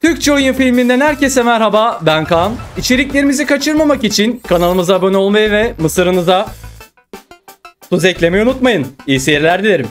Türkçe oyun filminden herkese merhaba, ben Kaan. İçeriklerimizi kaçırmamak için kanalımıza abone olmayı ve mısırınıza tuz eklemeyi unutmayın. İyi seyirler dilerim.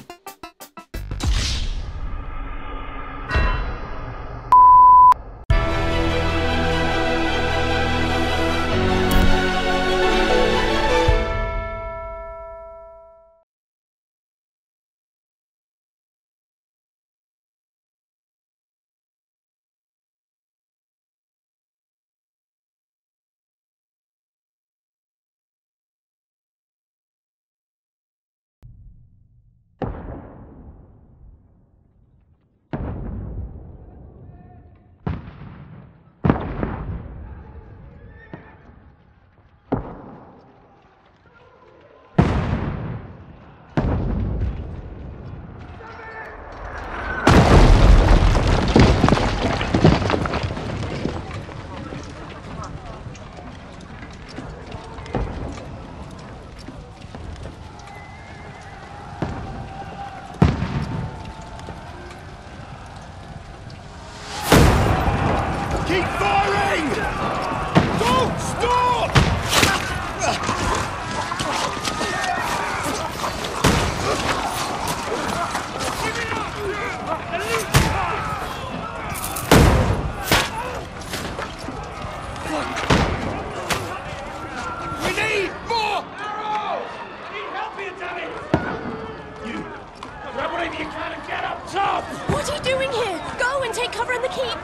What are you doing here? Go and take cover in the keep.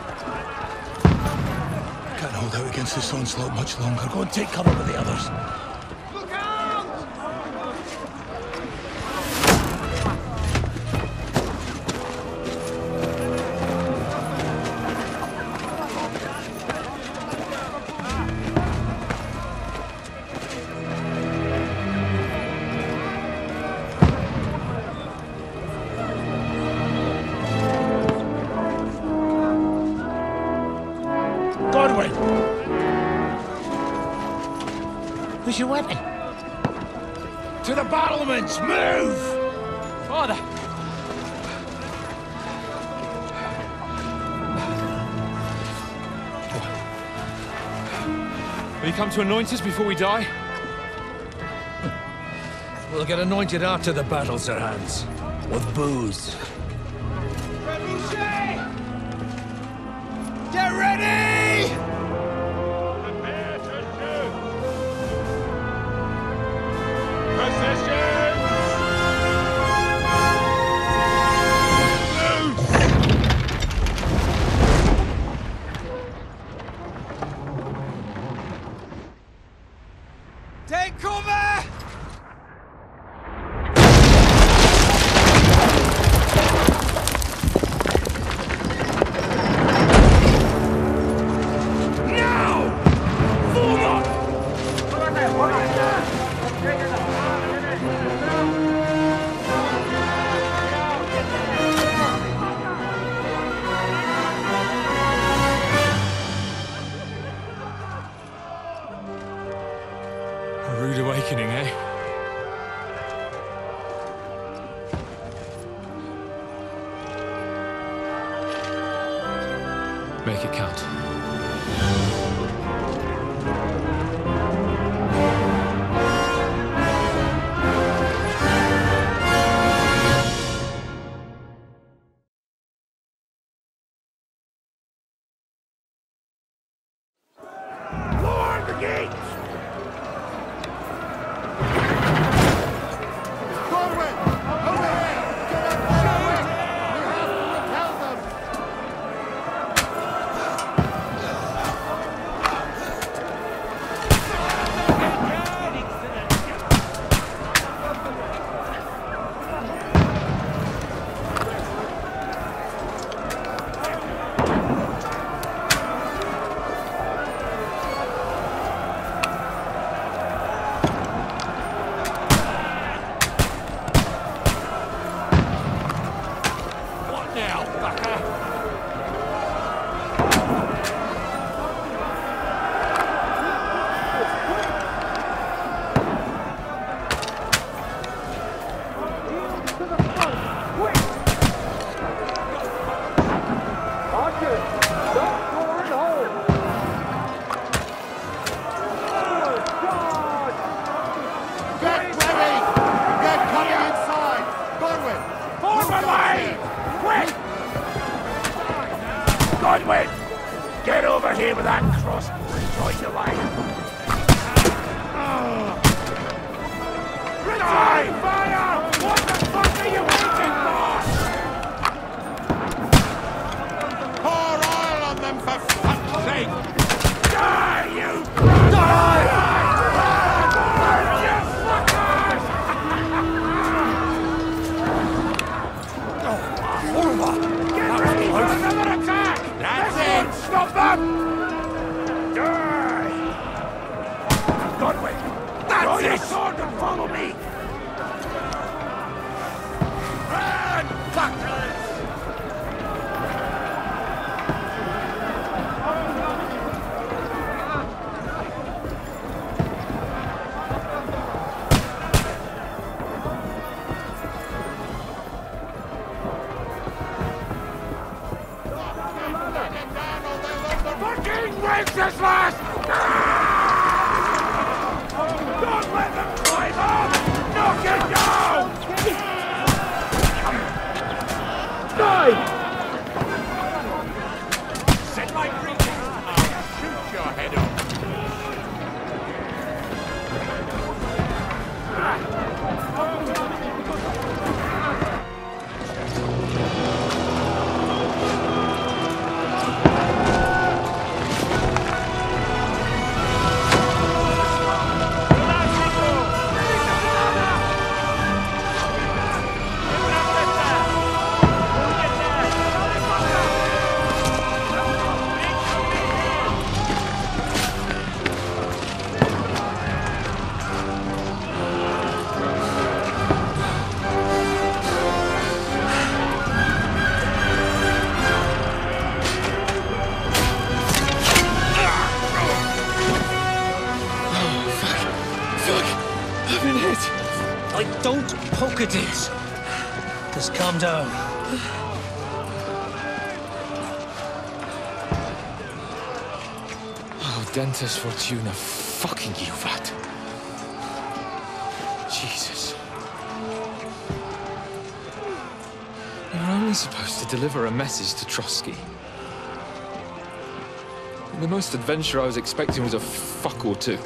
Can't hold out against this onslaught much longer. Go and take cover with the others. Look out! Where's your weapon? To the battlements! Move! Father! Will you come to anoint us before we die? We'll get anointed after the battles are hands. With booze. Get ready! Prepare to shoot! Take cover! A rude awakening, eh? Make it count. Lower the gates! Godwin! Get over here with that cross and join the line. Die! Fire! What the fuck are you waiting for? Pour oil on them for fuck's sake! Die, you! Die! You fuckers! Get ready for another attack! That's it! Stop them! Die! Godwin! Draw your sword and follow me! Run! Fuckers! Fucking Wenceslas! Don't let them climb up! Knock it down! Die! Send my greetings! I'll shoot your head off! Don't poke at it. Just calm down. Oh, Dentes Fortuna, fucking you, that. Jesus. You're only supposed to deliver a message to Trotsky. The most adventure I was expecting was a fuck or two.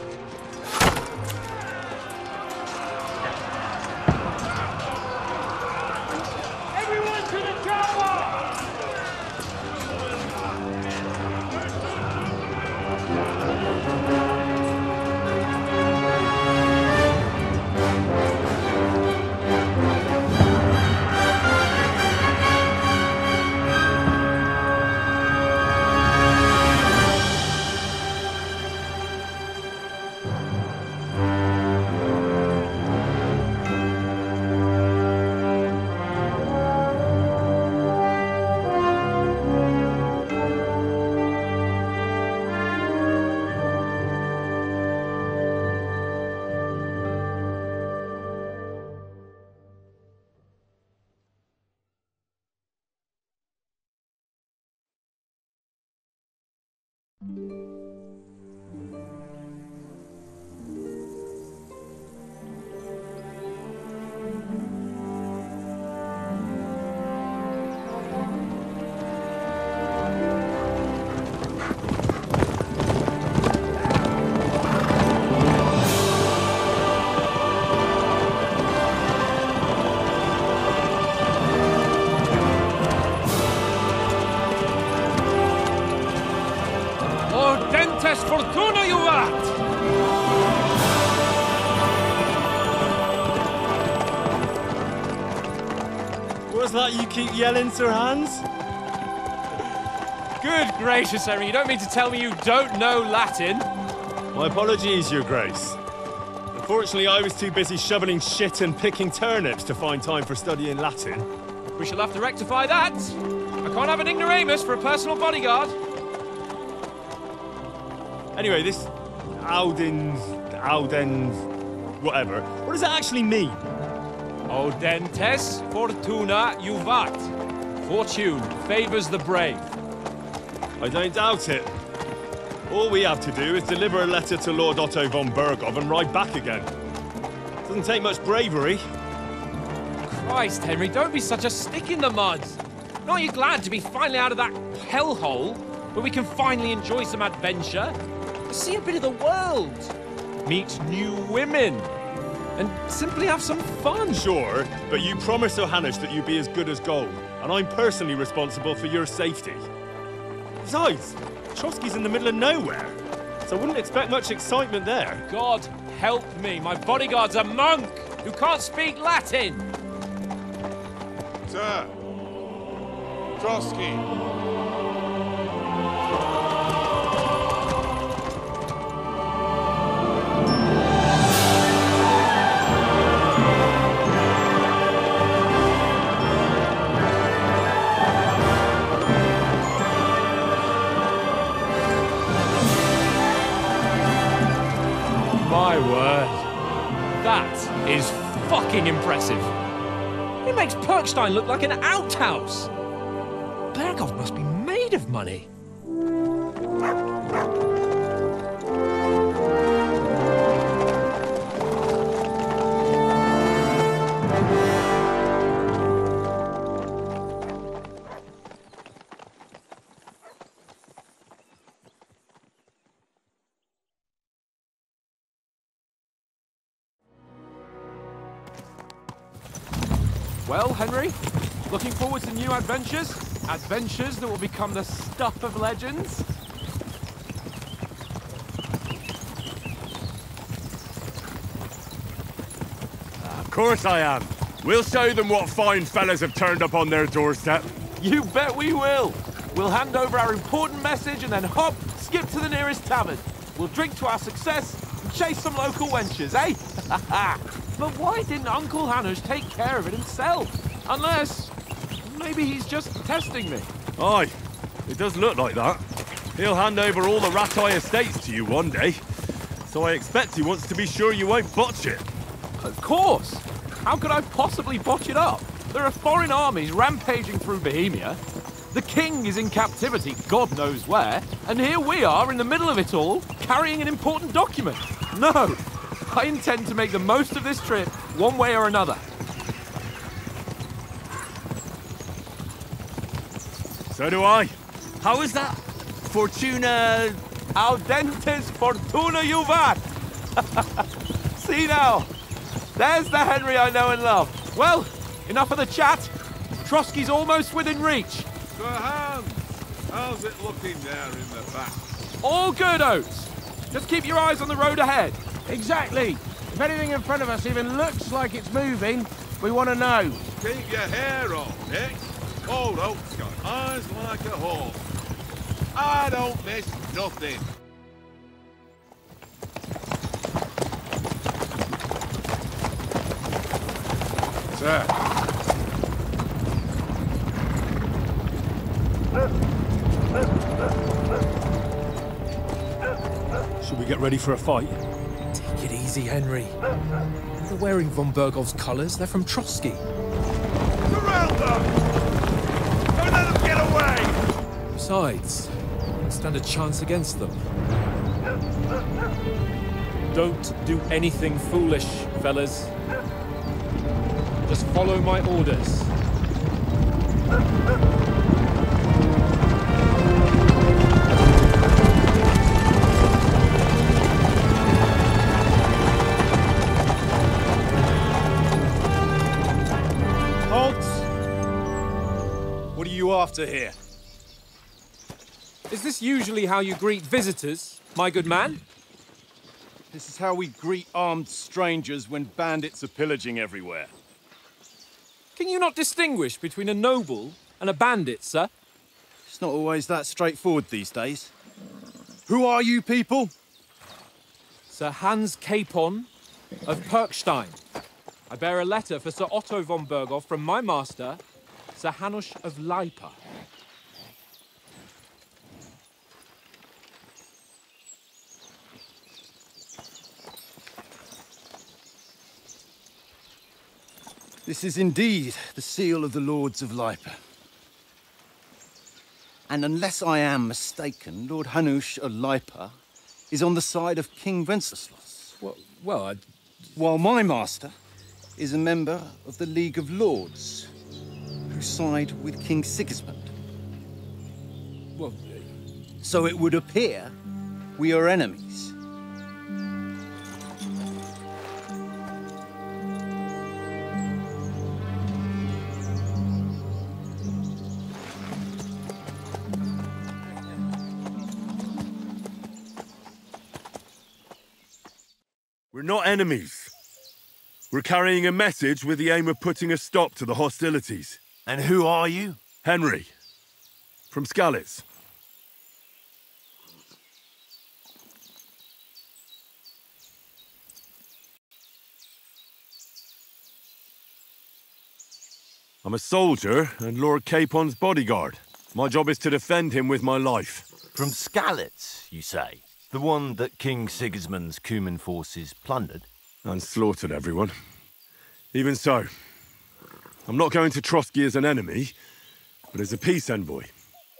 Fortuna, you art! What's that you keep yelling, Sir Hans? Good gracious, Henry, you don't mean to tell me you don't know Latin? My apologies, Your Grace. Unfortunately, I was too busy shoveling shit and picking turnips to find time for studying Latin. We shall have to rectify that. I can't have an ignoramus for a personal bodyguard. Anyway, this Audens, whatever. What does that actually mean? Audentes fortuna juvat. Fortune favors the brave. I don't doubt it. All we have to do is deliver a letter to Lord Otto von Bergov and ride back again. Doesn't take much bravery. Christ, Henry, don't be such a stick in the mud. Aren't you glad to be finally out of that hellhole where we can finally enjoy some adventure, see a bit of the world, meet new women, and simply have some fun. Sure, but you promised Ohannes that you'd be as good as gold, and I'm personally responsible for your safety. Besides, Trotsky's in the middle of nowhere, so I wouldn't expect much excitement there. God help me, my bodyguard's a monk who can't speak Latin. Sir. Trotsky. My word. That is fucking impressive. It makes Perkstein look like an outhouse. Berghoff must be made of money. Well, Henry, looking forward to new adventures? Adventures that will become the stuff of legends? Of course I am. We'll show them what fine fellas have turned up on their doorstep. You bet we will. We'll hand over our important message and then hop, skip to the nearest tavern. We'll drink to our success and chase some local wenches, eh? But why didn't Uncle Hanush take care of it himself? Unless, maybe he's just testing me. Aye, it does look like that. He'll hand over all the Ratai estates to you one day. So I expect he wants to be sure you won't botch it. Of course. How could I possibly botch it up? There are foreign armies rampaging through Bohemia. The king is in captivity, God knows where. And here we are in the middle of it all, carrying an important document. No, I intend to make the most of this trip, one way or another. So do I. How is that? Fortuna... Audentes fortuna juvat! See now, there's the Henry I know and love. Well, enough of the chat. Trotsky's almost within reach. Sir Hans, how's it looking there in the back? All good, Oates. Just keep your eyes on the road ahead. Exactly. If anything in front of us even looks like it's moving, we want to know. Keep your hair on, Nick. Old Oak's got eyes like a hawk. I don't miss nothing. Sir. Should we get ready for a fight? Take it easy, Henry. They're wearing von Bergov's colours. They're from Trotsky. Surround them! Don't let them get away! Besides, don't stand a chance against them. Don't do anything foolish, fellas. Just follow my orders. Halt! What are you after here? Is this usually how you greet visitors, my good man? This is how we greet armed strangers when bandits are pillaging everywhere. Can you not distinguish between a noble and a bandit, sir? It's not always that straightforward these days. Who are you people? Sir Hans Capon of Perkstein. I bear a letter for Sir Otto von Berghoff from my master, Sir Hanush of Lipa. This is indeed the seal of the Lords of Lipa. And unless I am mistaken, Lord Hanush of Lipa is on the side of King Wenceslas. While my master is a member of the League of Lords, who side with King Sigismund. So it would appear we are enemies. We're not enemies. We're carrying a message with the aim of putting a stop to the hostilities. And who are you? Henry, from Skalitz. I'm a soldier and Lord Capon's bodyguard. My job is to defend him with my life. From Skalitz, you say? The one that King Sigismund's Cuman forces plundered? And slaughtered everyone. Even so, I'm not going to Trotsky as an enemy, but as a peace envoy.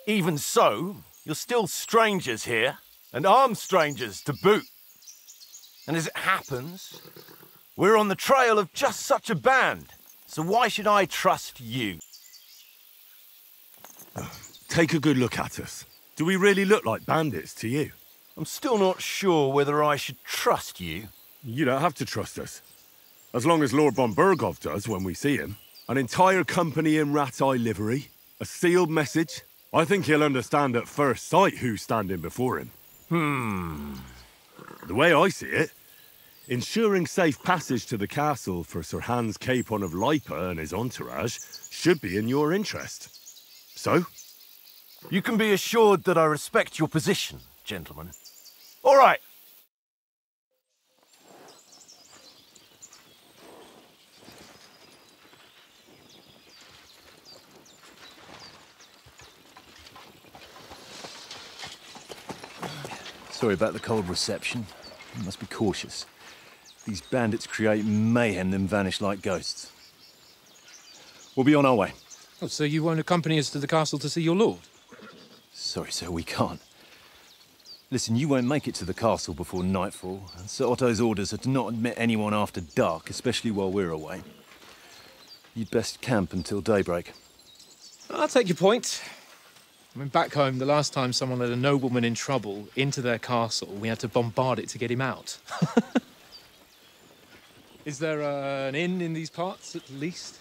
Even so, you're still strangers here, and armed strangers to boot. And as it happens, we're on the trail of just such a band. So why should I trust you? Take a good look at us. Do we really look like bandits to you? I'm still not sure whether I should trust you. You don't have to trust us. As long as Lord von Burgov does when we see him. An entire company in rat-eye livery, a sealed message. I think he'll understand at first sight who's standing before him. The way I see it, ensuring safe passage to the castle for Sir Hans Capon of Lipa and his entourage should be in your interest. So? You can be assured that I respect your position, gentlemen. All right. Sorry about the cold reception. You must be cautious. These bandits create mayhem, then vanish like ghosts. We'll be on our way. Oh, so you won't accompany us to the castle to see your lord? Sorry, sir, we can't. Listen, you won't make it to the castle before nightfall, and Sir Otto's orders are to not admit anyone after dark, especially while we're away. You'd best camp until daybreak. I'll take your point. I mean, back home, the last time someone let a nobleman in trouble into their castle, we had to bombard it to get him out. Is there an inn in these parts, at least?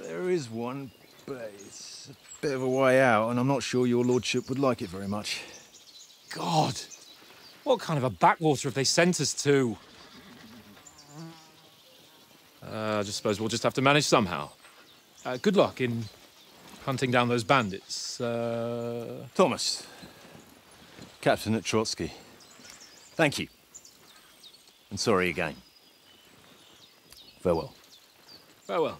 There is one, but it's a bit of a way out, and I'm not sure your lordship would like it very much. God! What kind of a backwater have they sent us to? I just suppose we'll just have to manage somehow. Good luck in hunting down those bandits. Thomas, captain at Trotsky. Thank you. And sorry again. Farewell. Farewell.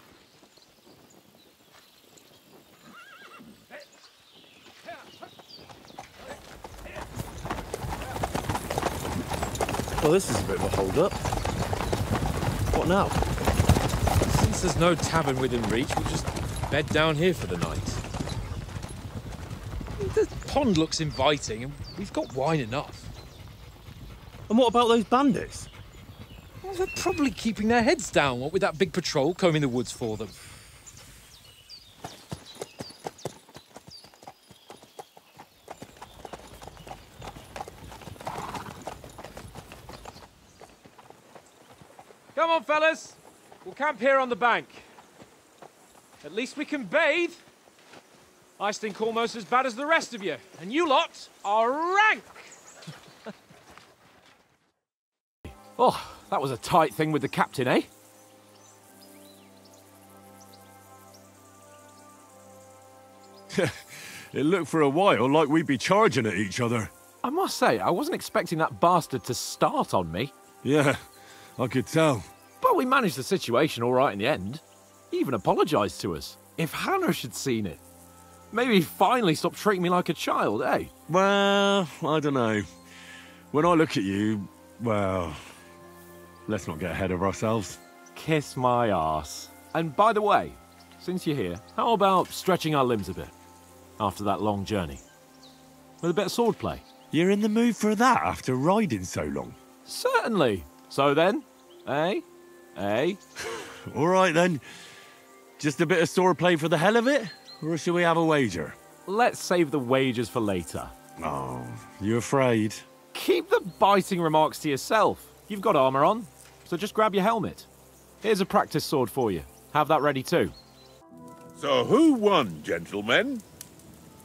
Well, this is a bit of a hold-up. What now? Since there's no tavern within reach, we'll just bed down here for the night. The pond looks inviting, and we've got wine enough. And what about those bandits? Well, they're probably keeping their heads down, what with that big patrol combing the woods for them. Come on, fellas. We'll camp here on the bank. At least we can bathe. I stink almost as bad as the rest of you, and you lot are rank. Oh, that was a tight thing with the captain, eh? It looked for a while like we'd be charging at each other. I must say, I wasn't expecting that bastard to start on me. Yeah, I could tell. But we managed the situation all right in the end. He even apologised to us. If Hanush had seen it, maybe he'd finally stop treating me like a child, eh? Well, I don't know. When I look at you, well, let's not get ahead of ourselves. Kiss my arse. And by the way, since you're here, how about stretching our limbs a bit after that long journey? With a bit of swordplay. You're in the mood for that after riding so long? Certainly. So then, eh? Eh? All right then. Just a bit of swordplay for the hell of it? Or shall we have a wager? Let's save the wagers for later. Oh, you afraid? Keep the biting remarks to yourself. You've got armor on, so just grab your helmet. Here's a practice sword for you. Have that ready too. So who won, gentlemen?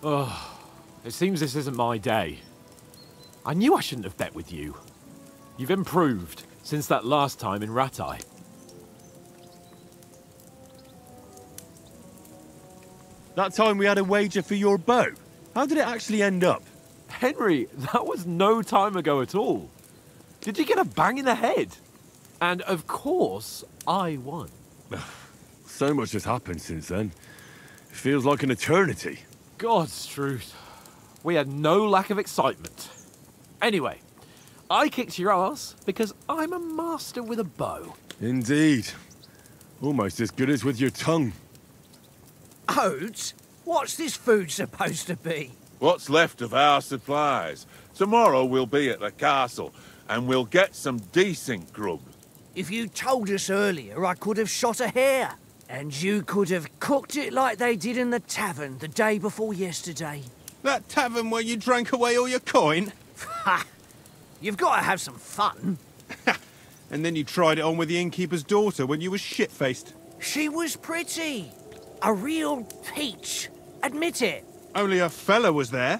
Oh, it seems this isn't my day. I knew I shouldn't have bet with you. You've improved since that last time in Ratai. That time we had a wager for your bow. How did it actually end up? Henry, that was no time ago at all. Did you get a bang in the head? And of course, I won. So much has happened since then. It feels like an eternity. God's truth. We had no lack of excitement. Anyway, I kicked your ass because I'm a master with a bow. Indeed. Almost as good as with your tongue. Oats? What's this food supposed to be? What's left of our supplies. Tomorrow we'll be at the castle, and we'll get some decent grub. If you told us earlier, I could have shot a hare. And you could have cooked it like they did in the tavern the day before yesterday. That tavern where you drank away all your coin? Ha! You've got to have some fun. And then you tried it on with the innkeeper's daughter when you were shit-faced. She was pretty. A real peach. Admit it. Only a fella was there.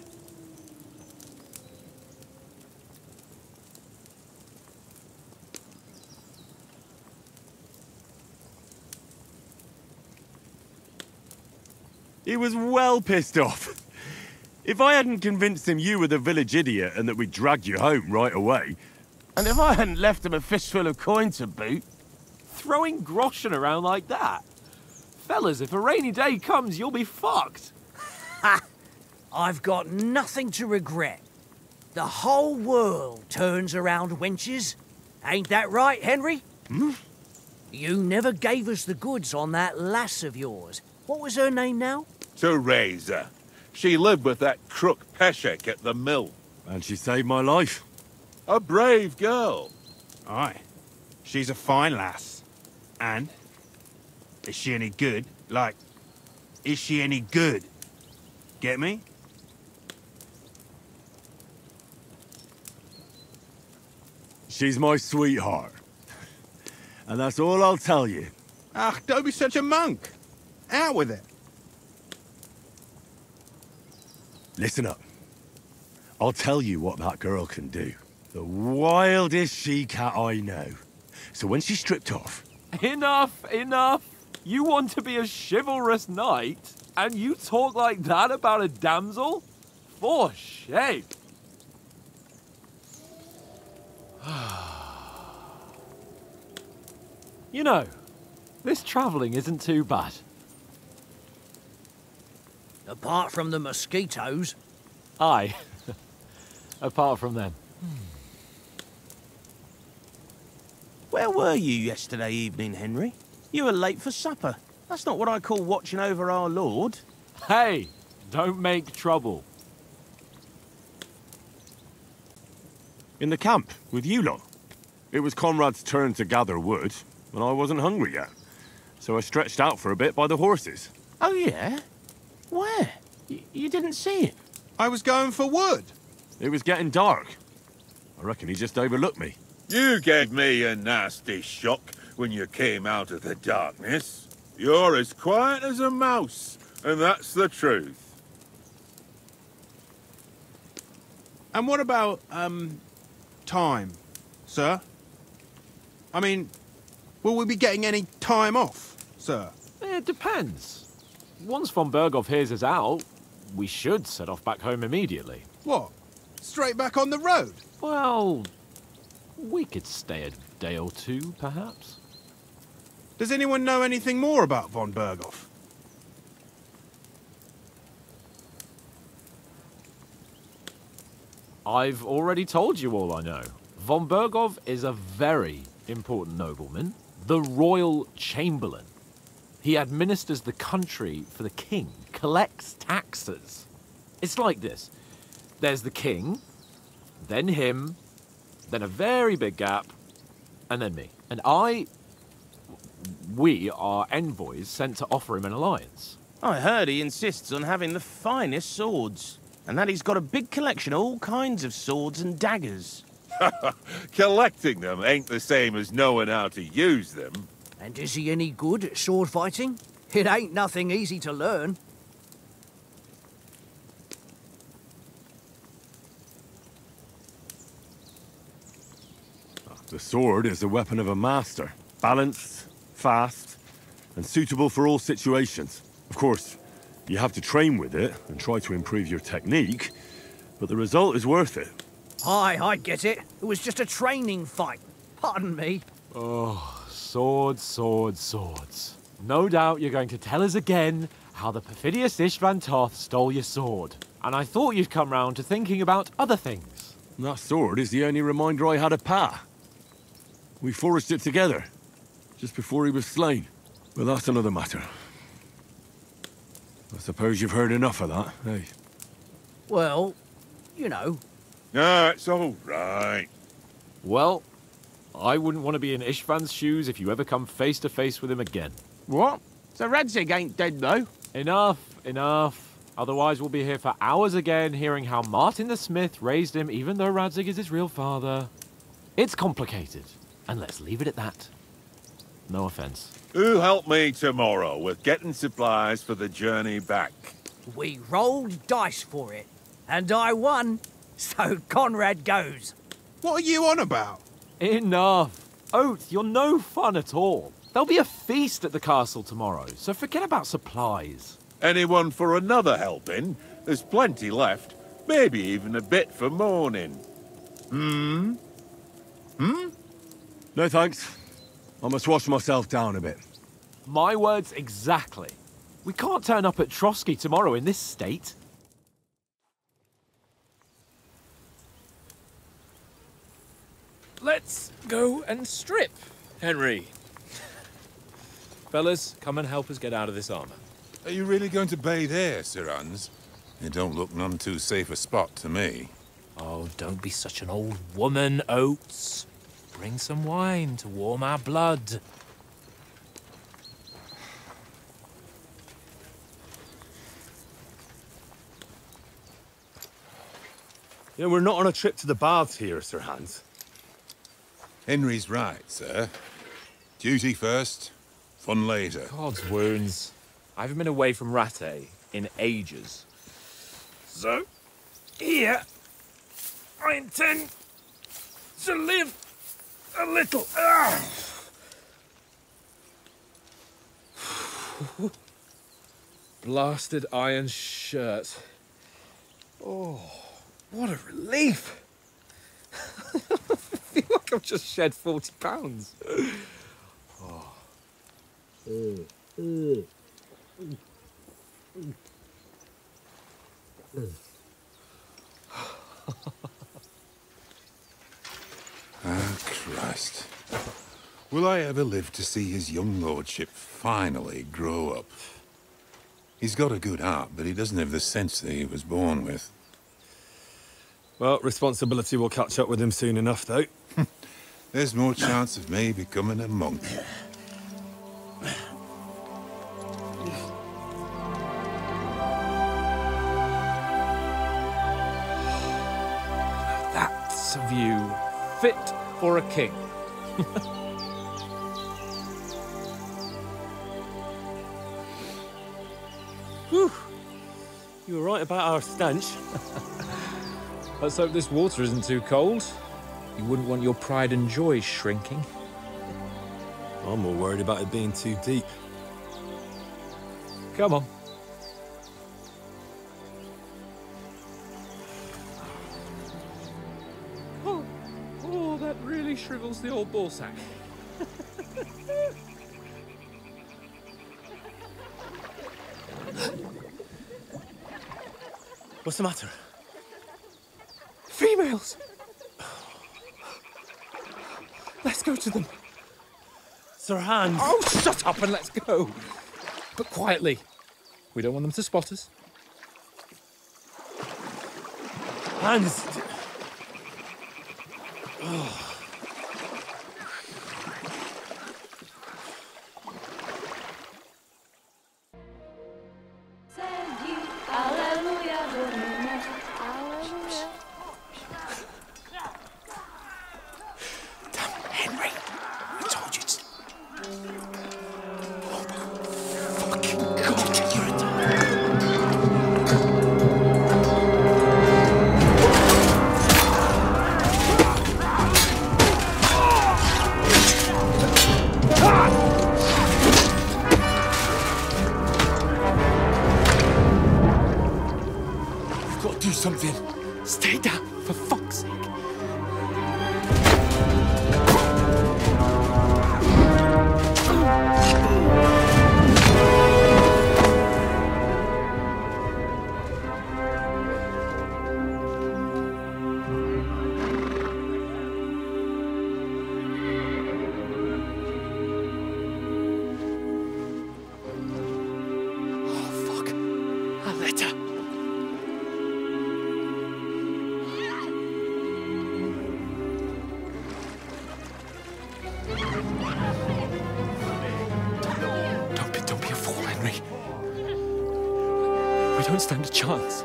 He was well pissed off. If I hadn't convinced him you were the village idiot and that we dragged you home right away... And if I hadn't left him a fistful of coin to boot... Throwing groschen around like that? Fellas, if a rainy day comes, you'll be fucked. Ha! I've got nothing to regret. The whole world turns around wenches. Ain't that right, Henry? Hmm? You never gave us the goods on that lass of yours. What was her name now? Teresa. She lived with that crook Peshek at the mill. And she saved my life. A brave girl. Aye. She's a fine lass. And? Is she any good? Like, is she any good? Get me? She's my sweetheart. And that's all I'll tell you. Ach, don't be such a monk. Out with it. Listen up. I'll tell you what that girl can do. The wildest she-cat I know. So when she's stripped off... Enough, enough. You want to be a chivalrous knight, and you talk like that about a damsel? For shame. You know, this travelling isn't too bad. Apart from the mosquitoes. Aye. Apart from them. Where were you yesterday evening, Henry? You were late for supper. That's not what I call watching over our Lord. Hey, don't make trouble. In the camp, with you lot. It was Conrad's turn to gather wood, and I wasn't hungry yet. So I stretched out for a bit by the horses. Oh, yeah? Where? You didn't see it? I was going for wood. It was getting dark. I reckon he just overlooked me. You gave me a nasty shock when you came out of the darkness. You're as quiet as a mouse, and that's the truth. And what about, time, sir? I mean, will we be getting any time off, sir? It depends. Once von Berghoff hears us out, we should set off back home immediately. What? Straight back on the road? Well, we could stay a day or two, perhaps. Does anyone know anything more about von Berghoff? I've already told you all I know. Von Berghoff is a very important nobleman, the royal chamberlain. He administers the country for the king, collects taxes. It's like this. There's the king, then him, then a very big gap, and then me. And we are envoys sent to offer him an alliance. I heard he insists on having the finest swords. and that he's got a big collection of all kinds of swords and daggers. Collecting them ain't the same as knowing how to use them. And is he any good at sword fighting? It ain't nothing easy to learn. The sword is the weapon of a master. Balanced, fast, and suitable for all situations. Of course, you have to train with it and try to improve your technique, but the result is worth it. Aye, I get it. It was just a training fight. Pardon me. Oh, swords, swords, swords. No doubt you're going to tell us again how the perfidious Istvan Toth stole your sword. And I thought you'd come round to thinking about other things. That sword is the only reminder I had of Pa. We forged it together, just before he was slain. But that's another matter. I suppose you've heard enough of that, eh? Well, you know. No, it's all right. Well, I wouldn't want to be in Istvan's shoes if you ever come face to face with him again. What? So Radzig ain't dead, though? Enough, enough. Otherwise we'll be here for hours again hearing how Martin the Smith raised him even though Radzig is his real father. It's complicated, and let's leave it at that. No offense. Who'll help me tomorrow with getting supplies for the journey back? We rolled dice for it, and I won. So Conrad goes. What are you on about? Enough. Oath, you're no fun at all. There'll be a feast at the castle tomorrow, so forget about supplies. Anyone for another helping? There's plenty left. Maybe even a bit for morning. No thanks. I must wash myself down a bit. My words exactly. We can't turn up at Trotsky tomorrow in this state. Let's go and strip, Henry. Fellas, come and help us get out of this armor. Are you really going to bathe here, Sir Hans? It don't look none too safe a spot to me. Oh, don't be such an old woman, Oates. Bring some wine to warm our blood. You know, we're not on a trip to the baths here, Sir Hans. Henry's right, sir. Duty first, fun later. God's wounds. I haven't been away from Rattay in ages. So, here, I intend to live a little. Blasted iron shirt. Oh, what a relief. I feel like I've just shed 40 pounds. Oh. Ah, Christ. Will I ever live to see his young lordship finally grow up? He's got a good heart, but he doesn't have the sense that he was born with. Well, responsibility will catch up with him soon enough, though. There's more chance of me becoming a monk. That's a view fit for a king. Whew. You were right about our stench. Let's hope this water isn't too cold. You wouldn't want your pride and joy shrinking. I'm more worried about it being too deep. Come on. Oh, that really shrivels the old ball sack. What's the matter? Females! Let's go to them. Sir Hans! Oh, shut up and let's go. But quietly. We don't want them to spot us. Hans! for fuck's sake. We don't stand a chance.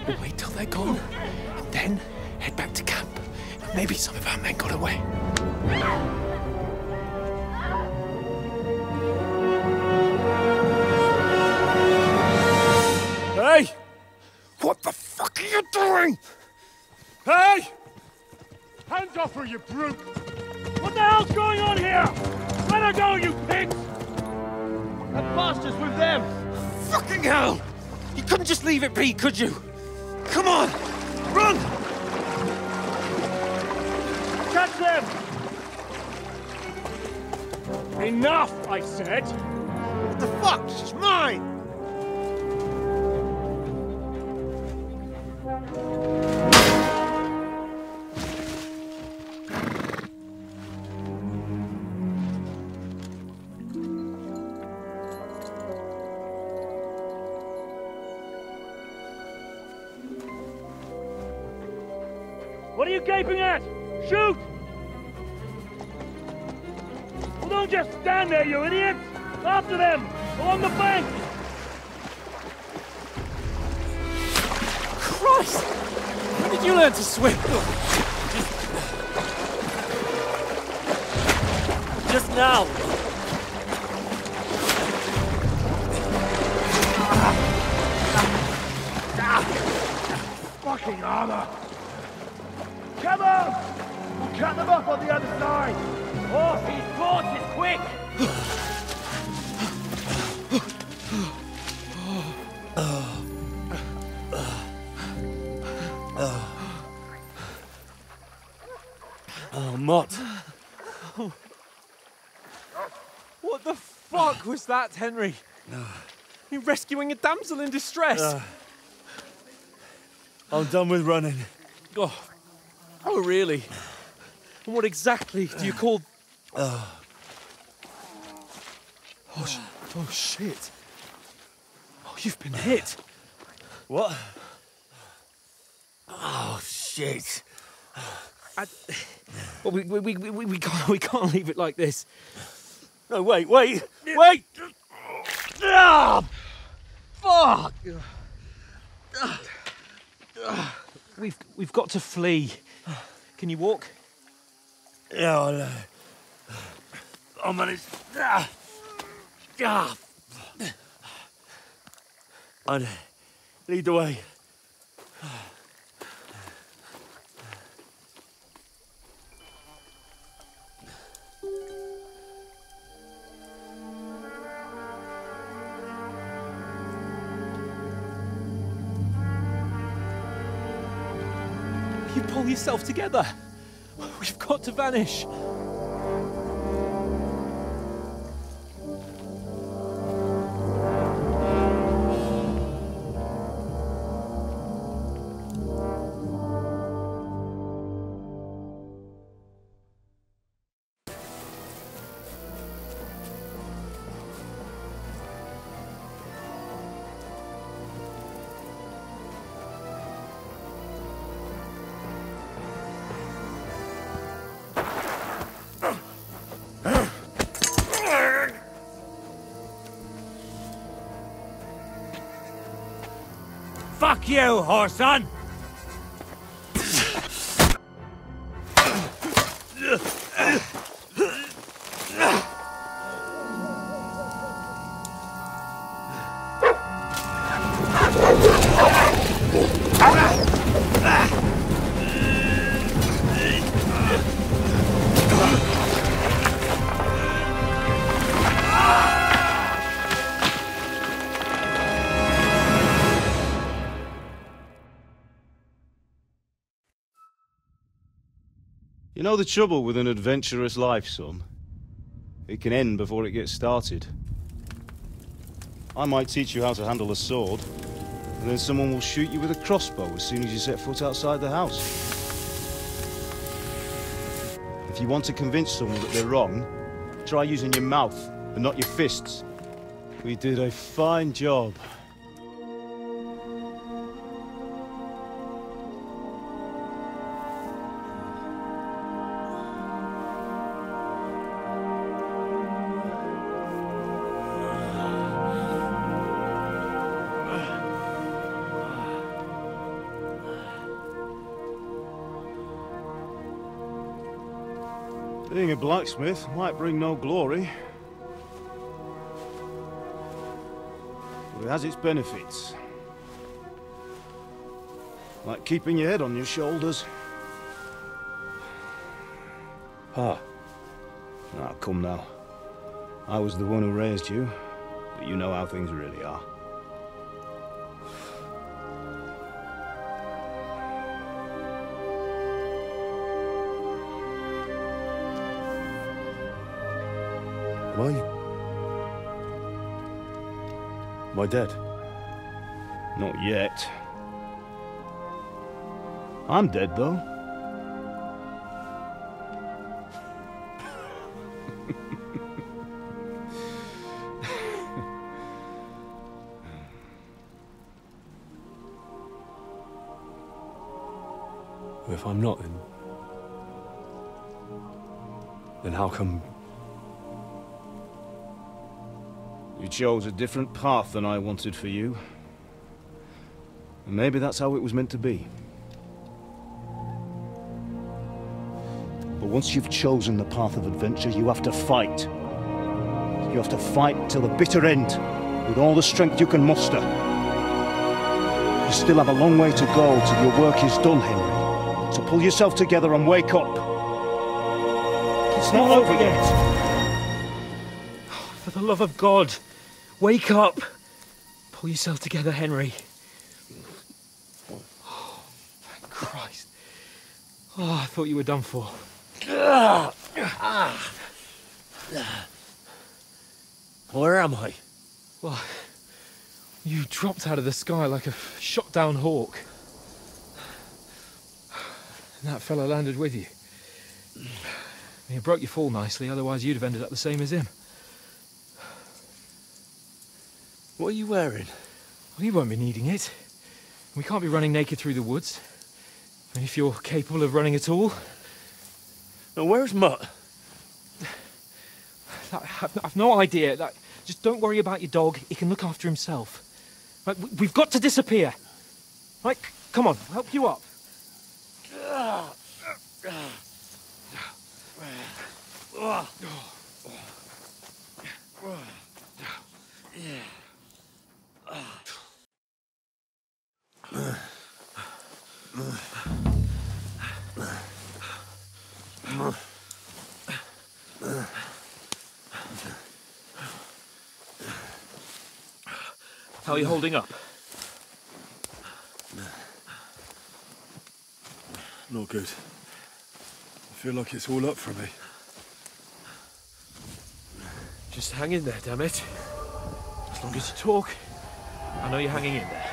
We'll wait till they're gone, and then head back to camp. Maybe some of our men got away. Hey! What the fuck are you doing? Hey! Hands off her, you brute! What the hell's going on here? Let her go, you pigs! That bastard's with them! Fucking hell! You couldn't just leave it be, could you? Come on! Run! Catch them! Enough, I said! What the fuck? She's mine! What are you gaping at? Shoot! Well, don't just stand there, you idiots! After them! Along the bank! Christ! When did you learn to swim? Just now! Fucking armor! Come on! We'll cut them off on the other side! Oh, these horses, quick! Oh, Mott. What the fuck was that, Henry? You rescuing a damsel in distress? I'm done with running. Oh, really? And what exactly do you call... Oh, shit. Oh, you've been hit. What? Oh, shit. Well, we can't leave it like this. No, wait! Ah! Fuck! We've got to flee. Can you walk? Yeah, I'll manage. I'd lead the way. You pull yourself together. We've got to vanish. Fuck you, whoreson! You know the trouble with an adventurous life, son? It can end before it gets started. I might teach you how to handle a sword, and then someone will shoot you with a crossbow as soon as you set foot outside the house. If you want to convince someone that they're wrong, try using your mouth and not your fists. We did a fine job. Being a blacksmith might bring no glory, but it has its benefits. Like keeping your head on your shoulders. Ah. Ah, come now. I was the one who raised you, but you know how things really are. Am I dead? Not yet. I'm dead, though. Well, if I'm not, then how come... You chose a different path than I wanted for you. And maybe that's how it was meant to be. But once you've chosen the path of adventure, you have to fight. You have to fight till the bitter end, with all the strength you can muster. You still have a long way to go till your work is done, Henry. So pull yourself together and wake up. It's not over yet. For the love of God, wake up! Pull yourself together, Henry. Oh, thank Christ. Oh, I thought you were done for. Where am I? Well, you dropped out of the sky like a shot-down hawk. And that fella landed with you. You broke your fall nicely, otherwise you'd have ended up the same as him. What are you wearing? Well, you won't be needing it. We can't be running naked through the woods. And if you're capable of running at all... Now, where's Mutt? I've no idea. Just don't worry about your dog. He can look after himself. Right, we've got to disappear. Right, come on, I'll help you up. How are you holding up? Not good. I feel like it's all up for me. Just hang in there, damn it. As long as you talk, I know you're hanging in there.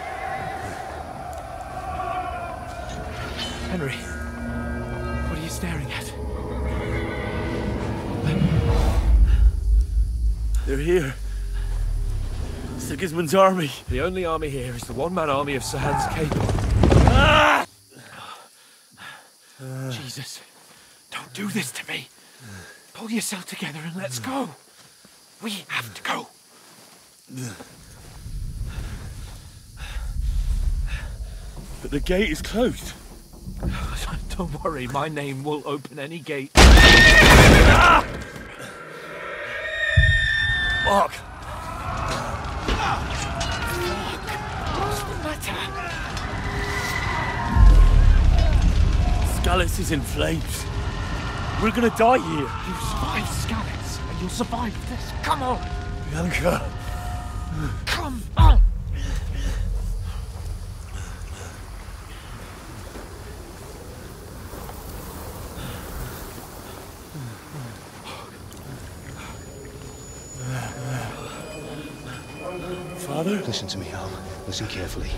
Henry, what are you staring at? They're here. Sigismund's army. The only army here is the one-man army of Sir Hans Capon. Ah! Jesus, don't do this to me. Pull yourself together and let's go. We have to go. But the gate is closed. Don't worry, my name will open any gate. Fuck! What's the matter? Skalitz is in flames. We're gonna die here. You survived Skalitz, and you'll survive this. Come on! Bianca! Come on! Father? Listen to me, Al. Listen carefully.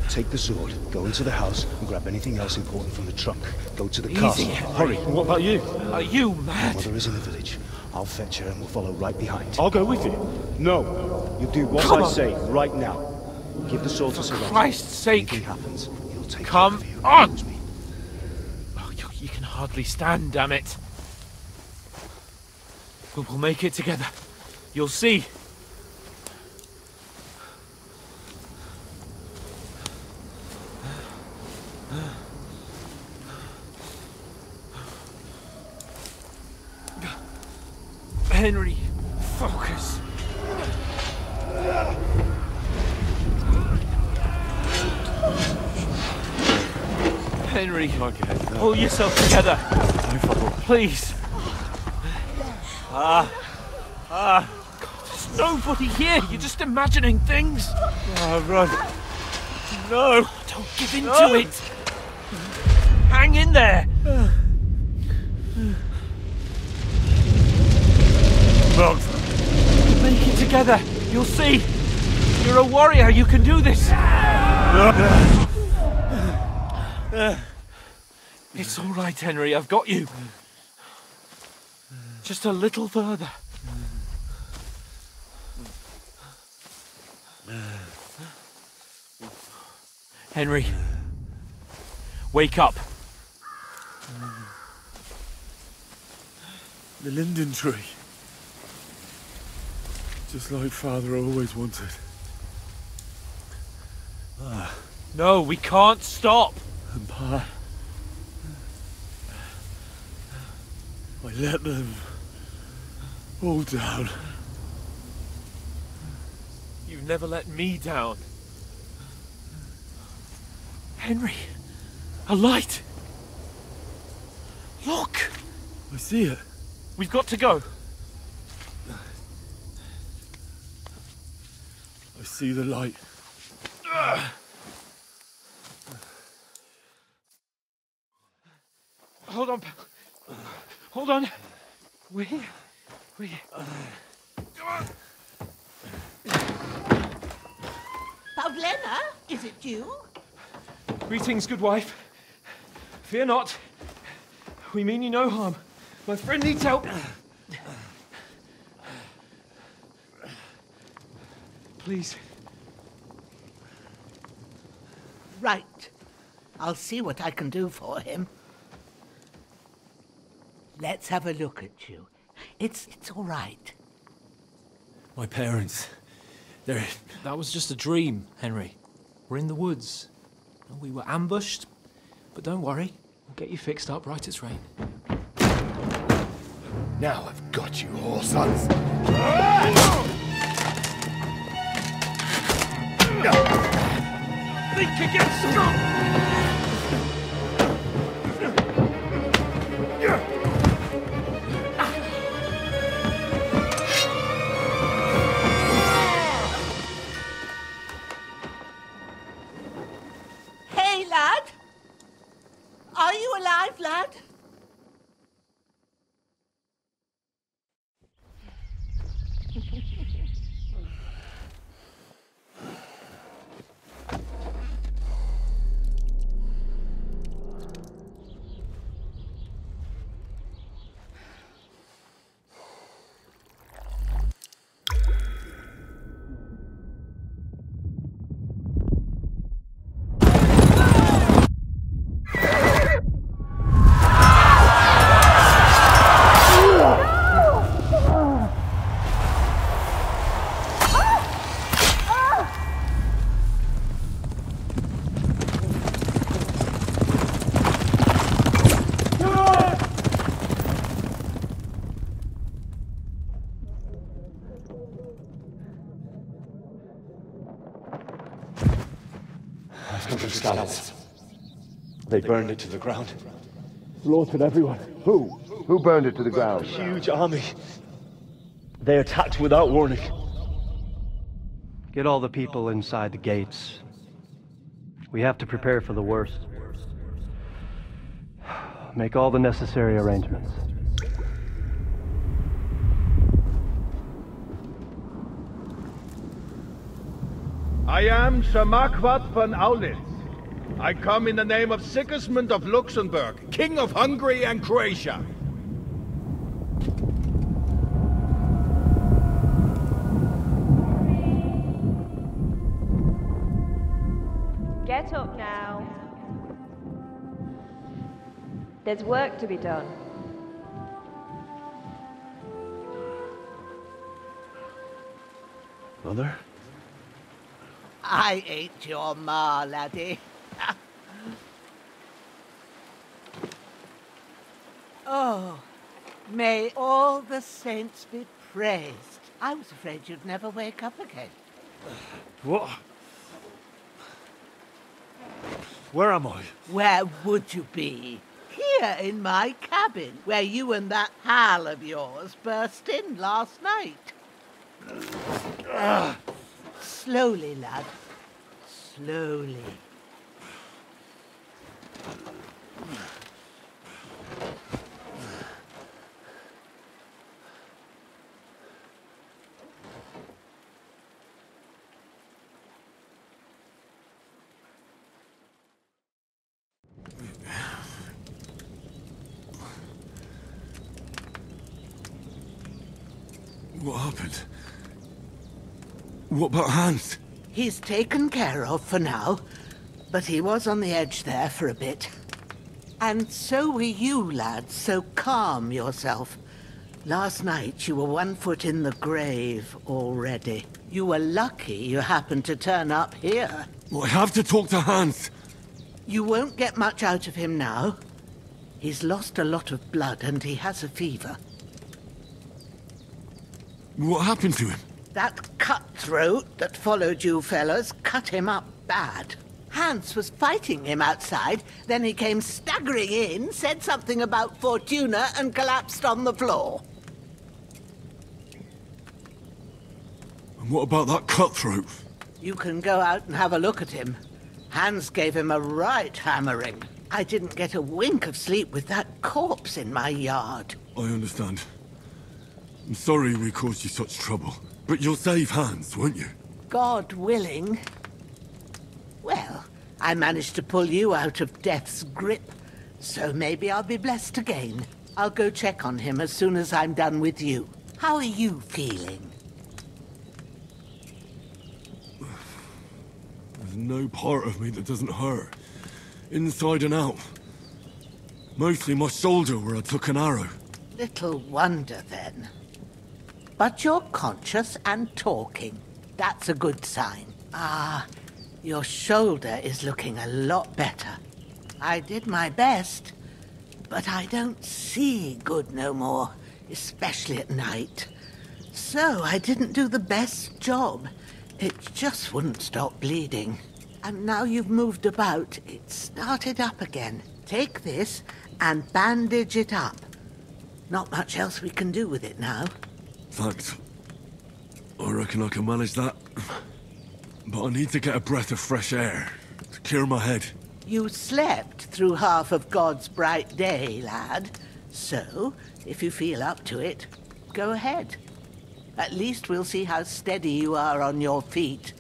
Take the sword, go into the house, and grab anything else important from the trunk. Go to the castle. Hurry. What about you? Are you mad? Mother is in the village. I'll fetch her and we'll follow right behind. I'll go with you. No. You do what I say right now. Give the sword to Sir Roger. For Christ's sake. Anything happens, he'll take Come care of you. on! Promise me. Oh, you can hardly stand, damn it. We'll make it together. You'll see. Henry, focus. Henry, pull yourself together. Please. God, there's nobody here. You're just imagining things. Run. No, don't give in to it. Hang in there. Run. Make it together. You'll see. You're a warrior. You can do this. It's all right, Henry. I've got you. Just a little further. Henry, wake up. The linden tree. Just like Father always wanted. No, we can't stop. And Pa, I let them all down. You've never let me down. Henry, a light. Look. I see it. We've got to go. I see the light. Hold on, pal. Hold on. We're here. We're here. Come on. Pavlena, is it you? Greetings, good wife. Fear not. We mean you no harm. My friend needs help. Please. Right. I'll see what I can do for him. Let's have a look at you. It's all right. My parents, they're... That was just a dream, Henry. We're in the woods. We were ambushed, but don't worry. We'll get you fixed up right as rain. Now I've got you all, sons. Think again, strong! Hey, lad! Are you alive, lad? Scallops. They burned it to the ground. Slaughtered everyone. Who? Who burned it to the ground? A huge army. They attacked without warning. Get all the people inside the gates. We have to prepare for the worst. Make all the necessary arrangements. I am Sir Marquardt von Aulitz. I come in the name of Sigismund of Luxembourg, King of Hungary and Croatia. Get up now. There's work to be done. Mother? I ain't your ma, laddie. Oh, may all the saints be praised. I was afraid you'd never wake up again. What? Where am I? Where would you be? Here in my cabin, where you and that pal of yours burst in last night. Slowly, lad. Slowly. What happened? What about Hans? He's taken care of for now, but he was on the edge there for a bit. And so were you, lad, so calm yourself. Last night you were 1 foot in the grave already. You were lucky you happened to turn up here. Well, I have to talk to Hans. You won't get much out of him now. He's lost a lot of blood and he has a fever. What happened to him? That cutthroat that followed you fellas cut him up bad. Hans was fighting him outside, then he came staggering in, said something about Fortuna and collapsed on the floor. And what about that cutthroat? You can go out and have a look at him. Hans gave him a right hammering. I didn't get a wink of sleep with that corpse in my yard. I understand. I'm sorry we caused you such trouble. But you'll save Hans, won't you? God willing. Well, I managed to pull you out of death's grip, so maybe I'll be blessed again. I'll go check on him as soon as I'm done with you. How are you feeling? There's no part of me that doesn't hurt. Inside and out. Mostly my shoulder where I took an arrow. Little wonder then. But you're conscious and talking. That's a good sign. Ah, your shoulder is looking a lot better. I did my best, but I don't see good no more, especially at night. So I didn't do the best job. It just wouldn't stop bleeding. And now you've moved about, it started up again. Take this and bandage it up. Not much else we can do with it now. Thanks. I reckon I can manage that. But I need to get a breath of fresh air to clear my head. You slept through half of God's bright day, lad. So, if you feel up to it, go ahead. At least we'll see how steady you are on your feet.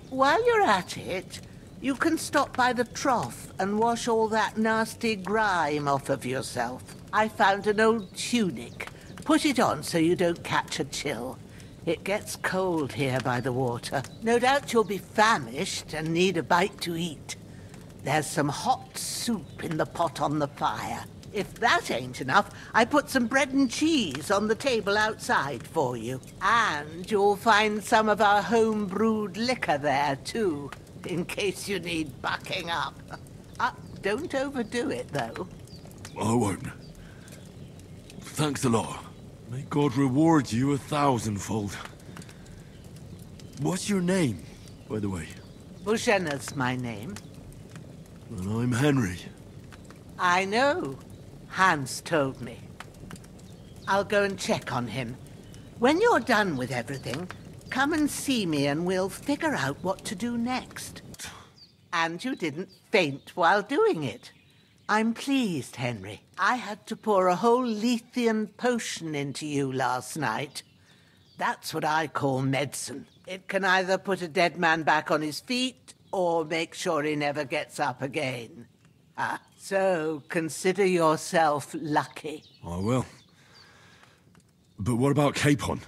While you're at it, you can stop by the trough and wash all that nasty grime off of yourself. I found an old tunic. Put it on so you don't catch a chill. It gets cold here by the water. No doubt you'll be famished and need a bite to eat. There's some hot soup in the pot on the fire. If that ain't enough, I put some bread and cheese on the table outside for you. And you'll find some of our home-brewed liquor there, too, in case you need bucking up. Don't overdo it, though. I won't. Thanks a lot. May God reward you 1,000-fold. What's your name, by the way? Bushenna's my name. And I'm Henry. I know. Hans told me. I'll go and check on him. When you're done with everything, come and see me and we'll figure out what to do next. And you didn't faint while doing it. I'm pleased, Henry. I had to pour a whole Lethean potion into you last night. That's what I call medicine. It can either put a dead man back on his feet or make sure he never gets up again. So consider yourself lucky. I will. But what about Capon?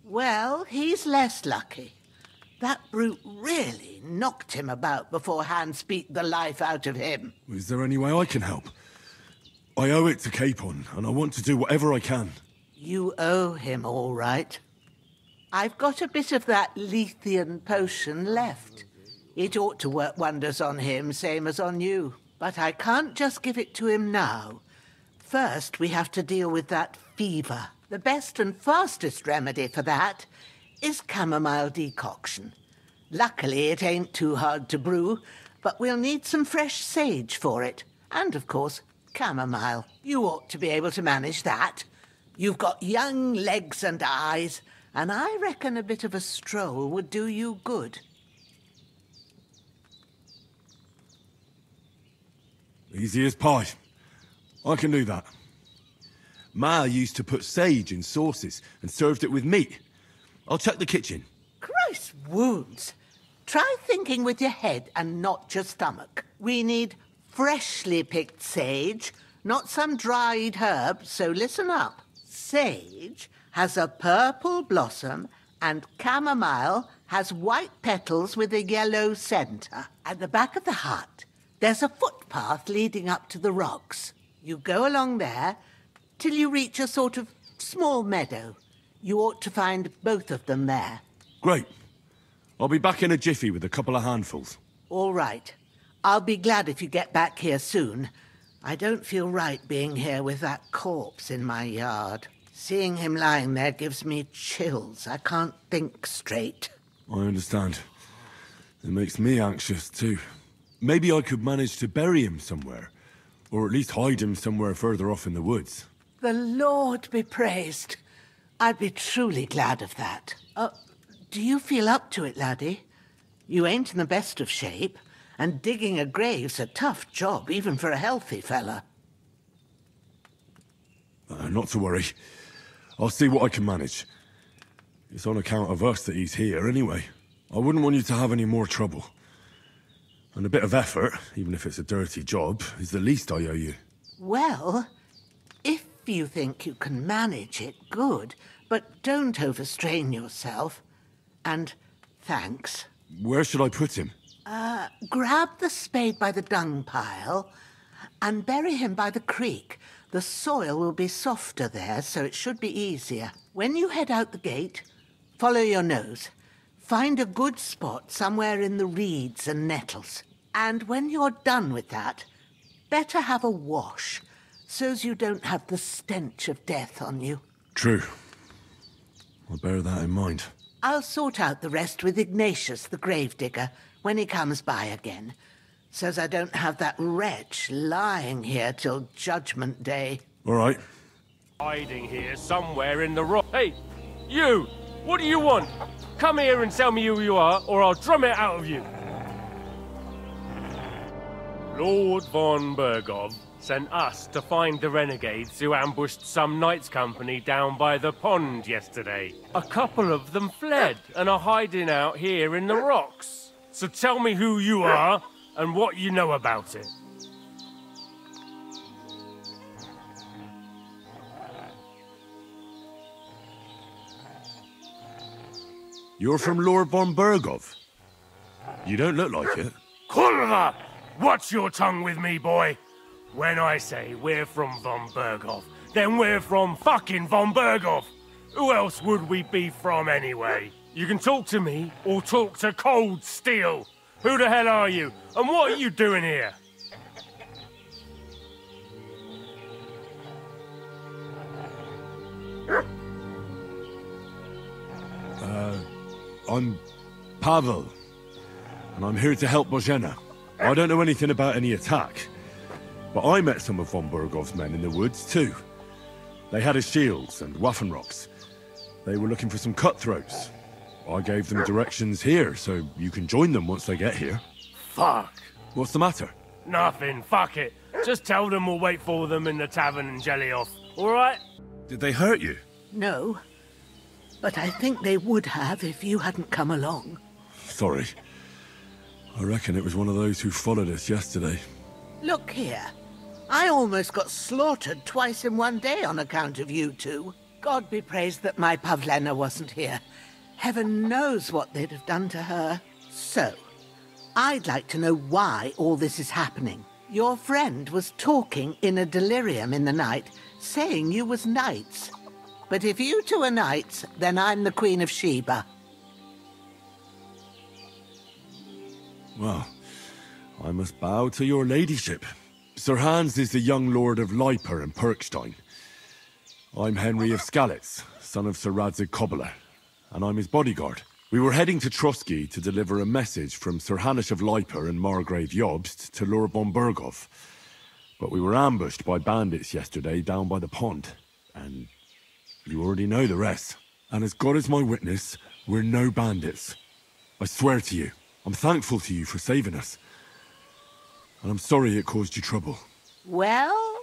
Well, he's less lucky. That brute really knocked him about before Hans beat the life out of him. Is there any way I can help? I owe it to Capon, and I want to do whatever I can. You owe him, all right. I've got a bit of that Lethean potion left. It ought to work wonders on him, same as on you. But I can't just give it to him now. First, we have to deal with that fever. The best and fastest remedy for that is chamomile decoction. Luckily, it ain't too hard to brew, but we'll need some fresh sage for it. And, of course, chamomile. You ought to be able to manage that. You've got young legs and eyes, and I reckon a bit of a stroll would do you good. Easy as pie. I can do that. Ma used to put sage in sauces and served it with meat. I'll check the kitchen. Christ wounds! Try thinking with your head and not your stomach. We need freshly picked sage, not some dried herb, so listen up. Sage has a purple blossom and chamomile has white petals with a yellow centre. At the back of the hut, there's a footpath leading up to the rocks. You go along there till you reach a sort of small meadow. You ought to find both of them there. Great. I'll be back in a jiffy with a couple of handfuls. All right. I'll be glad if you get back here soon. I don't feel right being here with that corpse in my yard. Seeing him lying there gives me chills. I can't think straight. I understand. It makes me anxious too. Maybe I could manage to bury him somewhere. Or at least hide him somewhere further off in the woods. The Lord be praised. I'd be truly glad of that. Do you feel up to it, laddie? You ain't in the best of shape, and digging a grave's a tough job, even for a healthy fella. Not to worry. I'll see what I can manage. It's on account of us that he's here anyway. I wouldn't want you to have any more trouble. And a bit of effort, even if it's a dirty job, is the least I owe you. Well, if you think you can manage it, good, but don't overstrain yourself. And thanks. Where should I put him? Grab the spade by the dung pile and bury him by the creek. The soil will be softer there, so it should be easier. When you head out the gate, follow your nose. Find a good spot somewhere in the reeds and nettles. And when you're done with that, better have a wash, so's you don't have the stench of death on you. True. I'll bear that in mind. I'll sort out the rest with Ignatius, the gravedigger, when he comes by again, so's I don't have that wretch lying here till Judgment Day. All right. Hiding here somewhere in the rock. Hey, you! What do you want? Come here and tell me who you are, or I'll drum it out of you. Lord von Bergov sent us to find the renegades who ambushed some knights' company down by the pond yesterday. A couple of them fled and are hiding out here in the rocks. So tell me who you are and what you know about it. You're from Lord von Bergov? You don't look like it. Kurva! Watch your tongue with me, boy. When I say we're from von Bergov, then we're from fucking von Bergov. Who else would we be from anyway? You can talk to me or talk to cold steel. Who the hell are you? And what are you doing here? I'm Pavel, and I'm here to help Bozhena. I don't know anything about any attack, but I met some of von Bergov's men in the woods too. They had his shields and Waffenrocks. They were looking for some cutthroats. I gave them directions here, so you can join them once they get here. Fuck. What's the matter? Nothing, fuck it. Just tell them we'll wait for them in the tavern and jelly off, alright? Did they hurt you? No. But I think they would have if you hadn't come along. Sorry. I reckon it was one of those who followed us yesterday. Look here. I almost got slaughtered twice in one day on account of you two. God be praised that my Pavlena wasn't here. Heaven knows what they'd have done to her. So, I'd like to know why all this is happening. Your friend was talking in a delirium in the night, saying you was knights. But if you two are knights, then I'm the Queen of Sheba. Well, I must bow to your ladyship. Sir Hans is the young lord of Leiper and Perkstein. I'm Henry of Skalitz, son of Sir Radzig Cobbler, and I'm his bodyguard. We were heading to Trotsky to deliver a message from Sir Hanush of Leiper and Margrave Jobst to Lord von Berghoff. But we were ambushed by bandits yesterday down by the pond, and you already know the rest. And as God is my witness, we're no bandits. I swear to you, I'm thankful to you for saving us. And I'm sorry it caused you trouble. Well,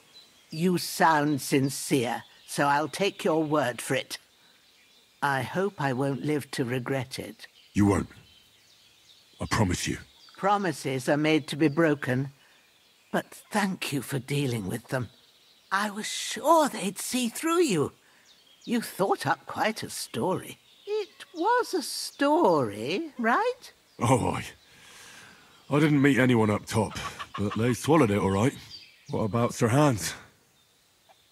you sound sincere, so I'll take your word for it. I hope I won't live to regret it. You won't. I promise you. Promises are made to be broken, but thank you for dealing with them. I was sure they'd see through you. You thought up quite a story. It was a story, right? Oh, I didn't meet anyone up top, but they swallowed it all right. What about Sir Hans?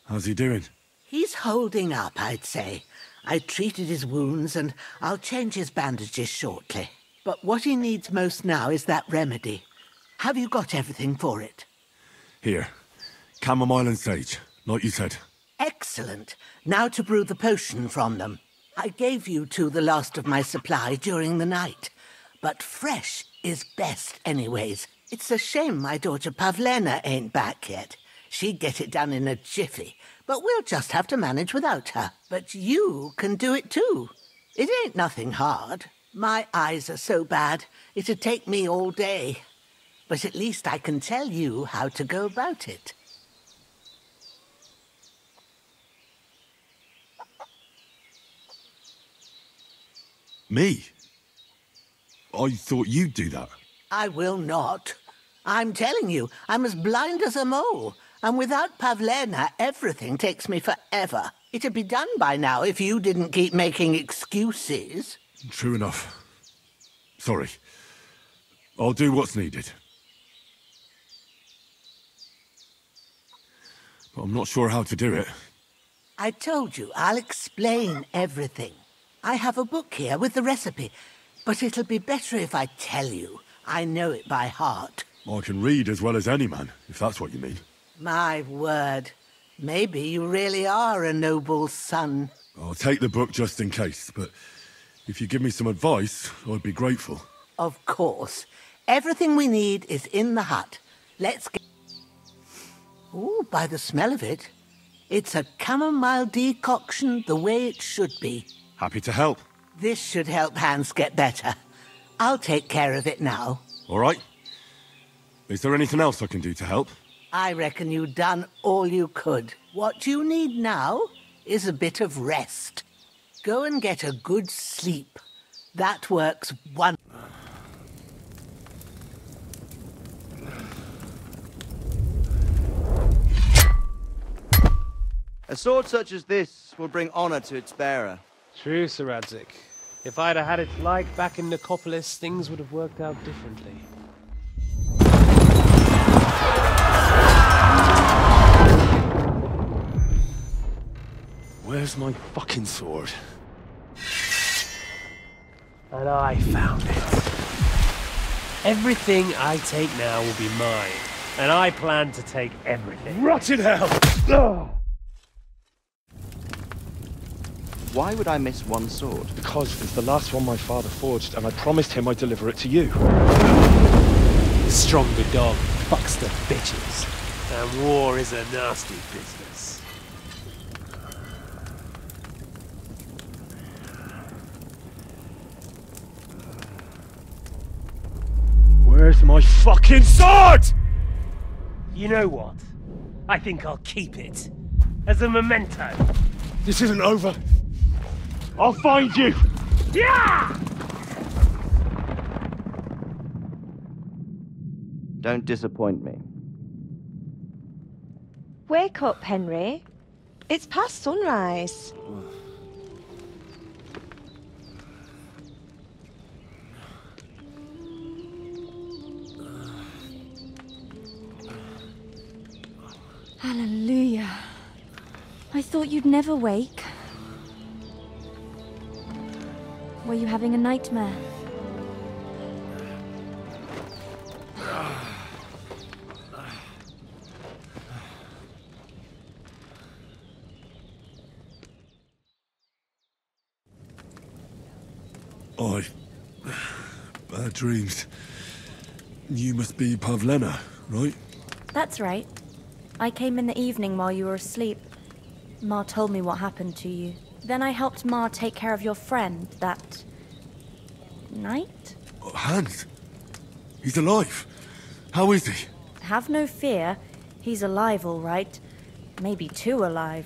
How's he doing? He's holding up, I'd say. I treated his wounds and I'll change his bandages shortly. But what he needs most now is that remedy. Have you got everything for it? Here. Chamomile and sage, like you said. Excellent. Now to brew the potion from them. I gave you two the last of my supply during the night. But fresh is best anyways. It's a shame my daughter Pavlena ain't back yet. She'd get it done in a jiffy. But we'll just have to manage without her. But you can do it too. It ain't nothing hard. My eyes are so bad, it'd take me all day. But at least I can tell you how to go about it. Me? I thought you'd do that. I will not. I'm telling you, I'm as blind as a mole. And without Pavlena, everything takes me forever. It'd be done by now if you didn't keep making excuses. True enough. Sorry. I'll do what's needed. But I'm not sure how to do it. I told you, I'll explain everything. I have a book here with the recipe, but it'll be better if I tell you. I know it by heart. I can read as well as any man, if that's what you mean. My word. Maybe you really are a noble son. I'll take the book just in case, but if you give me some advice, I'd be grateful. Of course. Everything we need is in the hut. Let's get... Ooh, by the smell of it, it's a chamomile decoction the way it should be. Happy to help. This should help Hans get better. I'll take care of it now. All right. Is there anything else I can do to help? I reckon you've done all you could. What you need now is a bit of rest. Go and get a good sleep. That works wonderfully. A sword such as this will bring honor to its bearer. True, Sir Radzig. If I'd have had it like back in Nicopolis, things would have worked out differently. Where's my fucking sword? And I found it. Everything I take now will be mine, and I plan to take everything. Rot in hell! Why would I miss one sword? Because it's the last one my father forged, and I promised him I'd deliver it to you. Stronger dog fucks the bitches, and war is a nasty business. Where's my fucking sword? You know what? I think I'll keep it as a memento. This isn't over. I'll find you! Yeah! Don't disappoint me. Wake up, Henry. It's past sunrise. Hallelujah. I thought you'd never wake. Were you having a nightmare? Bad dreams. You must be Pavlena, right? That's right. I came in the evening while you were asleep. Ma told me what happened to you. Then I helped Ma take care of your friend that night? Oh, Hans! He's alive! How is he? Have no fear. He's alive, all right. Maybe too alive.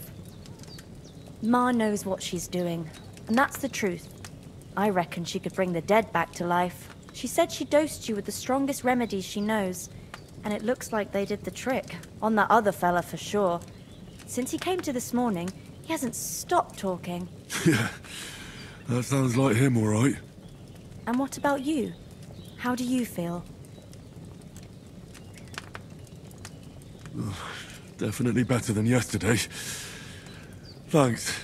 Ma knows what she's doing, and that's the truth. I reckon she could bring the dead back to life. She said she dosed you with the strongest remedies she knows, and it looks like they did the trick. On that other fella for sure. Since he came to this morning, he hasn't stopped talking. Yeah, that sounds like him, all right. And what about you? How do you feel? Definitely better than yesterday. Thanks.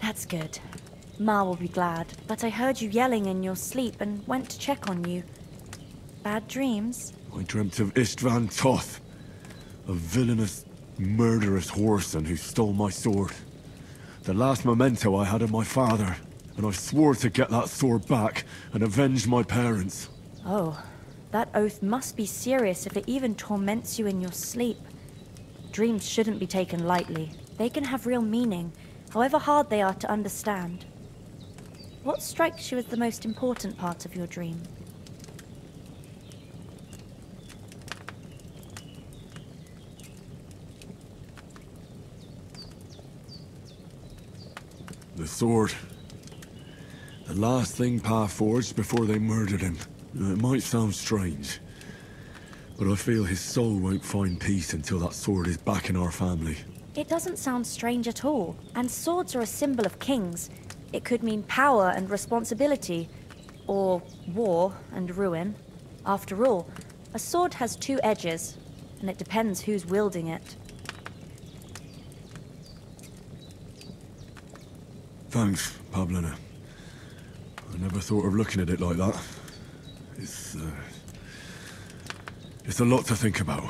That's good. Ma will be glad, but I heard you yelling in your sleep and went to check on you. Bad dreams? I dreamt of Istvan Toth, a villainous, murderous whoreson who stole my sword. The last memento I had of my father, and I swore to get that sword back and avenge my parents. Oh, that oath must be serious if it even torments you in your sleep. Dreams shouldn't be taken lightly. They can have real meaning, however hard they are to understand. What strikes you as the most important part of your dream? The sword. The last thing Pa forged before they murdered him. It might sound strange, but I feel his soul won't find peace until that sword is back in our family. It doesn't sound strange at all, and swords are a symbol of kings. It could mean power and responsibility, or war and ruin. After all, a sword has two edges, and it depends who's wielding it. Thanks, Pavlena. I never thought of looking at it like that. It's a lot to think about.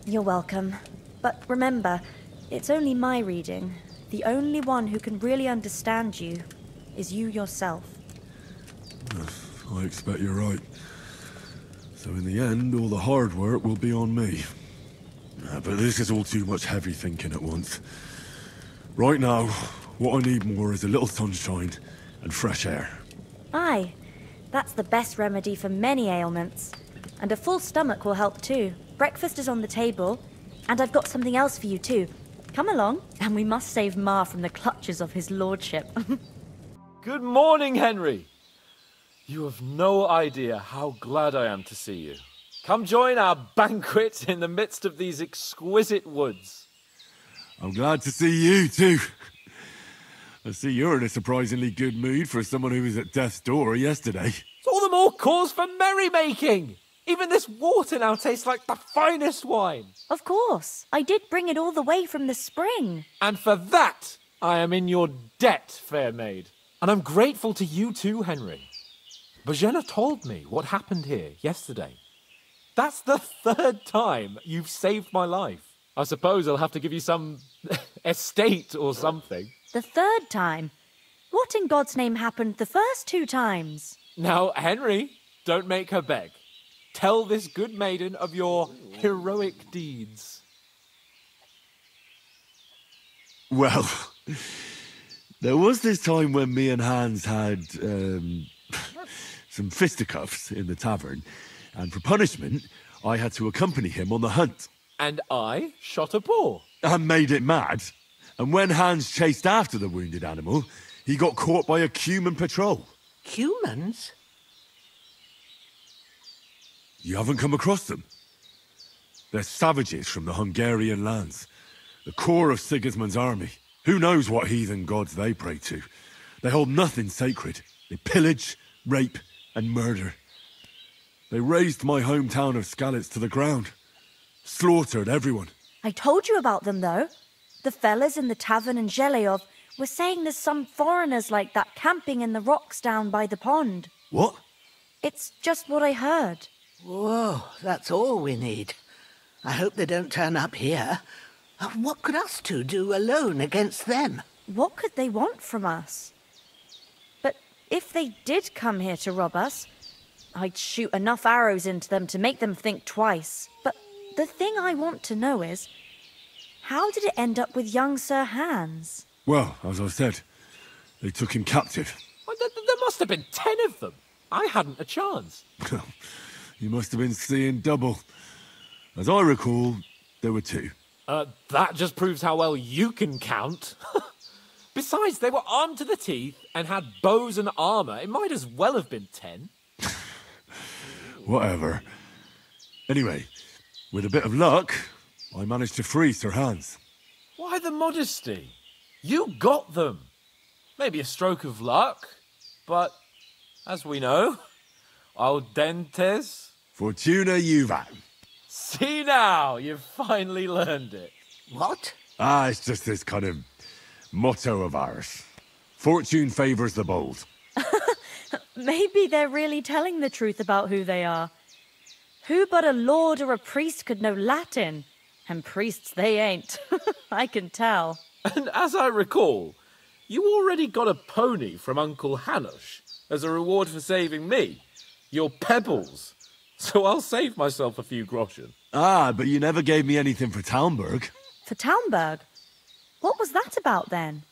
You're welcome. But remember, it's only my reading. The only one who can really understand you is you yourself. I expect you're right. So in the end, all the hard work will be on me. But this is all too much heavy thinking at once. Right now, what I need more is a little sunshine and fresh air. Aye, that's the best remedy for many ailments. And a full stomach will help too. Breakfast is on the table, and I've got something else for you too. Come along, and we must save Ma from the clutches of his lordship. Good morning, Henry. You have no idea how glad I am to see you. Come join our banquet in the midst of these exquisite woods. I'm glad to see you too. I see you're in a surprisingly good mood for someone who was at death's door yesterday. It's all the more cause for merrymaking. Even this water now tastes like the finest wine. Of course. I did bring it all the way from the spring. And for that, I am in your debt, fair maid. And I'm grateful to you too, Henry. Bojena told me what happened here yesterday. That's the third time you've saved my life. I suppose I'll have to give you some estate or something. The third time? What in God's name happened the first two times? Now, Henry, don't make her beg. Tell this good maiden of your heroic deeds. Well, there was this time when me and Hans had some fisticuffs in the tavern, and for punishment, I had to accompany him on the hunt. And I shot a boar. And made it mad. And when Hans chased after the wounded animal, He got caught by a Cuman patrol. Cumans? You haven't come across them? They're savages from the Hungarian lands. The core of Sigismund's army. Who knows what heathen gods they pray to? They hold nothing sacred. They pillage, rape, and murder. They razed my hometown of Skalitz to the ground. Slaughtered everyone. I told you about them, though. The fellas in the tavern in Zheleov were saying there's some foreigners like that camping in the rocks down by the pond. What? It's just what I heard. Whoa, that's all we need. I hope they don't turn up here. What could us two do alone against them? What could they want from us? But if they did come here to rob us, I'd shoot enough arrows into them to make them think twice. But the thing I want to know is, how did it end up with young Sir Hans? Well, as I said, they took him captive. Well, there must have been 10 of them. I hadn't a chance. You must have been seeing double. As I recall, there were 2. That just proves how well you can count. Besides, they were armed to the teeth and had bows and armour. It might as well have been 10. Whatever. Anyway, with a bit of luck, I managed to free Sir Hans. Why the modesty? You got them. Maybe a stroke of luck, but as we know, audentes. Fortuna juvat. See now, you've finally learned it. What? It's just this kind of motto of ours. Fortune favours the bold. Maybe they're really telling the truth about who they are. Who but a lord or a priest could know Latin? And priests they ain't. I can tell. And as I recall, you already got a pony from Uncle Hanush as a reward for saving me. Your pebbles. So I'll save myself a few groschen. But you never gave me anything for Talmberg. For Talmberg? What was that about then?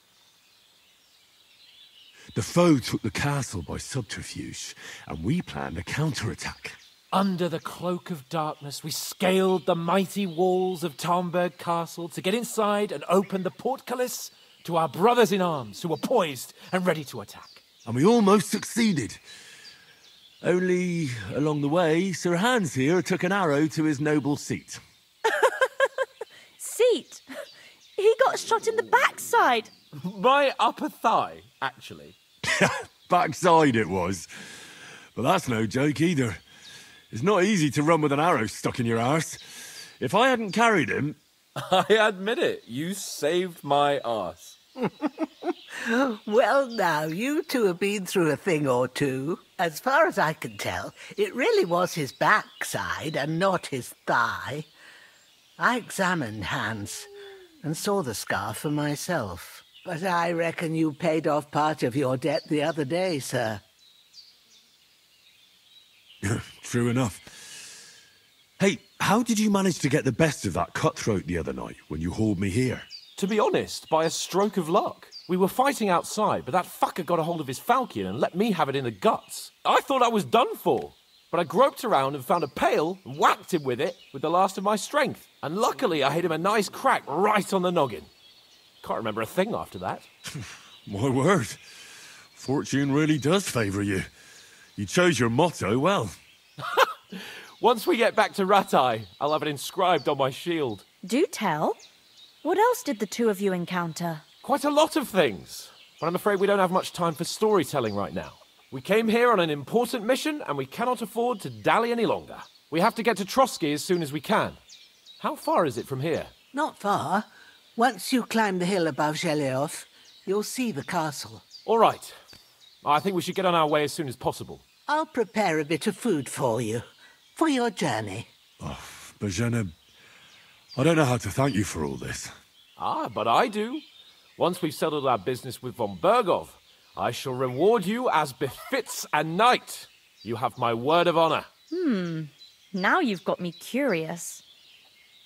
The foe took the castle by subterfuge, and we planned a counterattack. Under the cloak of darkness, we scaled the mighty walls of Talmberg Castle to get inside and open the portcullis to our brothers in arms who were poised and ready to attack. And we almost succeeded. Only, along the way, Sir Hans here took an arrow to his noble seat. Seat? He got shot in the backside. My upper thigh, actually. Backside it was. But that's no joke either. It's not easy to run with an arrow stuck in your arse. If I hadn't carried him... I admit it, you saved my arse. Well, now, you two have been through a thing or two. As far as I can tell, it really was his backside and not his thigh. I examined Hans and saw the scar for myself. But I reckon you paid off part of your debt the other day, sir. True enough. Hey, how did you manage to get the best of that cutthroat the other night when you hauled me here? To be honest, by a stroke of luck. We were fighting outside, but that fucker got a hold of his falchion and let me have it in the guts. I thought I was done for. But I groped around and found a pail and whacked him with it with the last of my strength. And luckily I hit him a nice crack right on the noggin. Can't remember a thing after that. My word. Fortune really does favour you. You chose your motto well. Once we get back to Ratai, I'll have it inscribed on my shield. Do tell. What else did the two of you encounter? Quite a lot of things. But I'm afraid we don't have much time for storytelling right now. We came here on an important mission and we cannot afford to dally any longer. We have to get to Trotsky as soon as we can. How far is it from here? Not far. Once you climb the hill above Zheleov, you'll see the castle. All right. I think we should get on our way as soon as possible. I'll prepare a bit of food for you, for your journey. Bozhena, I don't know how to thank you for all this. But I do. Once we've settled our business with von Bergov, I shall reward you as befits a knight. You have my word of honor. Now you've got me curious.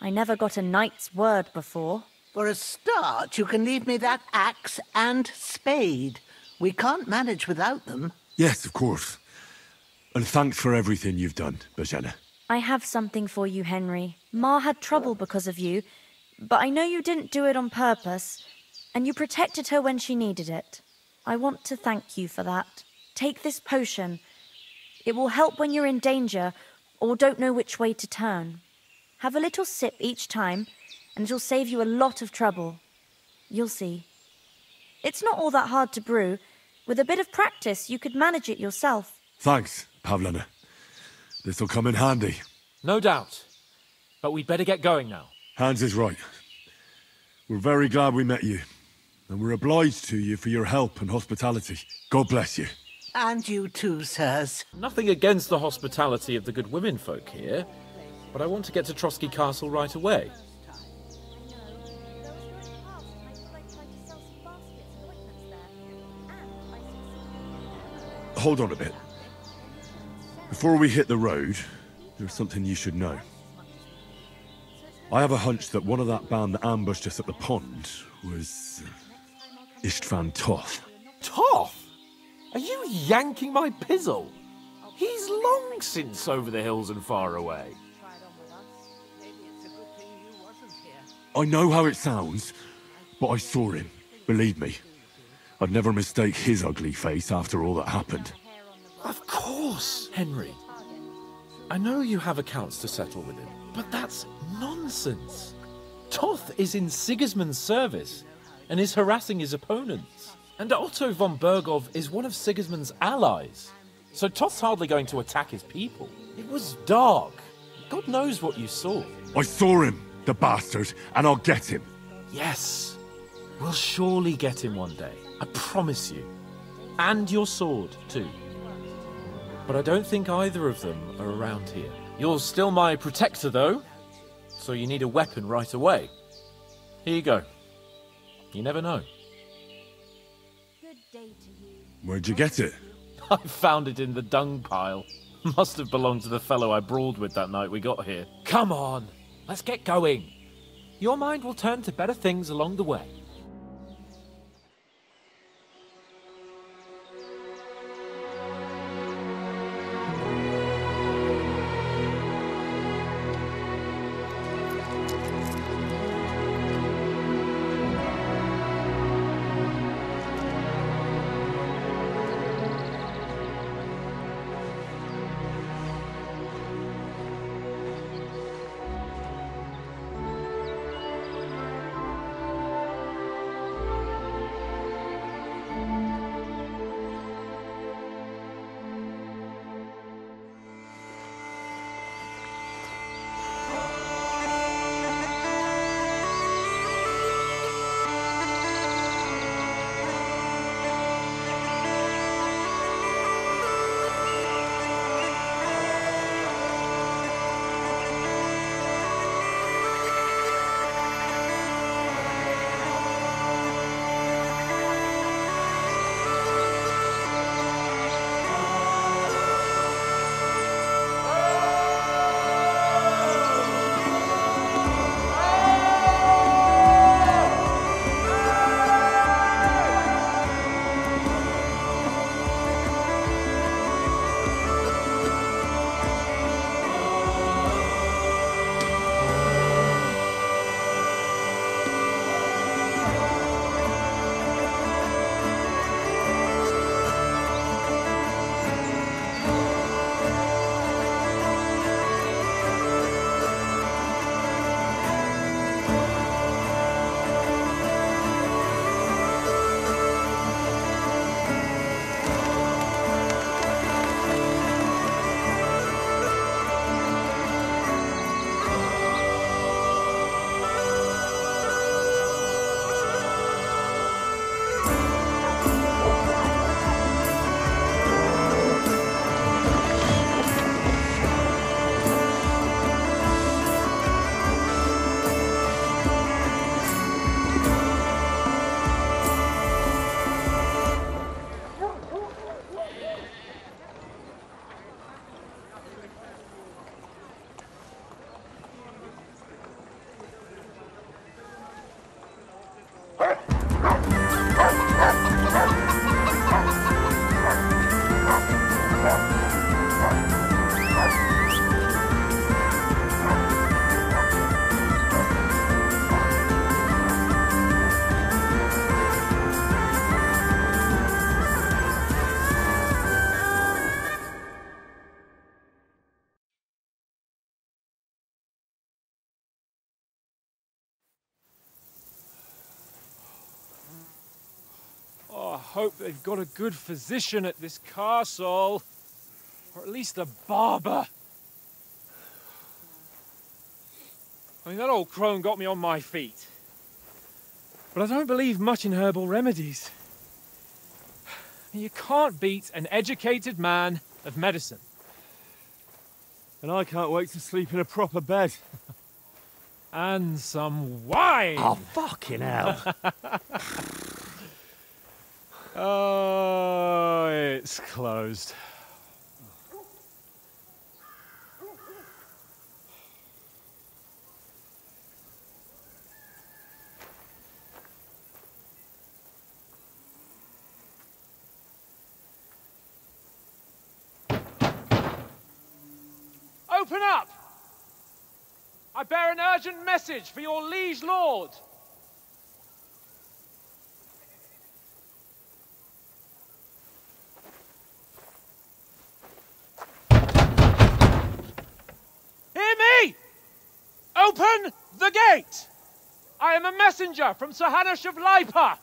I never got a knight's word before. For a start, you can leave me that axe and spade. We can't manage without them. Yes, of course. And thanks for everything you've done, Bozhena. I have something for you, Henry. Ma had trouble because of you, but I know you didn't do it on purpose, and you protected her when she needed it. I want to thank you for that. Take this potion. It will help when you're in danger or don't know which way to turn. Have a little sip each time, and it'll save you a lot of trouble. You'll see. It's not all that hard to brew. With a bit of practice, you could manage it yourself. Thanks, Pavlina. This'll come in handy. No doubt. But we'd better get going now. Hans is right. We're very glad we met you. And we're obliged to you for your help and hospitality. God bless you. And you too, sirs. Nothing against the hospitality of the good women folk here, but I want to get to Trotsky Castle right away. Hold on a bit. Before we hit the road, there's something you should know. I have a hunch that one of that band that ambushed us at the pond was Istvan Toth. Toth? Are you yanking my pizzle? He's long since over the hills and far away. I know how it sounds, but I saw him. Believe me. I'd never mistake his ugly face after all that happened. Of course, Henry. I know you have accounts to settle with him, but that's nonsense. Toth is in Sigismund's service and is harassing his opponents. And Otto von Bergov is one of Sigismund's allies. So Toth's hardly going to attack his people. It was dark. God knows what you saw. I saw him, the bastard, and I'll get him. Yes. We'll surely get him one day. I promise you. And your sword, too. But I don't think either of them are around here. You're still my protector, though. So you need a weapon right away. Here you go. You never know. Where'd you get it? I found it in the dung pile. Must have belonged to the fellow I brawled with that night we got here. Come on, let's get going. Your mind will turn to better things along the way. hope they've got a good physician at this castle. Or at least a barber. I mean, that old crone got me on my feet. But I don't believe much in herbal remedies. You can't beat an educated man of medicine. And I can't wait to sleep in a proper bed. And some wine! Oh, fucking hell. Oh, it's closed. Open up! I bear an urgent message for your liege lord. Hear me! Open the gate! I am a messenger from Sir Hanush of Lipa.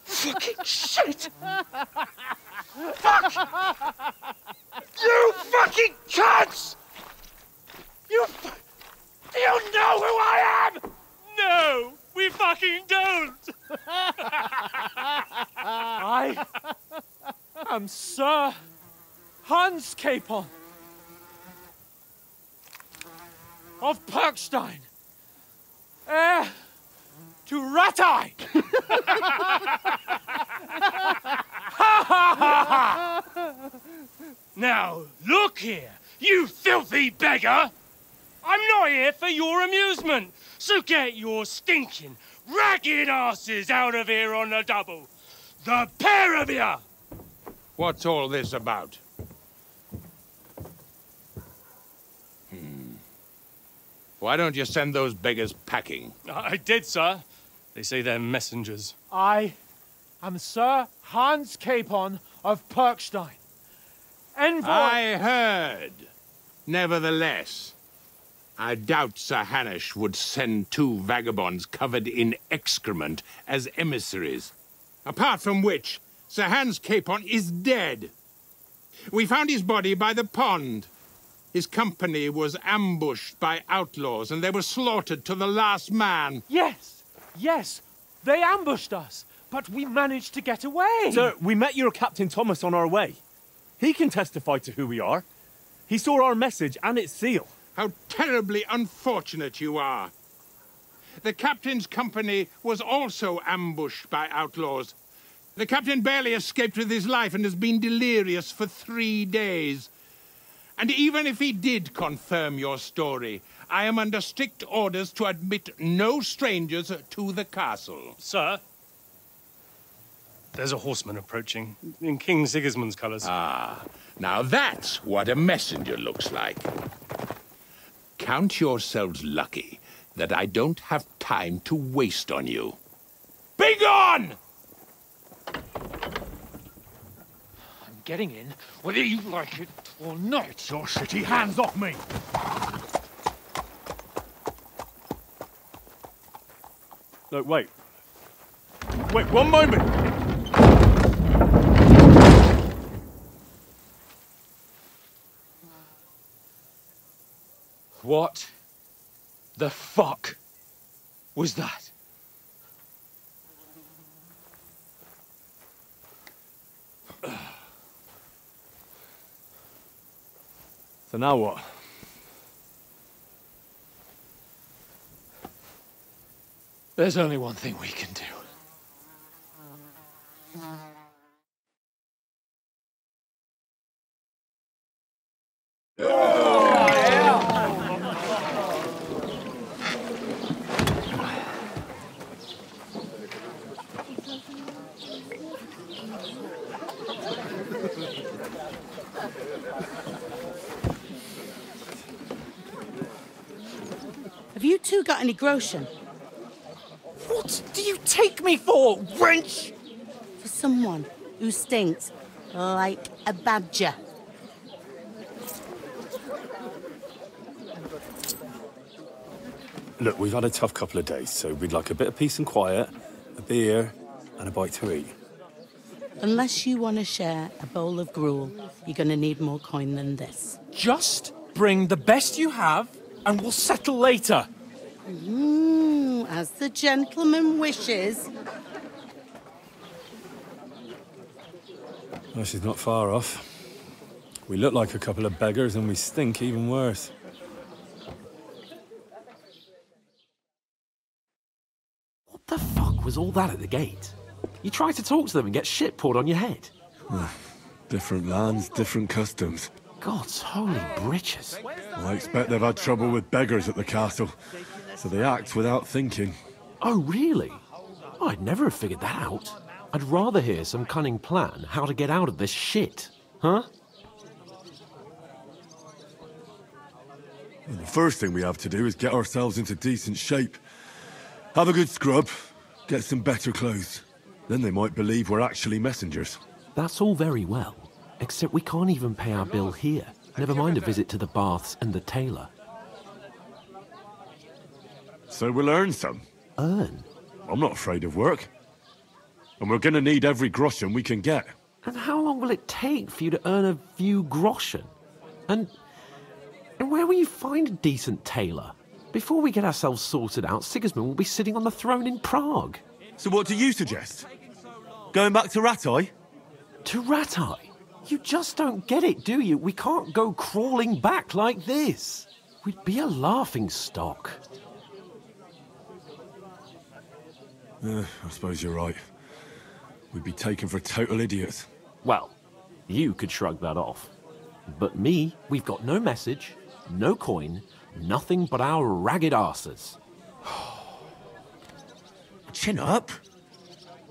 Fucking shit! Fuck! You fucking cunts! You know who I am? No, we fucking don't! I am Sir Hans Capon of Perkstein, heir to Ratai! Now, look here, you filthy beggar! I'm not here for your amusement, so get your stinking, ragged asses out of here on the double. The pair of you! What's all this about? Why don't you send those beggars packing? I did, sir. They say they're messengers. I am Sir Hans Capon of Perkstein, envoy... I heard. Nevertheless, I doubt Sir Hanush would send two vagabonds covered in excrement as emissaries. Apart from which, Sir Hans Capon is dead. We found his body by the pond. His company was ambushed by outlaws, and they were slaughtered to the last man. Yes, yes, they ambushed us, but we managed to get away. Sir, we met your Captain Thomas on our way. He can testify to who we are. He saw our message and its seal. How terribly unfortunate you are. The captain's company was also ambushed by outlaws. The captain barely escaped with his life and has been delirious for 3 days. And even if he did confirm your story, I am under strict orders to admit no strangers to the castle. Sir, there's a horseman approaching, in King Sigismund's colours. Ah, now that's what a messenger looks like. Count yourselves lucky that I don't have time to waste on you. Be gone! I'm getting in, whether you like it or not. Get your shitty hands off me! No, wait. Wait, one moment! What the fuck was that? So now what? There's only one thing we can do. Have you two got any groschen? What do you take me for, wench? For someone who stinks like a badger. Look, we've had a tough couple of days, so we'd like a bit of peace and quiet, a beer, and a bite to eat. Unless you want to share a bowl of gruel, you're going to need more coin than this. Just bring the best you have, and we'll settle later. As the gentleman wishes. Well, she's not far off. We look like a couple of beggars, and we stink even worse. What the fuck was all that at the gate? You try to talk to them and get shit poured on your head. Different lands, different customs. God's holy britches. I expect they've had trouble with beggars at the castle, so they act without thinking. Oh, really? I'd never have figured that out. I'd rather hear some cunning plan how to get out of this shit. Huh? And the first thing we have to do is get ourselves into decent shape. Have a good scrub, get some better clothes. Then they might believe we're actually messengers. That's all very well, except we can't even pay our bill here. Never mind a visit to the baths and the tailor. So we'll earn some. Earn? I'm not afraid of work. And we're gonna need every groschen we can get. And how long will it take for you to earn a few groschen? And where will you find a decent tailor? Before we get ourselves sorted out, Sigismund will be sitting on the throne in Prague. So what do you suggest? Going back to Ratai? To Ratai? You just don't get it, do you? We can't go crawling back like this. We'd be a laughing stock. I suppose you're right. We'd be taken for total idiots. Well, you could shrug that off. But me, we've got no message, no coin, nothing but our ragged arses. Chin up.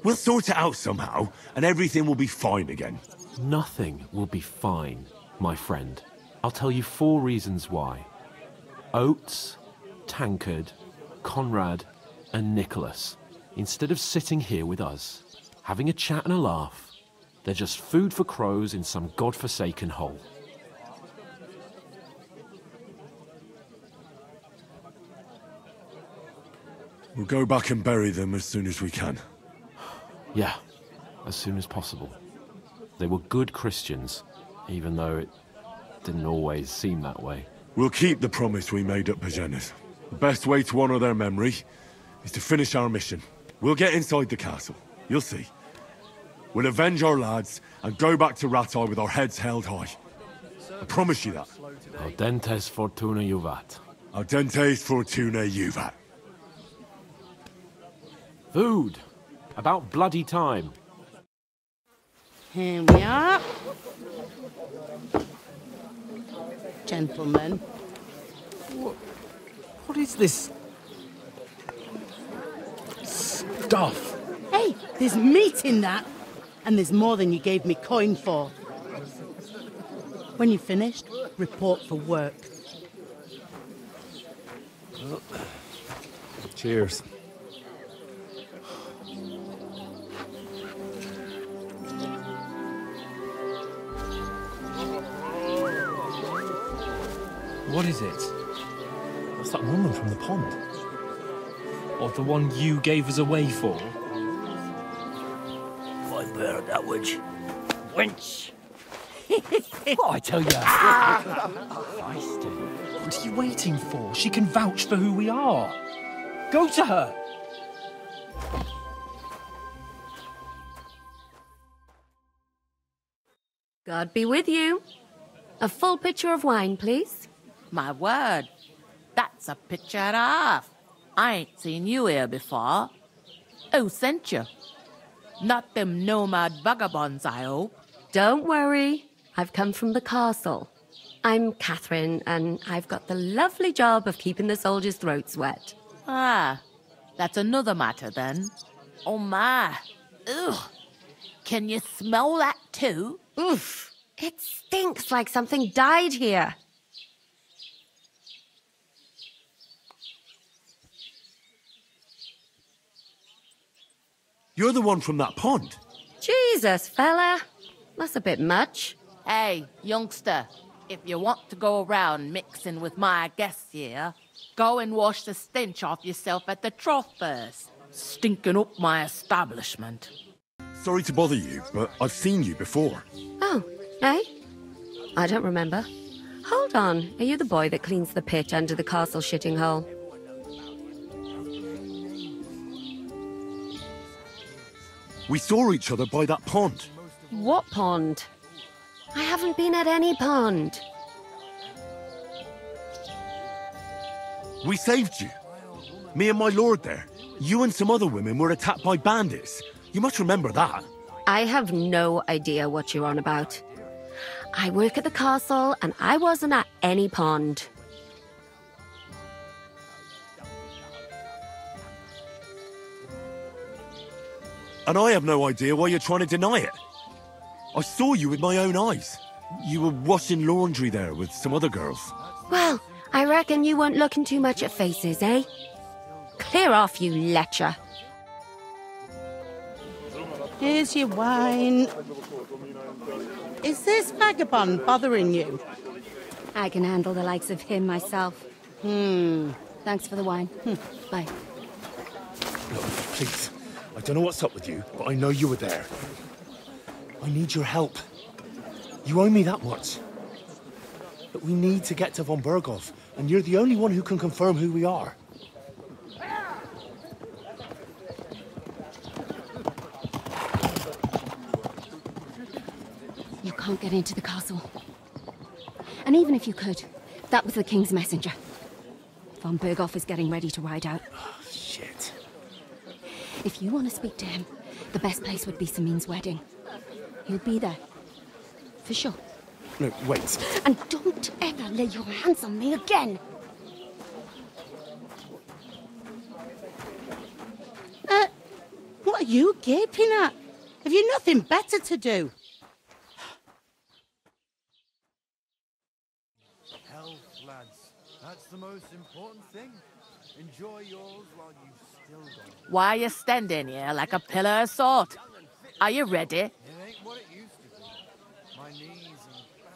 We'll sort it out somehow, and everything will be fine again. Nothing will be fine, my friend. I'll tell you 4 reasons why. Oates, Tankard, Conrad, and Nicholas, instead of sitting here with us, having a chat and a laugh, they're just food for crows in some godforsaken hole. We'll go back and bury them as soon as we can. Yeah, as soon as possible. They were good Christians, even though it didn't always seem that way. We'll keep the promise we made at Pagenas. The best way to honor their memory is to finish our mission. We'll get inside the castle. You'll see. We'll avenge our lads and go back to Ratai with our heads held high. I promise you that. Audentes fortuna juvat. Audentes fortuna juvat. Food. About bloody time. Here we are. Gentlemen. What is this stuff? Hey, there's meat in that. And there's more than you gave me coin for. When you're finished, report for work. Cheers. What is it? What's that woman from the pond? Or the one you gave us away for? I bear that witch. Wench! What I tell you? What are you waiting for? She can vouch for who we are. Go to her. God be with you. A full pitcher of wine, please. My word, that's a picture and a half. I ain't seen you here before. Who sent you? Not them nomad vagabonds, I hope. Don't worry. I've come from the castle. I'm Catherine, and I've got the lovely job of keeping the soldiers' throats wet. Ah, that's another matter then. Oh my. Ugh. Can you smell that too? Oof. It stinks like something died here. You're the one from that pond. Jesus, fella. That's a bit much. Hey, youngster, if you want to go around mixing with my guests here, go and wash the stench off yourself at the trough first. Stinking up my establishment. Sorry to bother you, but I've seen you before. Oh, eh? I don't remember. Hold on. Are you the boy that cleans the pitch under the castle shitting hole? We saw each other by that pond. What pond? I haven't been at any pond. We saved you. Me and my lord there. You and some other women were attacked by bandits. You must remember that. I have no idea what you're on about. I work at the castle, and I wasn't at any pond. And I have no idea why you're trying to deny it. I saw you with my own eyes. You were washing laundry there with some other girls. Well, I reckon you weren't looking too much at faces, eh? Clear off, you lecher. Here's your wine. Is this vagabond bothering you? I can handle the likes of him myself. Thanks for the wine. Bye. Look, please. I don't know what's up with you, but I know you were there. I need your help. You owe me that much. But we need to get to von Berghoff, and you're the only one who can confirm who we are. You can't get into the castle. And even if you could, that was the king's messenger. Von Berghoff is getting ready to ride out. Oh, shit. If you want to speak to him, the best place would be Samin's wedding. He'll be there. For sure. No, wait. And don't ever lay your hands on me again! What are you gaping at? Have you nothing better to do? Health, lads. That's the most important thing. Enjoy yours while you've still got it. Why are you standing here like a pillar of salt? Are you ready? It ain't what it used to be. My knees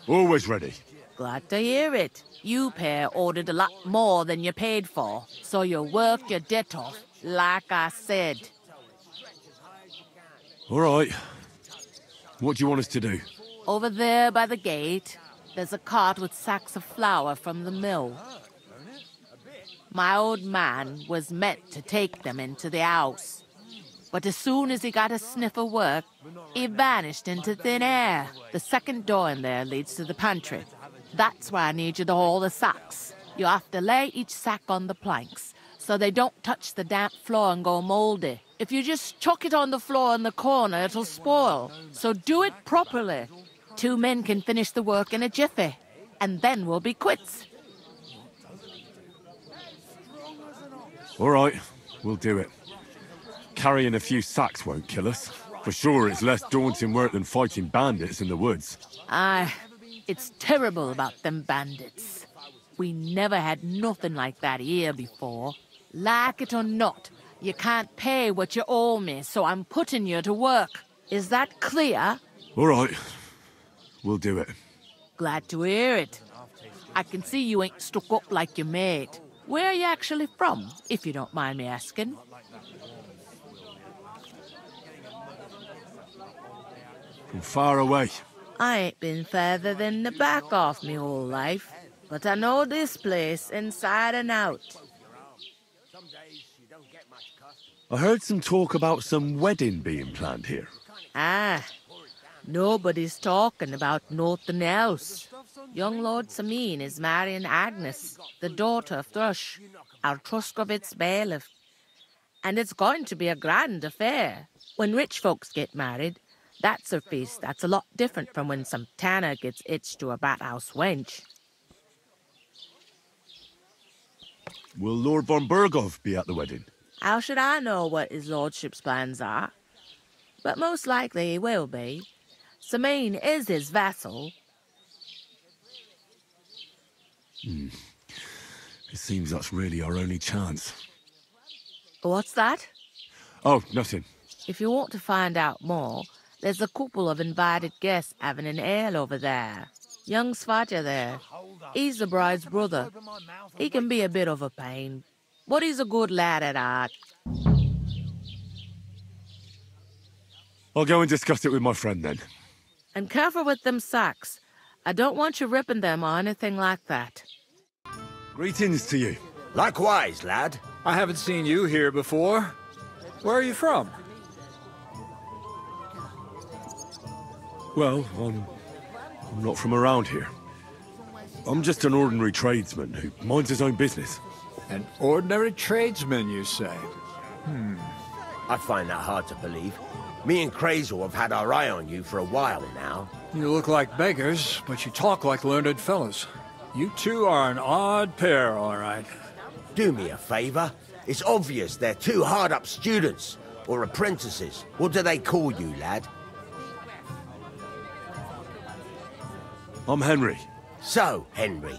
and... Always ready. Glad to hear it. You pair ordered a lot more than you paid for, so you work your debt off, like I said. All right. What do you want us to do? Over there by the gate, there's a cart with sacks of flour from the mill. My old man was meant to take them into the house. But as soon as he got a sniff of work, he vanished into thin air. The second door in there leads to the pantry. That's why I need you to haul the sacks. You have to lay each sack on the planks, so they don't touch the damp floor and go mouldy. If you just chuck it on the floor in the corner, it'll spoil. So do it properly. 2 men can finish the work in a jiffy, and then we'll be quits. All right, we'll do it. Carrying a few sacks won't kill us. For sure, it's less daunting work than fighting bandits in the woods. Aye, it's terrible about them bandits. We never had nothing like that here before. Like it or not, you can't pay what you owe me, so I'm putting you to work. Is that clear? All right, we'll do it. Glad to hear it. I can see you ain't stuck up like your mate. Where are you actually from, if you don't mind me asking? From far away. I ain't been further than the back off me whole life, but I know this place inside and out. I heard some talk about some wedding being planned here. Ah, nobody's talking about nothing else. Young Lord Samin is marrying Agnes, the daughter of Thrush, our Truskovitz bailiff. And it's going to be a grand affair. When rich folks get married, that's a feast that's a lot different from when some tanner gets hitched to a bat-house wench. Will Lord von Berghoff be at the wedding? How should I know what his lordship's plans are? But most likely he will be. Samin is his vassal. It seems that's really our only chance. What's that? Oh, nothing. If you want to find out more, there's a couple of invited guests having an ale over there. Young Svaja there. He's the bride's brother. He can be a bit of a pain, but he's a good lad at heart. I'll go and discuss it with my friend then. And careful with them sacks. I don't want you ripping them or anything like that. Greetings to you. Likewise, lad. I haven't seen you here before. Where are you from? Well, I'm not from around here. I'm just an ordinary tradesman who minds his own business. An ordinary tradesman, you say? I find that hard to believe. Me and Crazel have had our eye on you for a while now. You look like beggars, but you talk like learned fellows. You two are an odd pair, all right. Do me a favor. It's obvious they're two hard-up students, or apprentices. What do they call you, lad? I'm Henry. So, Henry,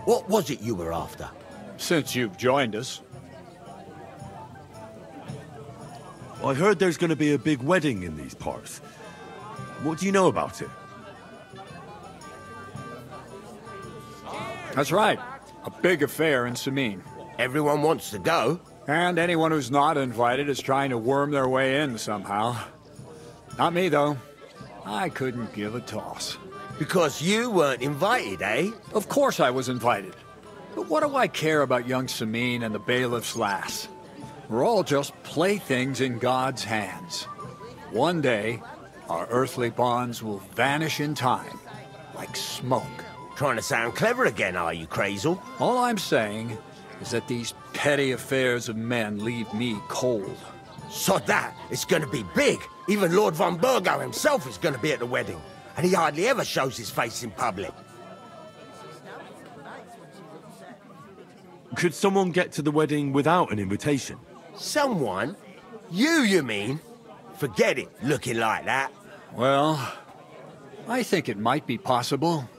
what was it you were after? Since you've joined us. I heard there's going to be a big wedding in these parts. What do you know about it? That's right. A big affair in Sameen. Everyone wants to go. And anyone who's not invited is trying to worm their way in somehow. Not me, though. I couldn't give a toss. Because you weren't invited, eh? Of course I was invited. But what do I care about young Sameen and the bailiff's lass? We're all just playthings in God's hands. One day, our earthly bonds will vanish in time, like smoke. Trying to sound clever again, are you, Crazel? All I'm saying is that these petty affairs of men leave me cold. Sod that! It's gonna be big! Even Lord von Burgo himself is gonna be at the wedding. And he hardly ever shows his face in public. Could someone get to the wedding without an invitation? Someone? You mean? Forget it, looking like that. Well, I think it might be possible,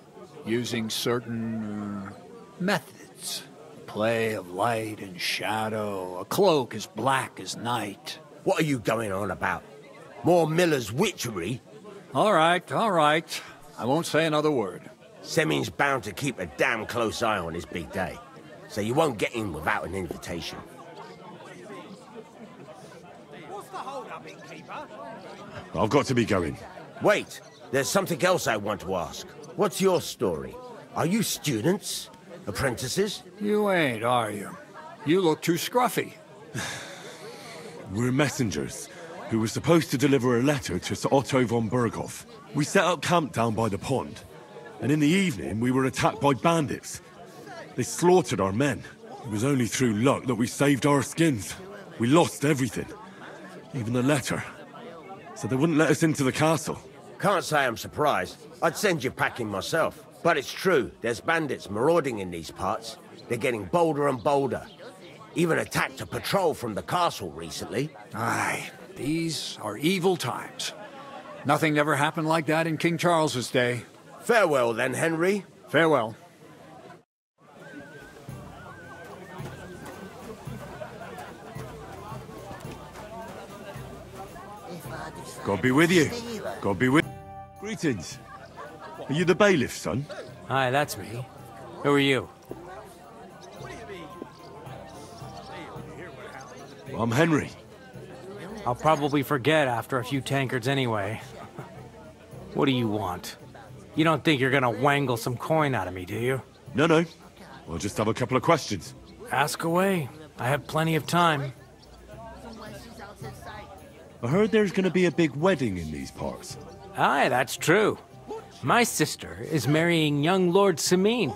using certain methods. Play of light and shadow, a cloak as black as night. What are you going on about? More Miller's witchery? All right, all right. I won't say another word. Semin's bound to keep a damn close eye on his big day, so you won't get in without an invitation. I've got to be going. Wait, there's something else I want to ask. What's your story? Are you students? Apprentices? You ain't, are you? You look too scruffy. We're messengers who were supposed to deliver a letter to Sir Otto von Berghoff. We set up camp down by the pond, and in the evening we were attacked by bandits. They slaughtered our men. It was only through luck that we saved our skins. We lost everything, even the letter. So they wouldn't let us into the castle. Can't say I'm surprised. I'd send you packing myself. But it's true, there's bandits marauding in these parts. They're getting bolder and bolder. Even attacked a patrol from the castle recently. Aye, these are evil times. Nothing ever happened like that in King Charles's day. Farewell then, Henry. Farewell. God be with you. God be with... Greetings. Are you the bailiff's son? Hi, that's me. Who are you? I'm Henry. I'll probably forget after a few tankards anyway. What do you want? You don't think you're gonna wangle some coin out of me, do you? No. I'll just have a couple of questions. Ask away. I have plenty of time. I heard there's gonna be a big wedding in these parts. Aye, that's true. My sister is marrying young Lord Sameen.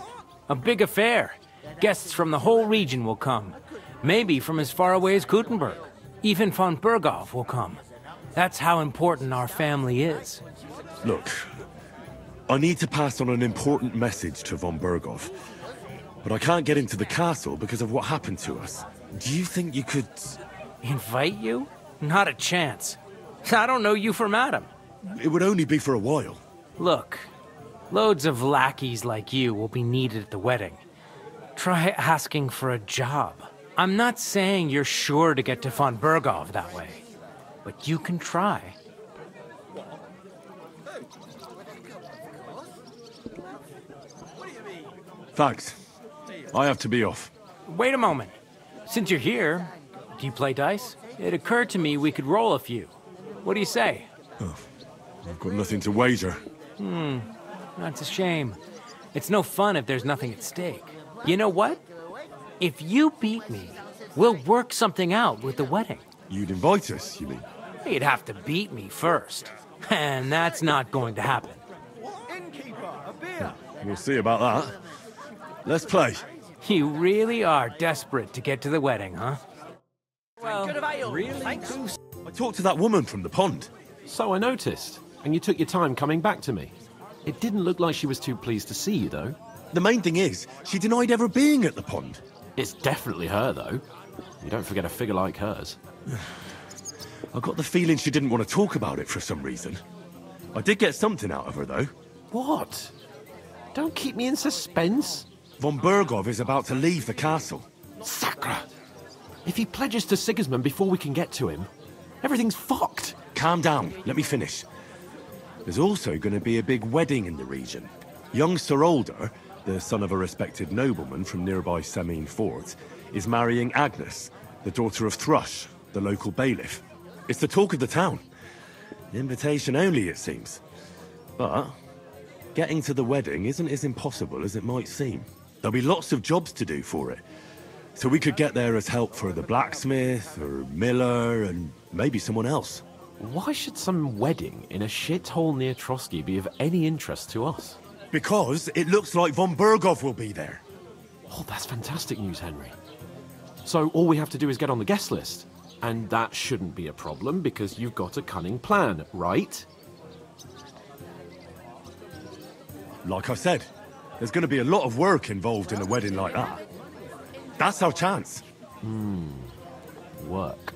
A big affair. Guests from the whole region will come. Maybe from as far away as Gutenberg. Even von Berghoff will come. That's how important our family is. Look, I need to pass on an important message to von Berghoff. But I can't get into the castle because of what happened to us. Do you think you could... Invite you? Not a chance. I don't know you from Adam. It would only be for a while. Look, loads of lackeys like you will be needed at the wedding. Try asking for a job. I'm not saying you're sure to get to von Berghoff that way. but you can try. Thanks. I have to be off. Wait a moment. Since you're here, do you play dice? It occurred to me we could roll a few. What do you say? Oh, I've got nothing to wager. That's a shame. It's no fun if there's nothing at stake. You know what? If you beat me, we'll work something out with the wedding. You'd invite us, you mean? You'd have to beat me first. And that's not going to happen. We'll see about that. Let's play. You really are desperate to get to the wedding, huh? Well, really? I talked to that woman from the pond. So I noticed. And you took your time coming back to me. It didn't look like she was too pleased to see you, though. The main thing is, she denied ever being at the pond. It's definitely her, though. You don't forget a figure like hers. I got the feeling she didn't want to talk about it for some reason. I did get something out of her, though. What? Don't keep me in suspense. Von Bergov is about to leave the castle. Sacre! If he pledges to Sigismund before we can get to him, everything's fucked. Calm down. Let me finish. There's also going to be a big wedding in the region. Young Sir Alder, the son of a respected nobleman from nearby Semine Fort, is marrying Agnes, the daughter of Thrush, the local bailiff. It's the talk of the town. Invitation only, it seems. But getting to the wedding isn't as impossible as it might seem. There'll be lots of jobs to do for it. So we could get there as help for the blacksmith, or miller, and maybe someone else. Why should some wedding in a shithole near Trotsky be of any interest to us? Because it looks like Von Bergov will be there. Oh, that's fantastic news, Henry. So all we have to do is get on the guest list. And that shouldn't be a problem because you've got a cunning plan, right? Like I said, there's going to be a lot of work involved in a wedding like that. That's our chance. Work.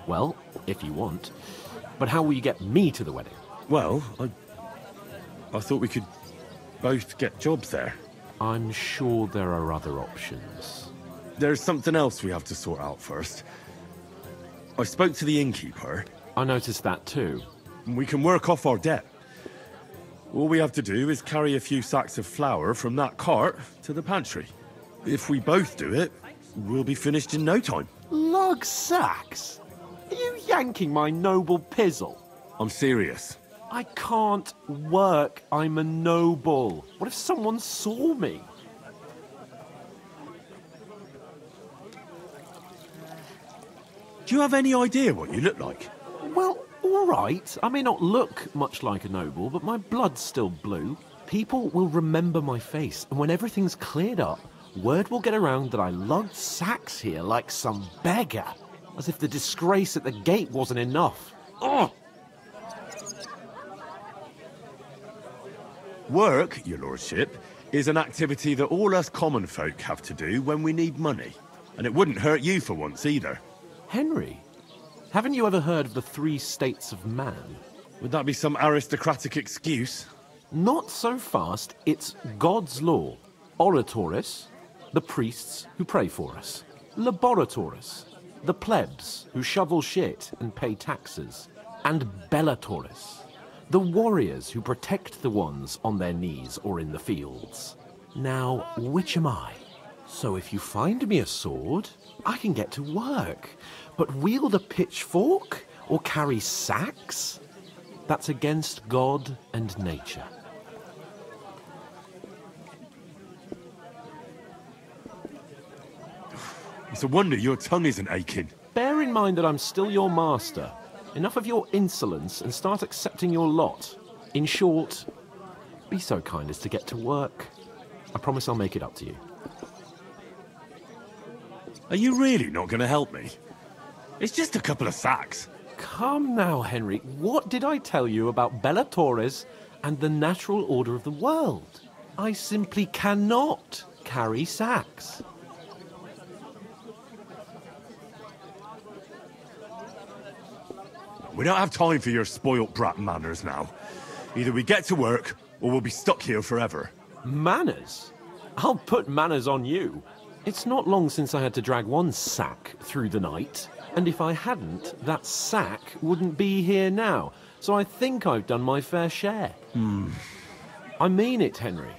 Well, if you want. But how will you get me to the wedding? Well, I thought we could both get jobs there. I'm sure there are other options. There's something else we have to sort out first. I spoke to the innkeeper. I noticed that too. We can work off our debt. All we have to do is carry a few sacks of flour from that cart to the pantry. If we both do it, we'll be finished in no time. Lug sacks? Are you yanking my noble pizzle? I'm serious. I can't work. I'm a noble. What if someone saw me? Do you have any idea what you look like? Well, all right. I may not look much like a noble, but my blood's still blue. People will remember my face, and when everything's cleared up, word will get around that I lugged sacks here like some beggar. As if the disgrace at the gate wasn't enough. Ugh! Work, your lordship, is an activity that all us common folk have to do when we need money. And it wouldn't hurt you for once either. Henry, haven't you ever heard of the 3 states of man? Would that be some aristocratic excuse? Not so fast. It's God's law. Oratoris, the priests who pray for us. Laboratoris, the plebs who shovel shit and pay taxes. And Bellatoris, the warriors who protect the ones on their knees or in the fields. Now, which am I? So if you find me a sword, I can get to work. But wield a pitchfork or carry sacks? That's against God and nature. It's a wonder your tongue isn't aching. Bear in mind that I'm still your master. Enough of your insolence and start accepting your lot. In short, be so kind as to get to work. I promise I'll make it up to you. Are you really not going to help me? It's just a couple of sacks. Come now, Henry. What did I tell you about Bellatoris and the natural order of the world? I simply cannot carry sacks. We don't have time for your spoilt brat manners now. Either we get to work, or we'll be stuck here forever. Manners? I'll put manners on you. It's not long since I had to drag one sack through the night. And if I hadn't, that sack wouldn't be here now. So I think I've done my fair share. I mean it, Henry.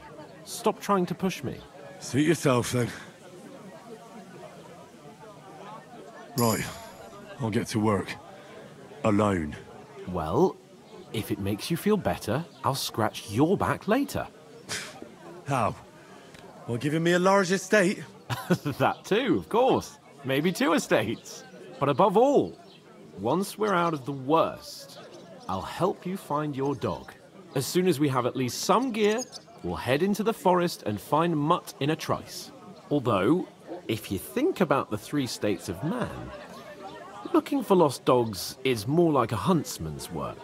Stop trying to push me. Suit yourself, then. Right. I'll get to work. Alone. Well, if it makes you feel better, I'll scratch your back later. How? Well, giving me a large estate? That too, of course. Maybe 2 estates. But above all, once we're out of the worst, I'll help you find your dog. As soon as we have at least some gear, we'll head into the forest and find Mutt in a trice. Although, if you think about the 3 states of man, looking for lost dogs is more like a huntsman's work.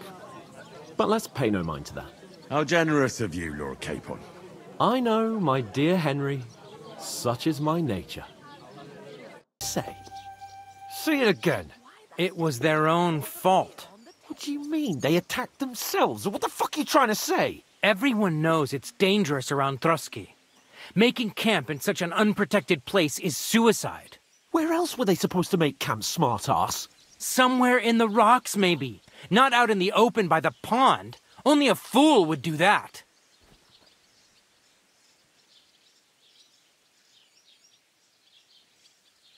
But let's pay no mind to that. How generous of you, Lord Capon. I know, my dear Henry. Such is my nature. Say it again. It was their own fault. What do you mean? They attacked themselves? What the fuck are you trying to say? Everyone knows it's dangerous around Trotsky. Making camp in such an unprotected place is suicide. Where else were they supposed to make camp, smart-ass? Somewhere in the rocks, maybe. Not out in the open by the pond. Only a fool would do that.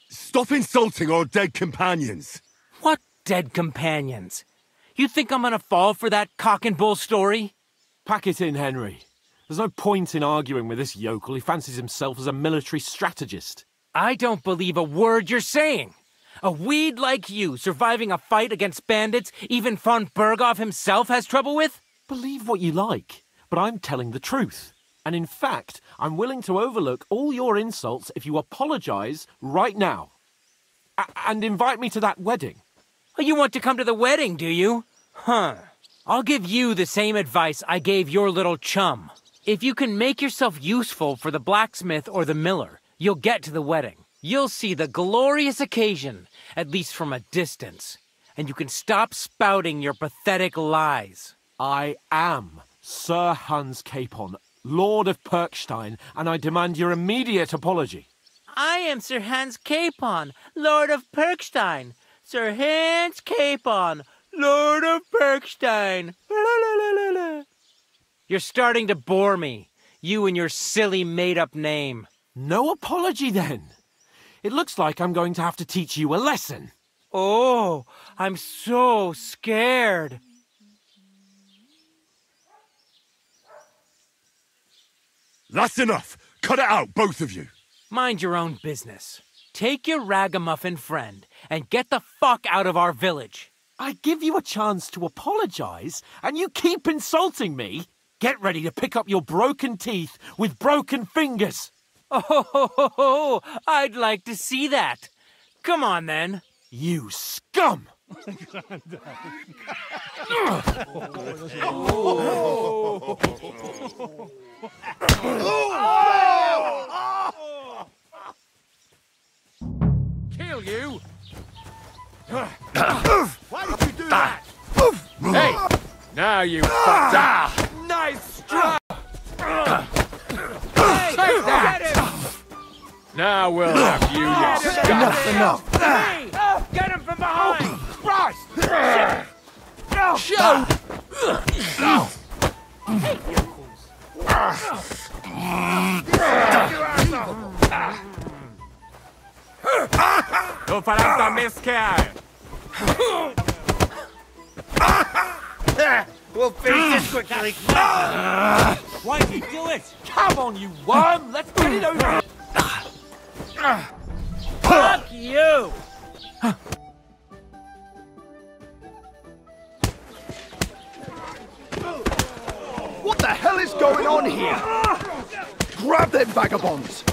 Stop insulting our dead companions! What dead companions? You think I'm gonna fall for that cock and bull story? Pack it in, Henry. There's no point in arguing with this yokel. He fancies himself as a military strategist. I don't believe a word you're saying. A weed like you surviving a fight against bandits even von Berghoff himself has trouble with? Believe what you like, but I'm telling the truth. And in fact, I'm willing to overlook all your insults if you apologize right now. And invite me to that wedding. Oh, you want to come to the wedding, do you? Huh. I'll give you the same advice I gave your little chum. If you can make yourself useful for the blacksmith or the miller, you'll get to the wedding. You'll see the glorious occasion, at least from a distance. And you can stop spouting your pathetic lies. I am Sir Hans Capon, Lord of Perkstein, and I demand your immediate apology. I am Sir Hans Capon, Lord of Perkstein. Sir Hans Capon, Lord of Perkstein. You're starting to bore me, you and your silly made-up name. No apology, then. It looks like I'm going to have to teach you a lesson. Oh, I'm so scared. That's enough! Cut it out, both of you! Mind your own business. Take your ragamuffin friend and get the fuck out of our village. I give you a chance to apologize, and you keep insulting me? Get ready to pick up your broken teeth with broken fingers. Oh, I'd like to see that. Come on, then. You scum! Kill you! Why did you do that? Hey! Now you fucked. Nice strike! Take that! Get him! Now we'll have you, you scum! Enough! Hey! Get him from behind! Christ! Show! Tu farás miscare! We'll finish this quickly! Why did you do it? Come on, you worm! Let's get it over! Fuck you! What the hell is going on here? Grab them vagabonds!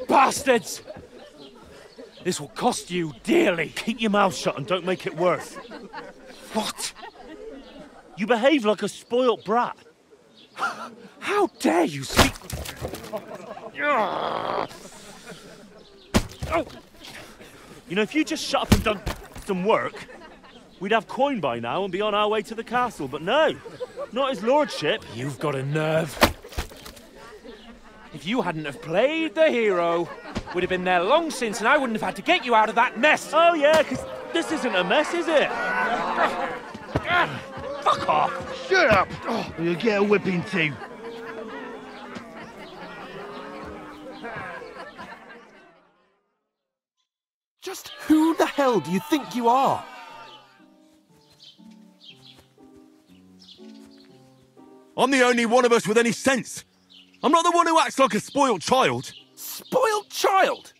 Bastards! This will cost you dearly. Keep your mouth shut and don't make it worse. What? You behave like a spoilt brat. How dare you speak... You know, if you just shut up and done some work, we'd have coin by now and be on our way to the castle. But no, not his lordship. You've got a nerve. If you hadn't have played the hero, we'd have been there long since, and I wouldn't have had to get you out of that mess. Oh yeah, because this isn't a mess, is it? Fuck off! Shut up! Or you'll get a whipping too. Just who the hell do you think you are? I'm the only one of us with any sense. I'm not the one who acts like a spoiled child. Spoiled child?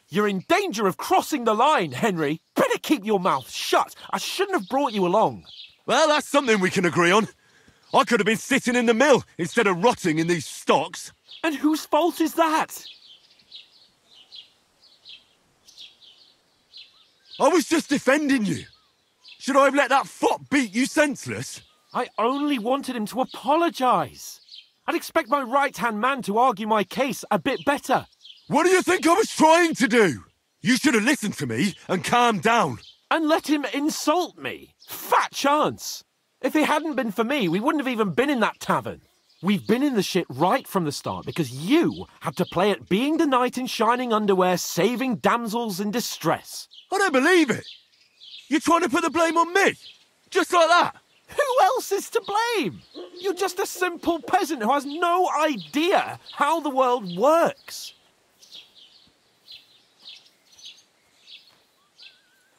You're in danger of crossing the line, Henry. Better keep your mouth shut. I shouldn't have brought you along. Well, that's something we can agree on. I could have been sitting in the mill instead of rotting in these stocks. And whose fault is that? I was just defending you. Should I have let that fop beat you senseless? I only wanted him to apologise. I'd expect my right-hand man to argue my case a bit better. What do you think I was trying to do? You should have listened to me and calmed down. And let him insult me? Fat chance. If it hadn't been for me, we wouldn't have even been in that tavern. We've been in the shit right from the start because you had to play at being the knight in shining underwear, saving damsels in distress. I don't believe it. You're trying to put the blame on me? Just like that? Who else is to blame? You're just a simple peasant who has no idea how the world works.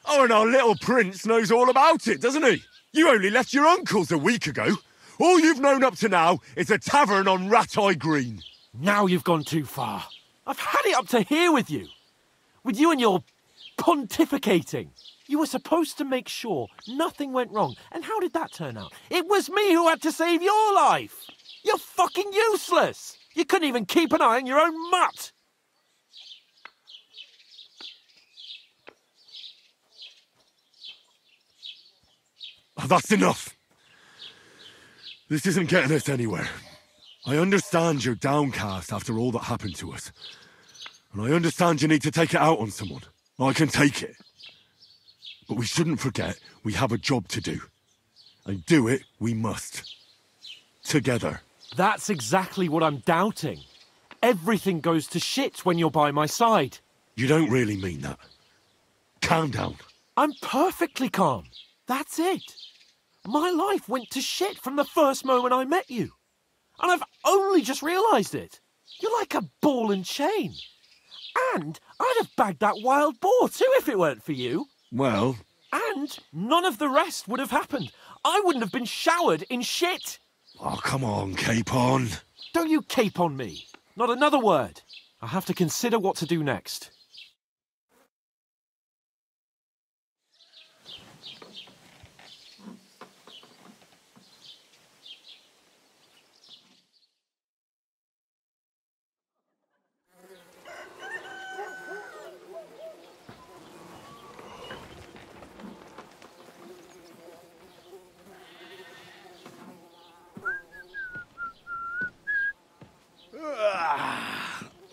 Oh, and our little prince knows all about it, doesn't he? You only left your uncle's a week ago. All you've known up to now is a tavern on Rat-Eye Green. Now you've gone too far. I've had it up to here with you. With you and your pontificating. You were supposed to make sure nothing went wrong. And how did that turn out? It was me who had to save your life. You're fucking useless. You couldn't even keep an eye on your own mutt. Oh, that's enough. This isn't getting us anywhere. I understand you're downcast after all that happened to us. And I understand you need to take it out on someone. I can take it. But we shouldn't forget we have a job to do. And do it we must. Together. That's exactly what I'm doubting. Everything goes to shit when you're by my side. You don't really mean that. Calm down. I'm perfectly calm. That's it. My life went to shit from the first moment I met you. And I've only just realised it. You're like a ball and chain. And I'd have bagged that wild boar too if it weren't for you. Well... And none of the rest would have happened. I wouldn't have been showered in shit. Oh, come on, Capon. Don't you cape on me. Not another word. I have to consider what to do next.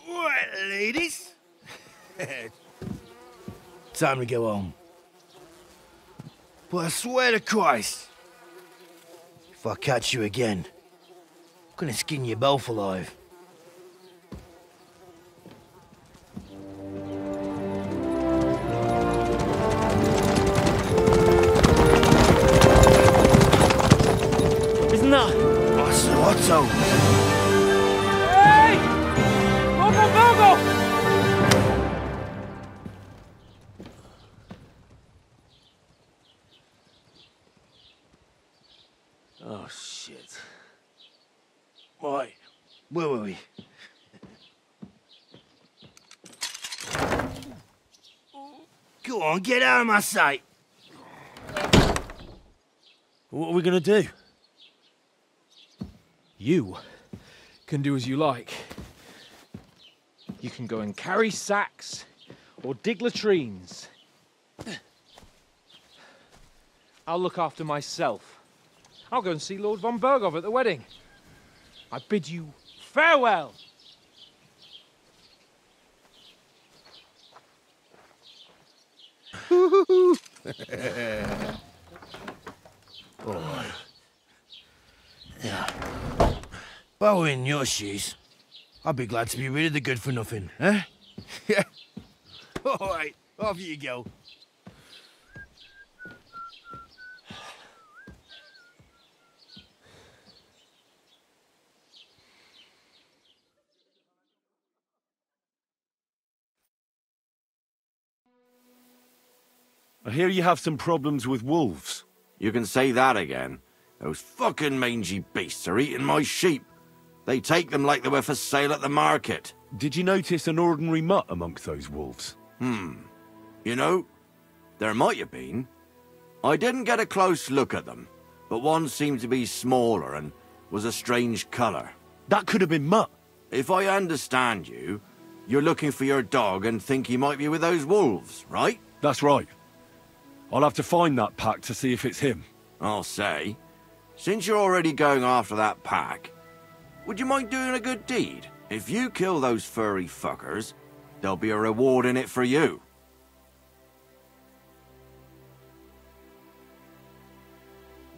Right, ladies. Time to go home. But I swear to Christ, if I catch you again, I'm gonna skin you both alive. Isn't that... Otto. Hey! Go! Oh, shit. Right, where were we? Go on, get out of my sight. What are we gonna do? You can do as you like. You can go and carry sacks or dig latrines. I'll look after myself. I'll go and see Lord von Berghoff at the wedding. I bid you farewell. Oh. Yeah. If I were in your shoes, I'd be glad to be rid of the good-for-nothing, eh? Yeah. All right, off you go. I hear you have some problems with wolves. You can say that again. Those fucking mangy beasts are eating my sheep. They take them like they were for sale at the market. Did you notice an ordinary mutt amongst those wolves? You know, there might have been. I didn't get a close look at them, but one seemed to be smaller and was a strange colour. That could have been Mutt. If I understand you, you're looking for your dog and think he might be with those wolves, right? That's right. I'll have to find that pack to see if it's him. I'll say, since you're already going after that pack, would you mind doing a good deed? If you kill those furry fuckers, there'll be a reward in it for you.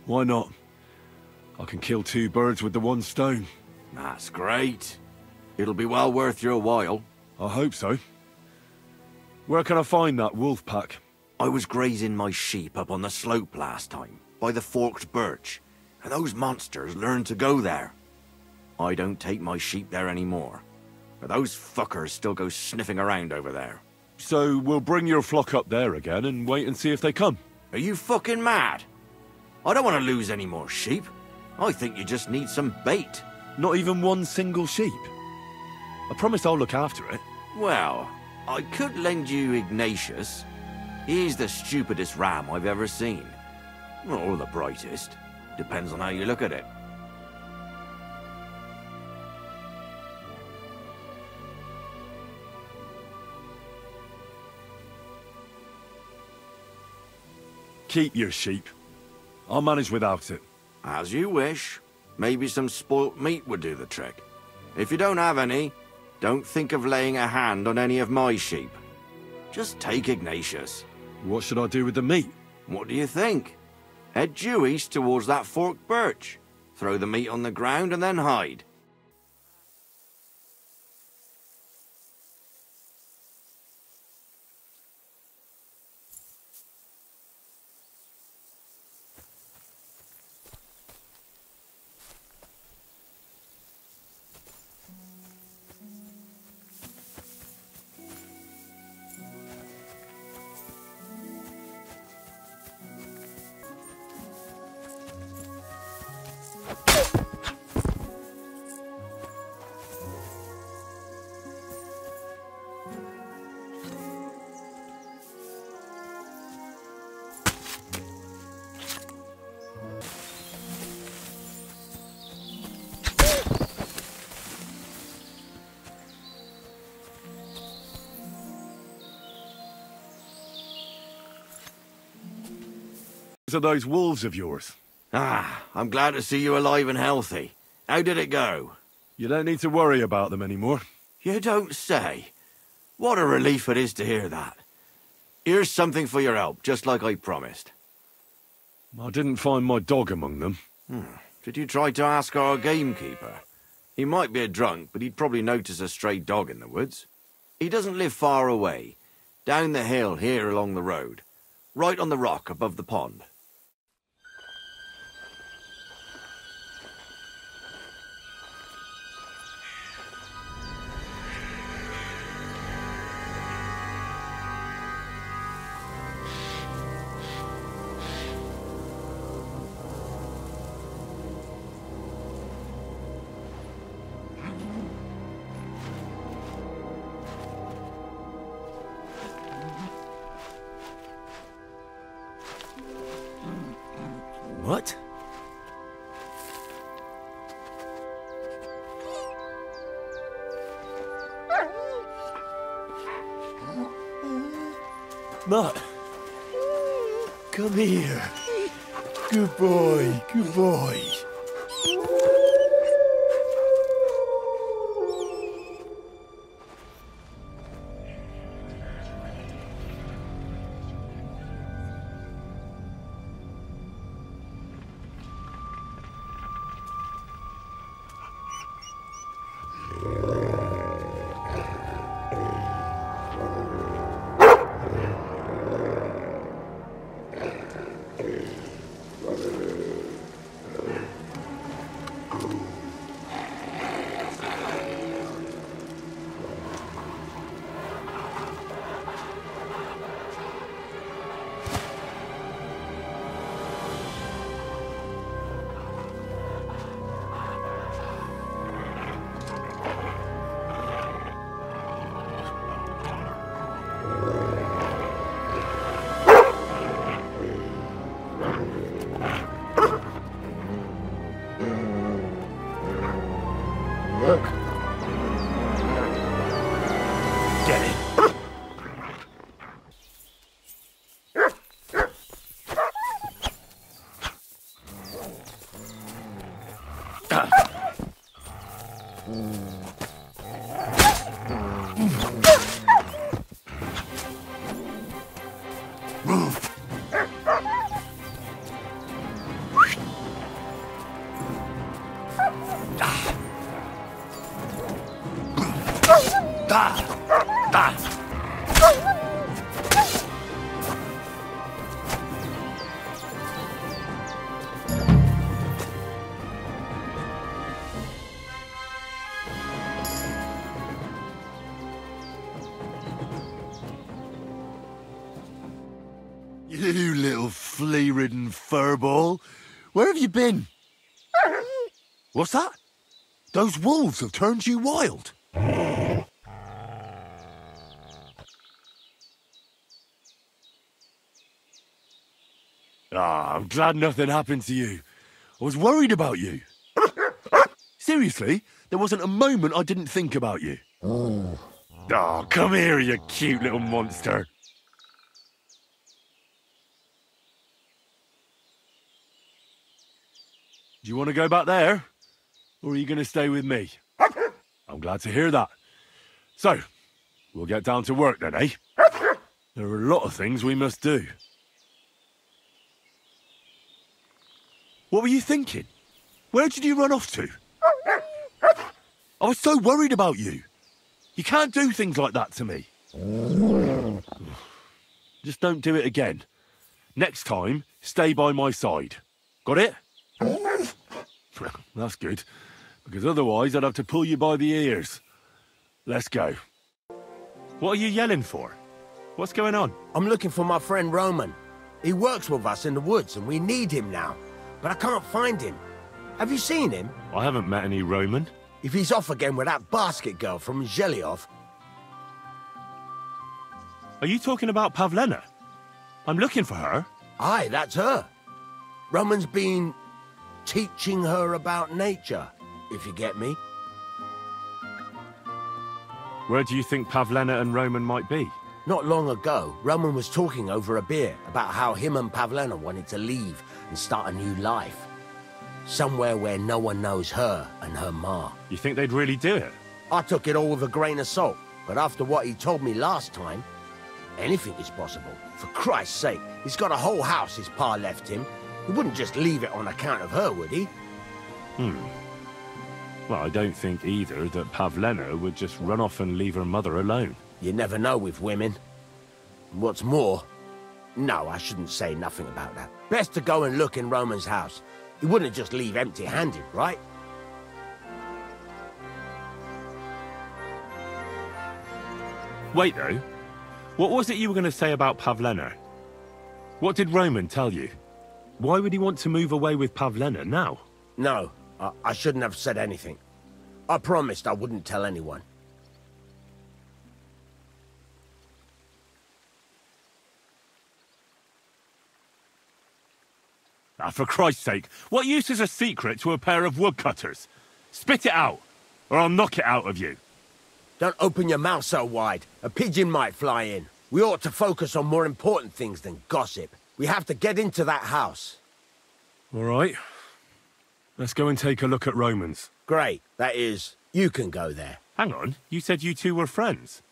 Why not? I can kill 2 birds with the 1 stone. That's great. It'll be well worth your while. I hope so. Where can I find that wolf pack? I was grazing my sheep up on the slope last time, by the forked birch, and those monsters learned to go there. I don't take my sheep there anymore, but those fuckers still go sniffing around over there. So we'll bring your flock up there again and wait and see if they come. Are you fucking mad? I don't want to lose any more sheep. I think you just need some bait. Not even 1 single sheep? I promise I'll look after it. Well, I could lend you Ignatius. He's the stupidest ram I've ever seen. Or the brightest. Depends on how you look at it. Keep your sheep. I'll manage without it. As you wish. Maybe some spoilt meat would do the trick. If you don't have any, don't think of laying a hand on any of my sheep. Just take Ignatius. What should I do with the meat? What do you think? Head due east towards that forked birch. Throw the meat on the ground and then hide. Are those wolves of yours? I'm glad to see you alive and healthy. How did it go? You don't need to worry about them anymore. You don't say. What a relief it is to hear that. Here's something for your help, just like I promised. I didn't find my dog among them. Did you try to ask our gamekeeper? He might be a drunk, but he'd probably notice a stray dog in the woods. He doesn't live far away. Down the hill here along the road. Right on the rock above the pond. What? Mutt, come here. Good boy, good boy. Get it. You little flea-ridden furball. Where have you been? What's that? Those wolves have turned you wild. I'm glad nothing happened to you. I was worried about you. Seriously, there wasn't a moment I didn't think about you. Come here, you cute little monster. Do you want to go back there? Or are you going to stay with me? I'm glad to hear that. So, we'll get down to work then, eh? There are a lot of things we must do. What were you thinking? Where did you run off to? I was so worried about you. You can't do things like that to me. Just don't do it again. Next time, stay by my side. Got it? That's good, because otherwise I'd have to pull you by the ears. Let's go. What are you yelling for? What's going on? I'm looking for my friend Roman. He works with us in the woods and we need him now. But I can't find him. Have you seen him? I haven't met any Roman. If he's off again with that basket girl from Zhelyov... Are you talking about Pavlena? I'm looking for her. Aye, that's her. Roman's been teaching her about nature, if you get me. Where do you think Pavlena and Roman might be? Not long ago, Roman was talking over a beer about how him and Pavlena wanted to leave and start a new life. Somewhere where no one knows her and her ma. You think they'd really do it? I took it all with a grain of salt, but after what he told me last time, anything is possible. For Christ's sake, he's got a whole house his pa left him. He wouldn't just leave it on account of her, would he? Well, I don't think either that Pavlena would just run off and leave her mother alone. You never know with women. What's more... No, I shouldn't say nothing about that. Best to go and look in Roman's house. He wouldn't just leave empty-handed, right? Wait, though. What was it you were going to say about Pavlena? What did Roman tell you? Why would he want to move away with Pavlena now? No, I shouldn't have said anything. I promised I wouldn't tell anyone. For Christ's sake, what use is a secret to a pair of woodcutters? Spit it out, or I'll knock it out of you. Don't open your mouth so wide. A pigeon might fly in. We ought to focus on more important things than gossip. We have to get into that house. All right. Let's go and take a look at Roman's. Great. That is, you can go there. Hang on. You said you two were friends.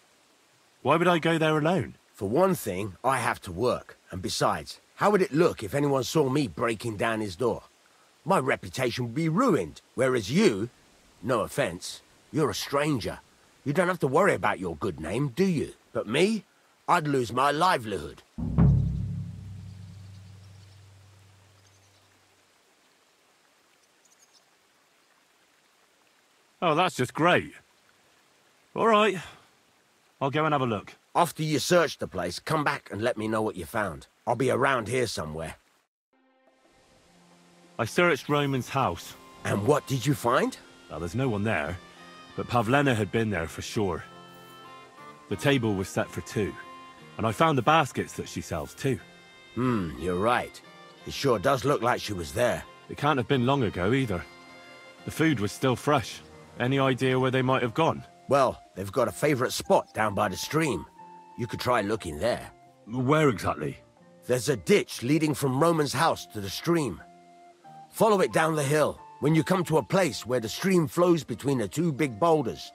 Why would I go there alone? For one thing, I have to work. And besides, how would it look if anyone saw me breaking down his door? My reputation would be ruined. Whereas you, no offense, you're a stranger. You don't have to worry about your good name, do you? But me, I'd lose my livelihood. Oh, that's just great. All right. I'll go and have a look. After you search the place, come back and let me know what you found. I'll be around here somewhere. I searched Roman's house. And what did you find? Well, there's no one there, but Pavlena had been there for sure. The table was set for two, and I found the baskets that she sells too. You're right. It sure does look like she was there. It can't have been long ago either. The food was still fresh. Any idea where they might have gone? Well, they've got a favourite spot down by the stream. You could try looking there. Where exactly? There's a ditch leading from Roman's house to the stream. Follow it down the hill. When you come to a place where the stream flows between the two big boulders,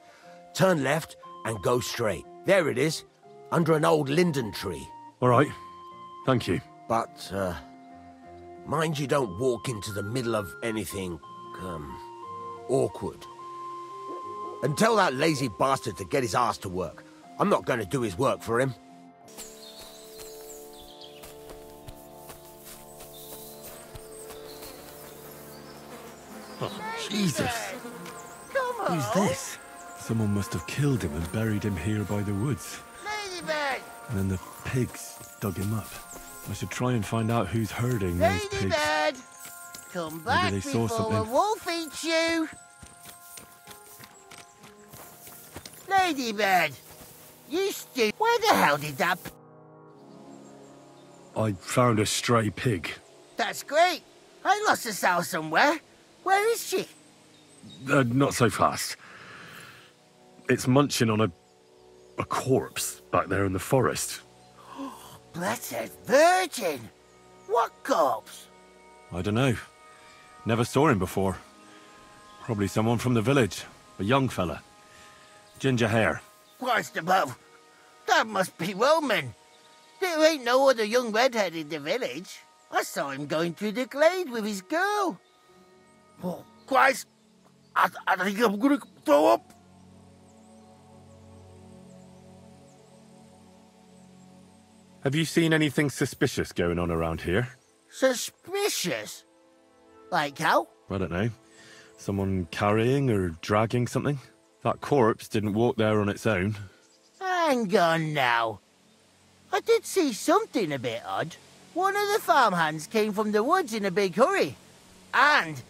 turn left and go straight. There it is, under an old linden tree. All right. Thank you. But, mind you don't walk into the middle of anything, awkward. And tell that lazy bastard to get his ass to work. I'm not going to do his work for him. Oh, Jesus. Who's this? Someone must have killed him and buried him here by the woods. Ladybird! And then the pigs dug him up. I should try and find out who's herding those pigs. Ladybird! Come back Maybe they saw before a something. wolf eats you! Ladybird! You where the hell did that... I found a stray pig. That's great! I lost a sow somewhere. Where is she? Not so fast. It's munching on a corpse back there in the forest. Blessed Virgin! What corpse? I don't know. Never saw him before. Probably someone from the village. A young fella. Ginger hair. Christ above! That must be Roman. There ain't no other young redhead in the village. I saw him going through the glade with his girl. Oh, Christ! I think I'm gonna throw up. Have you seen anything suspicious going on around here? Suspicious? Like how? I don't know. Someone carrying or dragging something? That corpse didn't walk there on its own. Hang on now. I did see something a bit odd. One of the farmhands came from the woods in a big hurry. And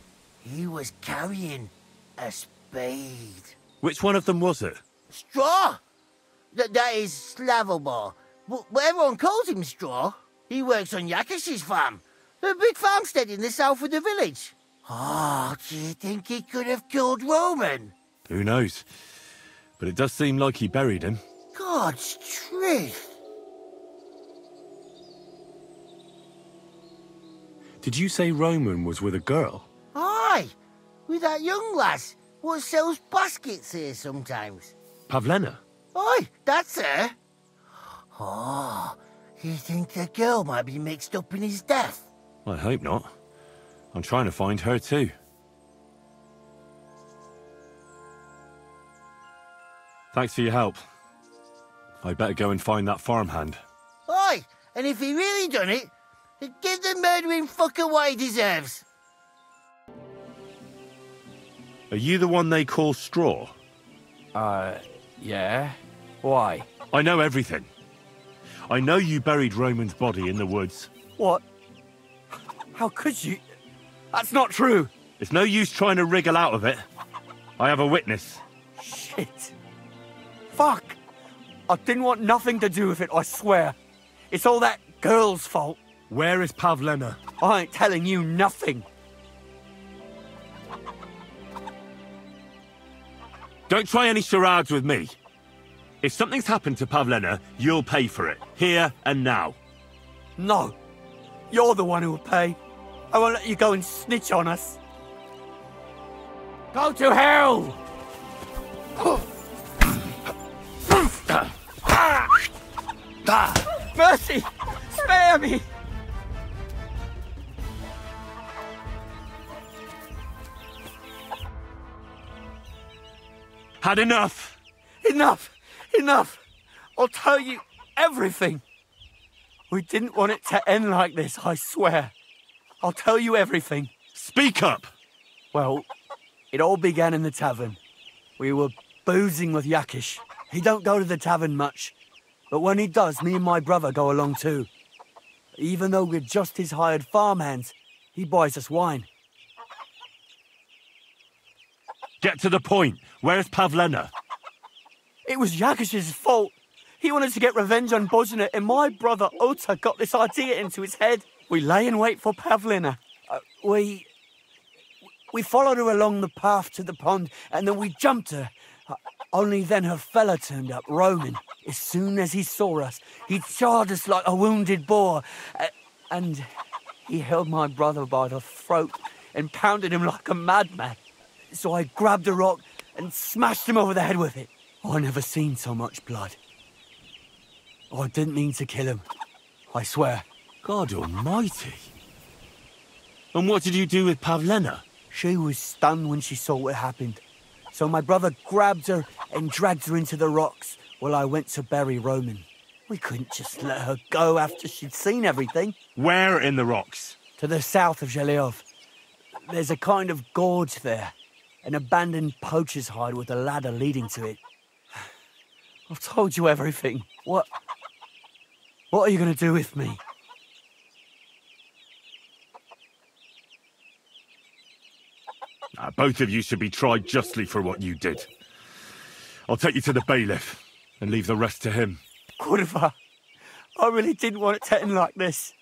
he was carrying a spade. Which one of them was it? Straw! That is Slavobor. But everyone calls him Straw. He works on Yakish's farm. A big farmstead in the south of the village. Oh, do you think he could have killed Roman? Who knows? But it does seem like he buried him. God's truth. Did you say Roman was with a girl? Aye, with that young lass what sells baskets here sometimes. Pavlena? Aye, that's her. Oh, you think the girl might be mixed up in his death? I hope not. I'm trying to find her too. Thanks for your help. I better go and find that farmhand. Aye, and if he really done it, then give the murdering fucker what he deserves. Are you the one they call Straw? Yeah. Why? I know everything. I know you buried Roman's body in the woods. What? How could you? That's not true. It's no use trying to wriggle out of it. I have a witness. Shit. Fuck. I didn't want nothing to do with it, I swear. It's all that girl's fault. Where is Pavlena? I ain't telling you nothing. Don't try any charades with me. If something's happened to Pavlena, you'll pay for it. Here and now. No. You're the one who will pay. I won't let you go and snitch on us. Go to hell! Mercy! Spare me! Had enough! Enough! Enough! I'll tell you everything. We didn't want it to end like this, I swear. I'll tell you everything. Speak up! Well, it all began in the tavern. We were boozing with Yakish. He don't go to the tavern much, but when he does, me and my brother go along too. Even though we're just his hired farmhands, he buys us wine. Get to the point. Where's Pavlena? It was Yakish's fault. He wanted to get revenge on Bozina, and my brother Ota got this idea into his head. We lay in wait for Pavlena. We We followed her along the path to the pond, and then we jumped her. Only then her fella turned up, Roman. As soon as he saw us, he charged us like a wounded boar. And he held my brother by the throat and pounded him like a madman. So I grabbed a rock and smashed him over the head with it. I never seen so much blood. I didn't mean to kill him, I swear. God almighty. And what did you do with Pavlena? She was stunned when she saw what happened. So my brother grabbed her and dragged her into the rocks while I went to bury Roman. We couldn't just let her go after she'd seen everything. Where in the rocks? To the south of Zhelyov. There's a kind of gorge there. An abandoned poacher's hide with a ladder leading to it. I've told you everything. What are you going to do with me? Both of you should be tried justly for what you did. I'll take you to the bailiff and leave the rest to him. Kurva, I really didn't want it to end like this.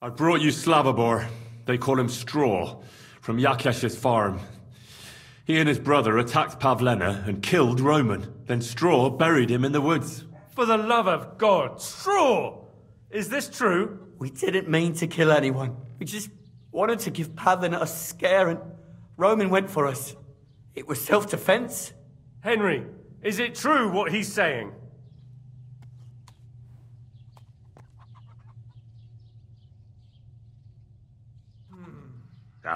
I brought you Slavobor, they call him Straw, from Yakesh's farm. He and his brother attacked Pavlena and killed Roman. Then Straw buried him in the woods. For the love of God, Straw! Is this true? We didn't mean to kill anyone. We just wanted to give Pavlena a scare, and Roman went for us. It was self-defense. Henry, is it true what he's saying?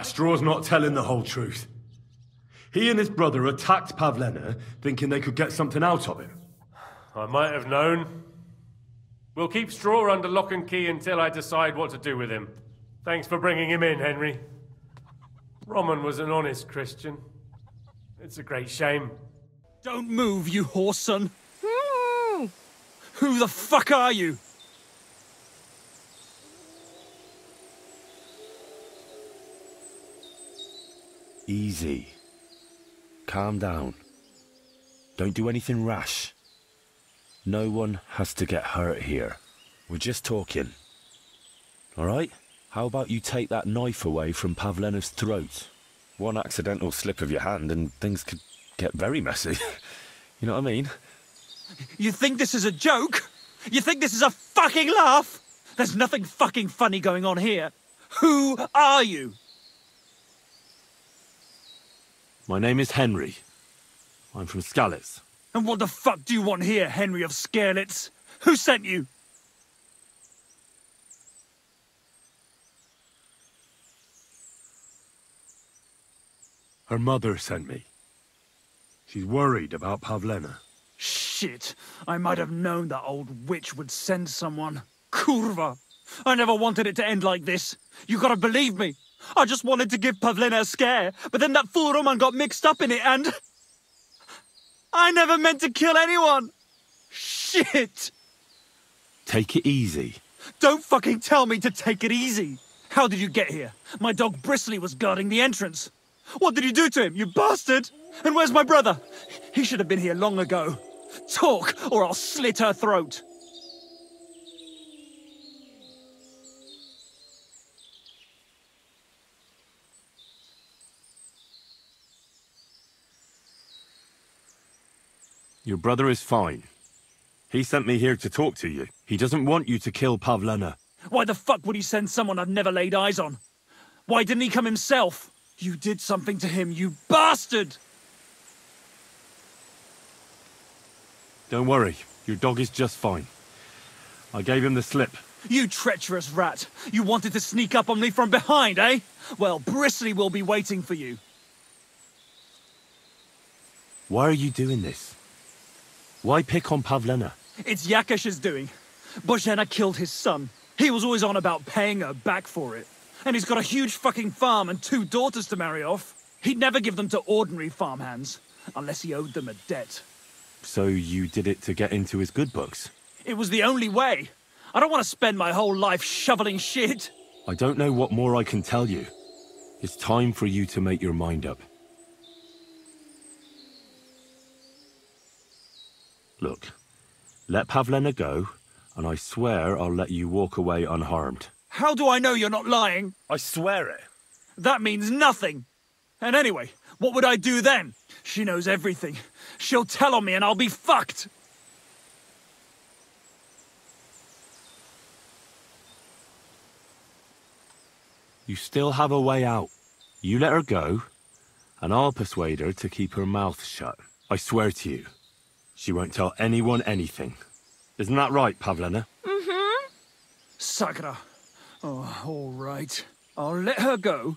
Straw's not telling the whole truth. He and his brother attacked Pavlena, thinking they could get something out of him. I might have known. We'll keep Straw under lock and key until I decide what to do with him. Thanks for bringing him in, Henry. Roman was an honest Christian. It's a great shame. Don't move, you horse son. Who the fuck are you? Easy. Calm down. Don't do anything rash. No one has to get hurt here. We're just talking. All right? How about you take that knife away from Pavlena's throat? One accidental slip of your hand and things could get very messy. You know what I mean? You think this is a joke? You think this is a fucking laugh? There's nothing fucking funny going on here. Who are you? My name is Henry. I'm from Skalitz. And what the fuck do you want here, Henry of Skalitz? Who sent you? Her mother sent me. She's worried about Pavlena. Shit. I might have known that old witch would send someone. Kurva. I never wanted it to end like this. You gotta believe me. I just wanted to give Pavlena a scare, but then that fool Roman got mixed up in it and... I never meant to kill anyone! Shit! Take it easy. Don't fucking tell me to take it easy! How did you get here? My dog Bristly was guarding the entrance. What did you do to him, you bastard? And where's my brother? He should have been here long ago. Talk, or I'll slit her throat. Your brother is fine. He sent me here to talk to you. He doesn't want you to kill Pavlena. Why the fuck would he send someone I've never laid eyes on? Why didn't he come himself? You did something to him, you bastard! Don't worry, your dog is just fine. I gave him the slip. You treacherous rat! You wanted to sneak up on me from behind, eh? Well, Bristly will be waiting for you. Why are you doing this? Why pick on Pavlena? It's Yakesh's doing. Bozhena killed his son. He was always on about paying her back for it. And he's got a huge fucking farm and 2 daughters to marry off. He'd never give them to ordinary farmhands, unless he owed them a debt. So you did it to get into his good books? It was the only way. I don't want to spend my whole life shoveling shit. I don't know what more I can tell you. It's time for you to make your mind up. Look, let Pavlena go, and I swear I'll let you walk away unharmed. How do I know you're not lying? I swear it. That means nothing. And anyway, what would I do then? She knows everything. She'll tell on me and I'll be fucked. You still have a way out. You let her go, and I'll persuade her to keep her mouth shut. I swear to you, she won't tell anyone anything. Isn't that right, Pavlena? Mm-hmm. Sakra. Oh, all right. I'll let her go,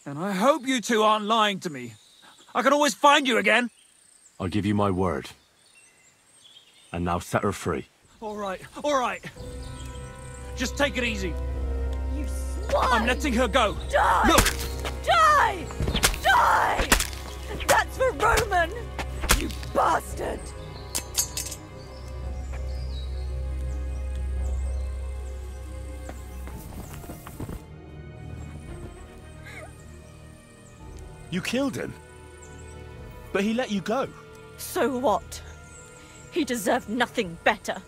and I hope you two aren't lying to me. I can always find you again. I'll give you my word. And now set her free. All right, all right. Just take it easy. You swine! I'm letting her go. Die! Look! Die! Die! That's for Roman! You bastard! You killed him? But he let you go. So what? He deserved nothing better.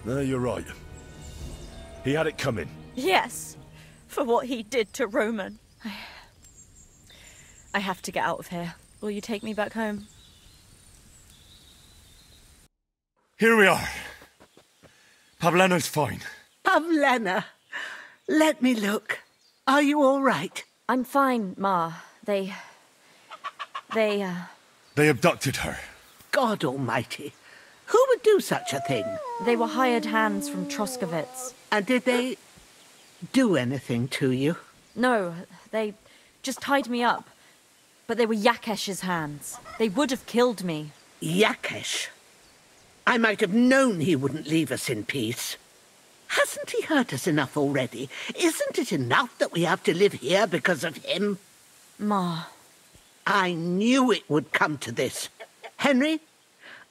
No, you're right. He had it coming. Yes, for what he did to Roman. I have to get out of here. Will you take me back home? Here we are. Pavlena's fine. Pavlena, let me look. Are you all right? I'm fine, Ma. They abducted her. God almighty. Who would do such a thing? They were hired hands from Troskovitz. And did they do anything to you? No, they just tied me up. But they were Yakesh's hands. They would have killed me. Yakesh? I might have known he wouldn't leave us in peace. Hasn't he hurt us enough already? Isn't it enough that we have to live here because of him? Ma. I knew it would come to this. Henry,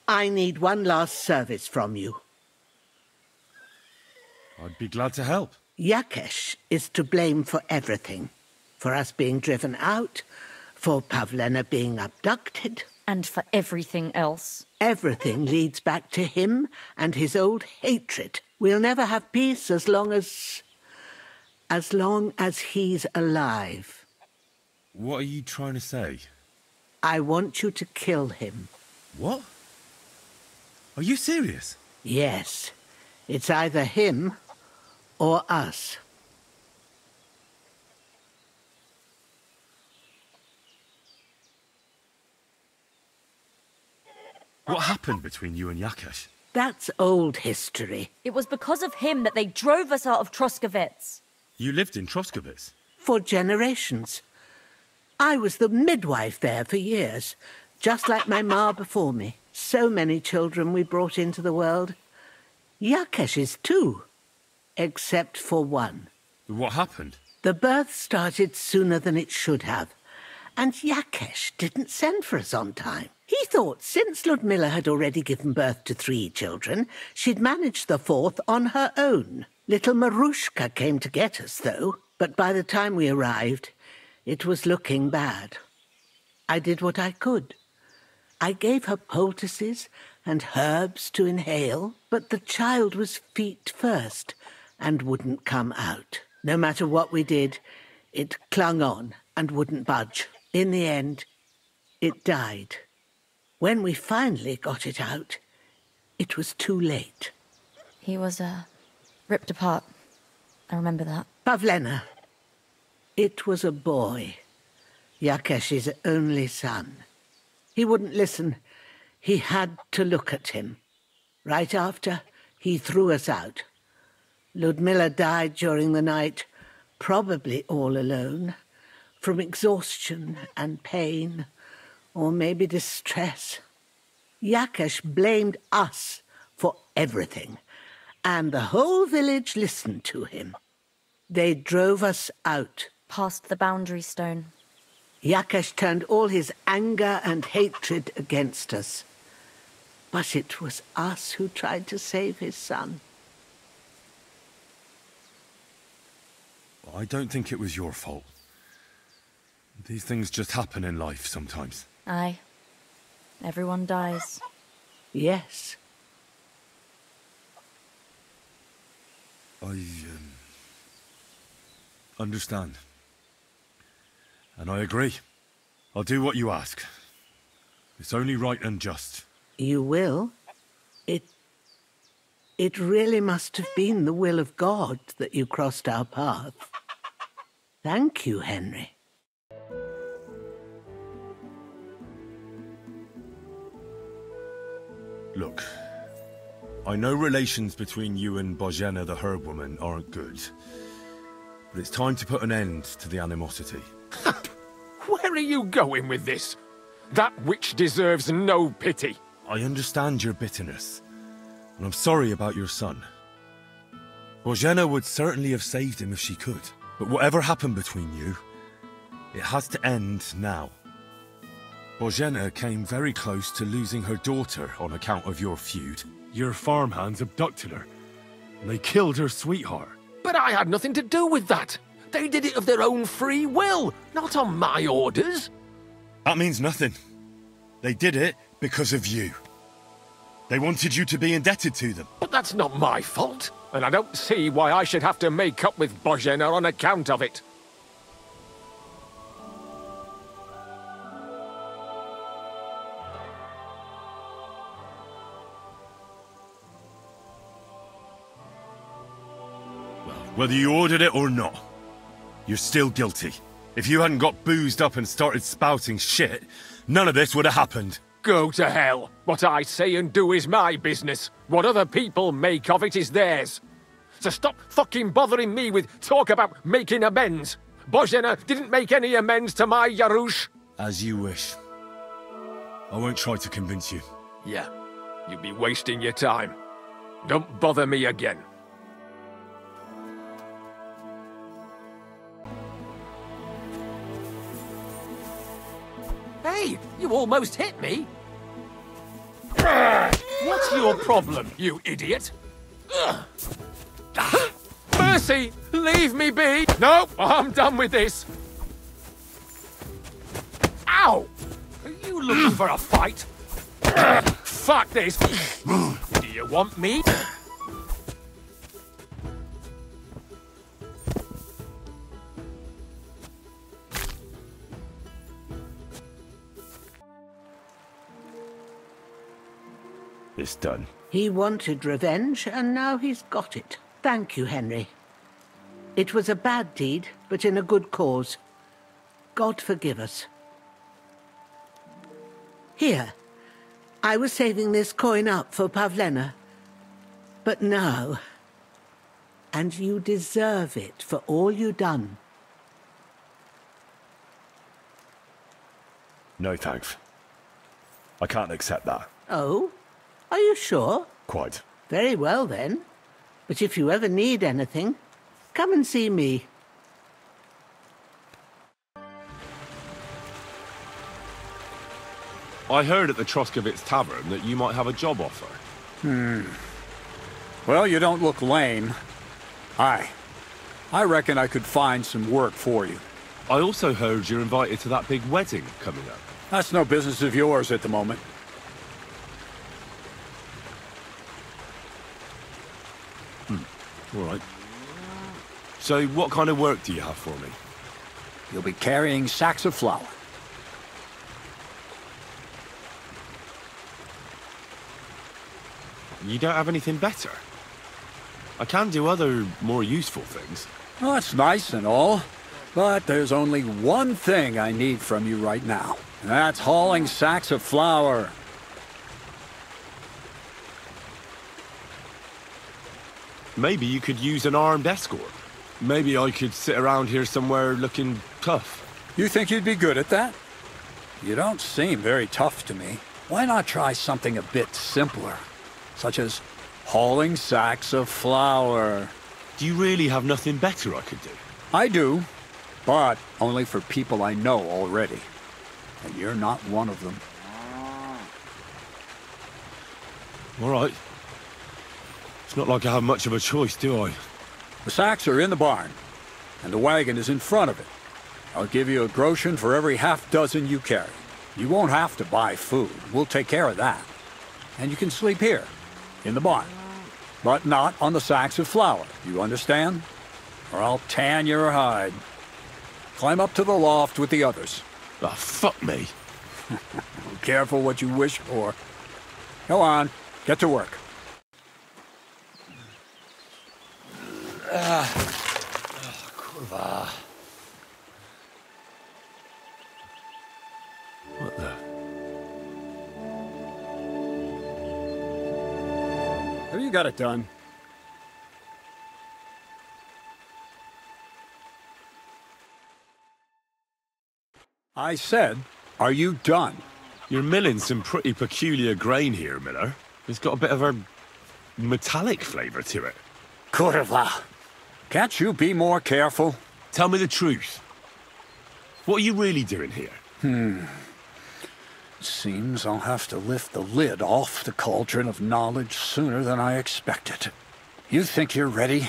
I need one last service from you. I'd be glad to help. Yakesh is to blame for everything. For us being driven out, for Pavlena being abducted. And for everything else. Everything leads back to him and his old hatred. We'll never have peace as long as he's alive. What are you trying to say? I want you to kill him. What? Are you serious? Yes. It's either him or us. What happened between you and Yakesh? That's old history. It was because of him that they drove us out of Troskovitz. You lived in Troskovitz? For generations. I was the midwife there for years, just like my ma before me. So many children we brought into the world. Yakesh's too, except for one. What happened? The birth started sooner than it should have, and Yakesh didn't send for us on time. He thought since Ludmilla had already given birth to 3 children, she'd managed the 4th on her own. Little Marushka came to get us, though, but by the time we arrived, it was looking bad. I did what I could. I gave her poultices and herbs to inhale, but the child was feet first and wouldn't come out. No matter what we did, it clung on and wouldn't budge. In the end, it died. When we finally got it out, it was too late. He was, ripped apart. I remember that. Pavlena. It was a boy. Yakesh's only son. He wouldn't listen. He had to look at him. Right after, he threw us out. Ludmilla died during the night, probably all alone, from exhaustion and pain, or maybe distress. Yakesh blamed us for everything, and the whole village listened to him. They drove us out. Past the boundary stone. Yakesh turned all his anger and hatred against us. But it was us who tried to save his son. I don't think it was your fault. These things just happen in life sometimes. Aye. Everyone dies. Yes. understand. And I agree. I'll do what you ask. It's only right and just. You will? It really must have been the will of God that you crossed our path. Thank you, Henry. Look, I know relations between you and Bozhena the herb woman aren't good. But it's time to put an end to the animosity. Where are you going with this? That witch deserves no pity. I understand your bitterness, and I'm sorry about your son. Bozhena would certainly have saved him if she could. But whatever happened between you, it has to end now. Bozhena came very close to losing her daughter on account of your feud. Your farmhands abducted her, and they killed her sweetheart. But I had nothing to do with that. They did it of their own free will, not on my orders. That means nothing. They did it because of you. They wanted you to be indebted to them. But that's not my fault, and I don't see why I should have to make up with Bozhena on account of it. Whether you ordered it or not, you're still guilty. If you hadn't got boozed up and started spouting shit, none of this would have happened. Go to hell. What I say and do is my business. What other people make of it is theirs. So stop fucking bothering me with talk about making amends. Bozhena didn't make any amends to my Yarush. As you wish. I won't try to convince you. Yeah, you'd be wasting your time. Don't bother me again. Hey, you almost hit me. What's your problem, you idiot? Mercy, leave me be. No, I'm done with this. Ow! Are you looking for a fight? Fuck this. Do you want me? It's done. He wanted revenge, and now he's got it. Thank you, Henry. It was a bad deed, but in a good cause. God forgive us. Here, I was saving this coin up for Pavlena. But no. And you deserve it for all you done. No thanks. I can't accept that. Oh? Are you sure? Quite. Very well, then. But if you ever need anything, come and see me. I heard at the Troskovitz Tavern that you might have a job offer. Well, you don't look lame. I reckon I could find some work for you. I also heard you're invited to that big wedding coming up. That's no business of yours at the moment. All right. So what kind of work do you have for me? You'll be carrying sacks of flour. You don't have anything better? I can do other, more useful things. Well, that's nice and all, but there's only one thing I need from you right now, and that's hauling sacks of flour. Maybe you could use an armed escort. Maybe I could sit around here somewhere looking tough. You think you'd be good at that? You don't seem very tough to me. Why not try something a bit simpler, such as hauling sacks of flour? Do you really have nothing better I could do? I do, but only for people I know already. And you're not one of them. All right. It's not like I have much of a choice, do I? The sacks are in the barn, and the wagon is in front of it. I'll give you a groschen for every half dozen you carry. You won't have to buy food. We'll take care of that. And you can sleep here, in the barn. But not on the sacks of flour. You understand? or I'll tan your hide. Climb up to the loft with the others. Oh, fuck me. Careful what you wish for. Go on, get to work. Kurwa. What the? Have you got it done? I said, are you done? You're milling some pretty peculiar grain here, Miller. It's got a bit of a metallic flavour to it. Kurwa. Can't you be more careful? Tell me the truth. What are you really doing here? Seems I'll have to lift the lid off the cauldron of knowledge sooner than I expected. You think you're ready?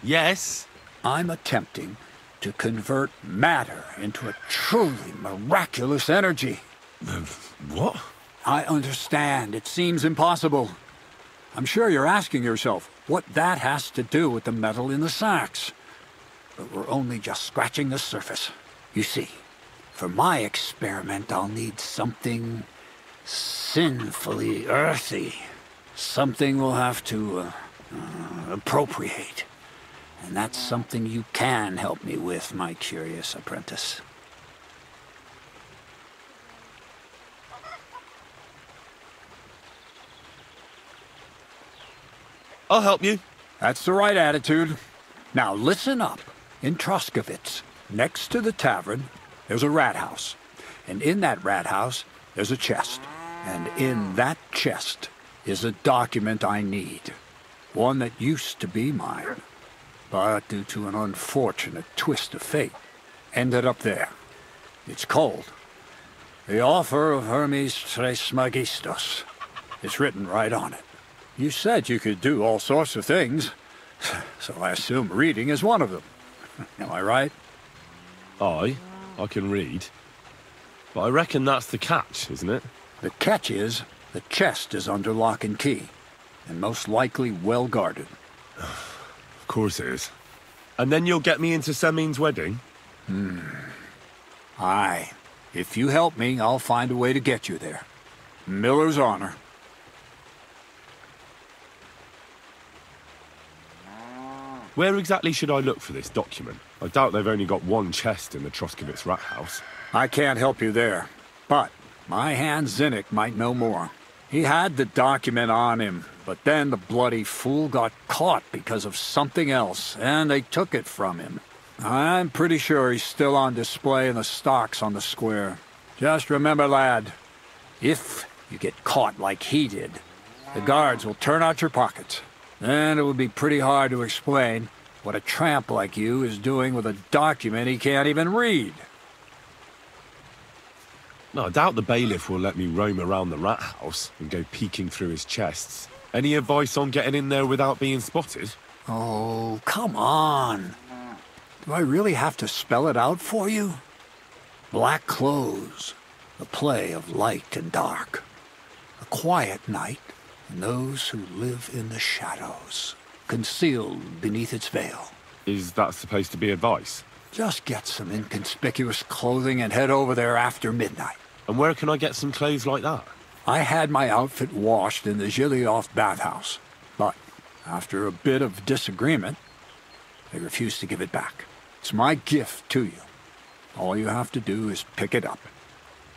Yes. I'm attempting to convert matter into a truly miraculous energy. What? I understand. It seems impossible. I'm sure you're asking yourself what that has to do with the metal in the sacks. But we're only just scratching the surface. You see, for my experiment, I'll need something sinfully earthy. Something we'll have to appropriate. And that's something you can help me with, my curious apprentice. I'll help you. That's the right attitude. Now listen up. In Troskovitz, next to the tavern, there's a rat house. And in that rat house, there's a chest. And in that chest is a document I need. One that used to be mine. But due to an unfortunate twist of fate, ended up there. It's called The Offer of Hermes Trismegistos. It's written right on it. You said you could do all sorts of things, so I assume reading is one of them. Am I right? I can read. But I reckon that's the catch, isn't it? The catch is the chest is under lock and key, and most likely well guarded. Of course it is. And then you'll get me into Semin's wedding? Aye. If you help me, I'll find a way to get you there. Miller's honor. Where exactly should I look for this document? I doubt they've only got one chest in the Troskovitz rat house. I can't help you there, but my hand Zinnik might know more. He had the document on him, but then the bloody fool got caught because of something else, and they took it from him. I'm pretty sure he's still on display in the stocks on the square. Just remember, lad, if you get caught like he did, the guards will turn out your pockets. Then it would be pretty hard to explain what a tramp like you is doing with a document he can't even read. No, I doubt the bailiff will let me roam around the rat house and go peeking through his chests. Any advice on getting in there without being spotted? Oh, come on. Do I really have to spell it out for you? Black clothes, the play of light and dark. A quiet night, and those who live in the shadows, concealed beneath its veil. Is that supposed to be advice? Just get some inconspicuous clothing and head over there after midnight. And where can I get some clothes like that? I had my outfit washed in the Zhilyoff bathhouse, but after a bit of disagreement, they refused to give it back. It's my gift to you. All you have to do is pick it up.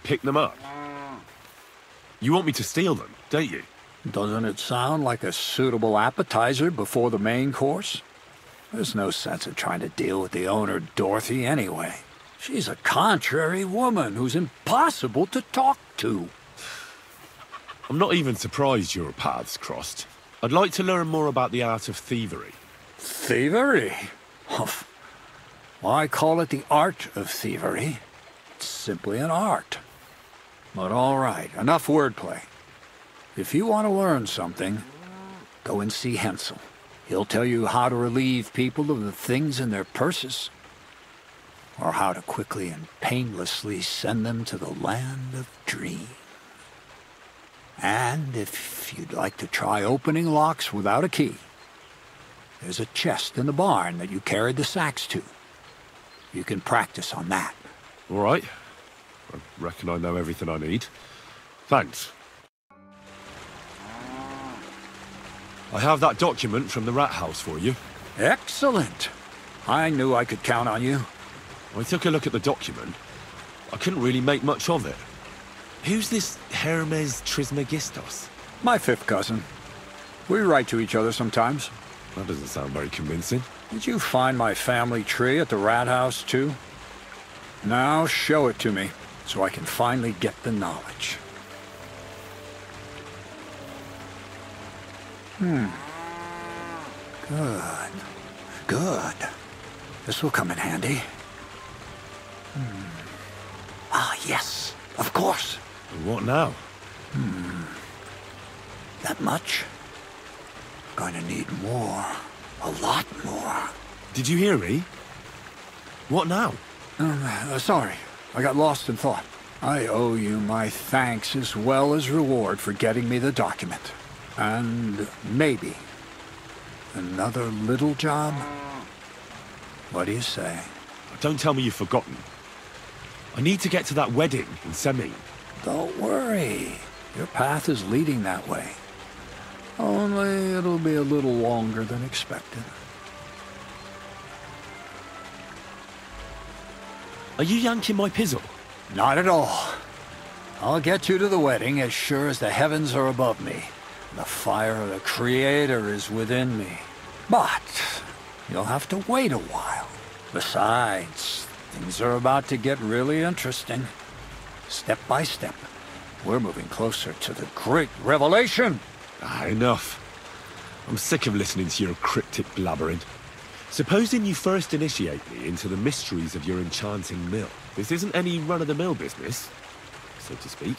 Pick them up? You want me to steal them, don't you? Doesn't it sound like a suitable appetizer before the main course? There's no sense in trying to deal with the owner, Dorothy, anyway. She's a contrary woman who's impossible to talk to. I'm not even surprised your paths crossed. I'd like to learn more about the art of thievery. Thievery? Why call it the art of thievery? It's simply an art. But all right, enough wordplay. If you want to learn something, go and see Hensel. He'll tell you how to relieve people of the things in their purses, or how to quickly and painlessly send them to the land of dreams. And if you'd like to try opening locks without a key, there's a chest in the barn that you carried the sacks to. You can practice on that. All right. I reckon I know everything I need. Thanks. I have that document from the rat house for you. Excellent. I knew I could count on you. I took a look at the document. I couldn't really make much of it. Who's this Hermes Trismegistos? My fifth cousin. We write to each other sometimes. That doesn't sound very convincing. Did you find my family tree at the rat house, too? Now show it to me, so I can finally get the knowledge. Good. Good. This will come in handy. Ah, yes. Of course. And what now? That much? Going to need more. A lot more. Did you hear me? What now? Sorry. I got lost in thought. I owe you my thanks as well as reward for getting me the document. And maybe another little job? What do you say? Don't tell me you've forgotten. I need to get to that wedding in Semine. Don't worry. Your path is leading that way. Only it'll be a little longer than expected. Are you yanking my pizzle? Not at all. I'll get you to the wedding as sure as the heavens are above me. The fire of the Creator is within me. But you'll have to wait a while. Besides, things are about to get really interesting. Step by step, we're moving closer to the great revelation. Enough. I'm sick of listening to your cryptic blabbering. Supposing you first initiate me into the mysteries of your enchanting mill. This isn't any run-of-the-mill business, so to speak.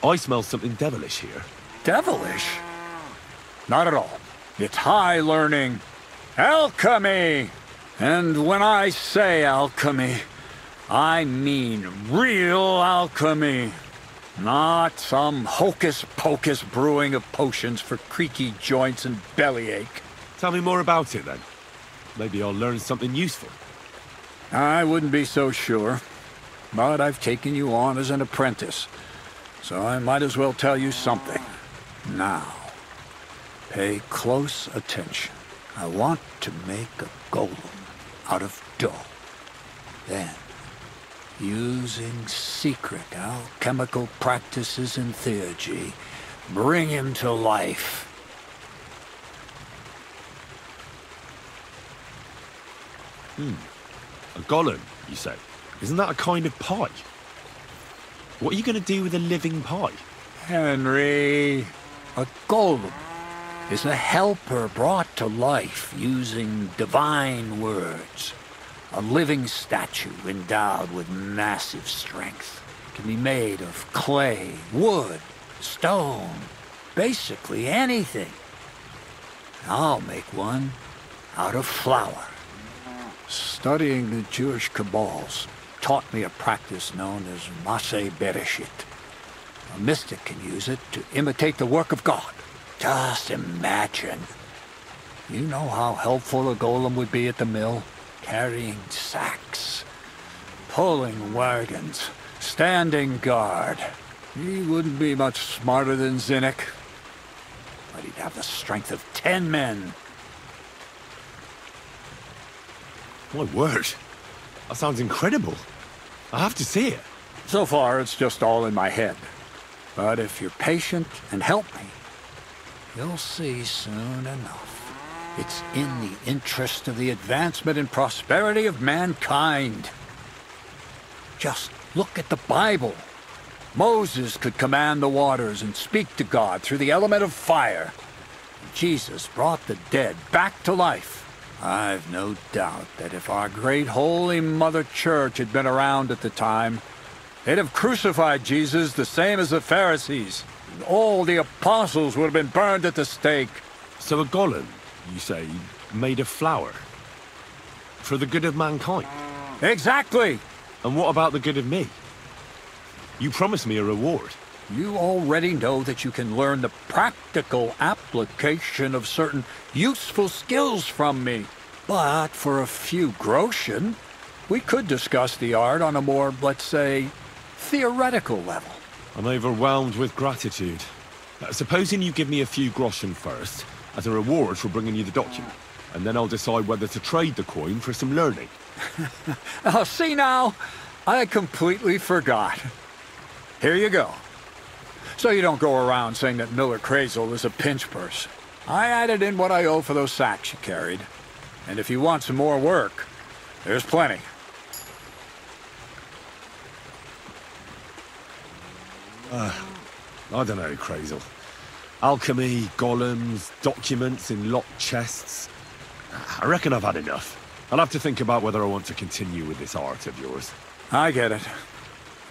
I smell something devilish here. Devilish? Not at all. It's high learning. Alchemy! And when I say alchemy, I mean real alchemy. Not some hocus-pocus brewing of potions for creaky joints and bellyache. Tell me more about it, then. Maybe I'll learn something useful. I wouldn't be so sure. But I've taken you on as an apprentice, so I might as well tell you something. Now, pay close attention. I want to make a golem out of dough. Then, using secret alchemical practices and theurgy, bring him to life. A golem, you say? Isn't that a kind of pie? What are you going to do with a living pie? Henry, a golem is a helper brought to life using divine words. A living statue endowed with massive strength. It can be made of clay, wood, stone, basically anything. I'll make one out of flour. Studying the Jewish Kabbals taught me a practice known as Maseh Bereshit. A mystic can use it to imitate the work of God. Just imagine. You know how helpful a golem would be at the mill? Carrying sacks, pulling wagons, standing guard. He wouldn't be much smarter than Zinnik, but he'd have the strength of 10 men. My word. That sounds incredible. I have to see it. So far, it's just all in my head. But if you're patient and help me, you'll see soon enough. It's in the interest of the advancement and prosperity of mankind. Just look at the Bible. Moses could command the waters and speak to God through the element of fire. Jesus brought the dead back to life. I've no doubt that if our great holy Mother Church had been around at the time, they'd have crucified Jesus the same as the Pharisees. All the apostles would have been burned at the stake. So a golem, you say, made of flour? For the good of mankind? Exactly! And what about the good of me? You promised me a reward. you already know that you can learn the practical application of certain useful skills from me. But for a few groschen, we could discuss the art on a more, let's say, theoretical level. I'm overwhelmed with gratitude. Supposing you give me a few groschen first, as a reward for bringing you the document, and then I'll decide whether to trade the coin for some learning. Oh, see now, I completely forgot. Here you go. So you don't go around saying that Miller Crazel is a pinch purse. I added in what I owe for those sacks you carried. And if you want some more work, there's plenty. I don't know, Crazel. Alchemy, golems, documents in locked chests. I reckon I've had enough. I'll have to think about whether I want to continue with this art of yours. I get it.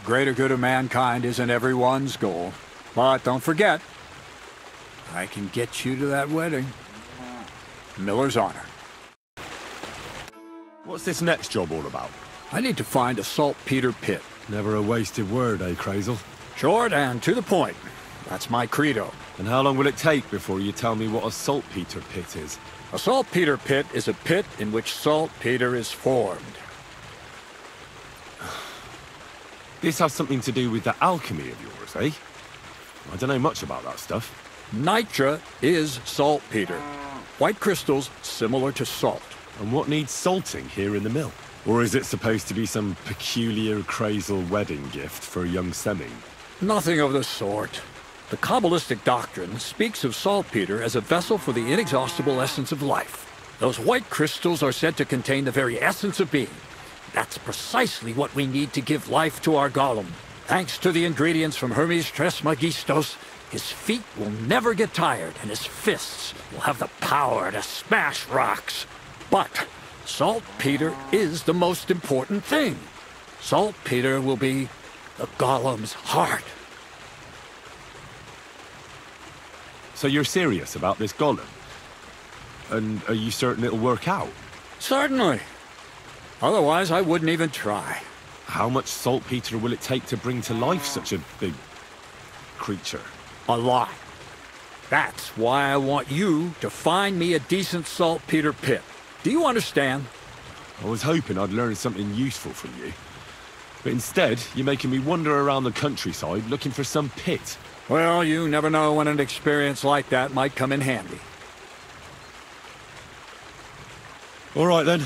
Greater good of mankind isn't everyone's goal. But don't forget, I can get you to that wedding. Miller's honor. What's this next job all about? I need to find a saltpeter pit. Never a wasted word, eh, Crazel? Short and to the point. That's my credo. And how long will it take before you tell me what a saltpeter pit is? A saltpeter pit is a pit in which saltpeter is formed. This has something to do with the alchemy of yours, eh? I don't know much about that stuff. Nitra is saltpeter. White crystals similar to salt. And what needs salting here in the mill? Or is it supposed to be some peculiar Crazel wedding gift for young Semming? Nothing of the sort. The Kabbalistic doctrine speaks of saltpeter as a vessel for the inexhaustible essence of life. Those white crystals are said to contain the very essence of being. That's precisely what we need to give life to our golem. Thanks to the ingredients from Hermes Trismegistos, his feet will never get tired and his fists will have the power to smash rocks. But saltpeter is the most important thing. Saltpeter will be the golem's heart. So you're serious about this golem? And are you certain it'll work out? Certainly. Otherwise, I wouldn't even try. How much saltpeter will it take to bring to life such a big creature? A lot. That's why I want you to find me a decent saltpeter pit. Do you understand? I was hoping I'd learn something useful from you. But instead, you're making me wander around the countryside looking for some pit. Well, you never know when an experience like that might come in handy. All right, then.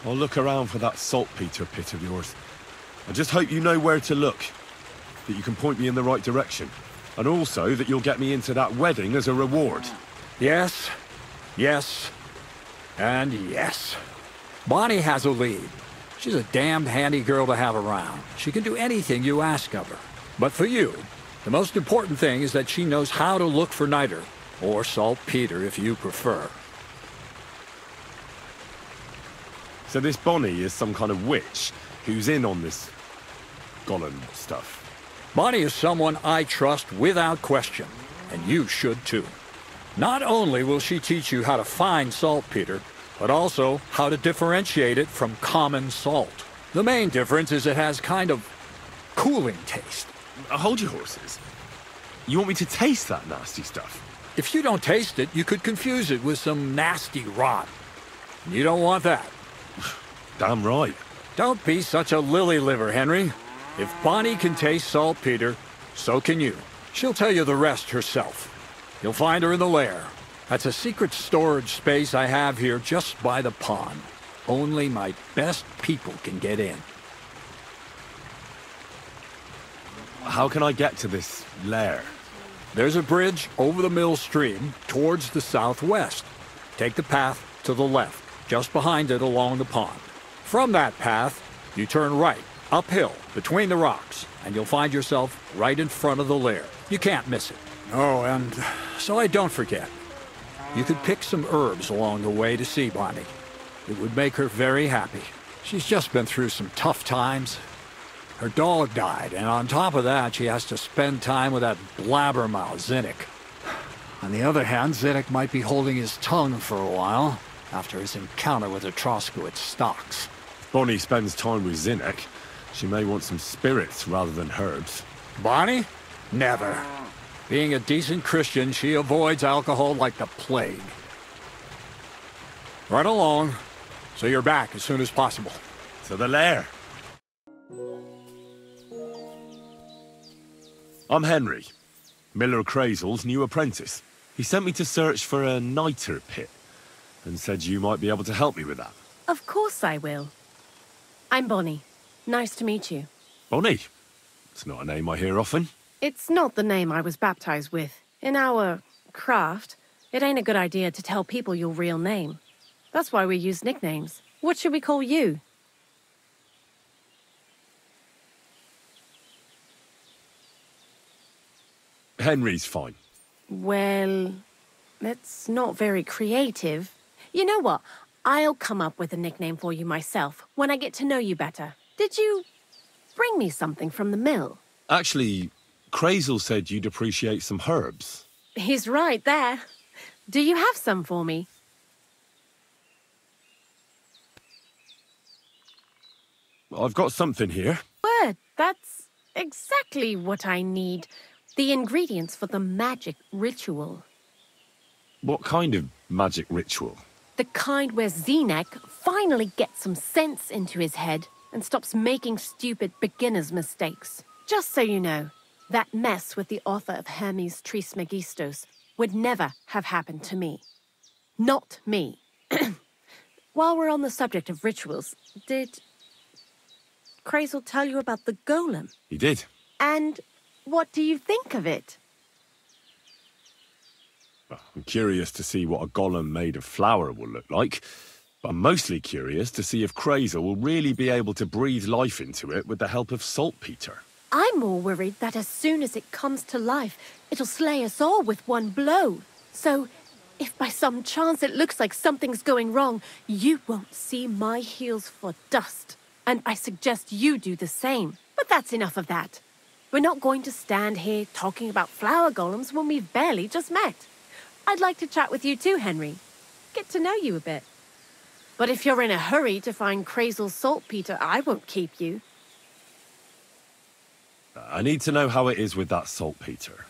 I'll look around for that saltpeter pit of yours. I just hope you know where to look, that you can point me in the right direction, and also that you'll get me into that wedding as a reward. Yes, yes, and yes. Bonnie has a lead. She's a damned handy girl to have around. She can do anything you ask of her. But for you, the most important thing is that she knows how to look for niter, or saltpeter if you prefer. So this Bonnie is some kind of witch who's in on this golem stuff. Bonnie is someone I trust without question, and you should too. Not only will she teach you how to find saltpeter, but also how to differentiate it from common salt. The main difference is it has kind of cooling taste. Hold your horses. You want me to taste that nasty stuff? If you don't taste it, you could confuse it with some nasty rot. You don't want that. Damn right. Don't be such a lily-liver, Henry. If Bonnie can taste saltpeter, so can you. She'll tell you the rest herself. You'll find her in the lair. That's a secret storage space I have here just by the pond. Only my best people can get in. How can I get to this lair? There's a bridge over the mill stream towards the southwest. Take the path to the left, just behind it along the pond. From that path, you turn right, uphill, between the rocks, and you'll find yourself right in front of the lair. You can't miss it. Oh, and so I don't forget, you could pick some herbs along the way to see Bonnie. It would make her very happy. She's just been through some tough times. Her dog died, and on top of that, she has to spend time with that blabbermouth, Zinnik. On the other hand, Zinnik might be holding his tongue for a while after his encounter with the Troskowitz stocks. Bonnie spends time with Zinnik. She may want some spirits rather than herbs. Bonnie? Never. Being a decent Christian, she avoids alcohol like the plague. Right along. So you're back as soon as possible. To the lair. I'm Henry, Miller Crazel's new apprentice. He sent me to search for a niter pit and said you might be able to help me with that. Of course I will. I'm Bonnie. Nice to meet you. Bonnie? It's not a name I hear often. It's not the name I was baptized with. In our craft, it ain't a good idea to tell people your real name. That's why we use nicknames. What should we call you? Henry's fine. Well, that's not very creative. You know what? I'll come up with a nickname for you myself when I get to know you better. Did you bring me something from the mill? Actually, Crazel said you'd appreciate some herbs. He's right there. Do you have some for me? I've got something here. Word, that's exactly what I need. The ingredients for the magic ritual. What kind of magic ritual? The kind where Zenek finally gets some sense into his head and stops making stupid beginner's mistakes. Just so you know, that mess with the author of Hermes Trismegistos would never have happened to me. Not me. While we're on the subject of rituals, did Crazel tell you about the golem? He did. And what do you think of it? I'm curious to see what a golem made of flour will look like, but I'm mostly curious to see if Crazel will really be able to breathe life into it with the help of saltpeter. I'm more worried that as soon as it comes to life, it'll slay us all with one blow. So, if by some chance it looks like something's going wrong, you won't see my heels for dust. And I suggest you do the same. But that's enough of that. We're not going to stand here talking about flower golems when we've barely just met. I'd like to chat with you too, Henry. Get to know you a bit. But if you're in a hurry to find Crazel's saltpeter, I won't keep you. I need to know how it is with that saltpeter.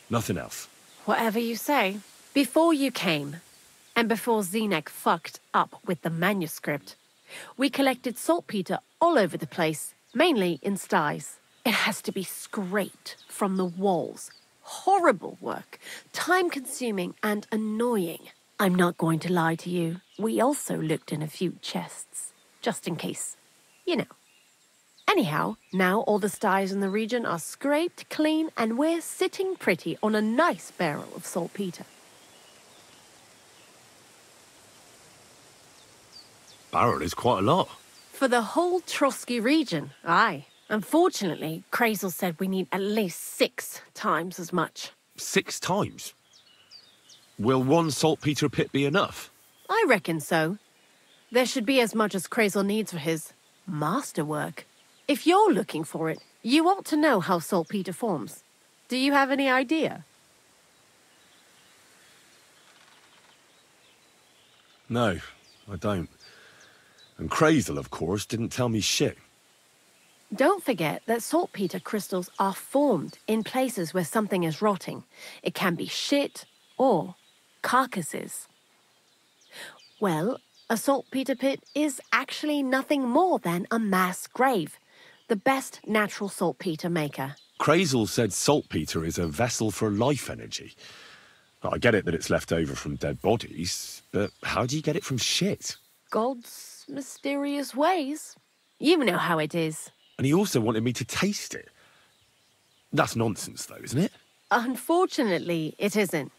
Nothing else. Whatever you say. Before you came, and before Zenek fucked up with the manuscript, we collected saltpeter all over the place, mainly in sties. It has to be scraped from the walls. Horrible work, time-consuming and annoying. I'm not going to lie to you. We also looked in a few chests, just in case. You know. Anyhow, now all the sties in the region are scraped clean and we're sitting pretty on a nice barrel of saltpeter. Barrel is quite a lot. For the whole Trotsky region, aye. Unfortunately, Crazel said we need at least 6 times as much. 6 times? Will one saltpeter pit be enough? I reckon so. There should be as much as Crazel needs for his masterwork. If you're looking for it, you ought to know how saltpeter forms. Do you have any idea? No, I don't. And Crazel, of course, didn't tell me shit. Don't forget that saltpeter crystals are formed in places where something is rotting. It can be shit or carcasses. Well, a saltpeter pit is actually nothing more than a mass grave. The best natural saltpeter maker. Crazel said saltpeter is a vessel for life energy. I get it that it's left over from dead bodies, but how do you get it from shit? God's mysterious ways. You know how it is. And he also wanted me to taste it. That's nonsense, though, isn't it? Unfortunately, it isn't.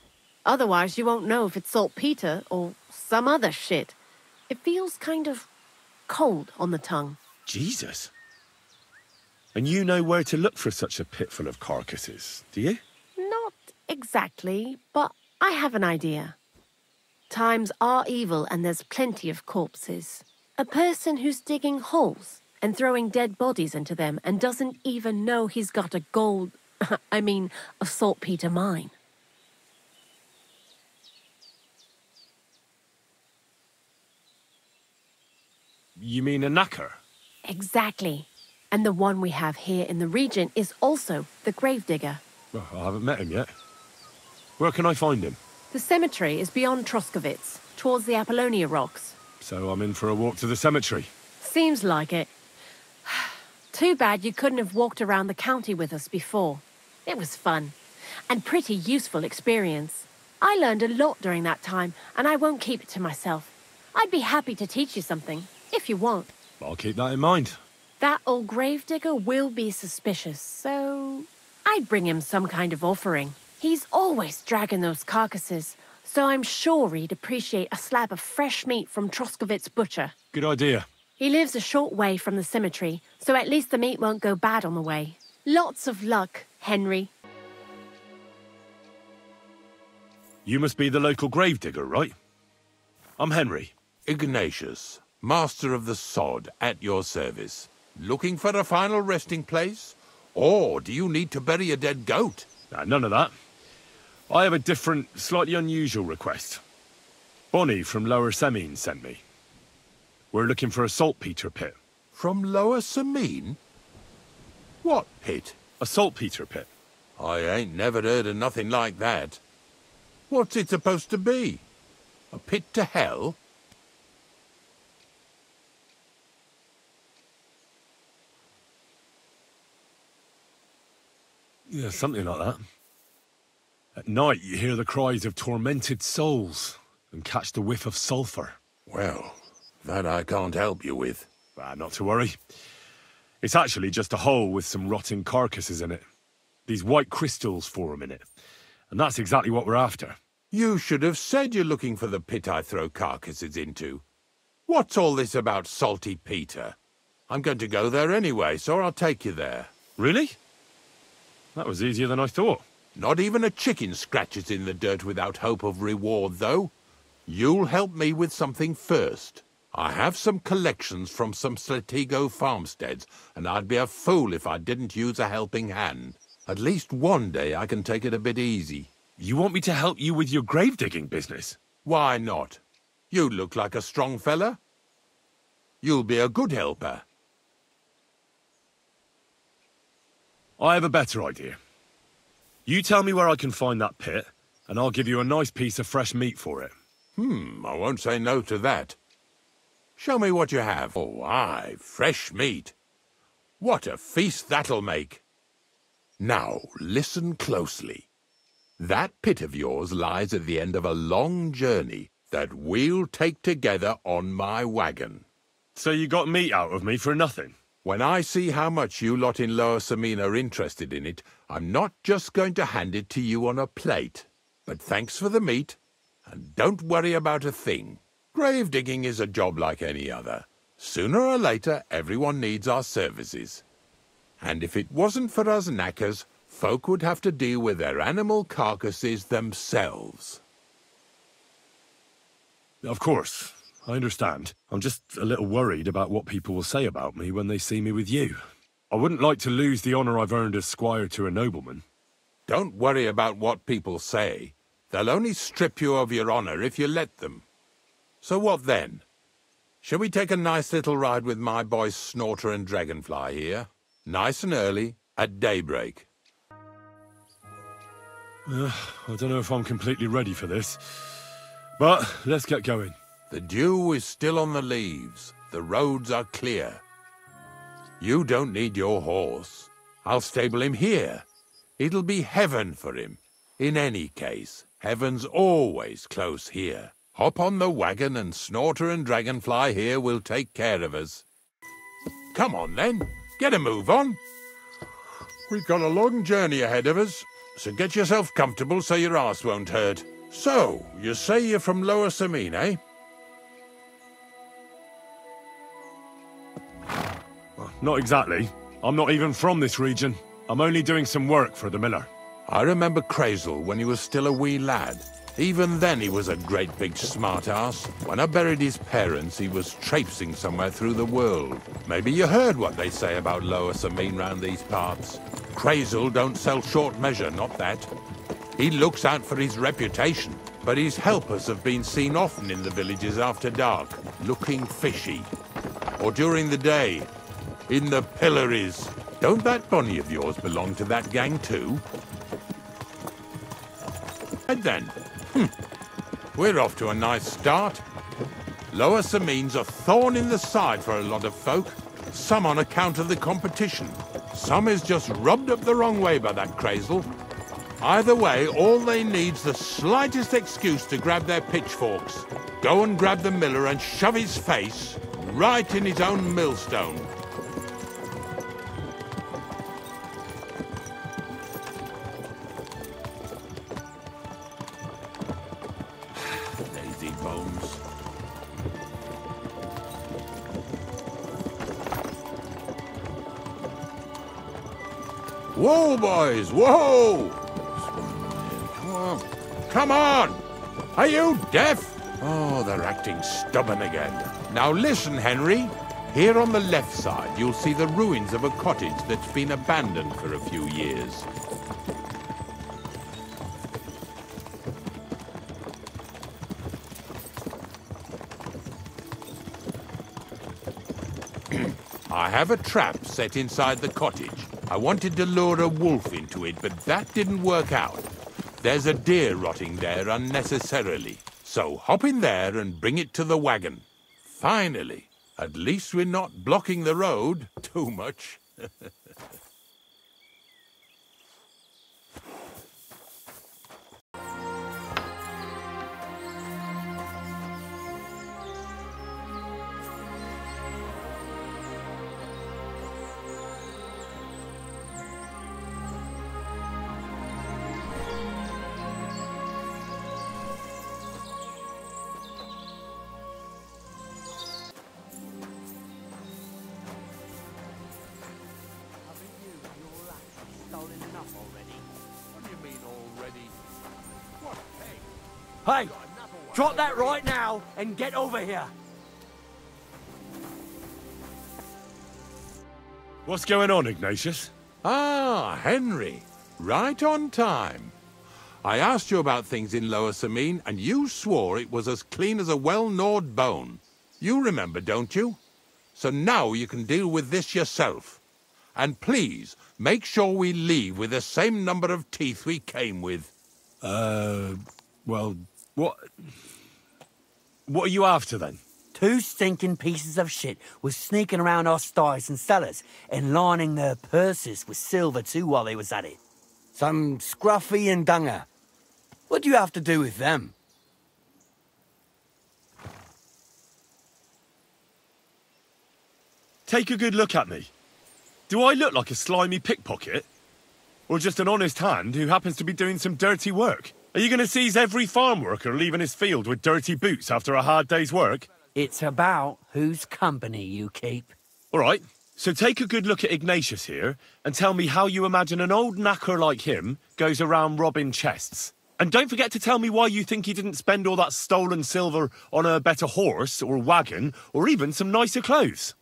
Otherwise, you won't know if it's saltpeter or some other shit. It feels kind of cold on the tongue. Jesus. And you know where to look for such a pit full of carcasses, do you? Not exactly, but I have an idea. Times are evil and there's plenty of corpses. A person who's digging holes and throwing dead bodies into them and doesn't even know he's got a a saltpeter mine. You mean a knacker? Exactly. And the one we have here in the region is also the gravedigger. Well, I haven't met him yet. Where can I find him? The cemetery is beyond Troskovitz, towards the Apollonia rocks. So I'm in for a walk to the cemetery. Seems like it. Too bad you couldn't have walked around the county with us before. It was fun, and pretty useful experience. I learned a lot during that time, and I won't keep it to myself. I'd be happy to teach you something, if you want. I'll keep that in mind. That old gravedigger will be suspicious, so I'd bring him some kind of offering. He's always dragging those carcasses, so I'm sure he'd appreciate a slab of fresh meat from Troskovitz butcher. Good idea. He lives a short way from the cemetery, so at least the meat won't go bad on the way. Lots of luck, Henry. You must be the local gravedigger, right? I'm Henry. Ignatius, master of the sod, at your service. Looking for a final resting place? Or do you need to bury a dead goat? None of that. I have a different, slightly unusual request. Bonnie from Lower Semine sent me. We're looking for a saltpeter pit. From Lower Semine? What pit? A saltpeter pit. I ain't never heard of nothing like that. What's it supposed to be? A pit to hell? Yeah, something like that. At night, you hear the cries of tormented souls and catch the whiff of sulphur. Well, that I can't help you with. Not to worry. It's actually just a hole with some rotting carcasses in it. These white crystals form in it. And that's exactly what we're after. You should have said you're looking for the pit I throw carcasses into. What's all this about Salty Peter? I'm going to go there anyway, so I'll take you there. Really? That was easier than I thought. Not even a chicken scratches in the dirt without hope of reward, though. You'll help me with something first. I have some collections from some Sletigo farmsteads, and I'd be a fool if I didn't use a helping hand. At least one day I can take it a bit easy. You want me to help you with your grave-digging business? Why not? You look like a strong fella. You'll be a good helper. I have a better idea. You tell me where I can find that pit, and I'll give you a nice piece of fresh meat for it. I won't say no to that. Show me what you have. Oh, aye, fresh meat. What a feast that'll make. Now, listen closely. That pit of yours lies at the end of a long journey that we'll take together on my wagon. So you got meat out of me for nothing? When I see how much you lot in Lower Semine are interested in it, I'm not just going to hand it to you on a plate. But thanks for the meat, and don't worry about a thing. Grave digging is a job like any other. Sooner or later, everyone needs our services. And if it wasn't for us knackers, folk would have to deal with their animal carcasses themselves. Of course. I understand. I'm just a little worried about what people will say about me when they see me with you. I wouldn't like to lose the honour I've earned as squire to a nobleman. Don't worry about what people say. They'll only strip you of your honour if you let them. So what then? Shall we take a nice little ride with my boys Snorter and Dragonfly here? Nice and early, at daybreak. I don't know if I'm completely ready for this. But let's get going. The dew is still on the leaves. The roads are clear. You don't need your horse. I'll stable him here. It'll be heaven for him. In any case, heaven's always close here. Hop on the wagon and Snorter and Dragonfly here will take care of us. Come on then, get a move on. We've got a long journey ahead of us, so get yourself comfortable so your arse won't hurt. So, you say you're from Lower Semine, eh? Not exactly. I'm not even from this region. I'm only doing some work for the miller. I remember Crazel when he was still a wee lad. Even then he was a great big smart-ass. When I buried his parents, he was traipsing somewhere through the world. Maybe you heard what they say about Lower Semine round these parts. Crazel don't sell short measure, not that. He looks out for his reputation, but his helpers have been seen often in the villages after dark, looking fishy. Or during the day, in the pillories. Don't that Bonnie of yours belong to that gang too? Right then. We're off to a nice start. Lower Sameen's a thorn in the side for a lot of folk. Some on account of the competition. Some is just rubbed up the wrong way by that crazel. Either way, all they need's the slightest excuse to grab their pitchforks. Go and grab the miller and shove his face right in his own millstone. Lazy bones. Whoa, boys, whoa! Come on. Come on! Are you deaf? Oh, they're acting stubborn again. Now listen, Henry. Here on the left side, you'll see the ruins of a cottage that's been abandoned for a few years. I have a trap set inside the cottage. I wanted to lure a wolf into it, but that didn't work out. There's a deer rotting there unnecessarily. So hop in there and bring it to the wagon. Finally, at least we're not blocking the road too much. Hey, drop that right now and get over here. What's going on, Ignatius? Ah, Henry. Right on time. I asked you about things in Lower Sameen, and you swore it was as clean as a well-gnawed bone. You remember, don't you? So now you can deal with this yourself. And please, make sure we leave with the same number of teeth we came with. Well, what are you after, then? 2 stinking pieces of shit was sneaking around our sties and cellars and lining their purses with silver too while they was at it. Some scruffy and dunger. What do you have to do with them? Take a good look at me. Do I look like a slimy pickpocket? Or just an honest hand who happens to be doing some dirty work? Are you going to seize every farm worker leaving his field with dirty boots after a hard day's work? It's about whose company you keep. All right, so take a good look at Ignatius here and tell me how you imagine an old knacker like him goes around robbing chests. And don't forget to tell me why you think he didn't spend all that stolen silver on a better horse or wagon or even some nicer clothes.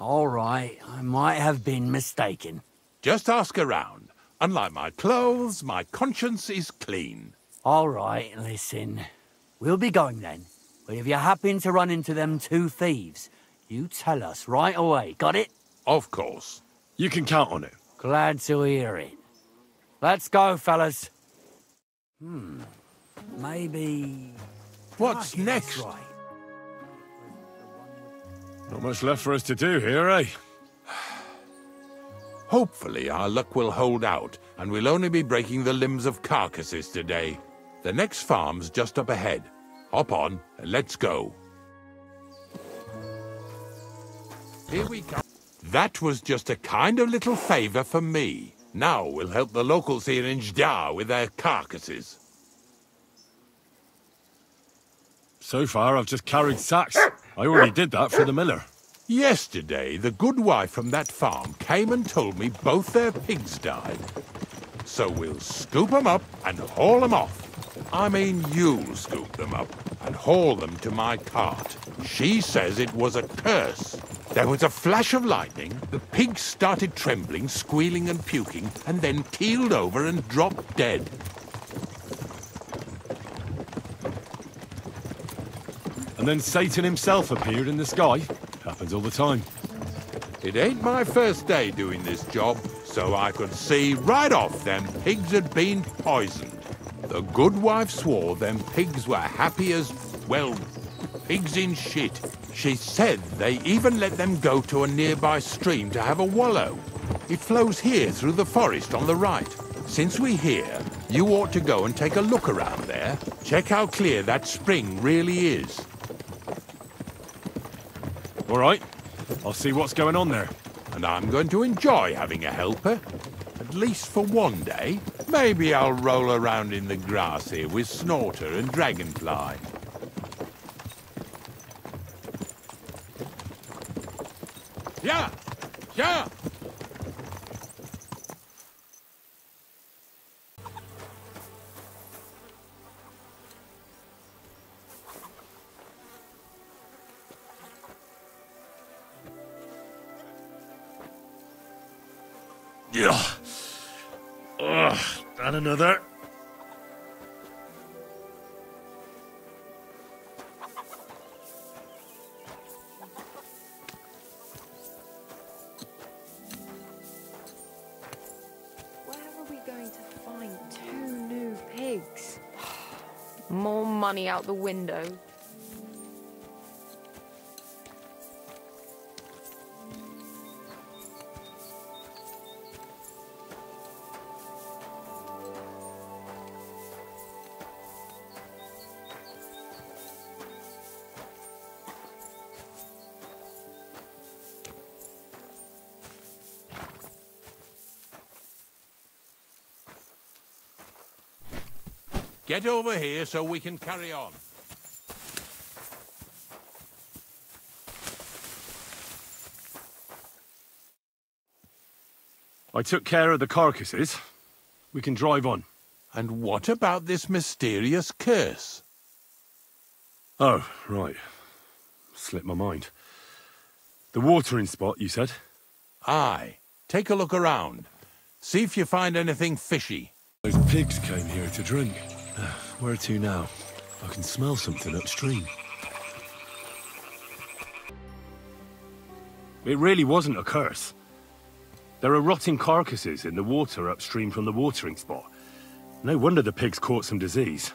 All right, I might have been mistaken. Just ask around. Unlike my clothes, my conscience is clean. All right, listen. We'll be going then. But if you happen to run into them 2 thieves, you tell us right away. Got it? Of course. You can count on it. Glad to hear it. Let's go, fellas. Maybe... What's next? Right. Not much left for us to do here, eh? Hopefully our luck will hold out, and we'll only be breaking the limbs of carcasses today. The next farm's just up ahead. Hop on, and let's go. Here we come. That was just a kind of little favour for me. Now we'll help the locals here in Jdar with their carcasses. So far, I've just carried sacks. I already did that for the miller. Yesterday, the good wife from that farm came and told me both their pigs died. So we'll scoop them up and haul them off. I mean, you'll scoop them up and haul them to my cart. She says it was a curse. There was a flash of lightning, the pigs started trembling, squealing and puking, and then keeled over and dropped dead. And then Satan himself appeared in the sky. Happens all the time. It ain't my first day doing this job, so I could see right off them pigs had been poisoned. The good wife swore them pigs were happy as, well, pigs in shit. She said they even let them go to a nearby stream to have a wallow. It flows here through the forest on the right. Since we're here, you ought to go and take a look around there. Check how clear that spring really is. All right. I'll see what's going on there. And I'm going to enjoy having a helper. At least for one day. Maybe I'll roll around in the grass here with Snorter and Dragonfly. Yeah! Yeah! Yeah. Ugh, and another. Where are we going to find 2 new pigs? More money out the window. Get over here so we can carry on. I took care of the carcasses. We can drive on. And what about this mysterious curse? Oh, right. Slipped my mind. The watering spot, you said? Aye. Take a look around. See if you find anything fishy. Those pigs came here to drink. Where to now? I can smell something upstream. It really wasn't a curse. There are rotting carcasses in the water upstream from the watering spot. No wonder the pigs caught some disease.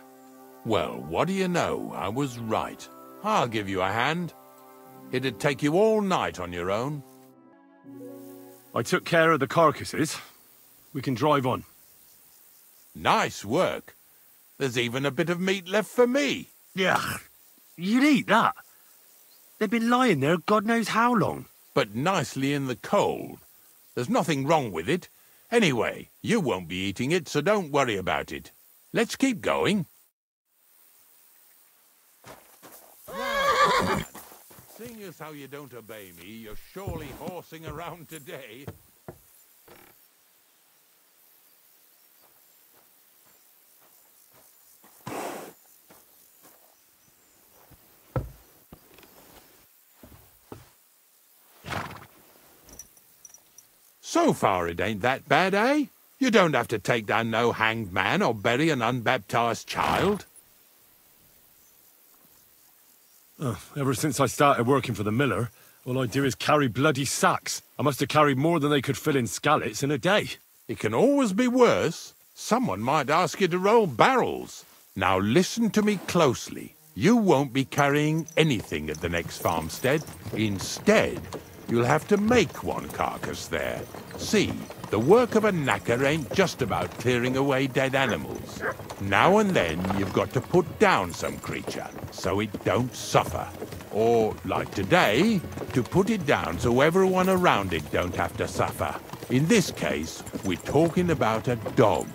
Well, what do you know? I was right. I'll give you a hand. It'd take you all night on your own. I took care of the carcasses. We can drive on. Nice work. There's even a bit of meat left for me. Yeah, you'd eat that. They've been lying there God knows how long. But nicely in the cold. There's nothing wrong with it. Anyway, you won't be eating it, so don't worry about it. Let's keep going. Seeing as how you don't obey me, you're surely horsing around today. So far it ain't that bad, eh? You don't have to take down no hanged man or bury an unbaptized child. Ever since I started working for the miller, all I do is carry bloody sacks. I must have carried more than they could fill in skallets in a day. It can always be worse. Someone might ask you to roll barrels. Now listen to me closely. You won't be carrying anything at the next farmstead. Instead, you'll have to make one carcass there. See, the work of a knacker ain't just about clearing away dead animals. Now and then you've got to put down some creature, so it don't suffer. Or, like today, to put it down so everyone around it don't have to suffer. In this case, we're talking about a dog.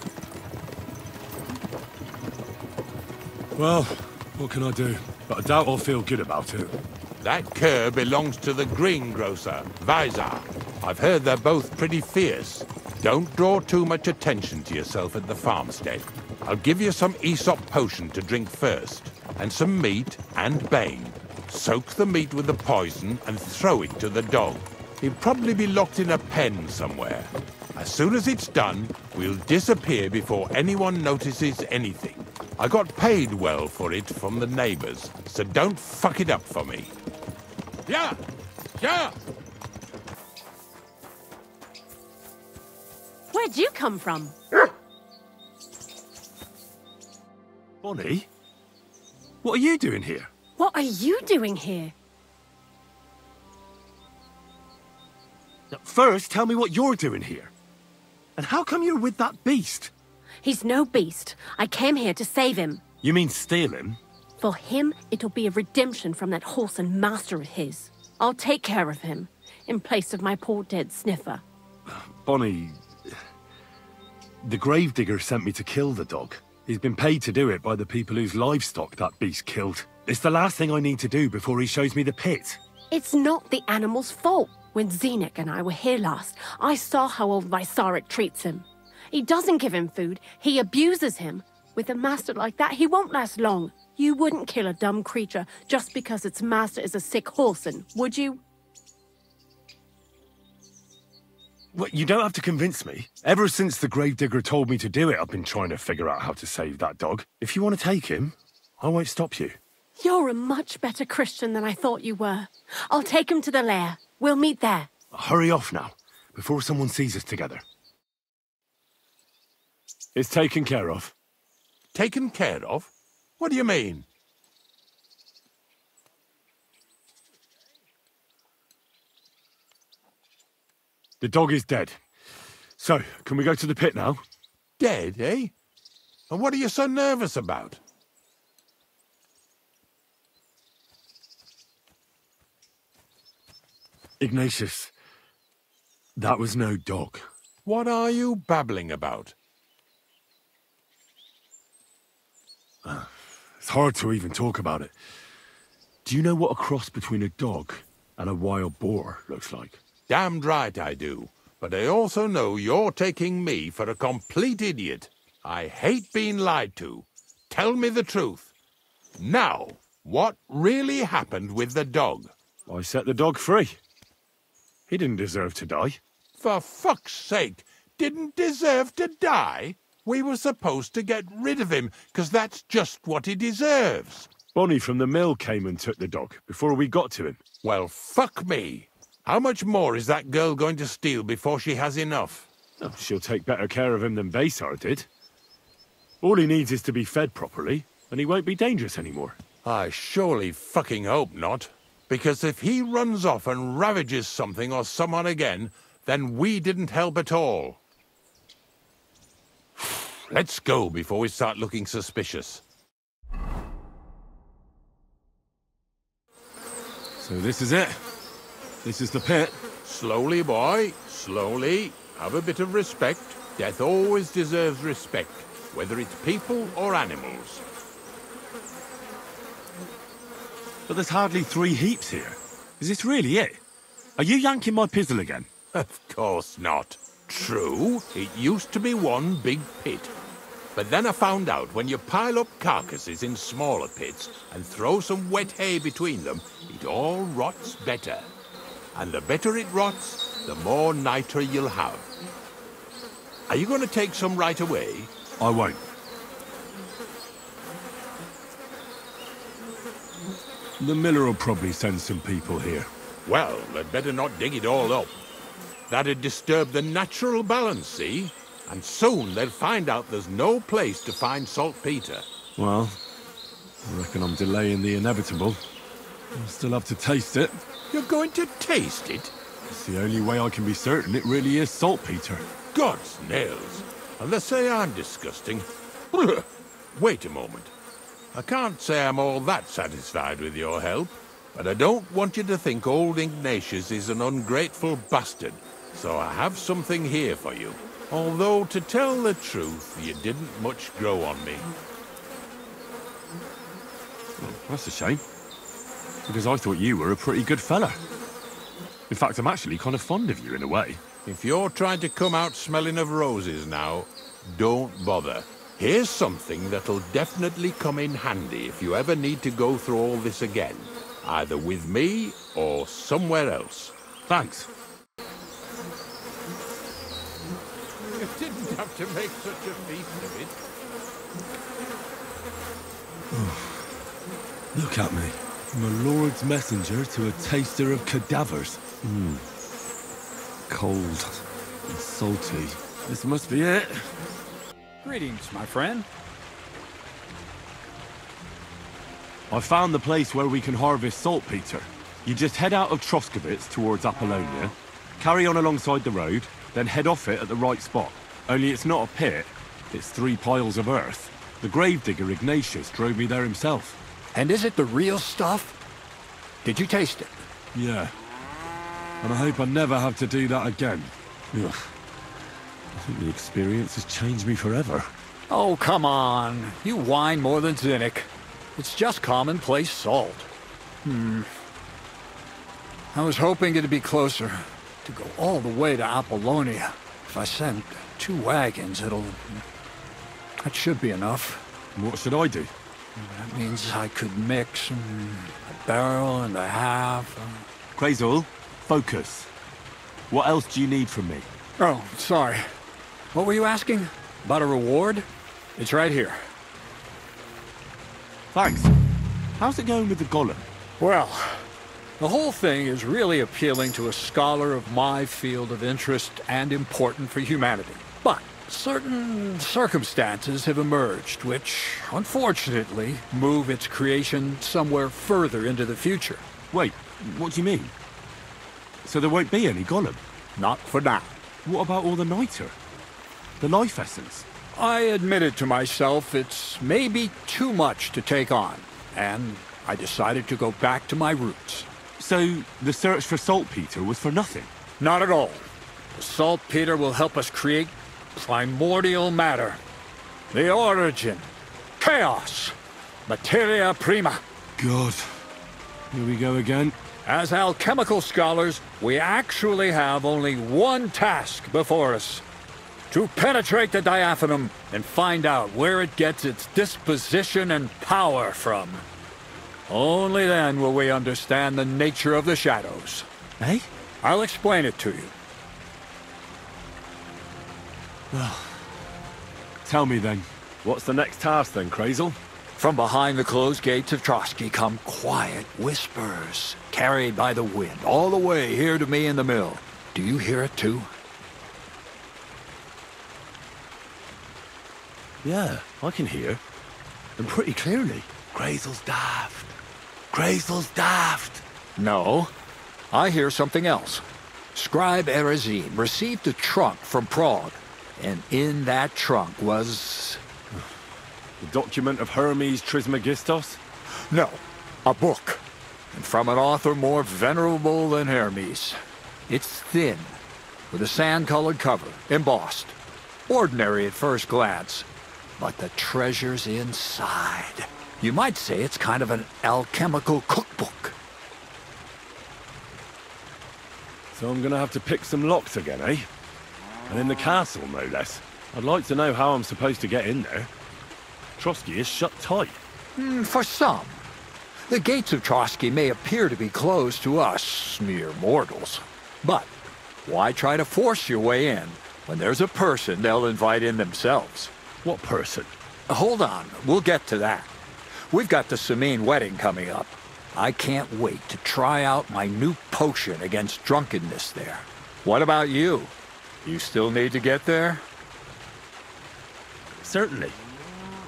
Well, what can I do? But I doubt I'll feel good about it. That cur belongs to the greengrocer, Vizar. I've heard they're both pretty fierce. Don't draw too much attention to yourself at the farmstead. I'll give you some Aesop potion to drink first, and some meat and bane. Soak the meat with the poison and throw it to the dog. He'll probably be locked in a pen somewhere. As soon as it's done, we'll disappear before anyone notices anything. I got paid well for it from the neighbors, so don't fuck it up for me. Yeah! Yeah! Where'd you come from? Bonnie? What are you doing here? What are you doing here? First, tell me what you're doing here. And how come you're with that beast? He's no beast. I came here to save him. You mean steal him? For him, it'll be a redemption from that horse and master of his. I'll take care of him, in place of my poor dead sniffer. Bonnie... The gravedigger sent me to kill the dog. He's been paid to do it by the people whose livestock that beast killed. It's the last thing I need to do before he shows me the pit. It's not the animal's fault. When Zenek and I were here last, I saw how old Vysarik treats him. He doesn't give him food, he abuses him. With a master like that, he won't last long. You wouldn't kill a dumb creature just because its master is a sick horseman, would you? Well, you don't have to convince me. Ever since the gravedigger told me to do it, I've been trying to figure out how to save that dog. If you want to take him, I won't stop you. You're a much better Christian than I thought you were. I'll take him to the lair. We'll meet there. Hurry off now, before someone sees us together. It's taken care of. Taken care of? What do you mean? The dog is dead. So, can we go to the pit now? Dead, eh? And what are you so nervous about? Ignatius, that was no dog. What are you babbling about? It's hard to even talk about it. Do you know what a cross between a dog and a wild boar looks like? Damned right I do. But I also know you're taking me for a complete idiot. I hate being lied to. Tell me the truth. Now, what really happened with the dog? I set the dog free. He didn't deserve to die. For fuck's sake, didn't deserve to die? We were supposed to get rid of him, because that's just what he deserves. Bonnie from the mill came and took the dog before we got to him. Well, fuck me. How much more is that girl going to steal before she has enough? Oh, she'll take better care of him than Vaysar did. All he needs is to be fed properly, and he won't be dangerous anymore. I surely fucking hope not. Because if he runs off and ravages something or someone again, then we didn't help at all. Let's go before we start looking suspicious. So this is it. This is the pit. Slowly, boy. Slowly. Have a bit of respect. Death always deserves respect, whether it's people or animals. But there's hardly 3 heaps here. Is this really it? Are you yanking my pizzle again? Of course not. True, it used to be one big pit. But then I found out when you pile up carcasses in smaller pits and throw some wet hay between them, it all rots better. And the better it rots, the more nitre you'll have. Are you going to take some right away? I won't. The miller will probably send some people here. Well, they'd better not dig it all up. That'd disturb the natural balance, see? And soon they'll find out there's no place to find saltpeter. Well, I reckon I'm delaying the inevitable. I'll still have to taste it. You're going to taste it? It's the only way I can be certain it really is saltpeter. God's nails. And they say I'm disgusting. Wait a moment. I can't say I'm all that satisfied with your help, but I don't want you to think old Ignatius is an ungrateful bastard, so I have something here for you. Although, to tell the truth, you didn't much grow on me. Well, that's a shame, because I thought you were a pretty good fella. In fact, I'm actually kind of fond of you in a way. If you're trying to come out smelling of roses now, don't bother. Here's something that'll definitely come in handy if you ever need to go through all this again. Either with me or somewhere else. Thanks. You didn't have to make such a feast of it. Look at me. I'm a Lord's messenger to a taster of cadavers. Cold and salty This must be it. Greetings, my friend. I found the place where we can harvest saltpeter. You just head out of Troskowitz towards Apollonia, carry on alongside the road, then head off it at the right spot. Only it's not a pit, it's 3 piles of earth. The gravedigger Ignatius drove me there himself. And is it the real stuff? Did you taste it? Yeah. And I hope I never have to do that again. Ugh. I think the experience has changed me forever. Oh, come on. You whine more than Zinnik. It's just commonplace salt. I was hoping it'd be closer. To go all the way to Apollonia. If I send 2 wagons, that should be enough. What should I do? That means I could mix a barrel and a half. Quasel, focus. What else do you need from me? Oh, sorry. What were you asking? About a reward? It's right here. Thanks. How's it going with the golem? Well, the whole thing is really appealing to a scholar of my field of interest and important for humanity. But certain circumstances have emerged which, unfortunately, move its creation somewhere further into the future. Wait, what do you mean? So there won't be any golem? Not for now. What about all the niter? The life essence? I admitted to myself it's maybe too much to take on, and I decided to go back to my roots. So the search for saltpeter was for nothing? Not at all. The saltpeter will help us create primordial matter. The origin. Chaos. Materia prima. God. Here we go again. As alchemical scholars, we actually have only one task before us. To penetrate the diaphanum and find out where it gets its disposition and power from. Only then will we understand the nature of the shadows. Eh? I'll explain it to you. Well, tell me then, what's the next task then, Crazel? From behind the closed gates of Trotsky come quiet whispers, carried by the wind, all the way here to me in the mill. Do you hear it too? Yeah, I can hear. And pretty clearly. Crazel's daft. Crazel's daft. No, I hear something else. Scribe Erezim received a trunk from Prague, and in that trunk was... The document of Hermes Trismegistos? No, a book. And from an author more venerable than Hermes. It's thin, with a sand-colored cover, embossed. Ordinary at first glance. But the treasure's inside. You might say it's kind of an alchemical cookbook. So I'm gonna have to pick some locks again, eh? And in the castle, no less. I'd like to know how I'm supposed to get in there. Trotsky is shut tight. For some. The gates of Trotsky may appear to be closed to us, mere mortals. But why try to force your way in when there's a person they'll invite in themselves? What person? Hold on, we'll get to that. We've got the Samine wedding coming up. I can't wait to try out my new potion against drunkenness there. What about you? You still need to get there? Certainly.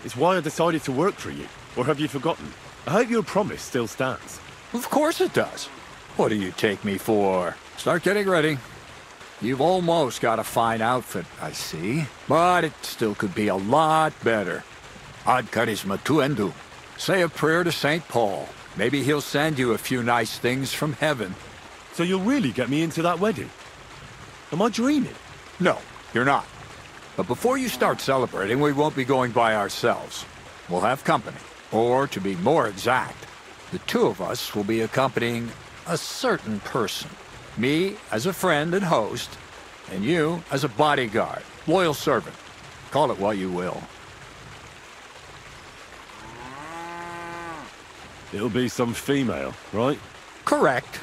It's why I decided to work for you. Or have you forgotten? I hope your promise still stands. Of course it does. What do you take me for? Start getting ready. You've almost got a fine outfit, I see. But it still could be a lot better. Ad charisma tuendum. Say a prayer to St. Paul. Maybe he'll send you a few nice things from heaven. So you'll really get me into that wedding? Am I dreaming? No, you're not. But before you start celebrating, we won't be going by ourselves. We'll have company. Or, to be more exact, the two of us will be accompanying a certain person. Me as a friend and host, and you as a bodyguard, loyal servant. Call it what you will. It'll be some female, right? Correct.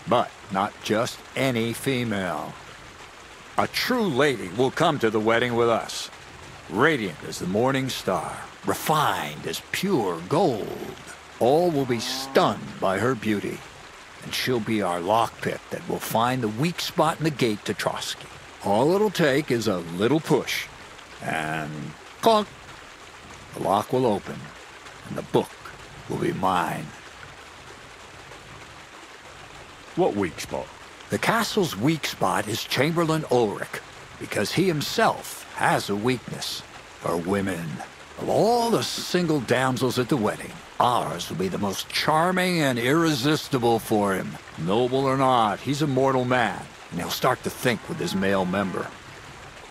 But not just any female. A true lady will come to the wedding with us. Radiant as the morning star, refined as pure gold. All will be stunned by her beauty. And she'll be our lockpick that will find the weak spot in the gate to Trotsky. All it'll take is a little push. And clunk. The lock will open, and the book will be mine. What weak spot? The castle's weak spot is Chamberlain Ulrich, because he himself has a weakness for women. Of all the single damsels at the wedding, ours will be the most charming and irresistible for him. Noble or not, he's a mortal man, and he'll start to think with his male member.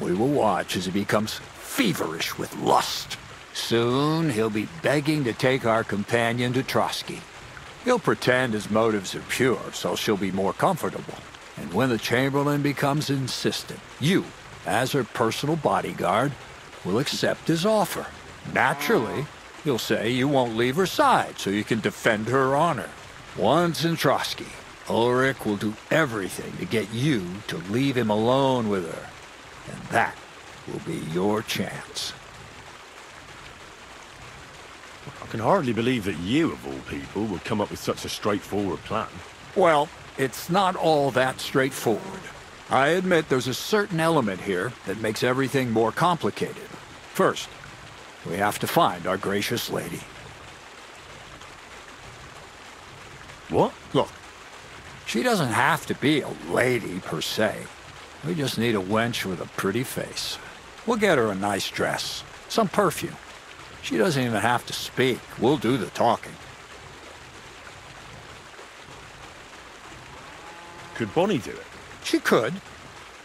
We will watch as he becomes feverish with lust. Soon, he'll be begging to take our companion to Trotsky. He'll pretend his motives are pure, so she'll be more comfortable. And when the Chamberlain becomes insistent, you, as her personal bodyguard, will accept his offer. Naturally, you'll say you won't leave her side so you can defend her honor. Once in Trotsky, Ulrich will do everything to get you to leave him alone with her. And that will be your chance. I can hardly believe that you, of all people, would come up with such a straightforward plan. Well, it's not all that straightforward. I admit there's a certain element here that makes everything more complicated. First, we have to find our gracious lady. What? Look, she doesn't have to be a lady per se. We just need a wench with a pretty face. We'll get her a nice dress, some perfume. She doesn't even have to speak. We'll do the talking. Could Bonnie do it? She could.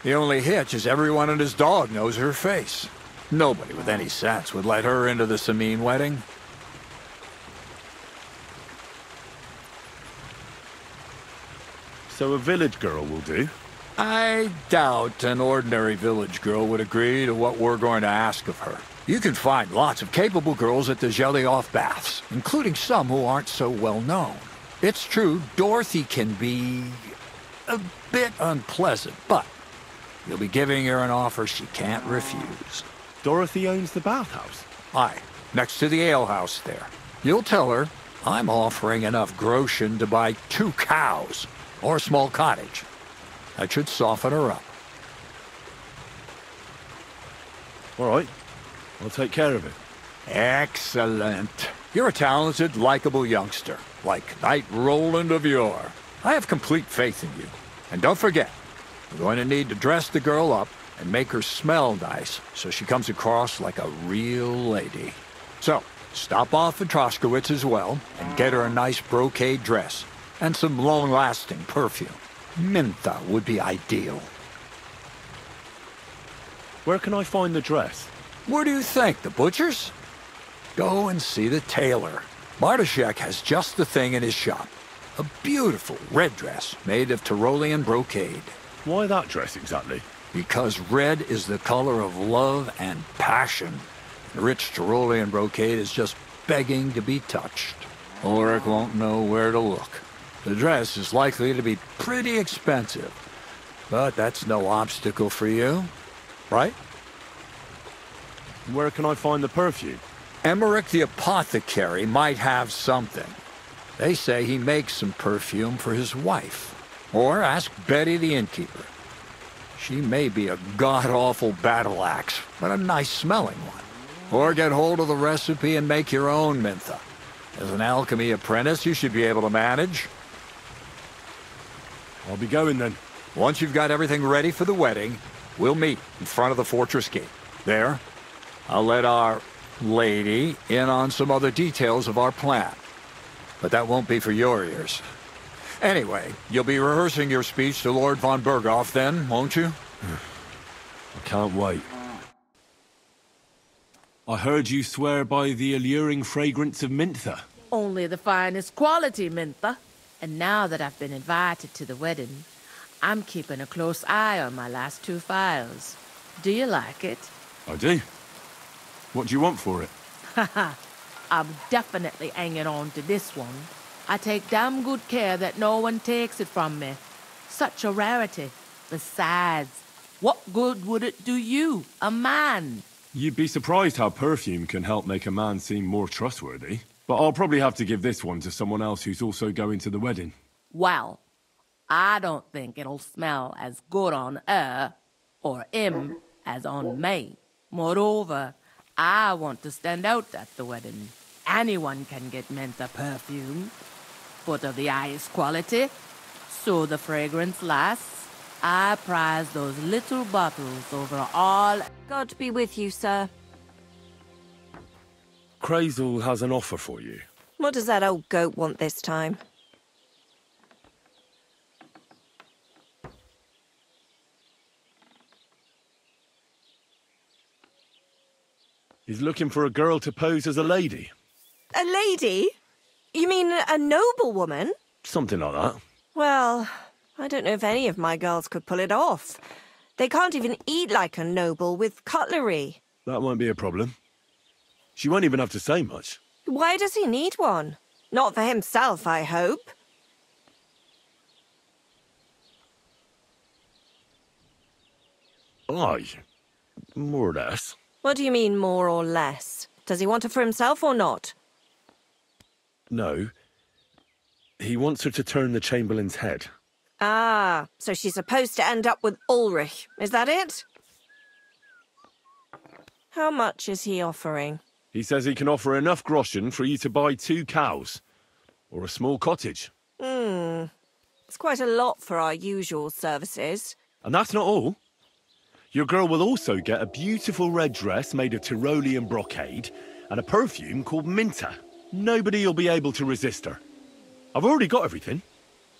The only hitch is everyone and his dog knows her face. Nobody with any sense would let her into the Samin wedding. So a village girl will do? I doubt an ordinary village girl would agree to what we're going to ask of her. You can find lots of capable girls at the Gelioff Baths, including some who aren't so well known. It's true, Dorothy can be a bit unpleasant, but you'll be giving her an offer she can't refuse. Dorothy owns the bathhouse? Aye, next to the alehouse there. You'll tell her I'm offering enough groschen to buy 2 cows or a small cottage. That should soften her up. All right. I'll take care of it. Excellent. You're a talented, likable youngster, like Knight Roland of yore. I have complete faith in you. And don't forget, we're going to need to dress the girl up and make her smell nice so she comes across like a real lady. So, stop off at Troskowitz as well and get her a nice brocade dress and some long-lasting perfume. Mintha would be ideal. Where can I find the dress? Where do you think? The butcher's? Go and see the tailor. Bartoszek has just the thing in his shop. A beautiful red dress made of Tyrolean brocade. Why that dress exactly? Because red is the color of love and passion. Rich Tyrolean brocade is just begging to be touched. Ulrich won't know where to look. The dress is likely to be pretty expensive, but that's no obstacle for you, right? Where can I find the perfume? Emmerich the apothecary might have something. They say he makes some perfume for his wife. Or ask Betty the innkeeper. She may be a god-awful battle axe, but a nice-smelling one. Or get hold of the recipe and make your own Mintha. As an alchemy apprentice, you should be able to manage. I'll be going then. Once you've got everything ready for the wedding, we'll meet in front of the fortress gate. There, I'll let our lady in on some other details of our plan. But that won't be for your ears. Anyway, you'll be rehearsing your speech to Lord von Berghoff then, won't you? I can't wait. I heard you swear by the alluring fragrance of Mintha. Only the finest quality, Mintha. And now that I've been invited to the wedding, I'm keeping a close eye on my last 2 files. Do you like it? I do. What do you want for it? Haha, I'm definitely hanging on to this one. I take damn good care that no one takes it from me. Such a rarity. Besides, what good would it do you, a man? You'd be surprised how perfume can help make a man seem more trustworthy. But I'll probably have to give this one to someone else who's also going to the wedding. Well, I don't think it'll smell as good on her. or him as on me. Moreover, I want to stand out at the wedding. Anyone can get Mentha perfume, but of the highest quality, so the fragrance lasts. I prize those little bottles over all. God be with you, sir. Crazel has an offer for you. What does that old goat want this time? He's looking for a girl to pose as a lady. A lady? You mean a noblewoman? Something like that. Well, I don't know if any of my girls could pull it off. They can't even eat like a noble with cutlery. That won't be a problem. She won't even have to say much. Why does he need one? Not for himself, I hope. Aye, more or less. What do you mean, more or less? Does he want her for himself or not? No. He wants her to turn the Chamberlain's head. Ah, so she's supposed to end up with Ulrich. Is that it? How much is he offering? He says he can offer enough groschen for you to buy 2 cows. Or a small cottage. It's quite a lot for our usual services. And that's not all. Your girl will also get a beautiful red dress made of Tyrolean brocade and a perfume called Minta. Nobody will be able to resist her. I've already got everything.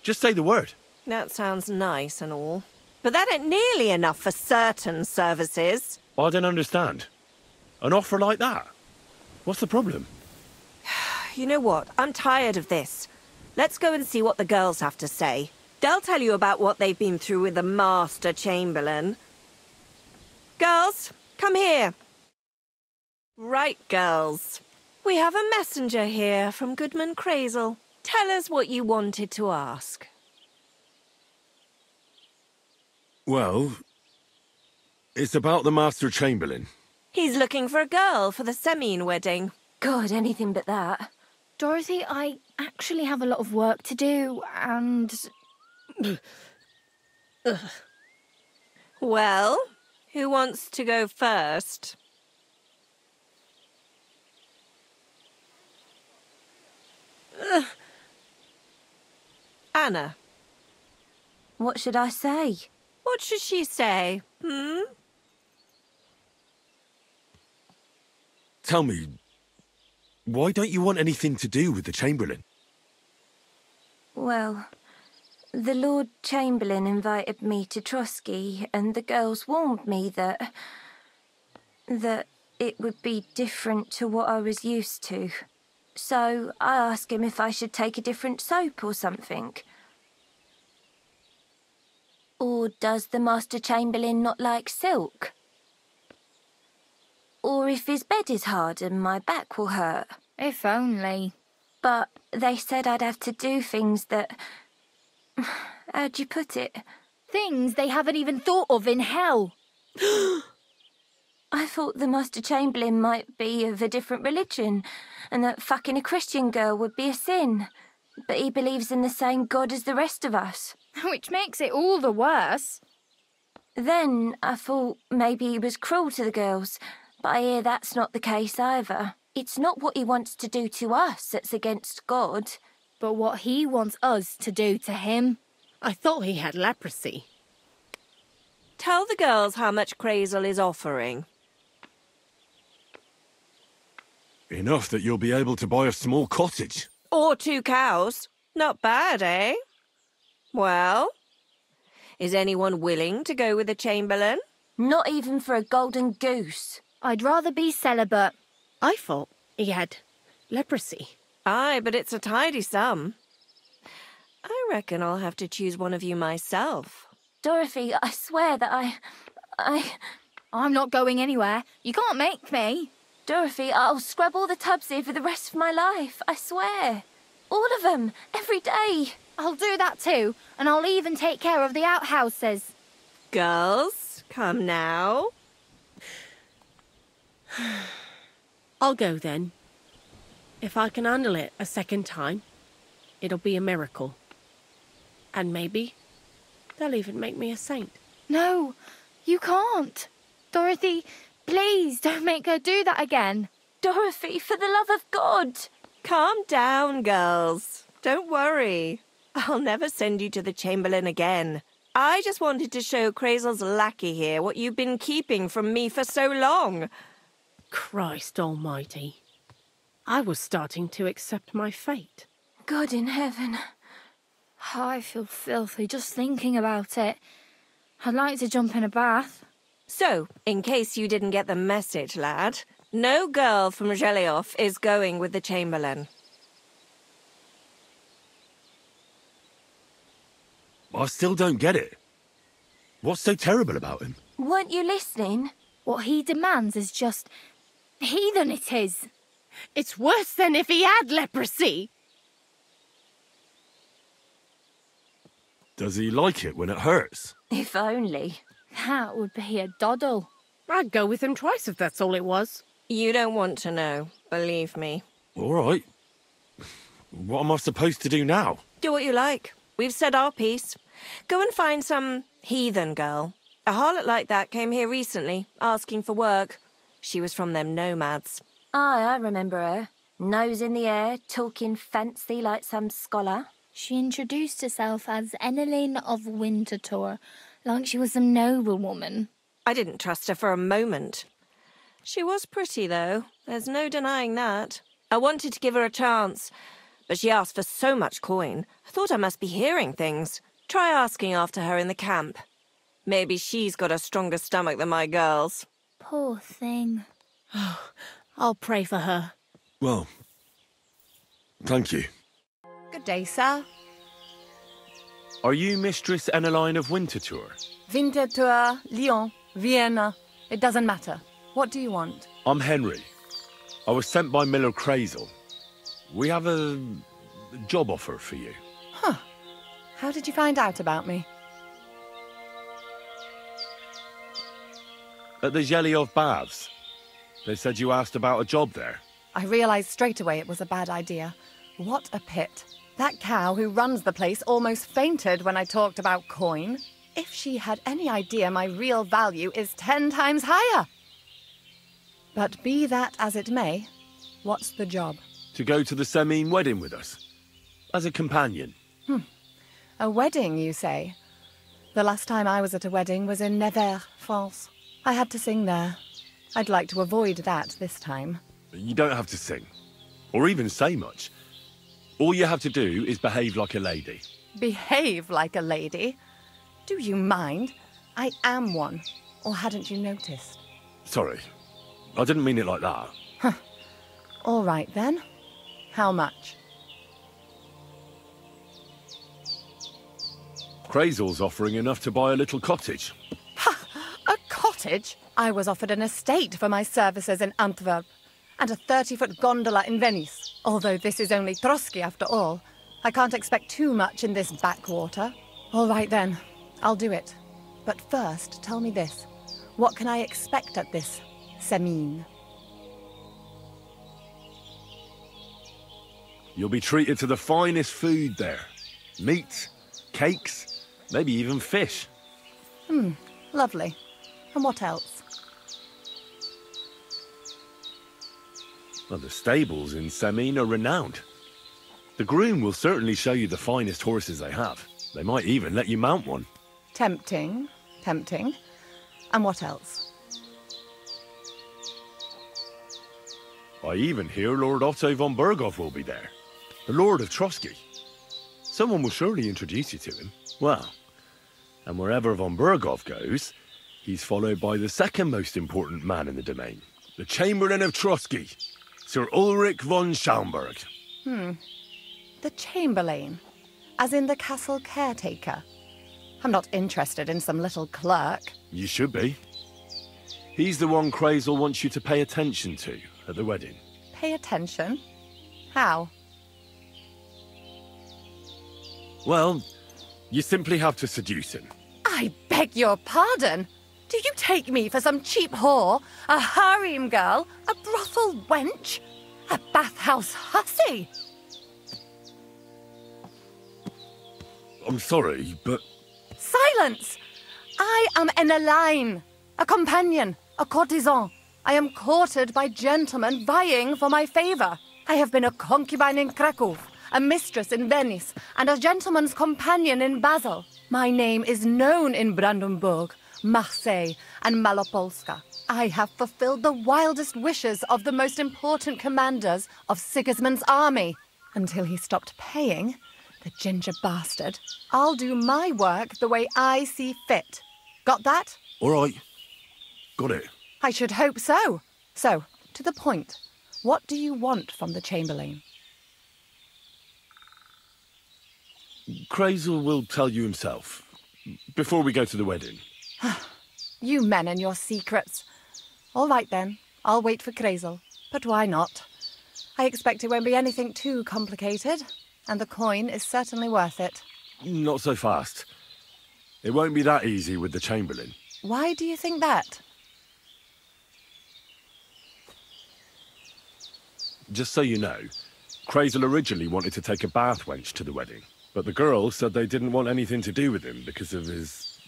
Just say the word. That sounds nice and all. But that ain't nearly enough for certain services. I don't understand. An offer like that? What's the problem? You know what? I'm tired of this. Let's go and see what the girls have to say. They'll tell you about what they've been through with the Master Chamberlain. Girls, come here. Right, girls. We have a messenger here from Goodman Crazel. Tell us what you wanted to ask. Well, it's about the Master Chamberlain. He's looking for a girl for the Semine wedding. God, anything but that. Dorothy, I actually have a lot of work to do, and... Well, who wants to go first? Anna. What should I say? What should she say, Tell me, why don't you want anything to do with the Chamberlain? Well, the Lord Chamberlain invited me to Trotsky, and the girls warned me that it would be different to what I was used to. So I asked him if I should take a different soap or something. Or does the Master Chamberlain not like silk? Or if his bed is hard and my back will hurt. If only. But they said I'd have to do things that... How'd you put it? Things they haven't even thought of in hell. I thought the Master Chamberlain might be of a different religion, and that fucking a Christian girl would be a sin. But he believes in the same God as the rest of us. Which makes it all the worse. Then I thought maybe he was cruel to the girls, but I hear that's not the case either. It's not what he wants to do to us that's against God. But what he wants us to do to him. I thought he had leprosy. Tell the girls how much Crazel is offering. Enough that you'll be able to buy a small cottage. Or 2 cows. Not bad, eh? Well, is anyone willing to go with the Chamberlain? Not even for a golden goose. I'd rather be celibate. I thought he had leprosy. Aye, but it's a tidy sum. I reckon I'll have to choose one of you myself. Dorothy, I swear that I'm not going anywhere. You can't make me. Dorothy, I'll scrub all the tubs here for the rest of my life, I swear. All of them, every day. I'll do that too, and I'll even take care of the outhouses. Girls, come now. I'll go then. If I can handle it a second time, it'll be a miracle. And maybe they'll even make me a saint. No, You can't. Dorothy, please don't make her do that again. Dorothy, for the love of God. Calm down, girls. Don't worry. I'll never send you to the Chamberlain again. I just wanted to show Crazel's lackey here what you've been keeping from me for so long. Christ almighty. I was starting to accept my fate. God in heaven. I feel filthy just thinking about it. I'd like to jump in a bath. So, in case you didn't get the message, lad, no girl from Zhelioff is going with the Chamberlain. I still don't get it. What's so terrible about him? Weren't you listening? What he demands is just heathen it is. It's worse than if he had leprosy. Does he like it when it hurts? If only. That would be a doddle. I'd go with him twice if that's all it was. You don't want to know, believe me. All right. What am I supposed to do now? Do what you like. We've said our piece. Go and find some heathen girl. A harlot like that came here recently, asking for work. She was from them nomads. Aye, I remember her. Nose in the air, talking fancy like some scholar. She introduced herself as Enelin of Winterthur, like she was some noblewoman. I didn't trust her for a moment. She was pretty, though. There's no denying that. I wanted to give her a chance, but she asked for so much coin. I thought I must be hearing things. Try asking after her in the camp. Maybe she's got a stronger stomach than my girls. Poor thing. I'll pray for her. Well, thank you. Good day, sir. Are you Mistress Eneline of Winterthur? Winterthur, Lyon, Vienna. It doesn't matter. What do you want? I'm Henry. I was sent by Miller Crazel. We have a job offer for you. Huh. How did you find out about me? At the Zheliov Baths. They said you asked about a job there. I realised straight away it was a bad idea. What a pit. That cow who runs the place almost fainted when I talked about coin. If she had any idea my real value is 10 times higher. But be that as it may, what's the job? To go to the Semine wedding with us. As a companion. A wedding, you say? The last time I was at a wedding was in Nevers, France. I had to sing there. I'd like to avoid that this time. You don't have to sing. Or even say much. All you have to do is behave like a lady. Behave like a lady? Do you mind? I am one. Or hadn't you noticed? Sorry. I didn't mean it like that. All right, then. How much? Crazel's offering enough to buy a little cottage. A cottage? I was offered an estate for my services in Antwerp, and a 30-foot gondola in Venice. Although this is only Trotsky after all, I can't expect too much in this backwater. All right then, I'll do it. But first, tell me this. What can I expect at this Semine? You'll be treated to the finest food there. Meat, cakes, maybe even fish. Lovely. And what else? Well, the stables in Semine are renowned. The groom will certainly show you the finest horses they have. They might even let you mount one. Tempting, tempting. And what else? I even hear Lord Otto von Berghoff will be there. The Lord of Trotsky. Someone will surely introduce you to him. Well, and wherever von Berghoff goes, he's followed by the second most important man in the domain. The Chamberlain of Trotsky, Sir Ulrich von Schaumburg. The Chamberlain, as in the castle caretaker. I'm not interested in some little clerk. You should be. He's the one Crazel wants you to pay attention to at the wedding. Pay attention? How? Well, you simply have to seduce him. I beg your pardon? Do you take me for some cheap whore? A harem girl? A brothel wench? A bathhouse hussy? I'm sorry, but... Silence! I am an Elaine, a companion, a courtesan. I am courted by gentlemen vying for my favor. I have been a concubine in Krakow, a mistress in Venice, and a gentleman's companion in Basel. My name is known in Brandenburg, Marseille, and Malopolska. I have fulfilled the wildest wishes of the most important commanders of Sigismund's army. Until he stopped paying, the ginger bastard, I'll do my work the way I see fit. Got that? All right. Got it. I should hope so. So, to the point. What do you want from the Chamberlain? Crazel will tell you himself. Before we go to the wedding. You men and your secrets. All right then, I'll wait for Crazel. But why not? I expect it won't be anything too complicated, and the coin is certainly worth it. Not so fast. It won't be that easy with the Chamberlain. Why do you think that? Just so you know, Crazel originally wanted to take a bath wench to the wedding, but the girls said they didn't want anything to do with him because of his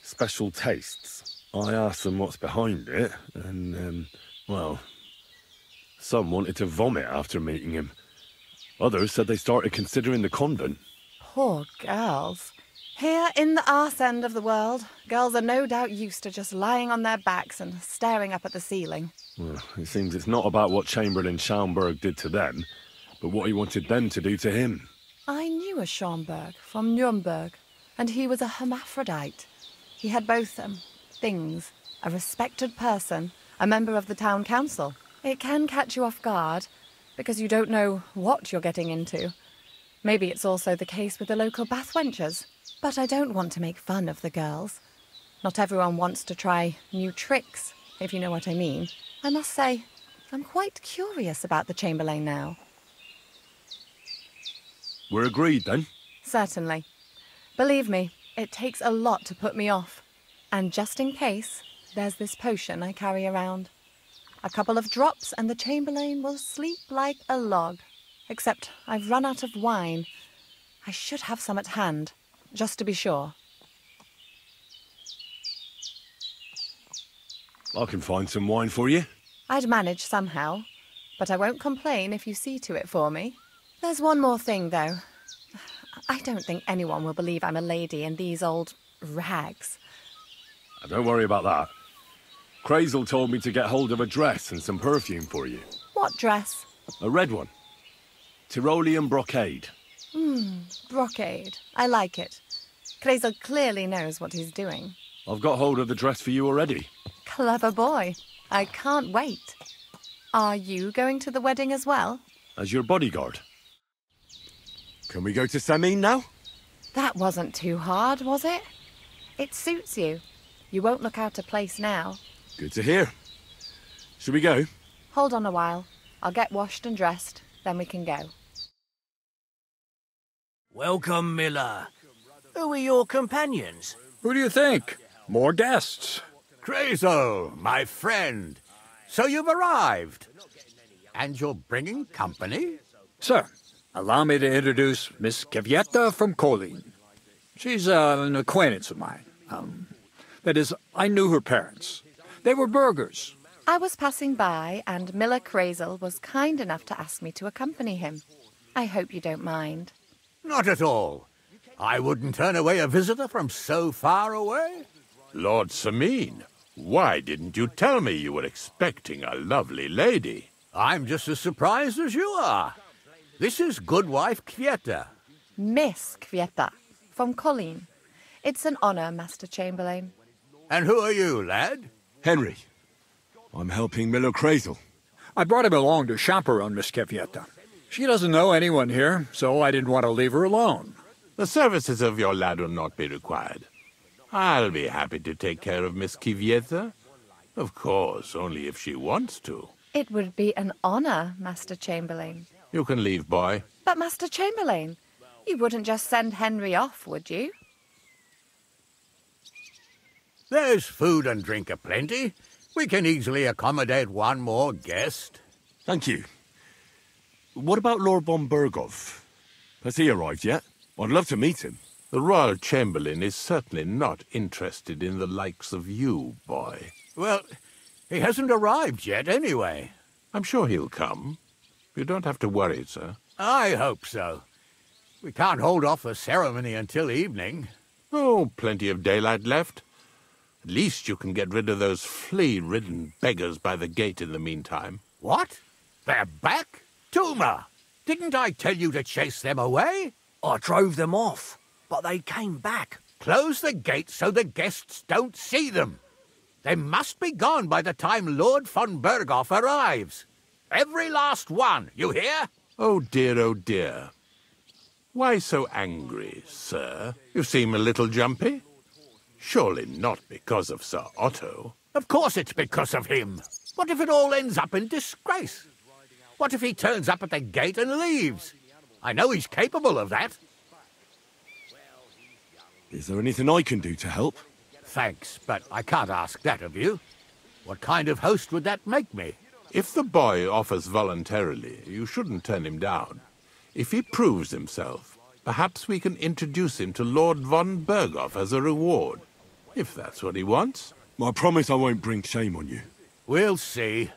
special tastes. I asked them what's behind it, and, well, some wanted to vomit after meeting him. Others said they started considering the convent. Poor girls. Here in the arse end of the world, girls are no doubt used to just lying on their backs and staring up at the ceiling. Well, it seems it's not about what Chamberlain Schaumburg did to them, but what he wanted them to do to him. I knew a Schaumburg from Nuremberg, and he was a hermaphrodite. He had both, things. A respected person, a member of the town council. It can catch you off guard, because you don't know what you're getting into. Maybe it's also the case with the local bathwenchers. But I don't want to make fun of the girls. Not everyone wants to try new tricks, if you know what I mean. I must say, I'm quite curious about the Chamberlain now. We're agreed, then? Certainly. Believe me, it takes a lot to put me off. And just in case, there's this potion I carry around. A couple of drops and the Chamberlain will sleep like a log. Except I've run out of wine. I should have some at hand, just to be sure. I can find some wine for you. I'd manage somehow, but I won't complain if you see to it for me. There's one more thing, though. I don't think anyone will believe I'm a lady in these old rags. Don't worry about that. Crazel told me to get hold of a dress and some perfume for you. What dress? A red one. Tyrolean brocade. Brocade. I like it. Crazel clearly knows what he's doing. I've got hold of the dress for you already. Clever boy. I can't wait. Are you going to the wedding as well? As your bodyguard. Can we go to Samin now? That wasn't too hard, was it? It suits you. You won't look out of place now. Good to hear. Should we go? Hold on a while. I'll get washed and dressed, then we can go. Welcome, Miller. Who are your companions? Who do you think? More guests. Crazel, my friend. So you've arrived. And you're bringing company? Sir, allow me to introduce Miss Kvieta from Kolin. She's an acquaintance of mine. That is, I knew her parents. They were burghers. I was passing by, and Miller Crazel was kind enough to ask me to accompany him. I hope you don't mind. Not at all. I wouldn't turn away a visitor from so far away. Lord Samin, why didn't you tell me you were expecting a lovely lady? I'm just as surprised as you are. This is Goodwife Kvieta. Miss Kvieta, from Colleen. It's an honor, Master Chamberlain. And who are you, lad? Henry. I'm helping Miller Crazel. I brought him along to chaperone Miss Kvieta. She doesn't know anyone here, so I didn't want to leave her alone. The services of your lad will not be required. I'll be happy to take care of Miss Kvieta. Of course, only if she wants to. It would be an honor, Master Chamberlain. You can leave, boy. But, Master Chamberlain, you wouldn't just send Henry off, would you? There's food and drink aplenty. We can easily accommodate one more guest. Thank you. What about Lord von Berghoff? Has he arrived yet? I'd love to meet him. The Royal Chamberlain is certainly not interested in the likes of you, boy. Well, he hasn't arrived yet, anyway. I'm sure he'll come. You don't have to worry, sir. I hope so. We can't hold off the ceremony until evening. Oh, plenty of daylight left. At least you can get rid of those flea-ridden beggars by the gate in the meantime. What? They're back? Tuma! Didn't I tell you to chase them away? I drove them off, but they came back. Close the gate so the guests don't see them. They must be gone by the time Lord von Berghoff arrives. Every last one, you hear? Oh dear, oh dear. Why so angry, sir? You seem a little jumpy. Surely not because of Sir Otto. Of course it's because of him. What if it all ends up in disgrace? What if he turns up at the gate and leaves? I know he's capable of that. Is there anything I can do to help? Thanks, but I can't ask that of you. What kind of host would that make me? If the boy offers voluntarily, you shouldn't turn him down. If he proves himself, perhaps we can introduce him to Lord von Berghoff as a reward. If that's what he wants. I promise I won't bring shame on you. We'll see.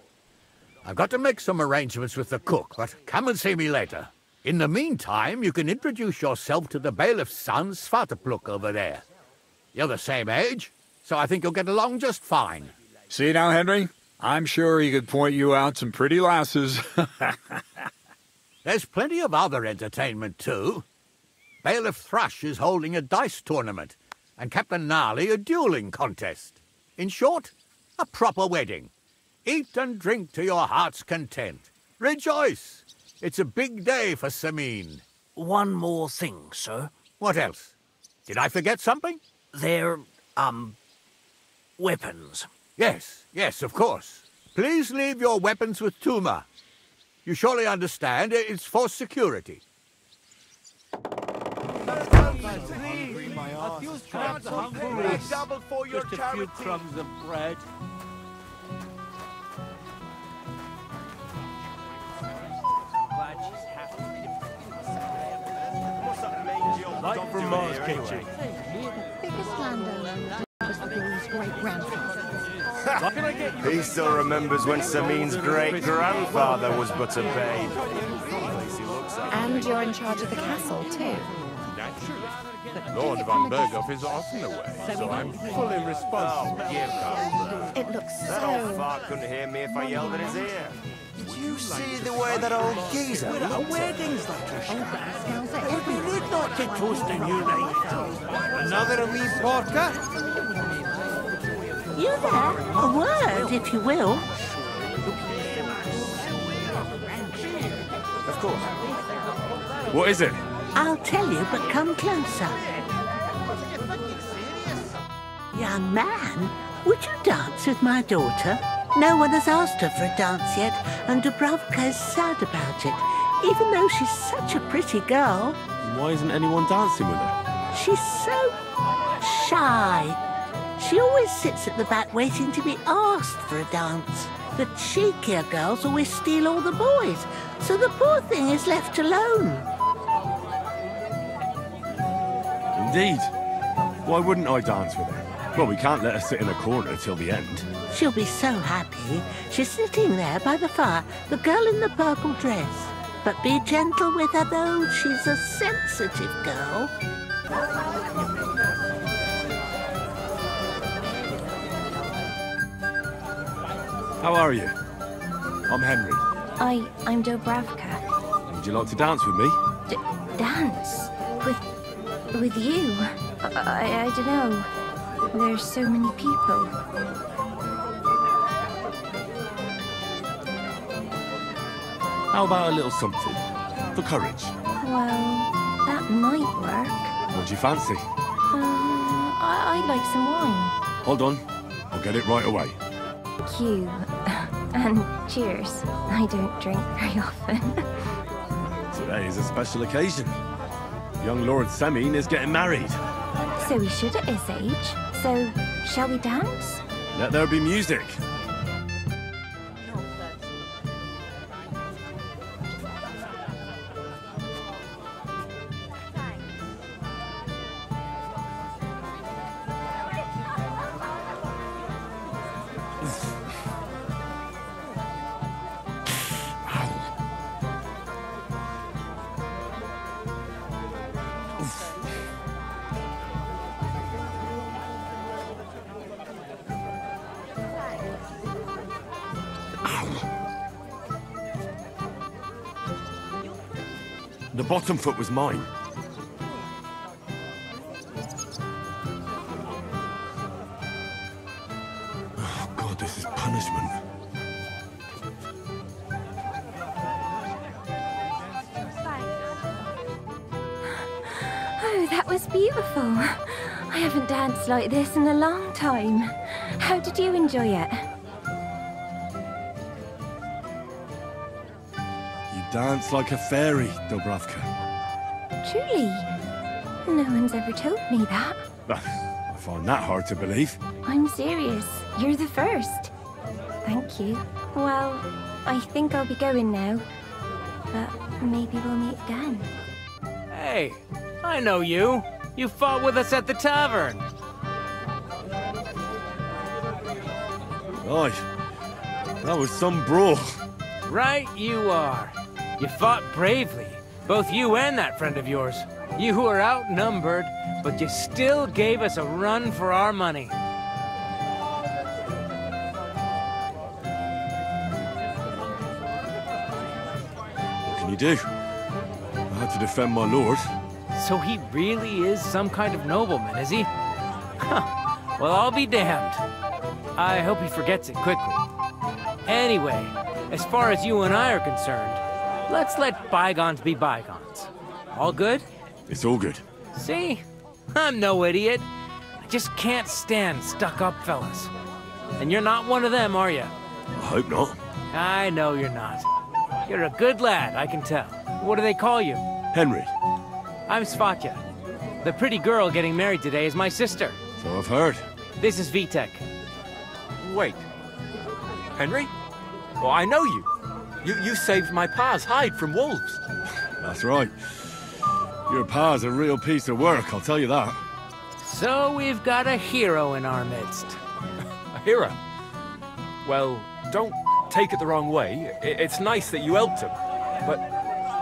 I've got to make some arrangements with the cook, but come and see me later. In the meantime, you can introduce yourself to the bailiff's son, Svartepluk, over there. You're the same age, so I think you'll get along just fine. See now, Henry? I'm sure he could point you out some pretty lasses. There's plenty of other entertainment, too. Bailiff Thrush is holding a dice tournament, and Captain Gnarly a dueling contest. In short, a proper wedding. Eat and drink to your heart's content. Rejoice! It's a big day for Sameen. One more thing, sir. What else? Did I forget something? They're, weapons. Yes, of course. Please leave your weapons with Tuma. You surely understand it's for security. Double for your Just a few crumbs of bread. Like from Mars, Kitchen. Biggest landowner was the boy's great-grandfather. He still remembers when Sameen's great-grandfather was but a babe. And you're in charge of the castle, too. Naturally. Lord von Berghoff is often away, so I'm fully responsible. It looks so... That old fart couldn't hear me if I yelled at his ear. Did you see the way that old geezer looked at weddings like We need not to toast a new night. Another wee porker? You there? A word, if you will. Of course. What is it? I'll tell you, but come closer. Young man, would you dance with my daughter? No one has asked her for a dance yet, and Dubravka is sad about it, even though she's such a pretty girl. Why isn't anyone dancing with her? She's so shy. She always sits at the back waiting to be asked for a dance. The cheekier girls always steal all the boys, so the poor thing is left alone. Indeed. Why wouldn't I dance with her? Well, we can't let her sit in a corner till the end. She'll be so happy. She's sitting there by the fire, the girl in the purple dress. But be gentle with her, though. She's a sensitive girl. How are you? I'm Henry. I'm Dubravka. Would you like to dance with me? Dance? With you? I don't know. There's so many people. How about a little something? For courage? Well, that might work. What do you fancy? I'd like some wine. Hold on. I'll get it right away. Thank you. And cheers. I don't drink very often. Today is a special occasion. Young Lord Sameen is getting married. So we should at his age. So, shall we dance? Let there be music. The bottom foot was mine. Oh, God, this is punishment. Oh, that was beautiful. I haven't danced like this in a long time. How did you enjoy it? You dance like a fairy, Dubravka. Truly? No one's ever told me that. I find that hard to believe. I'm serious. You're the first. Thank you. Well, I think I'll be going now. But maybe we'll meet again. Hey, I know you. You fought with us at the tavern. Right. That was some brawl. Right you are. You fought bravely. Both you and that friend of yours. You were outnumbered, but you still gave us a run for our money. What can you do? I had to defend my lord. So he really is some kind of nobleman, is he? Huh. Well, I'll be damned. I hope he forgets it quickly. Anyway, as far as you and I are concerned, let's let bygones be bygones. All good? It's all good. See? I'm no idiot. I just can't stand stuck-up fellas. And you're not one of them, are you? I hope not. I know you're not. You're a good lad, I can tell. What do they call you? Henry. I'm Svatya. The pretty girl getting married today is my sister. So I've heard. This is Vitek. Wait. Henry? Well, I know you. You saved my pa's hide from wolves. That's right. Your pa's a real piece of work, I'll tell you that. So we've got a hero in our midst. A hero? Well, don't take it the wrong way. It's nice that you helped him. But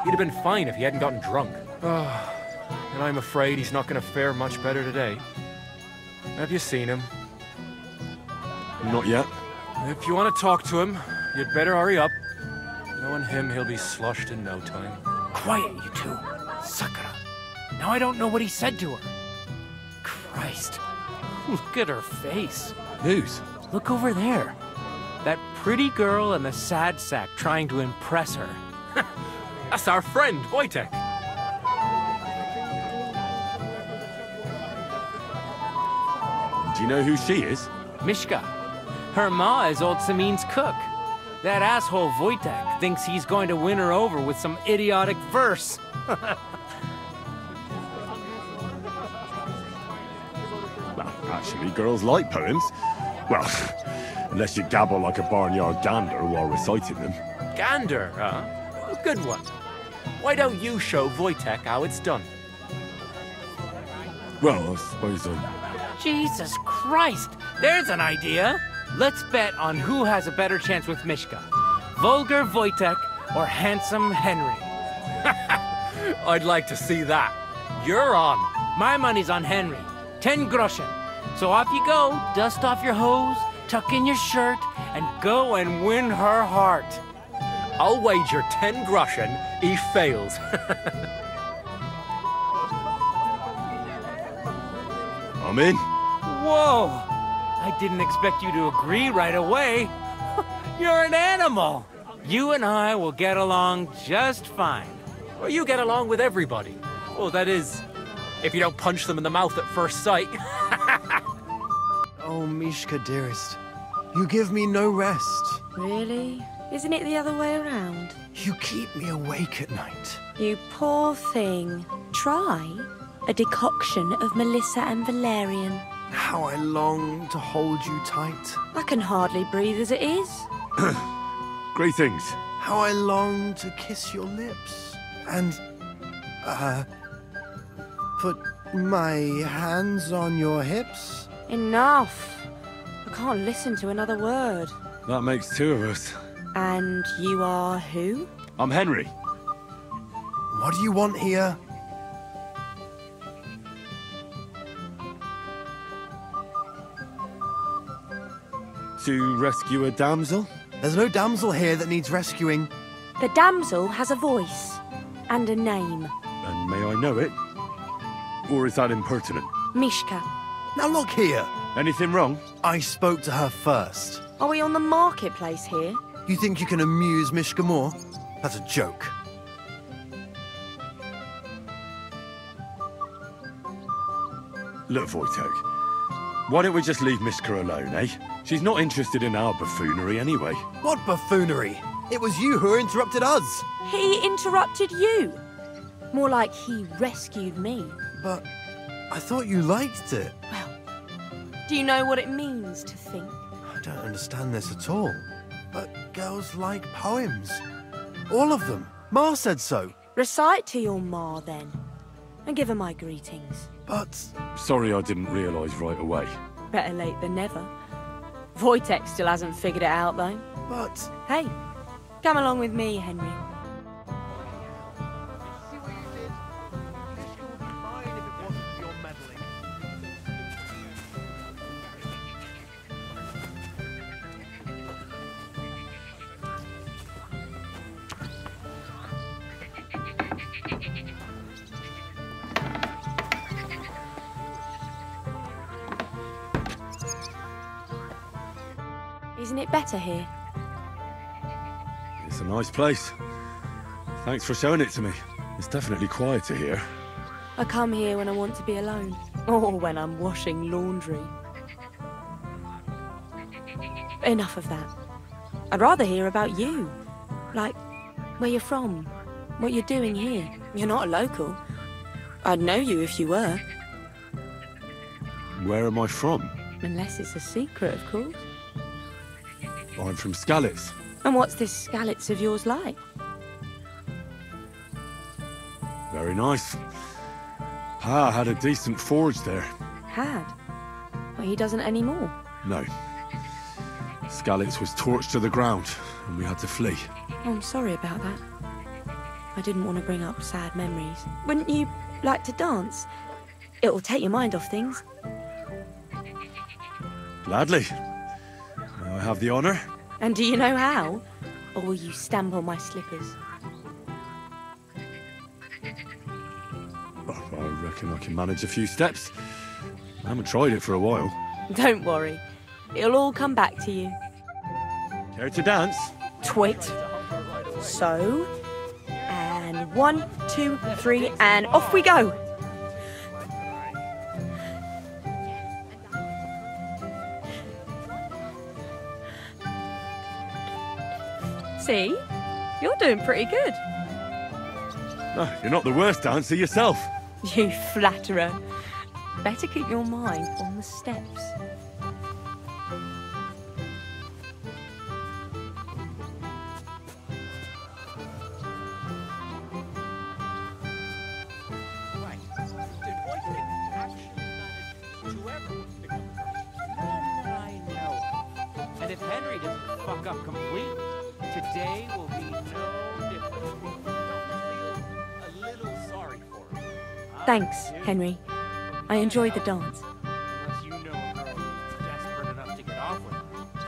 he'd have been fine if he hadn't gotten drunk. And I'm afraid he's not going to fare much better today. Have you seen him? Not yet. If you want to talk to him, you'd better hurry up. Knowing him, he'll be sloshed in no time. Quiet, you two. Sakura. Now I don't know what he said to her. Christ. Look at her face. Whose? Look over there. That pretty girl and the sad sack trying to impress her. That's our friend, Wojtek. Do you know who she is? Mishka. Her ma is old Samin's cook. That asshole Wojtek thinks he's going to win her over with some idiotic verse. Well, actually, girls like poems. Well, unless you gabble like a barnyard gander while reciting them. Gander, huh? A good one. Why don't you show Wojtek how it's done? Well, I suppose Jesus Christ! There's an idea! Let's bet on who has a better chance with Mishka. Vulgar Wojtek or handsome Henry. I'd like to see that. You're on. My money's on Henry. 10 groschen. So off you go, dust off your hose, tuck in your shirt, and go and win her heart. I'll wager 10 groschen he fails. I'm in. Whoa! I didn't expect you to agree right away. You're an animal. You and I will get along just fine. Well, you get along with everybody. Well, that is, if you don't punch them in the mouth at first sight. Oh, Mishka, dearest. You give me no rest. Really? Isn't it the other way around? You keep me awake at night. You poor thing. Try a decoction of Melissa and Valerian. How I long to hold you tight. I can hardly breathe as it is. Greetings. How I long to kiss your lips. And, put my hands on your hips. Enough. I can't listen to another word. That makes two of us. And you are who? I'm Henry. What do you want here? To rescue a damsel? There's no damsel here that needs rescuing. The damsel has a voice. And a name. And may I know it? Or is that impertinent? Mishka. Now look here. Anything wrong? I spoke to her first. Are we on the marketplace here? You think you can amuse Mishka more? That's a joke. Look, Wojtek, why don't we just leave Mishka alone, eh? She's not interested in our buffoonery anyway. What buffoonery? It was you who interrupted us. He interrupted you. More like he rescued me. But I thought you liked it. Well, do you know what it means to think? I don't understand this at all. But girls like poems. All of them. Ma said so. Recite to your ma, then. And give her my greetings. But... Sorry I didn't realise right away. Better late than never. Wojtek still hasn't figured it out, though. But... Hey, come along with me, Henry. Isn't it better here? It's a nice place. Thanks for showing it to me. It's definitely quieter here. I come here when I want to be alone. Or when I'm washing laundry. Enough of that. I'd rather hear about you. Like, where you're from. What you're doing here. You're not a local. I'd know you if you were. Where am I from? Unless it's a secret, of course. I'm from Skalitz. And what's this Skalitz of yours like? Very nice. Pa had a decent forge there. Had? Well, he doesn't anymore. No. Skalitz was torched to the ground, and we had to flee. Oh, I'm sorry about that. I didn't want to bring up sad memories. Wouldn't you like to dance? It'll take your mind off things. Gladly. I have the honour. And do you know how? Or will you stamp on my slippers? Oh, I reckon I can manage a few steps. I haven't tried it for a while. Don't worry. It'll all come back to you. Care to dance? Twit. So... And 1, 2, 3, and off we go! See? You're doing pretty good. Oh, you're not the worst dancer yourself. You flatterer. Better keep your mind on the steps. And if Henry doesn't fuck up completely, today will be no different. A little sorry for him. Thanks, Henry. I enjoyed the dance. Unless you know a girl who's desperate enough to get off with him.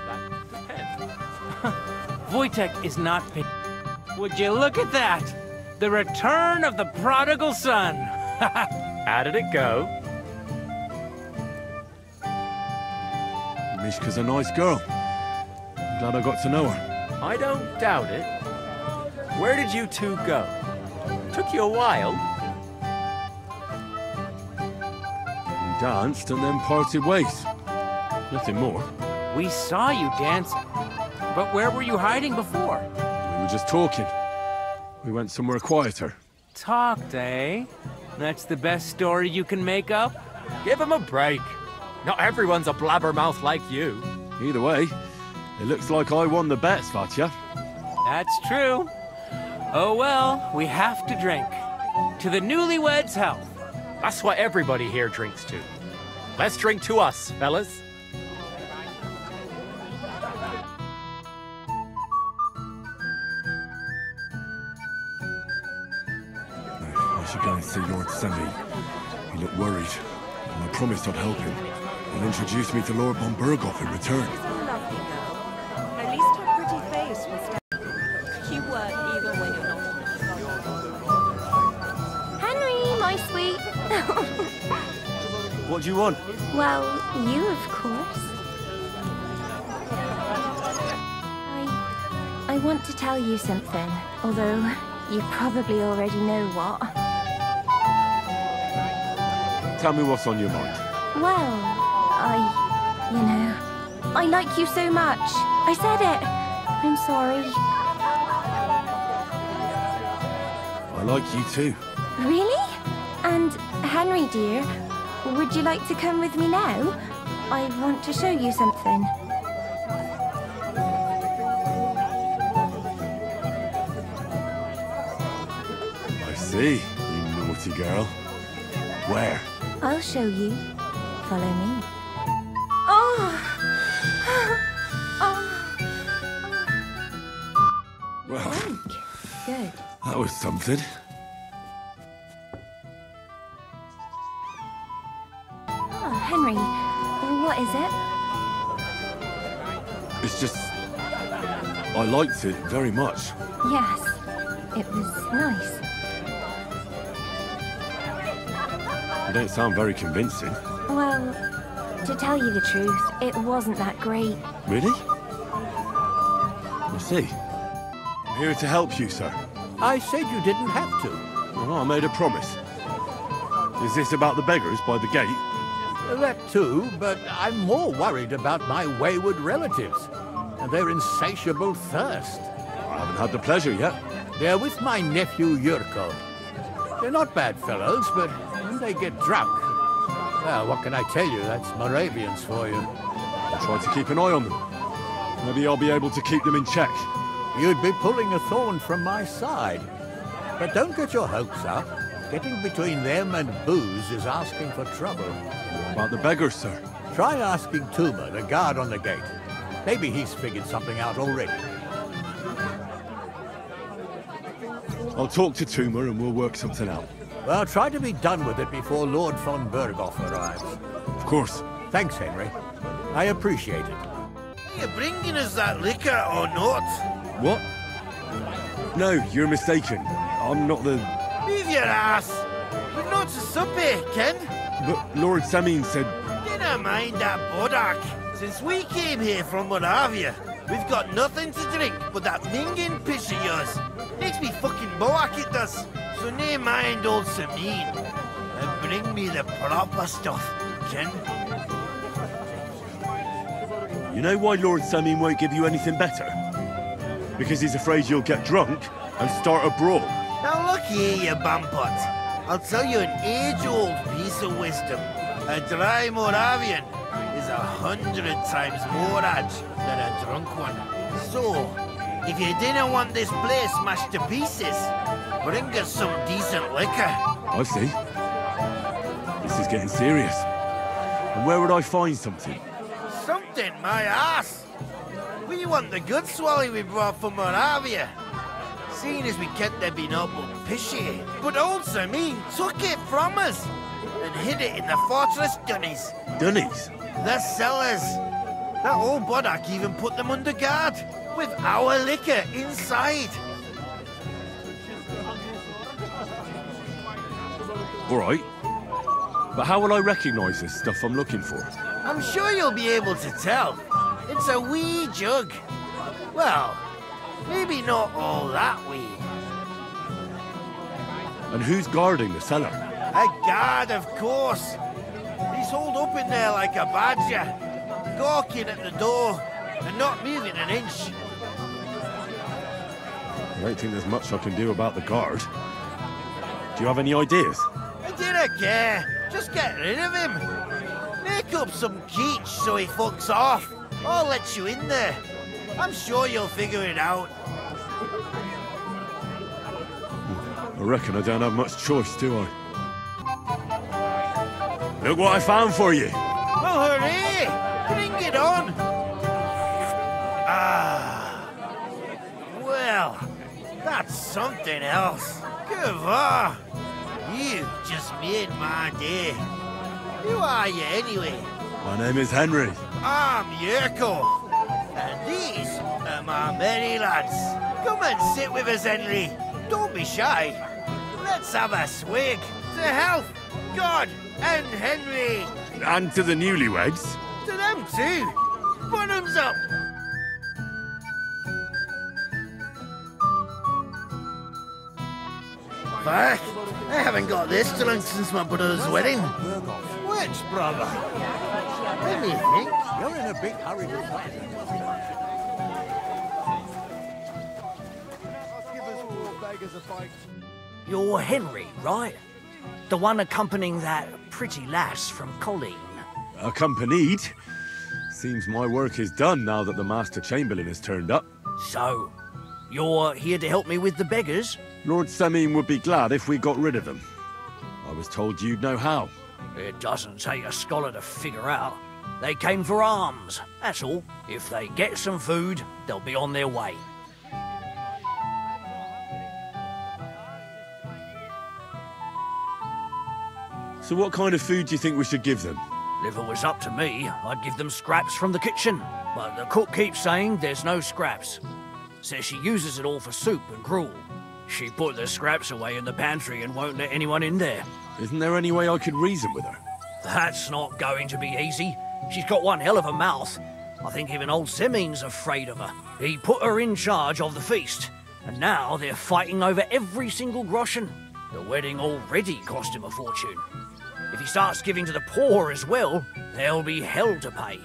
That depends. Wojtek is not picked. Would you look at that? The return of the prodigal son. How did it go? Mishka's a nice girl. I'm glad I got to know her. I don't doubt it. Where did you two go? Took you a while. We danced and then parted ways. Nothing more. We saw you dancing. But where were you hiding before? We were just talking. We went somewhere quieter. Talked, eh? That's the best story you can make up? Give him a break. Not everyone's a blabbermouth like you. Either way, it looks like I won the bet, Svatya. That's true. Oh well, we have to drink. To the newlyweds' health. That's what everybody here drinks to. Let's drink to us, fellas. I should go and see Lord Semi. He looked worried, and I promised I'd help him. He'll introduce me to Lord von Berghoff in return. At least her pretty face was... You work even when you're not. What do you want? Well, you, of course. I want to tell you something, although you probably already know what. Tell me what's on your mind. Well, I like you so much. I said it. I'm sorry. I like you too. Really? And Henry, dear, would you like to come with me now? I want to show you something. I see, you naughty girl. Where? I'll show you. Follow me. Oh! Well, Good. that was something. Oh, Henry, what is it? It's just... I liked it very much. Yes, it was nice. You don't sound very convincing. Well, to tell you the truth, it wasn't that great. Really? I see. I'm here to help you, sir. I said you didn't have to. Well, I made a promise. Is this about the beggars by the gate? That too, but I'm more worried about my wayward relatives and their insatiable thirst. I haven't had the pleasure yet. They're with my nephew Yurko. They're not bad fellows, but when they get drunk... Well, what can I tell you? That's Moravians for you. I'll try to keep an eye on them. Maybe I'll be able to keep them in check. You'd be pulling a thorn from my side. But don't get your hopes up. Getting between them and booze is asking for trouble. About the beggars, sir? Try asking Tuma, the guard on the gate. Maybe he's figured something out already. I'll talk to Tuma and we'll work something out. Well, try to be done with it before Lord von Berghoff arrives. Of course. Thanks, Henry. I appreciate it. Are you bringing us that liquor or not? What? No, you're mistaken. I'm not the... Leave your ass! We're not to supper, Ken. But Lord Samin said... Dinna mind that bodak. Since we came here from Moravia, we've got nothing to drink but that minging piss of yours. Makes me fucking boak, it does. So nae mind old Samin. And bring me the proper stuff, Ken. You know why Lord Samin won't give you anything better? Because he's afraid you'll get drunk and start a brawl. Now look here, you bampot. I'll tell you an age-old piece of wisdom. A dry Moravian is 100 times more edge than a drunk one. So, if you didn't want this place smashed to pieces, bring us some decent liquor. I see. This is getting serious. And where would I find something? Something, my ass! We want the good swally we brought from Moravia. Seeing as we kept there being up pishy. But old Samin took it from us and hid it in the fortress dunnies. Dunnies? The cellars. That old bodak even put them under guard with our liquor inside. All right. But how will I recognize this stuff I'm looking for? I'm sure you'll be able to tell. It's a wee jug. Well, maybe not all that wee. And who's guarding the cellar? A guard, of course. He's holed up in there like a badger, gawking at the door and not moving an inch. I don't think there's much I can do about the guard. Do you have any ideas? I didn't care. Just get rid of him. Make up some keech so he fucks off. I'll let you in there. I'm sure you'll figure it out. I reckon I don't have much choice, do I? Look what I found for you. Well, hooray! Bring it on. Ah. Well, that's something else. Gavar. You just made my day. Who are you anyway? My name is Henry. I'm Yurko. And these are my merry lads. Come and sit with us, Henry. Don't be shy. Let's have a swig. To health. God, And Henry! And to the newlyweds. To them too! Bottoms up! Fuck! I haven't got this drunk since my brother's wedding. Which brother? Let me think. You're in a big hurry to find him. You're Henry, right? The one accompanying that pretty lass from Colleen. Accompanied? Seems my work is done now that the Master Chamberlain has turned up. So, you're here to help me with the beggars? Lord Semine would be glad if we got rid of them. I was told you'd know how. It doesn't take a scholar to figure out. They came for alms, that's all. If they get some food, they'll be on their way. So what kind of food do you think we should give them? If it was up to me, I'd give them scraps from the kitchen. But the cook keeps saying there's no scraps. Says she uses it all for soup and gruel. She put the scraps away in the pantry and won't let anyone in there. Isn't there any way I could reason with her? That's not going to be easy. She's got one hell of a mouth. I think even old Semine's afraid of her. He put her in charge of the feast, and now they're fighting over every single groschen. The wedding already cost him a fortune. If he starts giving to the poor as well, there'll be hell to pay.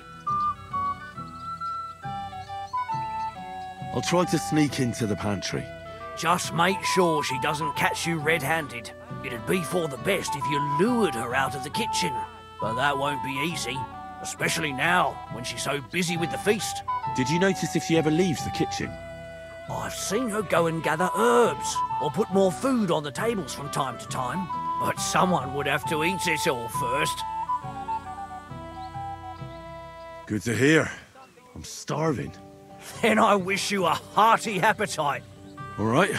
I'll try to sneak into the pantry. Just make sure she doesn't catch you red-handed. It'd be for the best if you lured her out of the kitchen. But that won't be easy, especially now, when she's so busy with the feast. Did you notice if she ever leaves the kitchen? I've seen her go and gather herbs, or put more food on the tables from time to time. But someone would have to eat it all first. Good to hear. I'm starving. Then I wish you a hearty appetite. All right.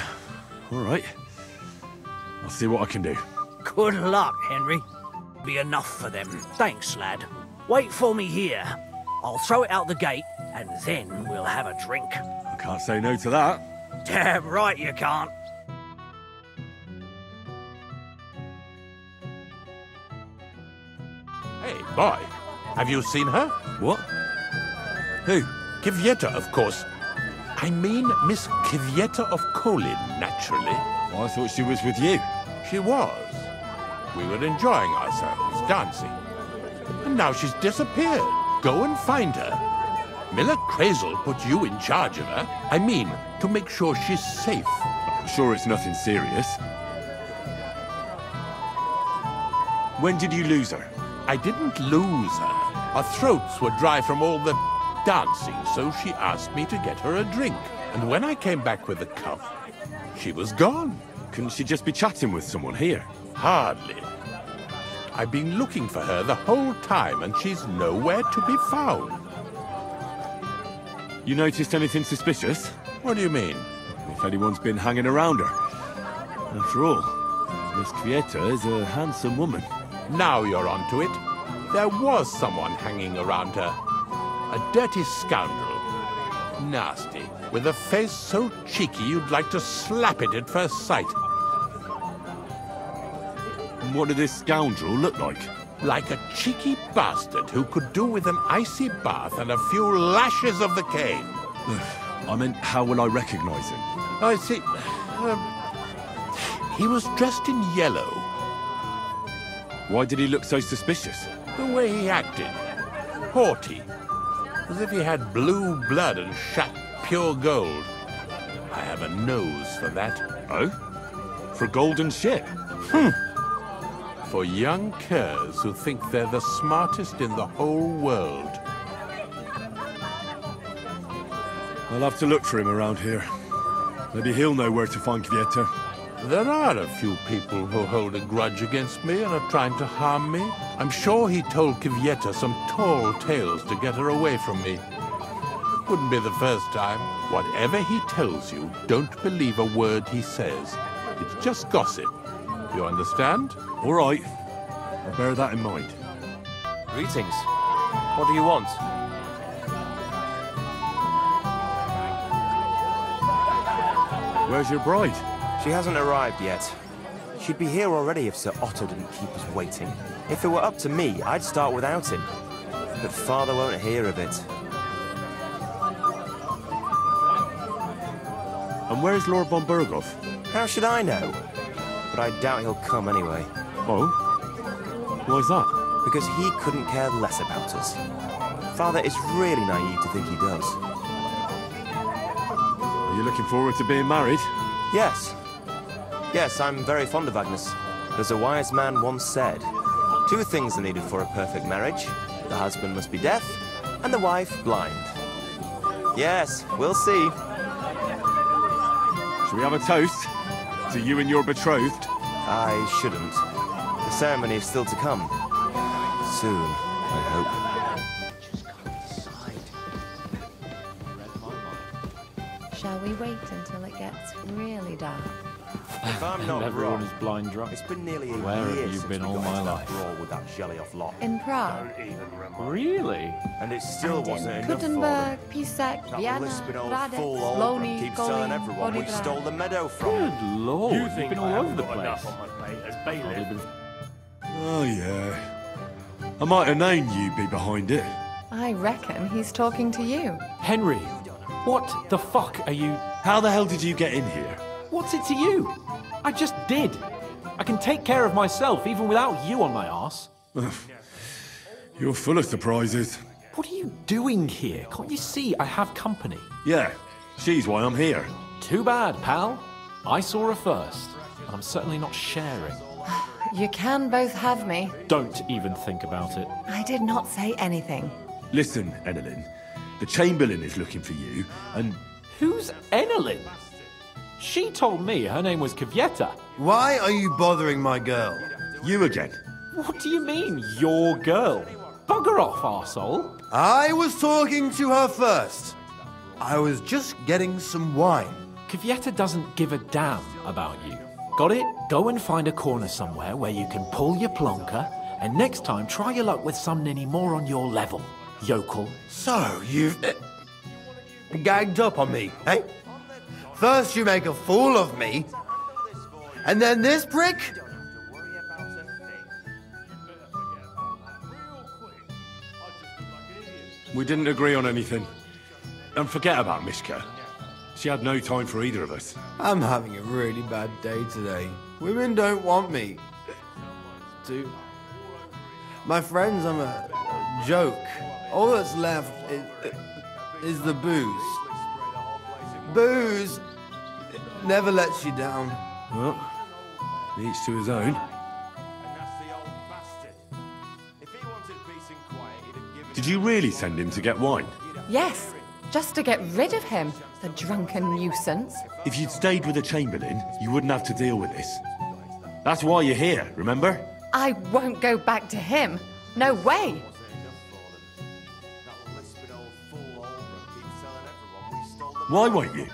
I'll see what I can do. Good luck, Henry. Be enough for them. Thanks, lad. Wait for me here. I'll throw it out the gate, and then we'll have a drink. I can't say no to that. Damn right you can't. Hey, boy. Have you seen her? What? Who? Kvyetta, of course. I mean Miss Kvyetta of Colin, naturally. I thought she was with you. She was. We were enjoying ourselves, dancing. And now she's disappeared. Go and find her. Miller Crazel put you in charge of her. I mean, to make sure she's safe. I'm sure it's nothing serious. When did you lose her? I didn't lose her. Our throats were dry from all the dancing, so she asked me to get her a drink. And when I came back with a cup, she was gone. Couldn't she just be chatting with someone here? Hardly. I've been looking for her the whole time, and she's nowhere to be found. You noticed anything suspicious? What do you mean? If anyone's been hanging around her. After all, Miss Kvyetta is a handsome woman. Now you're onto it. There was someone hanging around her. A dirty scoundrel. Nasty. With a face so cheeky you'd like to slap it at first sight. And what did this scoundrel look like? Like a cheeky bastard who could do with an icy bath and a few lashes of the cane. I meant, how will I recognize him? I see. He was dressed in yellow. Why did he look so suspicious? The way he acted. Haughty. As if he had blue blood and shot pure gold. I have a nose for that. Oh? For golden shit? For young curs who think they're the smartest in the whole world. I'll have to look for him around here. Maybe he'll know where to find Kvyetta. There are a few people who hold a grudge against me and are trying to harm me. I'm sure he told Kvyetta some tall tales to get her away from me. Wouldn't be the first time. Whatever he tells you, don't believe a word he says. It's just gossip. You understand? All right. I'll bear that in mind. Greetings. What do you want? Where's your bride? She hasn't arrived yet. She'd be here already if Sir Otto didn't keep us waiting. If it were up to me, I'd start without him. But Father won't hear of it. And where's Lord von Berghoff? How should I know? But I doubt he'll come anyway. Oh? Why's that? Because he couldn't care less about us. Father is really naive to think he does. Are you looking forward to being married? Yes. Yes, I'm very fond of Agnes. But as a wise man once said, 2 things are needed for a perfect marriage. The husband must be deaf, and the wife blind. Yes, we'll see. Shall we have a toast? To you and your betrothed? I shouldn't. The ceremony is still to come. Soon, I hope. Shall we wait until it gets really dark? If I'm not everyone wrong, is blind drunk. it's been nearly a Where year have you since been we all got my into that life? brawl with that jelly-off lot. In Prague. Really? And it still And wasn't in enough for Gutenberg, them. Pisek, That Vienna, lisping old Hradec, fool Olbrook Slony, keeps telling Kolín, everyone we Vodigrad. stole the meadow from Good him. lord, You you've think been I all haven't over the got place. enough on my plate as bailiff? Oh, yeah. I might have known you'd be behind it. I reckon he's talking to you. Henry, what the fuck are you... How the hell did you get in here? What's it to you? I just did. I can take care of myself even without you on my arse. You're full of surprises. What are you doing here? Can't you see I have company? Yeah, she's why I'm here. Too bad, pal. I saw her first, and I'm certainly not sharing. You can both have me. Don't even think about it. I did not say anything. Listen, Enelin, the Chamberlain is looking for you, and... Who's Enelin? She told me her name was Kvieta. Why are you bothering my girl? You again. What do you mean, your girl? Bugger off, arsehole. I was talking to her first. I was just getting some wine. Kvieta doesn't give a damn about you. Got it? Go and find a corner somewhere where you can pull your plonker, and next time try your luck with some ninny more on your level, yokel. So, you've... gagged up on me, eh? First you make a fool of me, and then this prick? We didn't agree on anything. And forget about Mishka. She had no time for either of us. I'm having a really bad day today. Women don't want me. My friends, I'm a joke. All that's left is the booze. Booze never lets you down. Well, each to his own. Did you really send him to get wine? Yes, just to get rid of him, the drunken nuisance. If you'd stayed with the Chamberlain, you wouldn't have to deal with this. That's why you're here, remember? I won't go back to him. No way. Why won't you?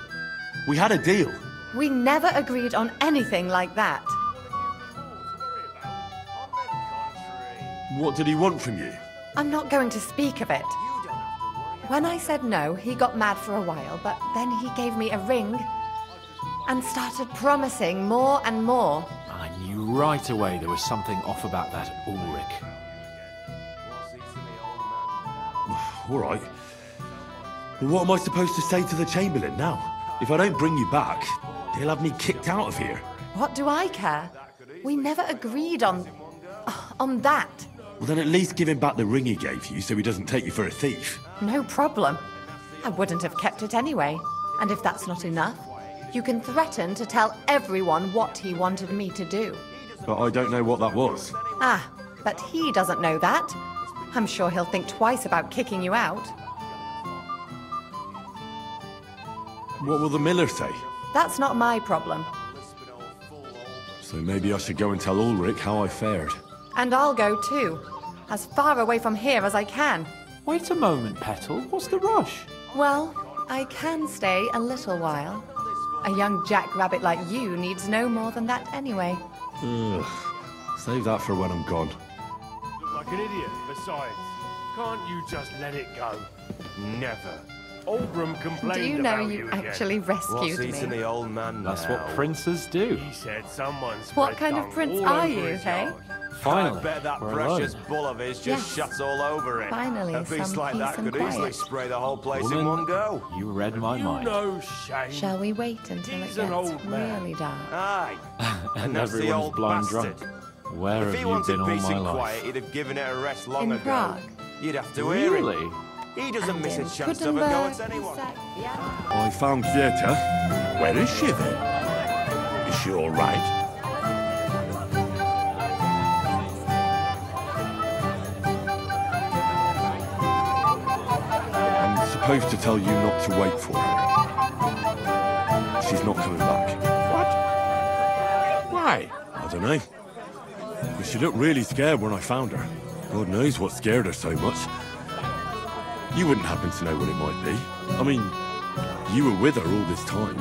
We had a deal. We never agreed on anything like that. What did he want from you? I'm not going to speak of it. When I said no, he got mad for a while, but then he gave me a ring and started promising more and more. I knew right away there was something off about that Ulrich. All right. Well, what am I supposed to say to the Chamberlain now? If I don't bring you back, he'll have me kicked out of here. What do I care? We never agreed on that. Well, then at least give him back the ring he gave you so he doesn't take you for a thief. No problem. I wouldn't have kept it anyway. And if that's not enough, you can threaten to tell everyone what he wanted me to do. But I don't know what that was. Ah, but he doesn't know that. I'm sure he'll think twice about kicking you out. What will the miller say? That's not my problem. So maybe I should go and tell Ulrich how I fared. And I'll go too. As far away from here as I can. Wait a moment, Petal. What's the rush? Well, I can stay a little while. A young jackrabbit like you needs no more than that anyway. Ugh. Save that for when I'm gone. Look like an idiot, besides. Can't you just let it go? Never. Oldram complained Do you know about you again. actually rescued What's eating me? the old man now? That's what princes do. He said someone What spread kind of dung prince all are over you, his hey? yard. Finally, I bet that we're precious alone. bull of his just Yes. shuts all over it. Finally, A beast some like peace that and could easily quiet. spray the whole place in Woman, one go. you read my You mind. know shame. Shall we wait until it He's gets an old man. really dark? Aye. And that's the everyone's old blind bastard. drunk. Where If have he you wanted been all peace my and life? quiet, he'd have given it a rest long In ago. Prague. You'd have to hear him. Really? He doesn't And miss a in chance to have a go at Kuttenberg, anyone. yeah. I found Theatre. Where is she then? Is she all right? I'm supposed to tell you not to wait for her. She's not coming back. What? Why? I don't know. But she looked really scared when I found her. God knows what scared her so much. You wouldn't happen to know what it might be. I mean, you were with her all this time.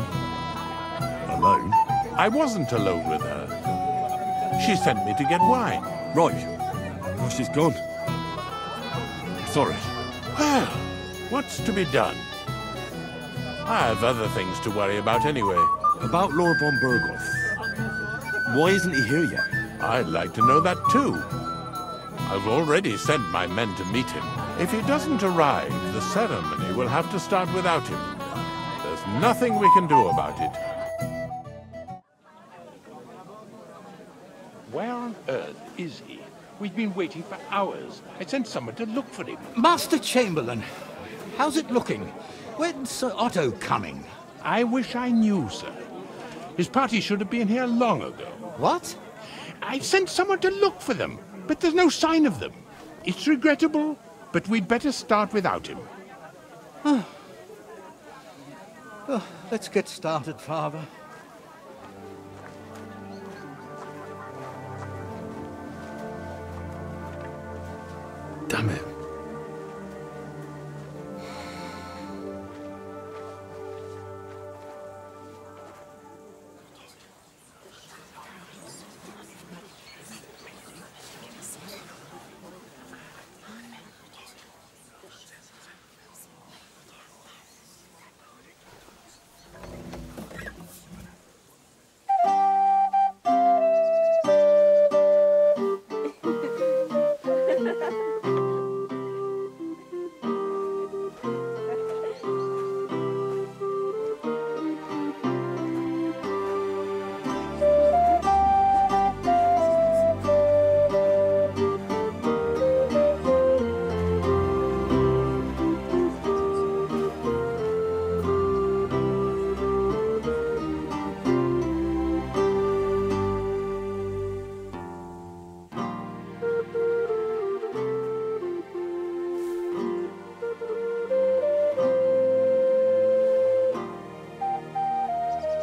Alone. I wasn't alone with her. She sent me to get wine. Right. Oh, she's gone. Sorry. Well, what's to be done? I have other things to worry about anyway. About Lord von Berghoff. Why isn't he here yet? I'd like to know that too. I've already sent my men to meet him. If he doesn't arrive, the ceremony will have to start without him. There's nothing we can do about it. Where on earth is he? We've been waiting for hours. I sent someone to look for him. Master Chamberlain, how's it looking? When's Sir Otto coming? I wish I knew, sir. His party should have been here long ago. What? I've sent someone to look for them, but there's no sign of them. It's regrettable, but we'd better start without him. Oh, let's get started, Father. Damn it.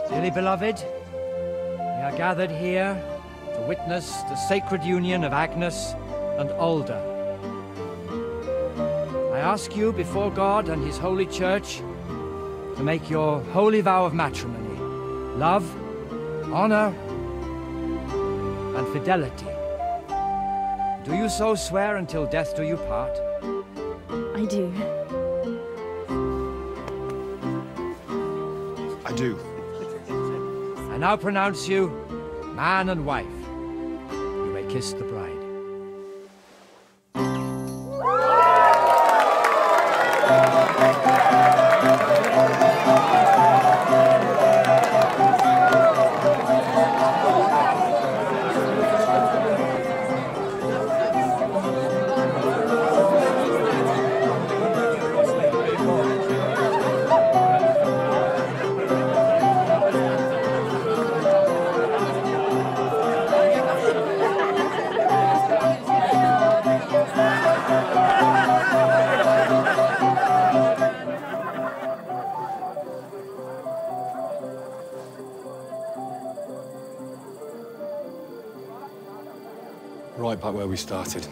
Dearly beloved, we are gathered here to witness the sacred union of Agnes and Alda. I ask you before God and His holy church to make your holy vow of matrimony, love, honor, and fidelity. Do you so swear until death do you part? I do. I do. I now pronounce you man and wife. You may kiss the bride. Right back where we started.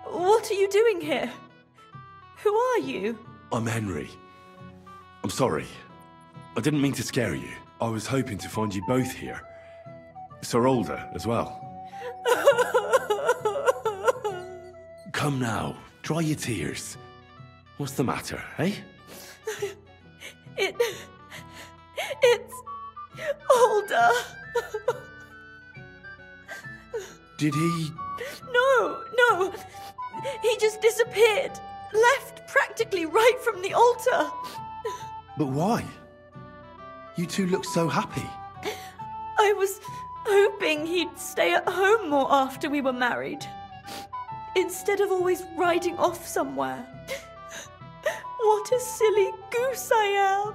What are you doing here? Who are you? I'm Henry. I'm sorry. I didn't mean to scare you. I was hoping to find you both here. Sir Older as well. Come now, dry your tears. What's the matter, eh? It's Older. Did he... No. He just disappeared. Left practically right from the altar. But why? You two look so happy. I was hoping he'd stay at home more after we were married. Instead of always riding off somewhere. What a silly goose I am.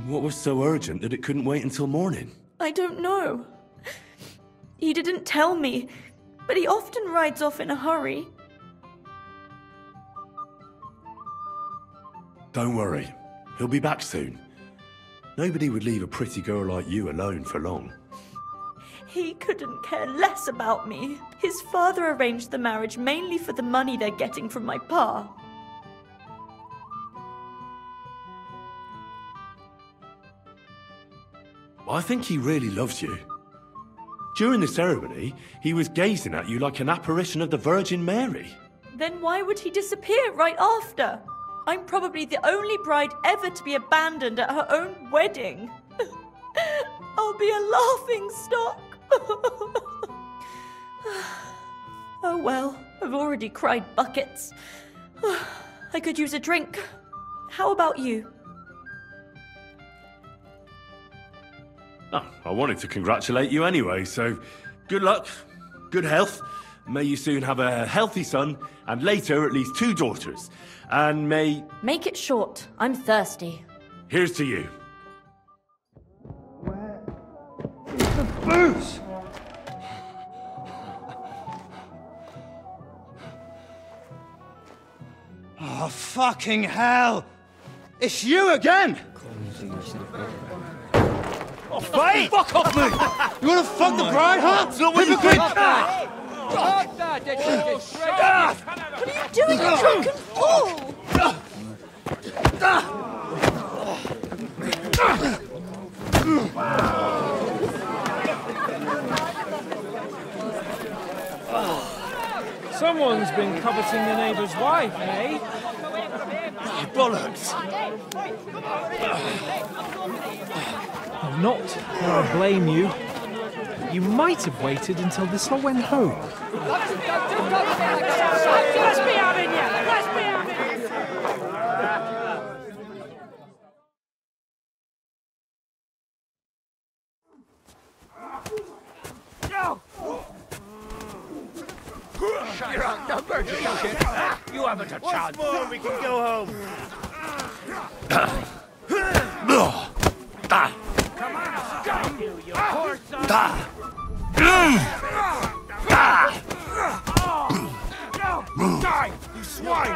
What was so urgent that it couldn't wait until morning? I don't know. He didn't tell me, but he often rides off in a hurry. Don't worry. He'll be back soon. Nobody would leave a pretty girl like you alone for long. He couldn't care less about me. His father arranged the marriage mainly for the money they're getting from my pa. I think he really loves you. During the ceremony, he was gazing at you like an apparition of the Virgin Mary. Then why would he disappear right after? I'm probably the only bride ever to be abandoned at her own wedding. I'll be a laughing stock. Oh well, I've already cried buckets. I could use a drink. How about you? Oh, I wanted to congratulate you anyway, so good luck, good health. May you soon have a healthy son, and later at least 2 daughters. And may... Make it short. I'm thirsty. Here's to you. The booze! Oh, fucking hell! It's you again! Oh, Hey! fuck off me! You wanna fuck the bride, huh? It's not what you think! What are you doing, you drunken fool? Someone's been coveting the neighbour's wife, eh? Bollocks! I'm not going to blame you. You might have waited until this lot went home. Let's be having you! Let's be having you! You're outnumbered, you shit. You haven't a chance. Once more, we can go home. Come on, stop you poor son. Die, you swine!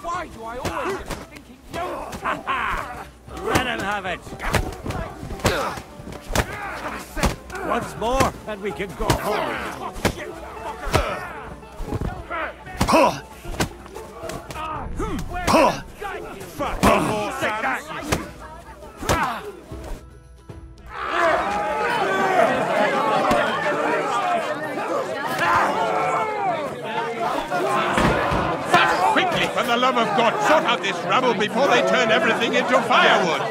Why do I always get thinking you? Let him have it. Once more, and we can go home. Quickly, for the love of God, sort out this rabble before they turn everything into firewood!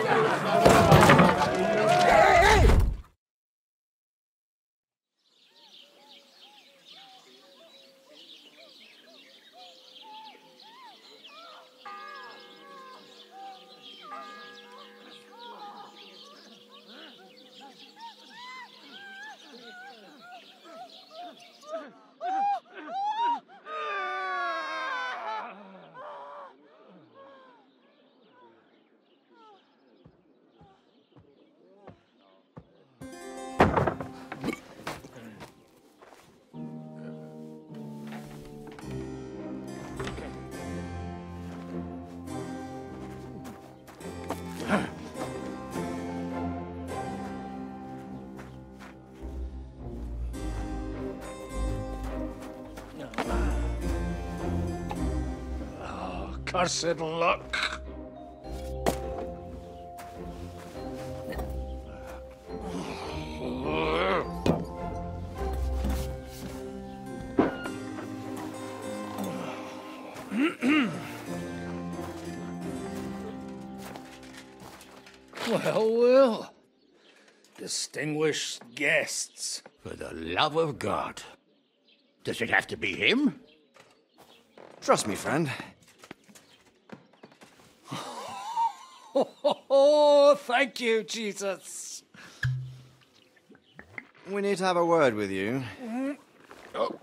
cursed luck. Well, well. Distinguished guests. For the love of God. Does it have to be him? Trust me, friend. Oh, thank you, Jesus. We need to have a word with you. Oh.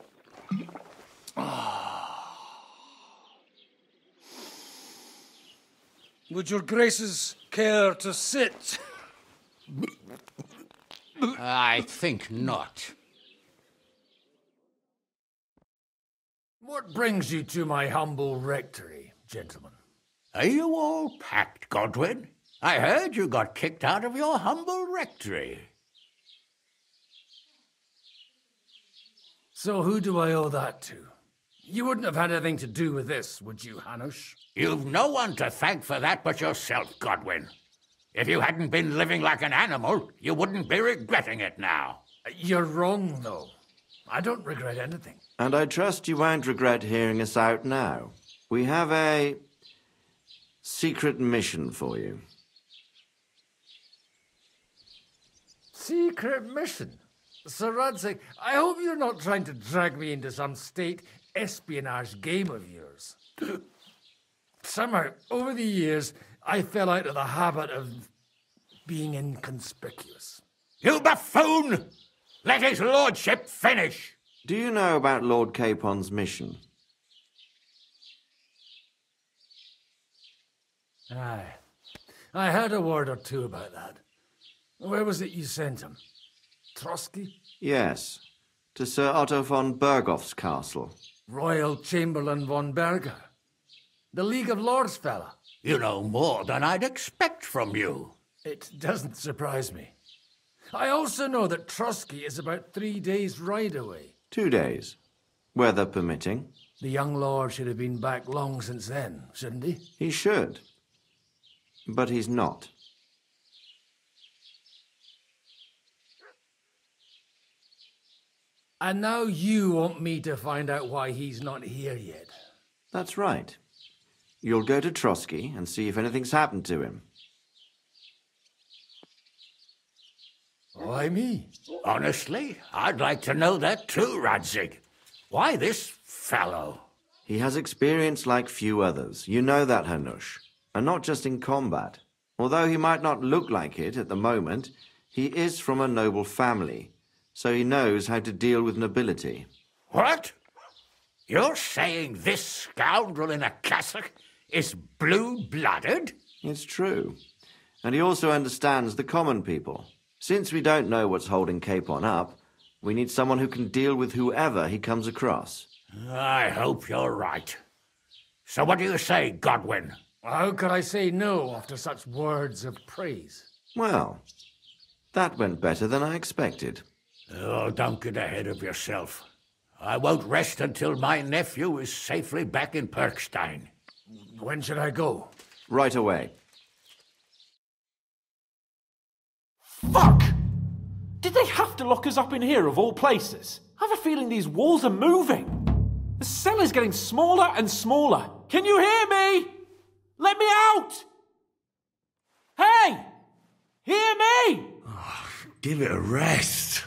Would your graces care to sit? I think not. What brings you to my humble rectory, gentlemen? Are you all packed, Godwin? I heard you got kicked out of your humble rectory. So who do I owe that to? You wouldn't have had anything to do with this, would you, Hanush? You've no one to thank for that but yourself, Godwin. If you hadn't been living like an animal, you wouldn't be regretting it now. You're wrong, though. I don't regret anything. And I trust you won't regret hearing us out now. We have a secret mission for you. Secret mission? Sir Radzig, I hope you're not trying to drag me into some state espionage game of yours. Somehow, over the years, I fell out of the habit of being inconspicuous. You buffoon! Let his lordship finish! Do you know about Lord Capon's mission? Aye. I heard a word or two about that. Where was it you sent him? Trotsky? Yes, to Sir Otto von Berghoff's castle. Royal Chamberlain von Berger. The League of Lords fella. You know more than I'd expect from you. It doesn't surprise me. I also know that Trotsky is about 3 days' ride away. 2 days, weather permitting. The young lord should have been back long since then, shouldn't he? He should. But he's not. And now you want me to find out why he's not here yet. That's right. You'll go to Trotsky and see if anything's happened to him. Why me? Honestly, I'd like to know that too, Radzig. Why this fellow? He has experience like few others. You know that, Hanush. And not just in combat. Although he might not look like it at the moment, he is from a noble family. So he knows how to deal with nobility. What? You're saying this scoundrel in a cassock is blue-blooded? It's true. And he also understands the common people. Since we don't know what's holding Capon up, we need someone who can deal with whoever he comes across. I hope you're right. So what do you say, Godwin? How could I say no after such words of praise? Well, that went better than I expected. Oh, don't get ahead of yourself. I won't rest until my nephew is safely back in Perkstein. When should I go? Right away. Fuck! Did they have to lock us up in here of all places? I have a feeling these walls are moving. The cell is getting smaller and smaller. Can you hear me? Let me out! Hey! Hear me! Oh, give it a rest.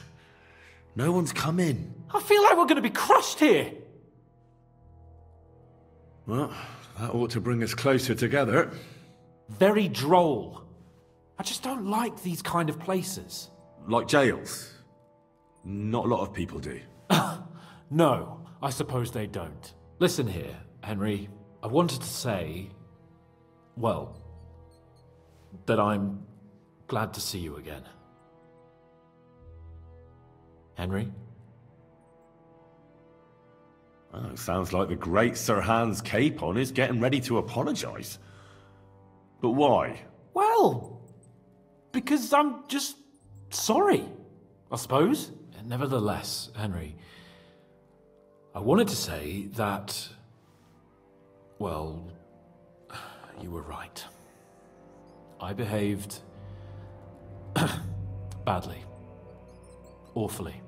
No one's come in. I feel like we're going to be crushed here. Well, that ought to bring us closer together. Very droll. I just don't like these kind of places. Like jails? Not a lot of people do. No, I suppose they don't. Listen here, Henry. I wanted to say, well, that I'm glad to see you again. Henry? Oh, it sounds like the great Sir Hans Capon is getting ready to apologise. But why? Well, because I'm just sorry, I suppose. Nevertheless, Henry, I wanted to say that, well, You were right. I behaved badly. Awfully.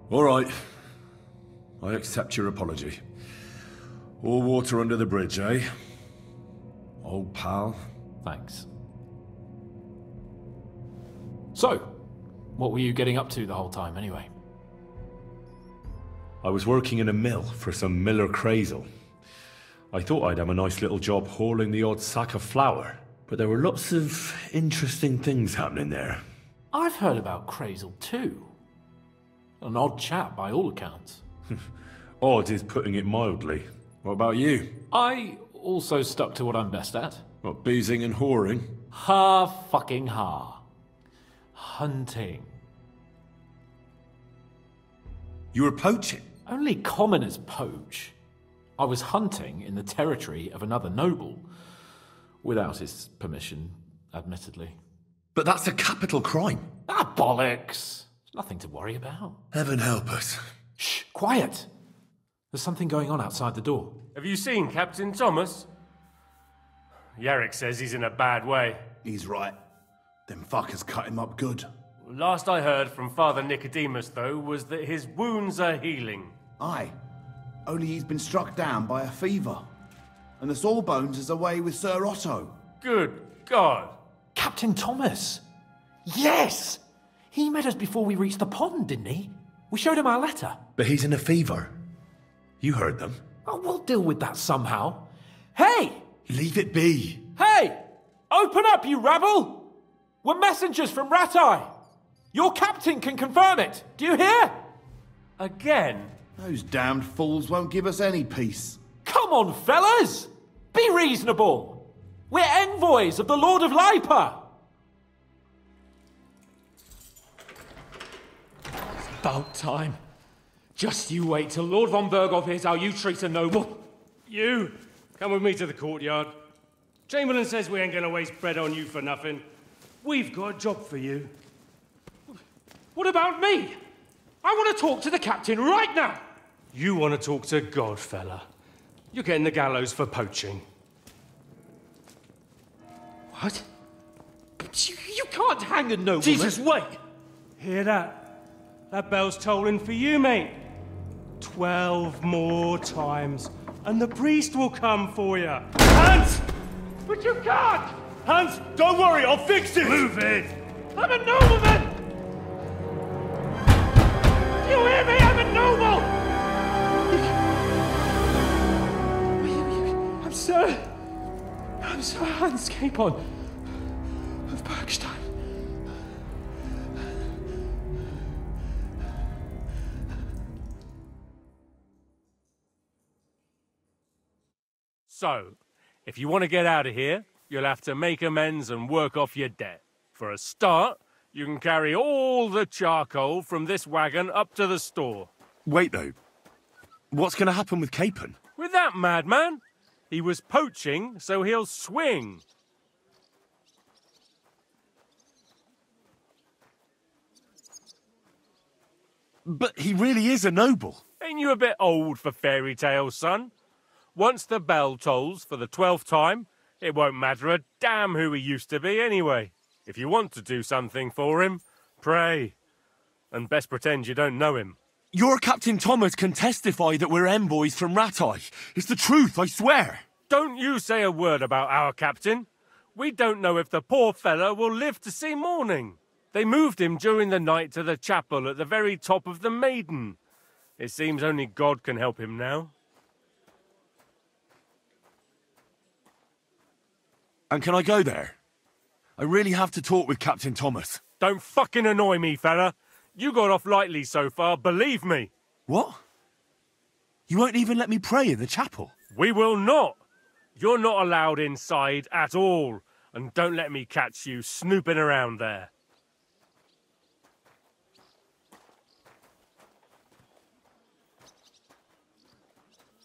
All right. I accept your apology. All water under the bridge, eh? Old pal. Thanks. So, what were you getting up to the whole time, anyway? I was working in a mill for some miller crazel. I thought I'd have a nice little job hauling the odd sack of flour, but there were lots of interesting things happening there. I've heard about Crazel too. An odd chap by all accounts. Odd is putting it mildly. What about you? I also stuck to what I'm best at. What, boozing and whoring? Fucking ha. Hunting. You were poaching? Only commoners poach. I was hunting in the territory of another noble. Without his permission, admittedly. But that's a capital crime. Ah, bollocks. There's nothing to worry about. Heaven help us. Shh, quiet. There's something going on outside the door. Have you seen Captain Thomas? Yarrick says he's in a bad way. He's right. Them fuckers cut him up good. Last I heard from Father Nicodemus, though, was that his wounds are healing. Aye. Only he's been struck down by a fever. And the Sawbones is away with Sir Otto. Good God. Captain Thomas! Yes! He met us before we reached the pond, didn't he? We showed him our letter. But he's in a fever. You heard them. Oh, we'll deal with that somehow. Hey! Leave it be. Hey! Open up, you rabble! We're messengers from Ratai. Your captain can confirm it. Do you hear? Again? Those damned fools won't give us any peace. Come on, fellas! Be reasonable. We're envoys of the Lord of Lipa. It's about time. Just you wait till Lord von Berghoff hears how you treat a noble. You, come with me to the courtyard. Chamberlain says we ain't gonna waste bread on you for nothing. We've got a job for you. What about me? I want to talk to the captain right now. You want to talk to God, fella. You're getting the gallows for poaching. What? But you can't hang a nobleman. Jesus, wait! Hear that? That bell's tolling for you, mate. 12 more times, and the priest will come for you. Hans! But you can't! Hans, don't worry, I'll fix it! Move it! I'm a nobleman! Do you hear me? I'm a noble! I'm Sir Hans Capon of Bergstein. So, if you want to get out of here, you'll have to make amends and work off your debt. For a start, you can carry all the charcoal from this wagon up to the store. Wait, though. What's going to happen with Capon? With that madman? He was poaching, so he'll swing. But he really is a noble. Ain't you a bit old for fairy tales, son? Once the bell tolls for the 12th time, it won't matter a damn who he used to be anyway. If you want to do something for him, pray. And best pretend you don't know him. Your Captain Thomas can testify that we're envoys from Ratai. It's the truth, I swear. Don't you say a word about our captain. We don't know if the poor fellow will live to see morning. They moved him during the night to the chapel at the very top of the Maiden. It seems only God can help him now. And can I go there? I really have to talk with Captain Thomas. Don't fucking annoy me, fella. You got off lightly so far, believe me. What? You won't even let me pray in the chapel? We will not. You're not allowed inside at all. And don't let me catch you snooping around there.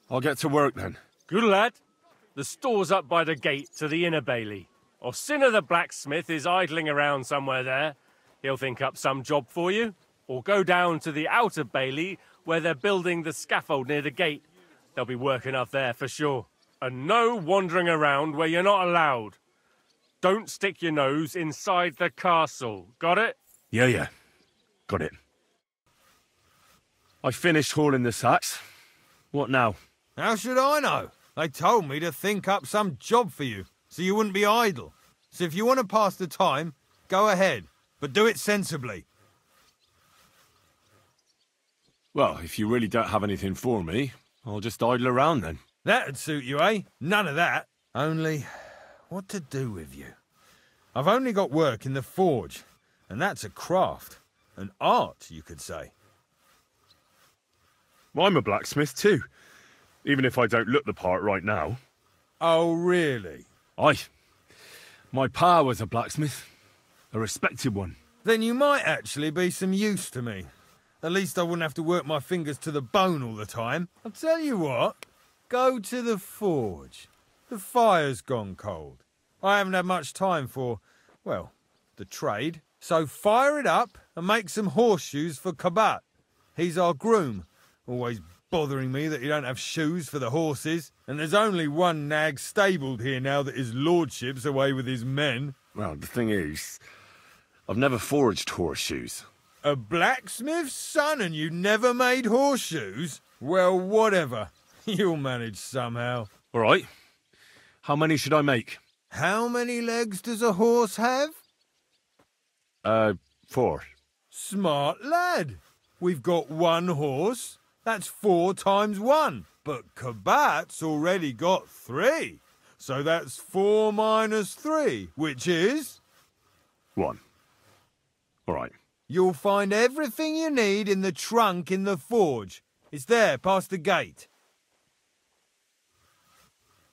I'll get to work then. Good lad. The store's up by the gate to the inner bailey. Orsina the blacksmith is idling around somewhere there. He'll think up some job for you. Or go down to the outer bailey where they're building the scaffold near the gate. They'll be working up there for sure. And no wandering around where you're not allowed. Don't stick your nose inside the castle. Got it? Yeah. Got it. I finished hauling the sacks. What now? How should I know? They told me to think up some job for you, so you wouldn't be idle. So if you want to pass the time, go ahead, but do it sensibly. Well, if you really don't have anything for me, I'll just idle around then. That'd suit you, eh? None of that. Only, what to do with you? I've only got work in the forge, and that's a craft. An art, you could say. I'm a blacksmith too, even if I don't look the part right now. Oh, really? Aye. My pa was a blacksmith. A respected one. Then you might actually be some use to me. At least I wouldn't have to work my fingers to the bone all the time. I'll tell you what. Go to the forge. The fire's gone cold. I haven't had much time for, well, the trade. So fire it up and make some horseshoes for Kabat. He's our groom. Always bothering me that you don't have shoes for the horses. And there's only one nag stabled here now that his lordship's away with his men. Well, the thing is, I've never forged horseshoes. A blacksmith's son and you never made horseshoes? Well, whatever. You'll manage somehow. All right. How many should I make? How many legs does a horse have? 4. Smart lad. We've got 1 horse. That's 4 times 1. But Kabat's already got 3. So that's 4 minus 3, which is... 1. All right. You'll find everything you need in the trunk in the forge. It's there, past the gate.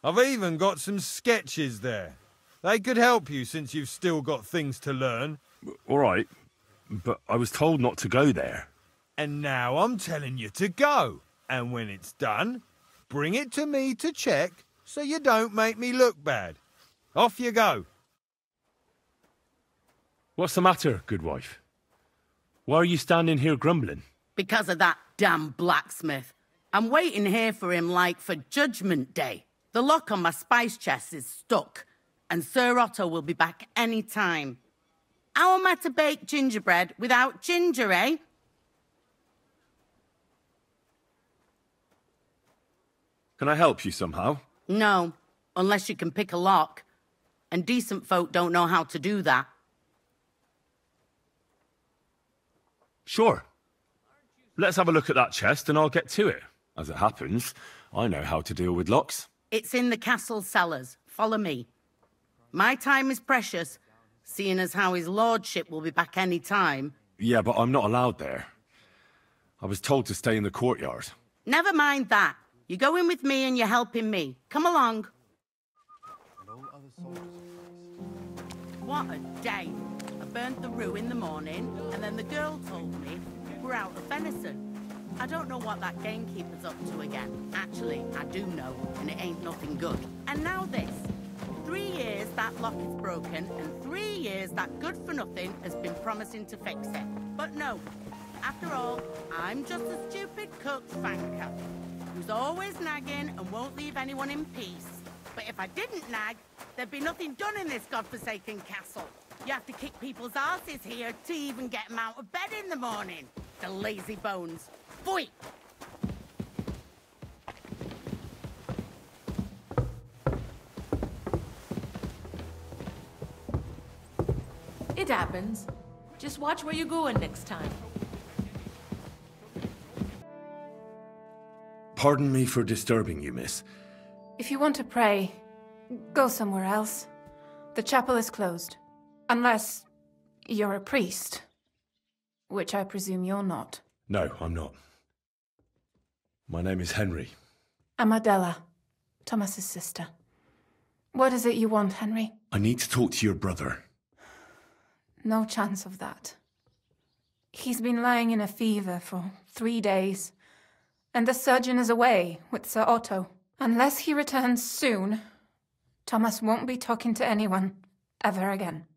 I've even got some sketches there. They could help you since you've still got things to learn. All right, but I was told not to go there. And now I'm telling you to go. And when it's done, bring it to me to check so you don't make me look bad. Off you go. What's the matter, good wife? Why are you standing here grumbling? Because of that damn blacksmith. I'm waiting here for him like for Judgment Day. The lock on my spice chest is stuck, and Sir Otto will be back any time. How am I to bake gingerbread without ginger, eh? Can I help you somehow? No, unless you can pick a lock. And decent folk don't know how to do that. Sure. Let's have a look at that chest and I'll get to it. As it happens, I know how to deal with locks. It's in the castle cellars. Follow me. My time is precious, seeing as how his lordship will be back any time. Yeah, but I'm not allowed there. I was told to stay in the courtyard. Never mind that. You're going with me and you're helping me. Come along. What a day. I burnt the roux in the morning, and then the girl told me we're out of venison. I don't know what that gamekeeper's up to again. Actually, I do know, and it ain't nothing good. And now this. 3 years that lock is broken, and 3 years that good-for-nothing has been promising to fix it. But no. After all, I'm just a stupid cook fanker who's always nagging and won't leave anyone in peace. But if I didn't nag, there'd be nothing done in this godforsaken castle. You have to kick people's asses here to even get them out of bed in the morning. The lazy bones. Pfui! It happens. Just watch where you're going next time. Pardon me for disturbing you, miss. If you want to pray, go somewhere else. The chapel is closed. Unless you're a priest. Which I presume you're not. No, I'm not. My name is Henry. I'm Adela, Thomas's sister. What is it you want, Henry? I need to talk to your brother. No chance of that. He's been lying in a fever for 3 days. And the surgeon is away with Sir Otto. Unless he returns soon, Thomas won't be talking to anyone ever again.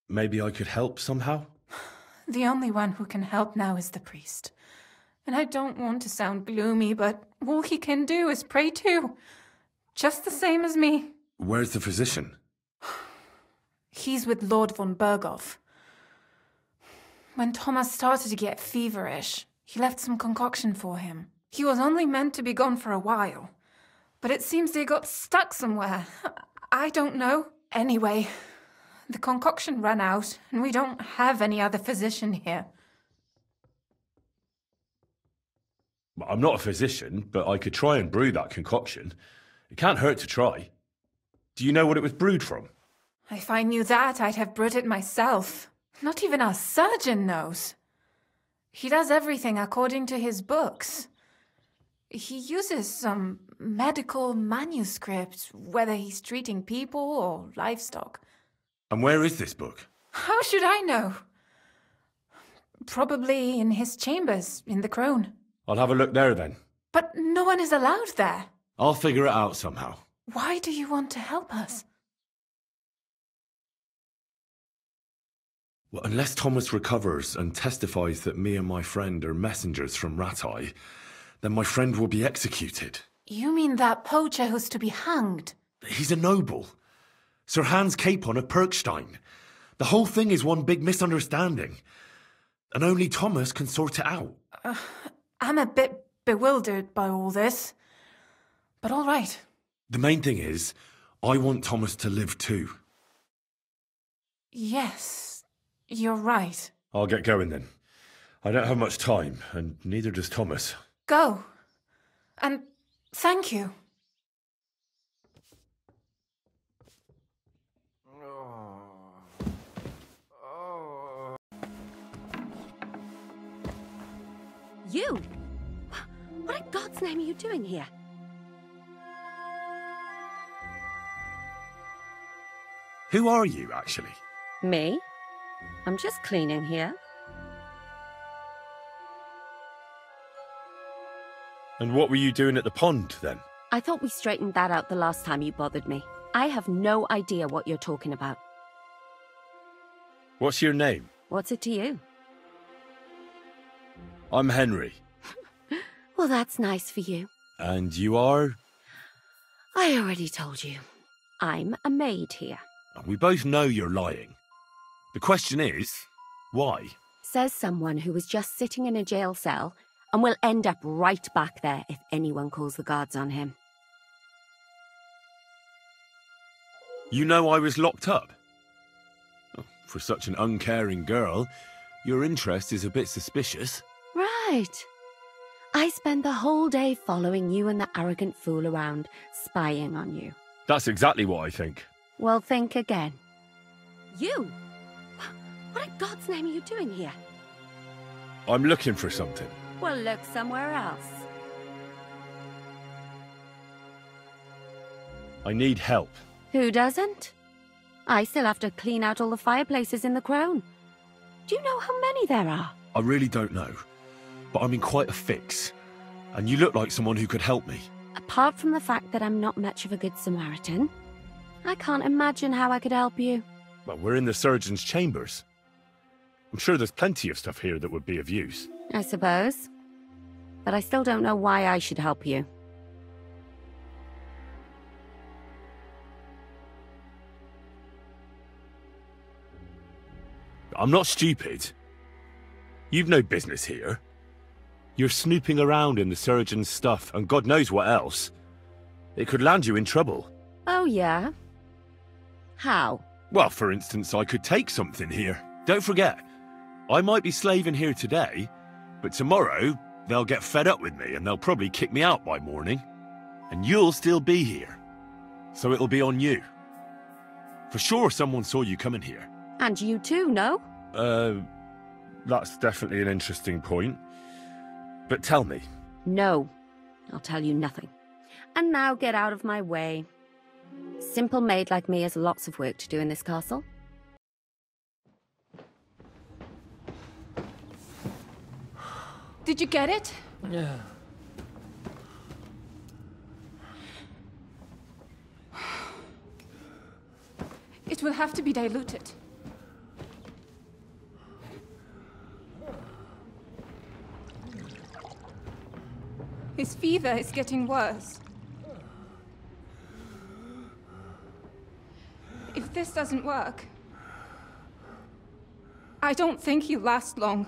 Maybe I could help somehow? The only one who can help now is the priest. And I don't want to sound gloomy, but all he can do is pray too. Just the same as me. Where's the physician? He's with Lord von Berghoff. When Thomas started to get feverish, he left some concoction for him. He was only meant to be gone for a while, but it seems they got stuck somewhere. I don't know. Anyway, the concoction ran out, and we don't have any other physician here. I'm not a physician, but I could try and brew that concoction. It can't hurt to try. Do you know what it was brewed from? If I knew that, I'd have brewed it myself. Not even our surgeon knows. He does everything according to his books. He uses some medical manuscript, whether he's treating people or livestock. And where is this book? How should I know? Probably in his chambers, in the Crone. I'll have a look there then. But no one is allowed there. I'll figure it out somehow. Why do you want to help us? Well, unless Thomas recovers and testifies that me and my friend are messengers from Rattay, then my friend will be executed. You mean that poacher who's to be hanged? He's a noble. Sir Hans Capon of Perkstein. The whole thing is one big misunderstanding. And only Thomas can sort it out. I'm a bit bewildered by all this. But all right. The main thing is, I want Thomas to live too. Yes, you're right. I'll get going then. I don't have much time, and neither does Thomas. Go. And thank you. You? What in God's name are you doing here? Who are you, actually? Me? I'm just cleaning here. And what were you doing at the pond, then? I thought we straightened that out the last time you bothered me. I have no idea what you're talking about. What's your name? What's it to you? I'm Henry. Well, that's nice for you. And you are? I already told you. I'm a maid here. We both know you're lying. The question is, why? Says someone who was just sitting in a jail cell and will end up right back there if anyone calls the guards on him. You know I was locked up? Oh, for such an uncaring girl, your interest is a bit suspicious. Right. I spend the whole day following you and the arrogant fool around, spying on you. That's exactly what I think. Well, think again. You? What in God's name are you doing here? I'm looking for something. Well, look somewhere else. I need help. Who doesn't? I still have to clean out all the fireplaces in the Crone. Do you know how many there are? I really don't know, but I'm in quite a fix, and you look like someone who could help me. Apart from the fact that I'm not much of a good Samaritan, I can't imagine how I could help you. Well, we're in the surgeon's chambers. I'm sure there's plenty of stuff here that would be of use. I suppose. But I still don't know why I should help you. I'm not stupid. You've no business here. You're snooping around in the surgeon's stuff and God knows what else. It could land you in trouble. Oh, yeah? How? Well, for instance, I could take something here. Don't forget, I might be slaving here today, but tomorrow they'll get fed up with me and they'll probably kick me out by morning. And you'll still be here. So it'll be on you. For sure someone saw you coming here. And you too, no? That's definitely an interesting point. But tell me. No, I'll tell you nothing. And now get out of my way. Simple maid like me has lots of work to do in this castle. Did you get it? Yeah. It will have to be diluted. His fever is getting worse. If this doesn't work, I don't think he'll last long.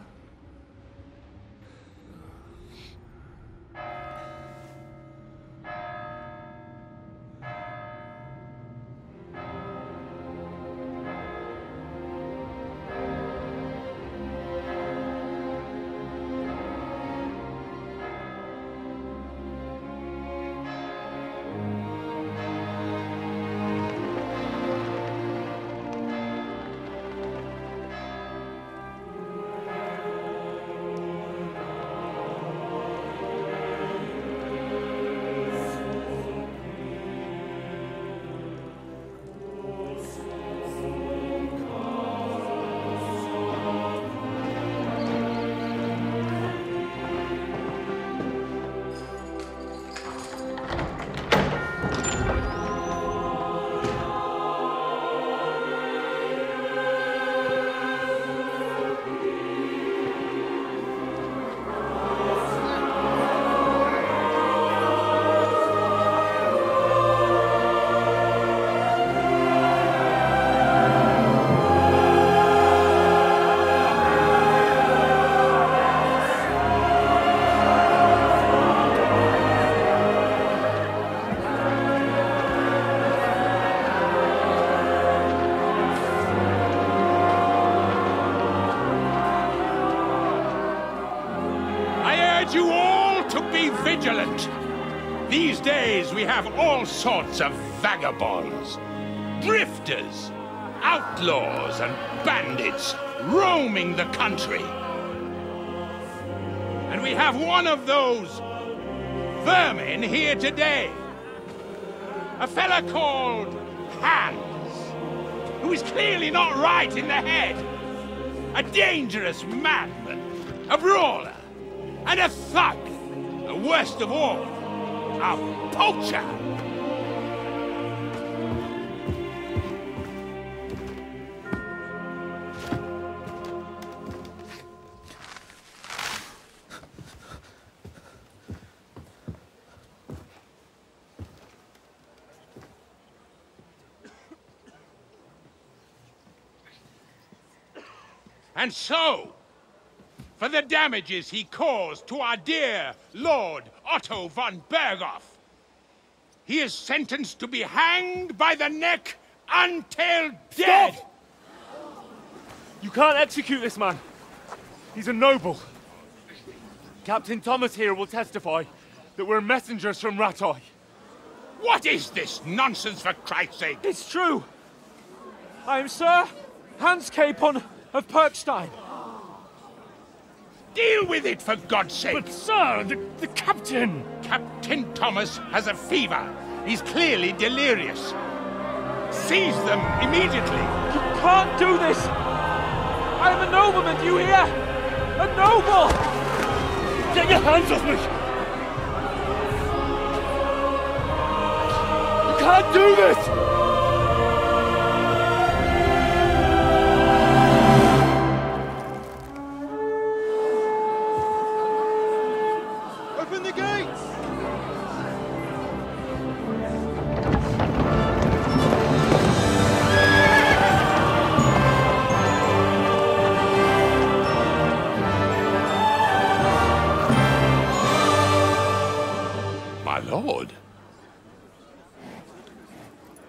Vigilant. These days we have all sorts of vagabonds, drifters, outlaws and bandits roaming the country. And we have one of those vermin here today. A fella called Hans, who is clearly not right in the head. A dangerous madman, a brawler, and a thug. Worst of all, a poacher! And so, for the damages he caused to our dear Lord Otto von Berghoff, he is sentenced to be hanged by the neck until dead! Stop! You can't execute this man. He's a noble. Captain Thomas here will testify that we're messengers from Rattay. What is this nonsense, for Christ's sake? It's true. I am Sir Hans Capon of Perkstein. Deal with it, for God's sake! But, sir, the captain! Captain Thomas has a fever. He's clearly delirious. Seize them immediately. You can't do this! I am a nobleman, do you hear? A noble! Get your hands off me! You can't do this! Open the gates! My lord.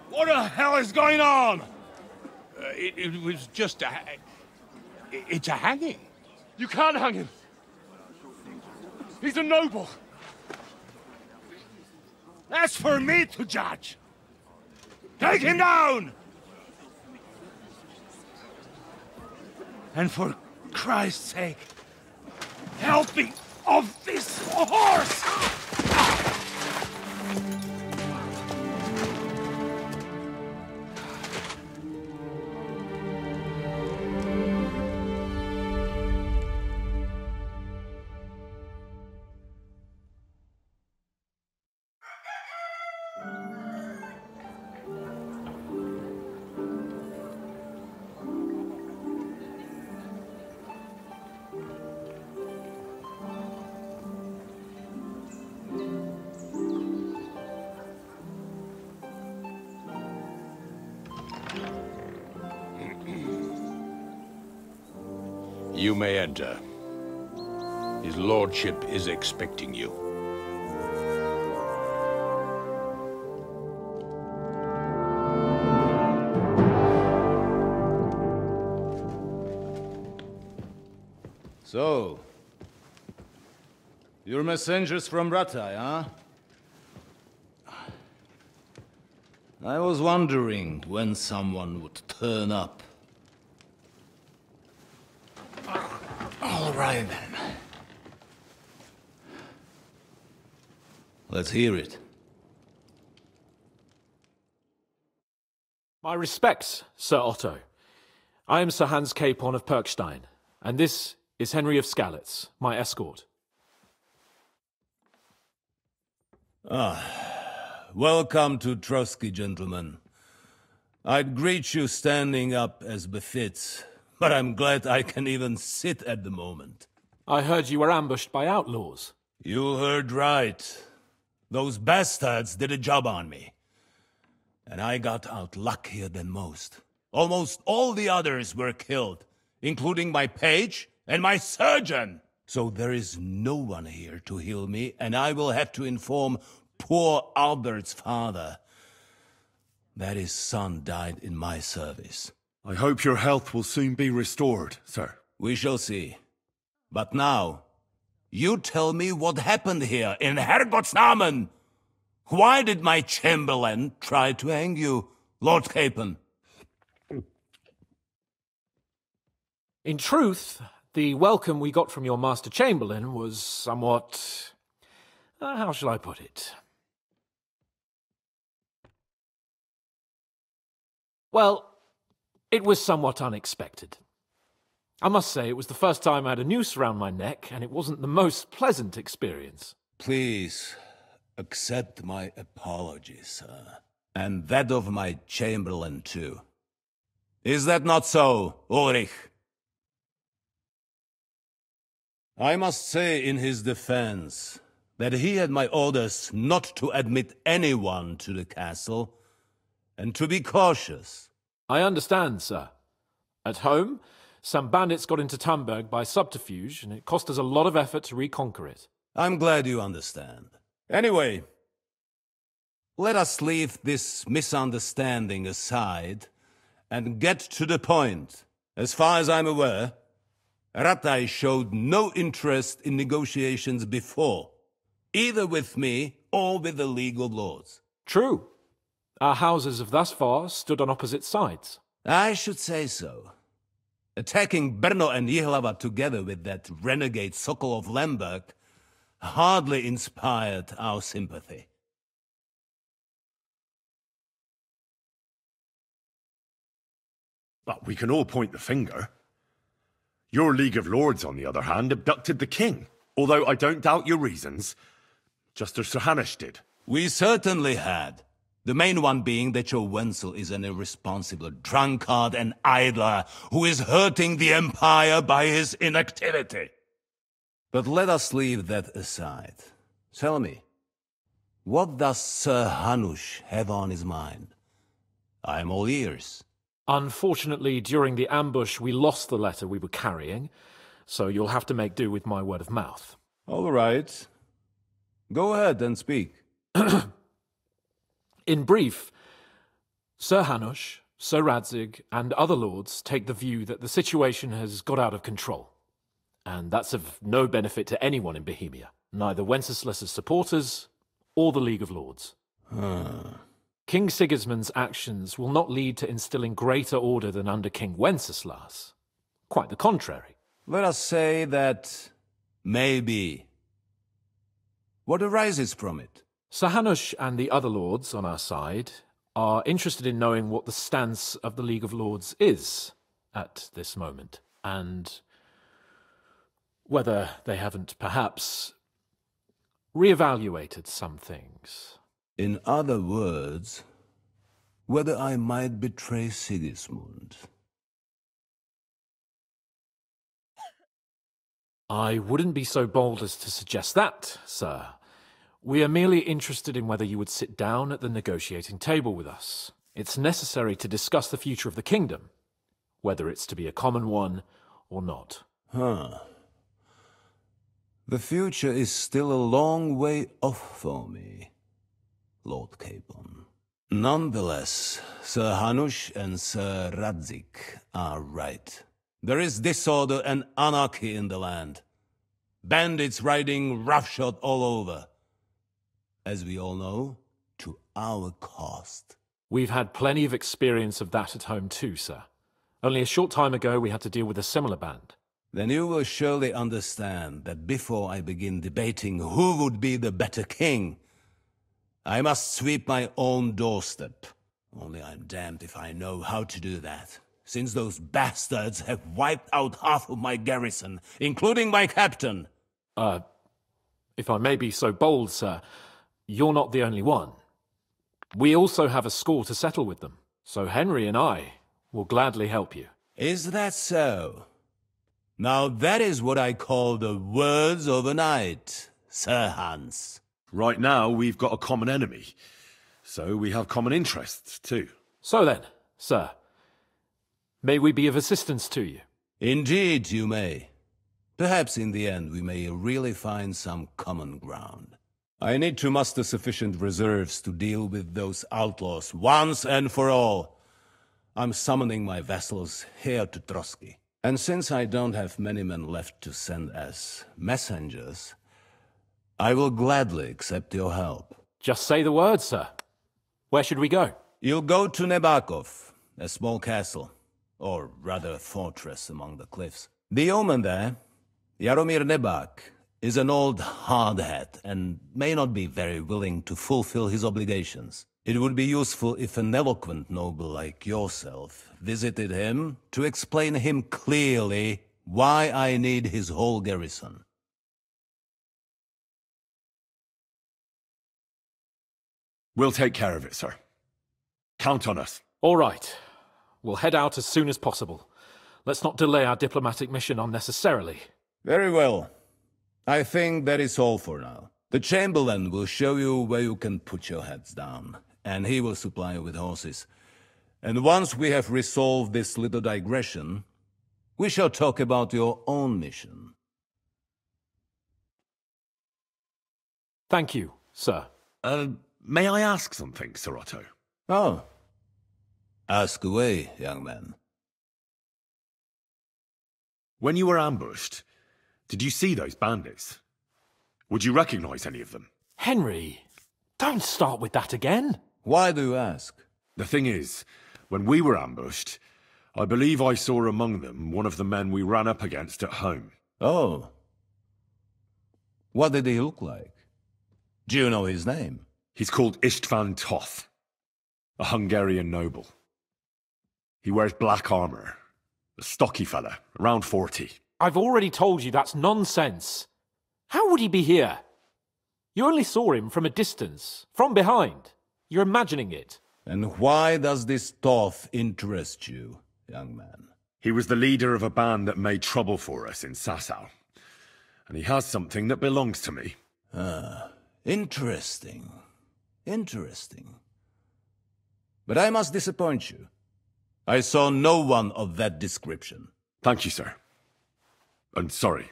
What the hell is going on? It was just a... It's a hanging. You can't hang him. He's a noble. That's for me to judge. Take him down! And for Christ's sake, help me off this horse! You may enter. His lordship is expecting you. So, you're messengers from Rattay, huh? I was wondering when someone would turn up. All right, then. Let's hear it. My respects, Sir Otto. I am Sir Hans Capon of Perkstein, and this is Henry of Skalitz, my escort. Welcome to Trotsky, gentlemen. I'd greet you standing up as befits, but I'm glad I can even sit at the moment. I heard you were ambushed by outlaws. You heard right. Those bastards did a job on me. And I got out luckier than most. Almost all the others were killed, including my page and my surgeon. So there is no one here to heal me, and I will have to inform poor Albert's father that his son died in my service. I hope your health will soon be restored, sir. We shall see. But now, you tell me what happened here in Herrgottsnamen. Why did my chamberlain try to hang you, Lord Capon? In truth, the welcome we got from your Master Chamberlain was somewhat... how shall I put it? Well, it was somewhat unexpected. I must say, it was the first time I had a noose around my neck, and it wasn't the most pleasant experience. Please, accept my apologies, sir. And that of my chamberlain, too. Is that not so, Ulrich? I must say in his defense that he had my orders not to admit anyone to the castle, and to be cautious. I understand, sir. At home, some bandits got into Tamberg by subterfuge, and it cost us a lot of effort to reconquer it. I'm glad you understand. Anyway, let us leave this misunderstanding aside and get to the point. As far as I'm aware, Rattay showed no interest in negotiations before, either with me or with the League of Lords. True. Our houses have thus far stood on opposite sides. I should say so. Attacking Brno and Jihlava together with that renegade Sokol of Lemberg hardly inspired our sympathy. But we can all point the finger. Your League of Lords, on the other hand, abducted the king. Although I don't doubt your reasons, just as Sir Hanush did. We certainly had. The main one being that your Wenzel is an irresponsible drunkard and idler who is hurting the Empire by his inactivity. But let us leave that aside. Tell me, what does Sir Hanush have on his mind? I am all ears. Unfortunately, during the ambush, we lost the letter we were carrying, so you'll have to make do with my word of mouth. All right. Go ahead and speak. In brief, Sir Hanush, Sir Radzig, and other lords take the view that the situation has got out of control. And that's of no benefit to anyone in Bohemia, neither Wenceslas's supporters or the League of Lords. King Sigismund's actions will not lead to instilling greater order than under King Wenceslas. Quite the contrary. Let us say that maybe. What arises from it? Sir Hanush and the other lords on our side are interested in knowing what the stance of the League of Lords is at this moment, and whether they haven't perhaps reevaluated some things. In other words, whether I might betray Sigismund. I wouldn't be so bold as to suggest that, sir. We are merely interested in whether you would sit down at the negotiating table with us. It's necessary to discuss the future of the kingdom, whether it's to be a common one or not. Huh. The future is still a long way off for me, Lord Capon. Nonetheless, Sir Hanush and Sir Radzik are right. There is disorder and anarchy in the land. Bandits riding roughshod all over. As we all know, to our cost. We've had plenty of experience of that at home too, sir. Only a short time ago we had to deal with a similar band. Then you will surely understand that before I begin debating who would be the better king, I must sweep my own doorstep. Only I'm damned if I know how to do that, since those bastards have wiped out half of my garrison, including my captain. If I may be so bold, sir, you're not the only one. We also have a score to settle with them, so Henry and I will gladly help you. Is that so? Now that is what I call the words of a knight, Sir Hans. Right now, we've got a common enemy, so we have common interests, too. So then, sir, may we be of assistance to you? Indeed, you may. Perhaps in the end we may really find some common ground. I need to muster sufficient reserves to deal with those outlaws once and for all. I'm summoning my vassals here to Trotsky. And since I don't have many men left to send as messengers, I will gladly accept your help. Just say the word, sir. Where should we go? You'll go to Nebakov, a small castle, or rather fortress among the cliffs. The yeoman there, Jaromir Nebak, is an old hardhat and may not be very willing to fulfill his obligations. It would be useful if an eloquent noble like yourself visited him to explain him clearly why I need his whole garrison. We'll take care of it, sir. Count on us. All right. We'll head out as soon as possible. Let's not delay our diplomatic mission unnecessarily. Very well. I think that is all for now. The Chamberlain will show you where you can put your heads down, and he will supply you with horses. And once we have resolved this little digression, we shall talk about your own mission. Thank you, sir. May I ask something, Sir Otto? Oh. Ask away, young man. When you were ambushed, did you see those bandits? Would you recognize any of them? Henry, don't start with that again. Why do you ask? The thing is, when we were ambushed, I believe I saw among them one of the men we ran up against at home. Oh. What did he look like? Do you know his name? He's called István Toth, a Hungarian noble. He wears black armor, a stocky fella, around 40. I've already told you that's nonsense. How would he be here? You only saw him from a distance, from behind. You're imagining it. And why does this Toth interest you, young man? He was the leader of a band that made trouble for us in Sasau. And he has something that belongs to me. Ah, interesting. Interesting. But I must disappoint you. I saw no one of that description. Thank you, sir. And sorry.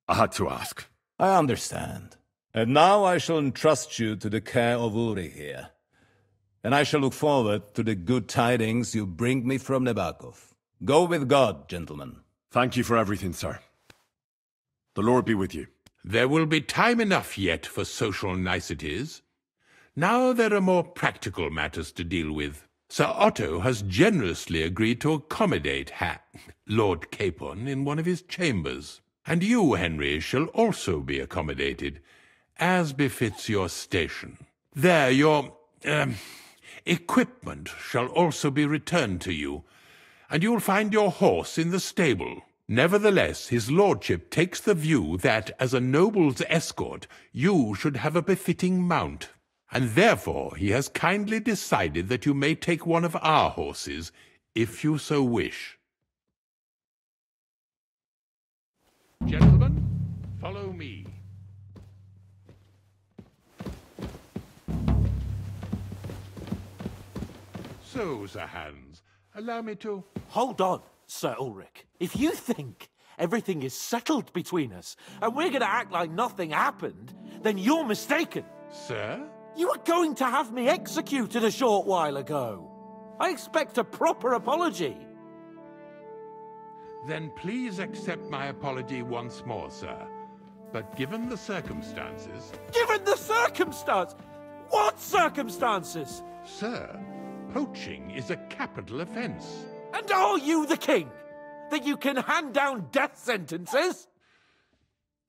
I had to ask. I understand. And now I shall entrust you to the care of Uri here. And I shall look forward to the good tidings you bring me from Nebakov. Go with God, gentlemen. Thank you for everything, sir. The Lord be with you. There will be time enough yet for social niceties. Now there are more practical matters to deal with. Sir Otto has generously agreed to accommodate Lord Capon in one of his chambers. And you, Henry, shall also be accommodated, as befits your station. There, your equipment shall also be returned to you, and you'll find your horse in the stable. Nevertheless, his lordship takes the view that, as a noble's escort, you should have a befitting mount, and therefore he has kindly decided that you may take one of our horses, if you so wish. Gentlemen, follow me. So, Sir Hans, allow me to... Hold on, Sir Ulrich. If you think everything is settled between us, and we're going to act like nothing happened, then you're mistaken. Sir? You were going to have me executed a short while ago. I expect a proper apology. Then please accept my apology once more, sir. But given the circumstances... Given the circumstance? What circumstances? Sir, poaching is a capital offence. And are you the king? That you can hand down death sentences?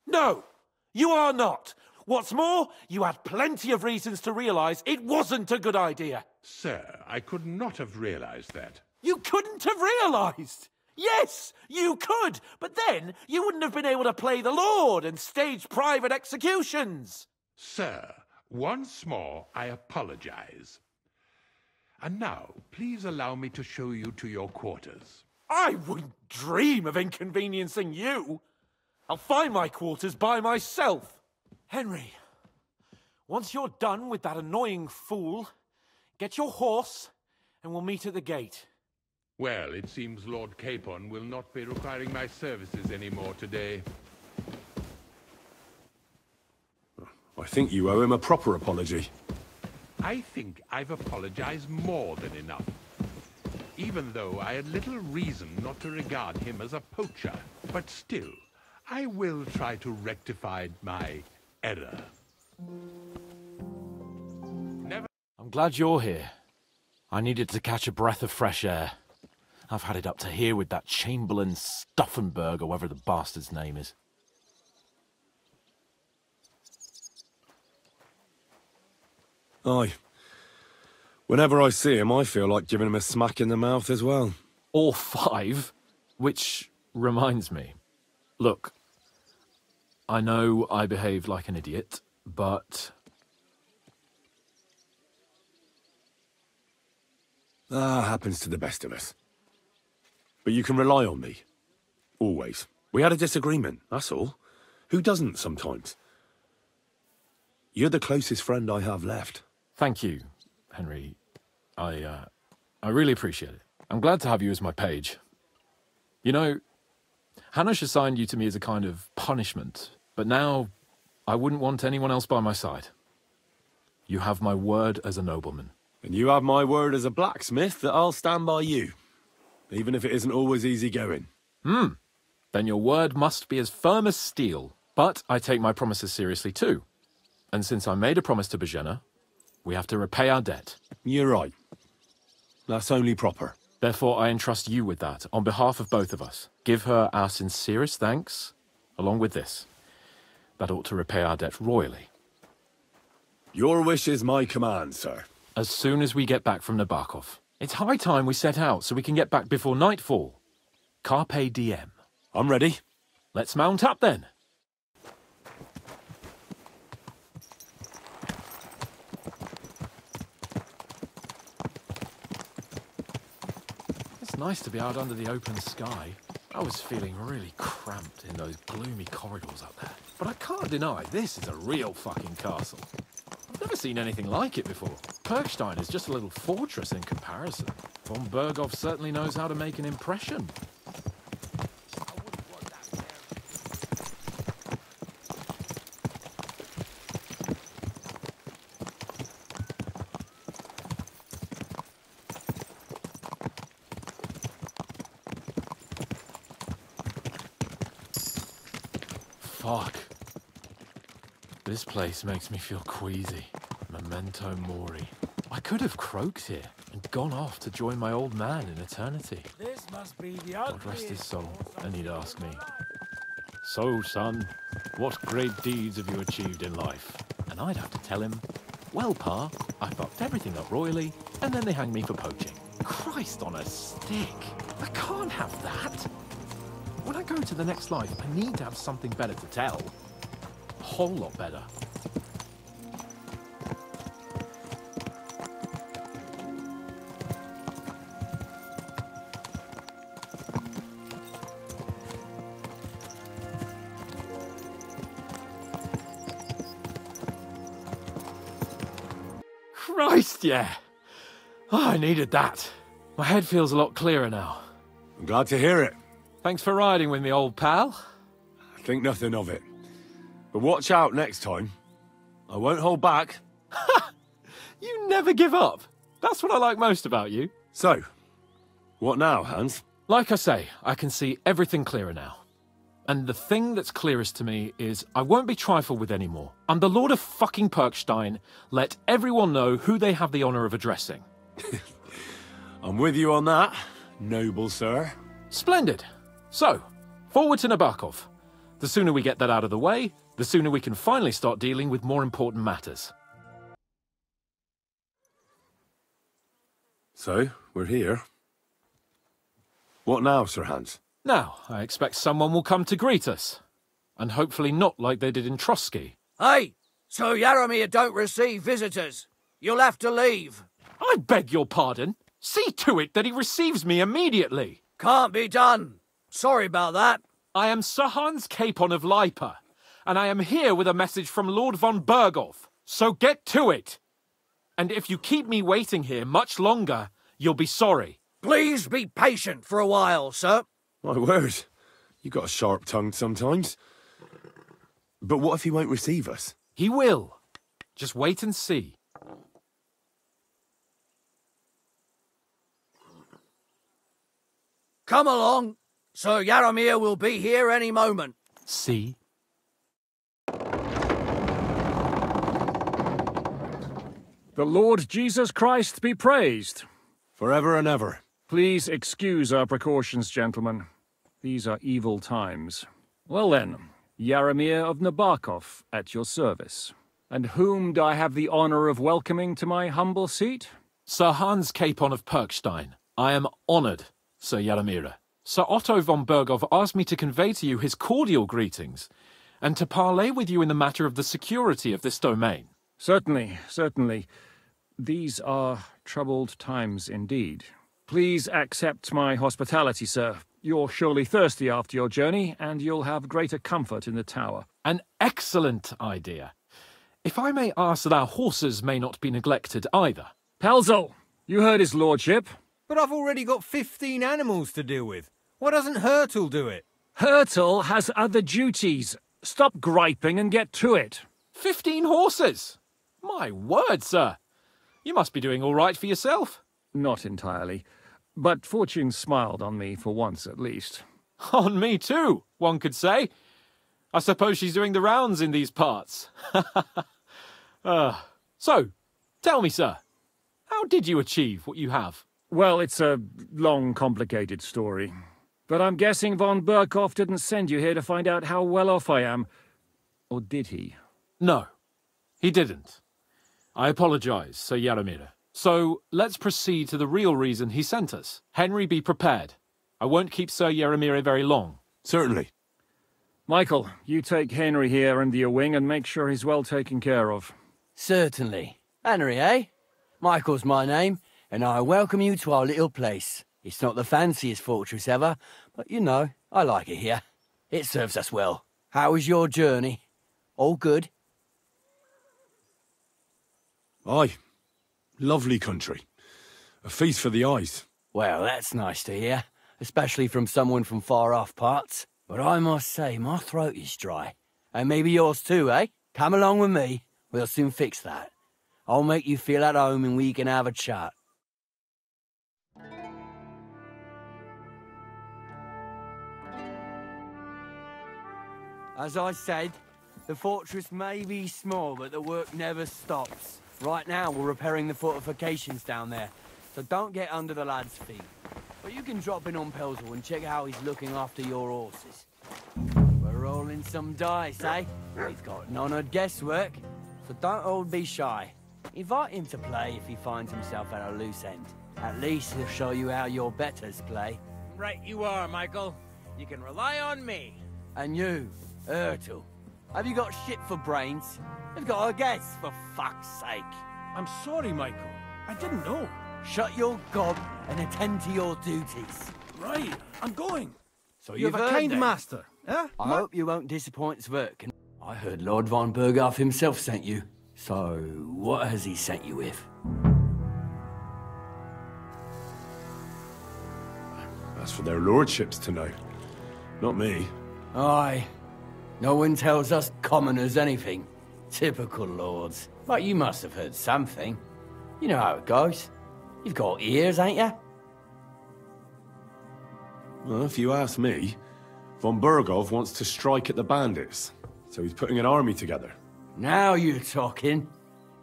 No, you are not. What's more, you had plenty of reasons to realise it wasn't a good idea. Sir, I could not have realised that. You couldn't have realised? Yes, you could, but then you wouldn't have been able to play the Lord and stage private executions. Sir, once more I apologise. And now, please allow me to show you to your quarters. I wouldn't dream of inconveniencing you. I'll find my quarters by myself. Henry, once you're done with that annoying fool, get your horse and we'll meet at the gate. Well, it seems Lord Capon will not be requiring my services anymore today. I think you owe him a proper apology. I think I've apologized more than enough. Even though I had little reason not to regard him as a poacher. But still, I will try to rectify my error. I'm glad you're here. I needed to catch a breath of fresh air. I've had it up to here with that Chamberlain Stuffenberg, or whatever the bastard's name is. Aye. Whenever I see him, I feel like giving him a smack in the mouth as well. Or 5. Which reminds me. Look, I know I behaved like an idiot, but... happens to the best of us. But you can rely on me. Always. We had a disagreement, that's all. Who doesn't sometimes? You're the closest friend I have left. Thank you, Henry. I really appreciate it. I'm glad to have you as my page. You know, Hanush assigned you to me as a kind of punishment, but now I wouldn't want anyone else by my side. You have my word as a nobleman. And you have my word as a blacksmith that I'll stand by you, even if it isn't always easy going. Then your word must be as firm as steel. But I take my promises seriously too. And since I made a promise to Bojena, we have to repay our debt. You're right. That's only proper. Therefore, I entrust you with that, on behalf of both of us. Give her our sincerest thanks, along with this. That ought to repay our debt royally. Your wish is my command, sir. As soon as we get back from Nabokov. It's high time we set out so we can get back before nightfall. Carpe diem. I'm ready. Let's mount up then. It's nice to be out under the open sky. I was feeling really cramped in those gloomy corridors up there. But I can't deny, this is a real fucking castle. I've never seen anything like it before. Perkstein is just a little fortress in comparison. Von Berghoff certainly knows how to make an impression. Fuck. This place makes me feel queasy. Memento mori. I could have croaked here and gone off to join my old man in eternity. This must be the God rest his soul, and he'd ask me, "So, son, what great deeds have you achieved in life?" And I'd have to tell him, "Well, Pa, I fucked everything up royally, and then they hanged me for poaching." Christ on a stick! I can't have that! When I go to the next life, I need to have something better to tell. A whole lot better. Christ, yeah. Oh, I needed that. My head feels a lot clearer now. I'm glad to hear it. Thanks for riding with me, old pal. Think nothing of it. But watch out next time. I won't hold back. You never give up. That's what I like most about you. So, what now, Hans? Like I say, I can see everything clearer now. And the thing that's clearest to me is I won't be trifled with anymore. I'm the Lord of fucking Perkstein. Let everyone know who they have the honor of addressing. I'm with you on that, noble sir. Splendid. So, forward to Nabokov. The sooner we get that out of the way, the sooner we can finally start dealing with more important matters. So, we're here. What now, Sir Hans? Now, I expect someone will come to greet us. And hopefully not like they did in Trotsky. Hey! So Yaromir don't receive visitors. You'll have to leave. I beg your pardon. See to it that he receives me immediately. Can't be done. Sorry about that. I am Sir Hans Capon of Lipa, and I am here with a message from Lord von Berghoff. So get to it. And if you keep me waiting here much longer, you'll be sorry. Please be patient for a while, sir. My word. You got a sharp tongue sometimes. But what if he won't receive us? He will. Just wait and see. Come along. Sir Yaromir will be here any moment. See? The Lord Jesus Christ be praised. Forever and ever. Please excuse our precautions, gentlemen. These are evil times. Well then, Yaromir of Nabokov at your service. And whom do I have the honor of welcoming to my humble seat? Sir Hans Capon of Perkstein. I am honored, Sir Yaromir. Sir Otto von Berghoff asked me to convey to you his cordial greetings, and to parley with you in the matter of the security of this domain. Certainly, certainly. These are troubled times indeed. Please accept my hospitality, sir. You're surely thirsty after your journey, and you'll have greater comfort in the tower. An excellent idea. If I may ask that our horses may not be neglected either. Pelzel, you heard his lordship. But I've already got 15 animals to deal with. Why doesn't Hurtle do it? Hurtle has other duties. Stop griping and get to it. 15 horses? My word, sir. You must be doing all right for yourself. Not entirely. But fortune smiled on me for once at least. On me too, one could say. I suppose she's doing the rounds in these parts. So, tell me, sir, how did you achieve what you have? Well, it's a long, complicated story. But I'm guessing von Berghoff didn't send you here to find out how well off I am. Or did he? No, he didn't. I apologize, Sir Yaromir. So, let's proceed to the real reason he sent us. Henry, be prepared. I won't keep Sir Yaromir very long. Certainly. Michael, you take Henry here under your wing and make sure he's well taken care of. Certainly. Henry, eh? Michael's my name, and I welcome you to our little place. It's not the fanciest fortress ever, but you know, I like it here. It serves us well. How was your journey? All good? Aye. Lovely country. A feast for the eyes. Well, that's nice to hear, especially from someone from far-off parts. But I must say, my throat is dry. And maybe yours too, eh? Come along with me. We'll soon fix that. I'll make you feel at home and we can have a chat. As I said, the fortress may be small, but the work never stops. Right now, we're repairing the fortifications down there, so don't get under the lad's feet. But you can drop in on Pelzel and check how he's looking after your horses. We're rolling some dice, eh? He's got none of guesswork, so don't all be shy. Invite him to play if he finds himself at a loose end. At least he'll show you how your betters play. Right you are, Michael. You can rely on me. And you, Ertul, have you got shit for brains? You've got a guess, for fuck's sake. I'm sorry, Michael. I didn't know. Shut your gob and attend to your duties. Right, I'm going. So you have a kind master, eh? I hope you won't disappoint Sverk. I heard Lord von Berghoff himself sent you. So, what has he sent you with? That's for their lordships to know. Not me. Aye. No one tells us commoners anything. Typical lords. But you must have heard something. You know how it goes. You've got ears, ain't you? Well, if you ask me, von Berghoff wants to strike at the bandits, so he's putting an army together. Now you're talking.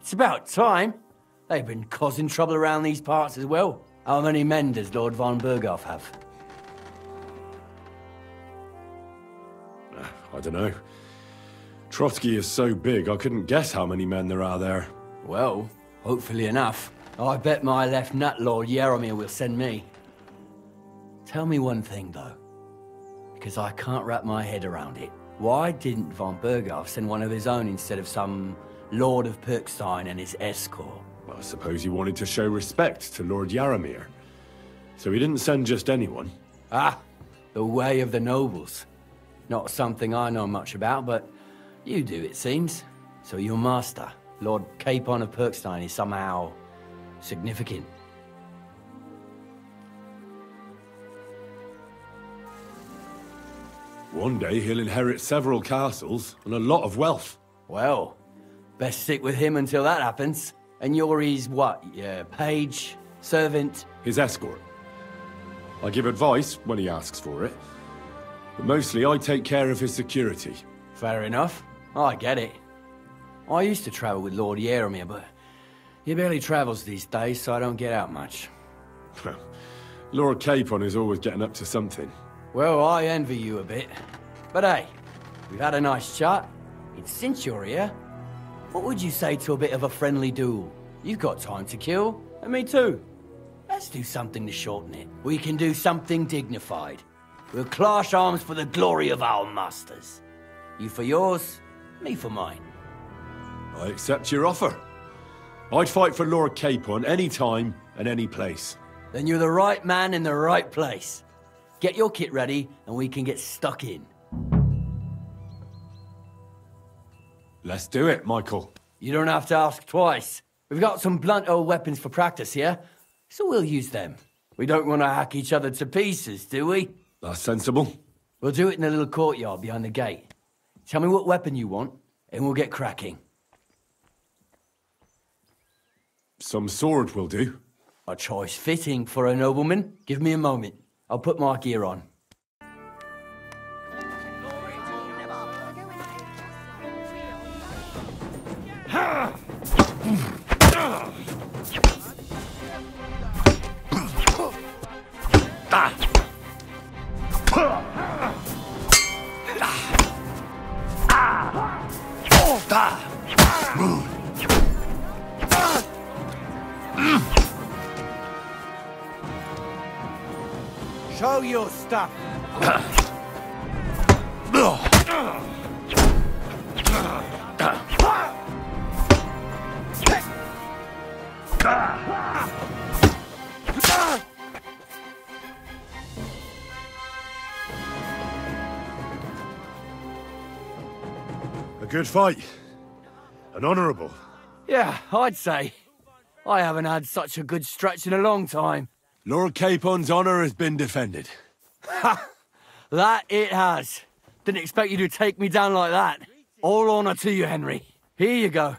It's about time. They've been causing trouble around these parts as well. How many men does Lord von Berghoff have? I don't know. Trotsky is so big, I couldn't guess how many men there are there. Well, hopefully enough. I bet my left nut Lord Yaromir will send me. Tell me one thing, though, because I can't wrap my head around it. Why didn't von Berghoff send one of his own instead of some Lord of Pirkstein and his escort? Well, I suppose he wanted to show respect to Lord Yaromir. So he didn't send just anyone. Ah, the way of the nobles. Not something I know much about, but you do, it seems. So your master, Lord Capon of Pirkstein, is somehow significant. One day he'll inherit several castles and a lot of wealth. Well, best stick with him until that happens. And you're his what? Yeah, page? Servant? His escort. I give advice when he asks for it. But mostly I take care of his security. Fair enough. I get it. I used to travel with Lord Yaromir, but he barely travels these days, so I don't get out much. Lord Capon is always getting up to something. Well, I envy you a bit. But hey, we've had a nice chat. And since you're here, what would you say to a bit of a friendly duel? You've got time to kill, and me too. Let's do something to shorten it. We can do something dignified. We'll clash arms for the glory of our masters. You for yours, me for mine. I accept your offer. I'd fight for Lord Capon any time and any place. Then you're the right man in the right place. Get your kit ready, and we can get stuck in. Let's do it, Michael. You don't have to ask twice. We've got some blunt old weapons for practice here, so we'll use them. We don't want to hack each other to pieces, do we? That's sensible. We'll do it in the little courtyard behind the gate. Tell me what weapon you want, and we'll get cracking. Some sword will do. A choice fitting for a nobleman. Give me a moment. I'll put my gear on. Show your stuff. A good fight. An honourable. Yeah, I'd say. I haven't had such a good stretch in a long time. Lord Capon's honour has been defended. Ha! That it has. Didn't expect you to take me down like that. All honour to you, Henry. Here you go.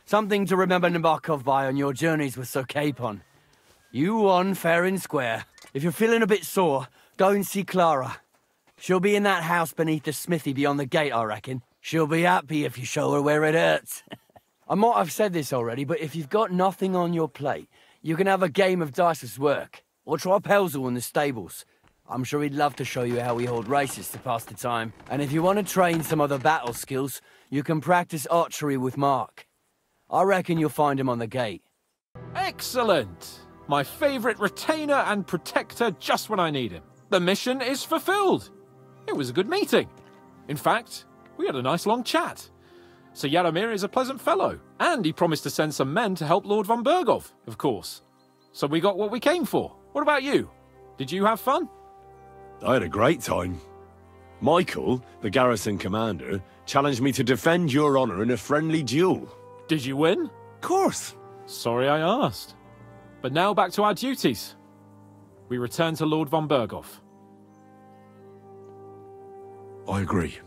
Something to remember Nabokov by on your journeys with Sir Capon. You won fair and square. If you're feeling a bit sore, go and see Clara. She'll be in that house beneath the smithy beyond the gate, I reckon. She'll be happy if you show her where it hurts. I might have said this already, but if you've got nothing on your plate, you can have a game of dice's work. Or try Pelzel in the stables. I'm sure he'd love to show you how we hold races to pass the time. And if you want to train some other battle skills, you can practice archery with Mark. I reckon you'll find him on the gate. Excellent! My favourite retainer and protector just when I need him. The mission is fulfilled. It was a good meeting. In fact, we had a nice long chat. Sir Yaromir is a pleasant fellow, and he promised to send some men to help Lord von Berghoff, of course. So we got what we came for. What about you? Did you have fun? I had a great time. Michael, the garrison commander, challenged me to defend your honour in a friendly duel. Did you win? Of course. Sorry I asked. But now back to our duties. We return to Lord von Berghoff. I agree.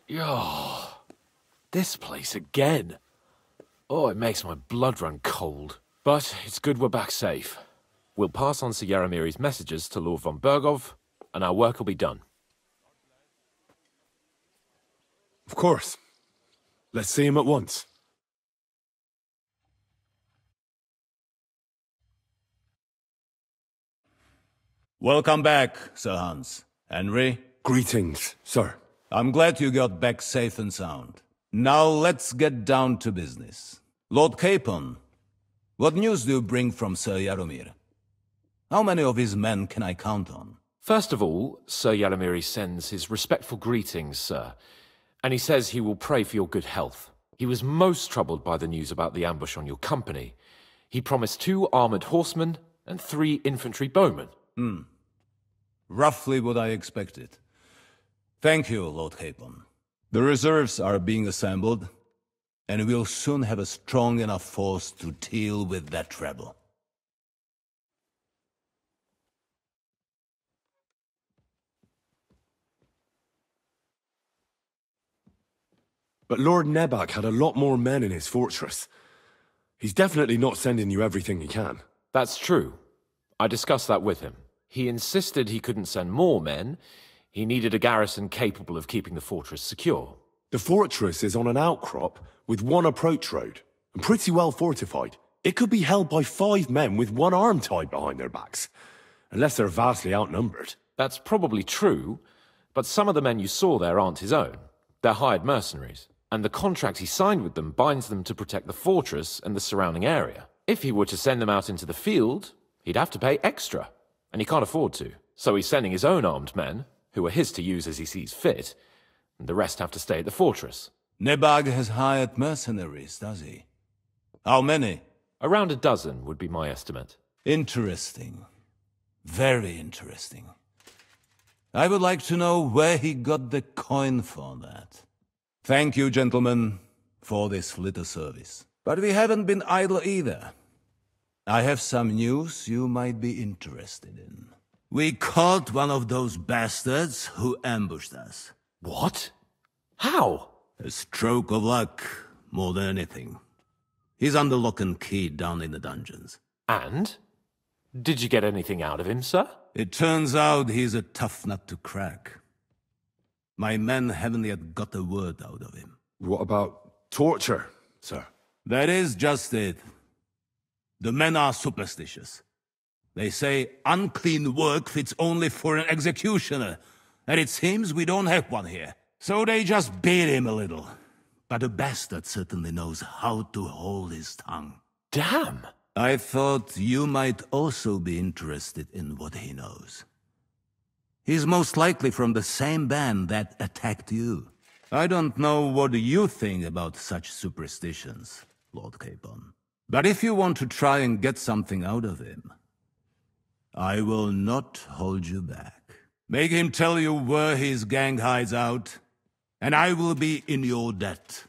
Yo, this place again. Oh, it makes my blood run cold. But it's good we're back safe. We'll pass on Sir Yaromir's messages to Lord von Bergov, and our work will be done. Of course. Let's see him at once. Welcome back, Sir Hans. Henry? Greetings, sir. I'm glad you got back safe and sound. Now let's get down to business. Lord Capon, what news do you bring from Sir Yaromir? How many of his men can I count on? First of all, Sir Yaromir sends his respectful greetings, sir. And he says he will pray for your good health. He was most troubled by the news about the ambush on your company. He promised 2 armored horsemen and 3 infantry bowmen. Roughly what I expected. Thank you, Lord Capon. The reserves are being assembled, and we'll soon have a strong enough force to deal with that rebel. But Lord Nebak had a lot more men in his fortress. He's definitely not sending you everything he can. That's true. I discussed that with him. He insisted he couldn't send more men. He needed a garrison capable of keeping the fortress secure. The fortress is on an outcrop with 1 approach road, and pretty well fortified. It could be held by 5 men with 1 arm tied behind their backs, unless they're vastly outnumbered. That's probably true, but some of the men you saw there aren't his own. They're hired mercenaries, and the contract he signed with them binds them to protect the fortress and the surrounding area. If he were to send them out into the field, he'd have to pay extra, and he can't afford to. So he's sending his own armed men, who are his to use as he sees fit, and the rest have to stay at the fortress. Nebag has hired mercenaries, does he? How many? Around a dozen would be my estimate. Interesting. Very interesting. I would like to know where he got the coin for that. Thank you, gentlemen, for this little service. But we haven't been idle either. I have some news you might be interested in. We caught one of those bastards who ambushed us. What? How? A stroke of luck, more than anything. He's under lock and key down in the dungeons. And? Did you get anything out of him, sir? It turns out he's a tough nut to crack. My men haven't yet got a word out of him. What about torture, sir? That is just it. The men are superstitious. They say unclean work fits only for an executioner, and it seems we don't have one here. So they just beat him a little. But the bastard certainly knows how to hold his tongue. Damn! I thought you might also be interested in what he knows. He's most likely from the same band that attacked you. I don't know what you think about such superstitions, Lord Capon. But if you want to try and get something out of him, I will not hold you back. Make him tell you where his gang hides out, and I will be in your debt.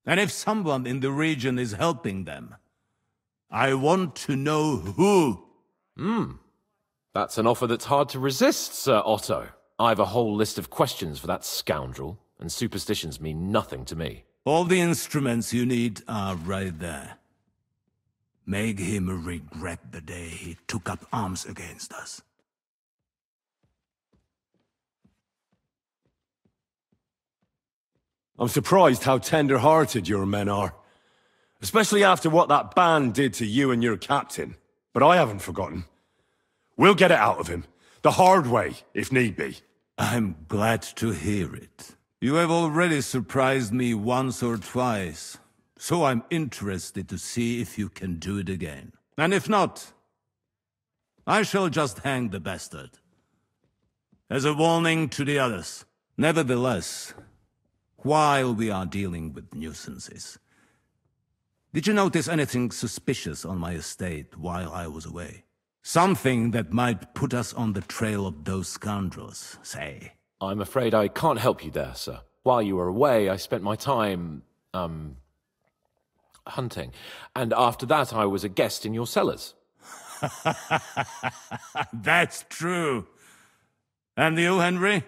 And if someone in the region is helping them, I want to know who. That's an offer that's hard to resist, Sir Otto. I've a whole list of questions for that scoundrel, and superstitions mean nothing to me. All the instruments you need are right there. Make him regret the day he took up arms against us. I'm surprised how tender-hearted your men are. Especially after what that band did to you and your captain. But I haven't forgotten. We'll get it out of him. The hard way, if need be. I'm glad to hear it. You have already surprised me once or twice, so I'm interested to see if you can do it again. And if not, I shall just hang the bastard. As a warning to the others. Nevertheless, while we are dealing with nuisances, did you notice anything suspicious on my estate while I was away? Something that might put us on the trail of those scoundrels, say. I'm afraid I can't help you there, sir. While you were away, I spent my time, hunting. And after that, I was a guest in your cellars. That's true. And you, Henry?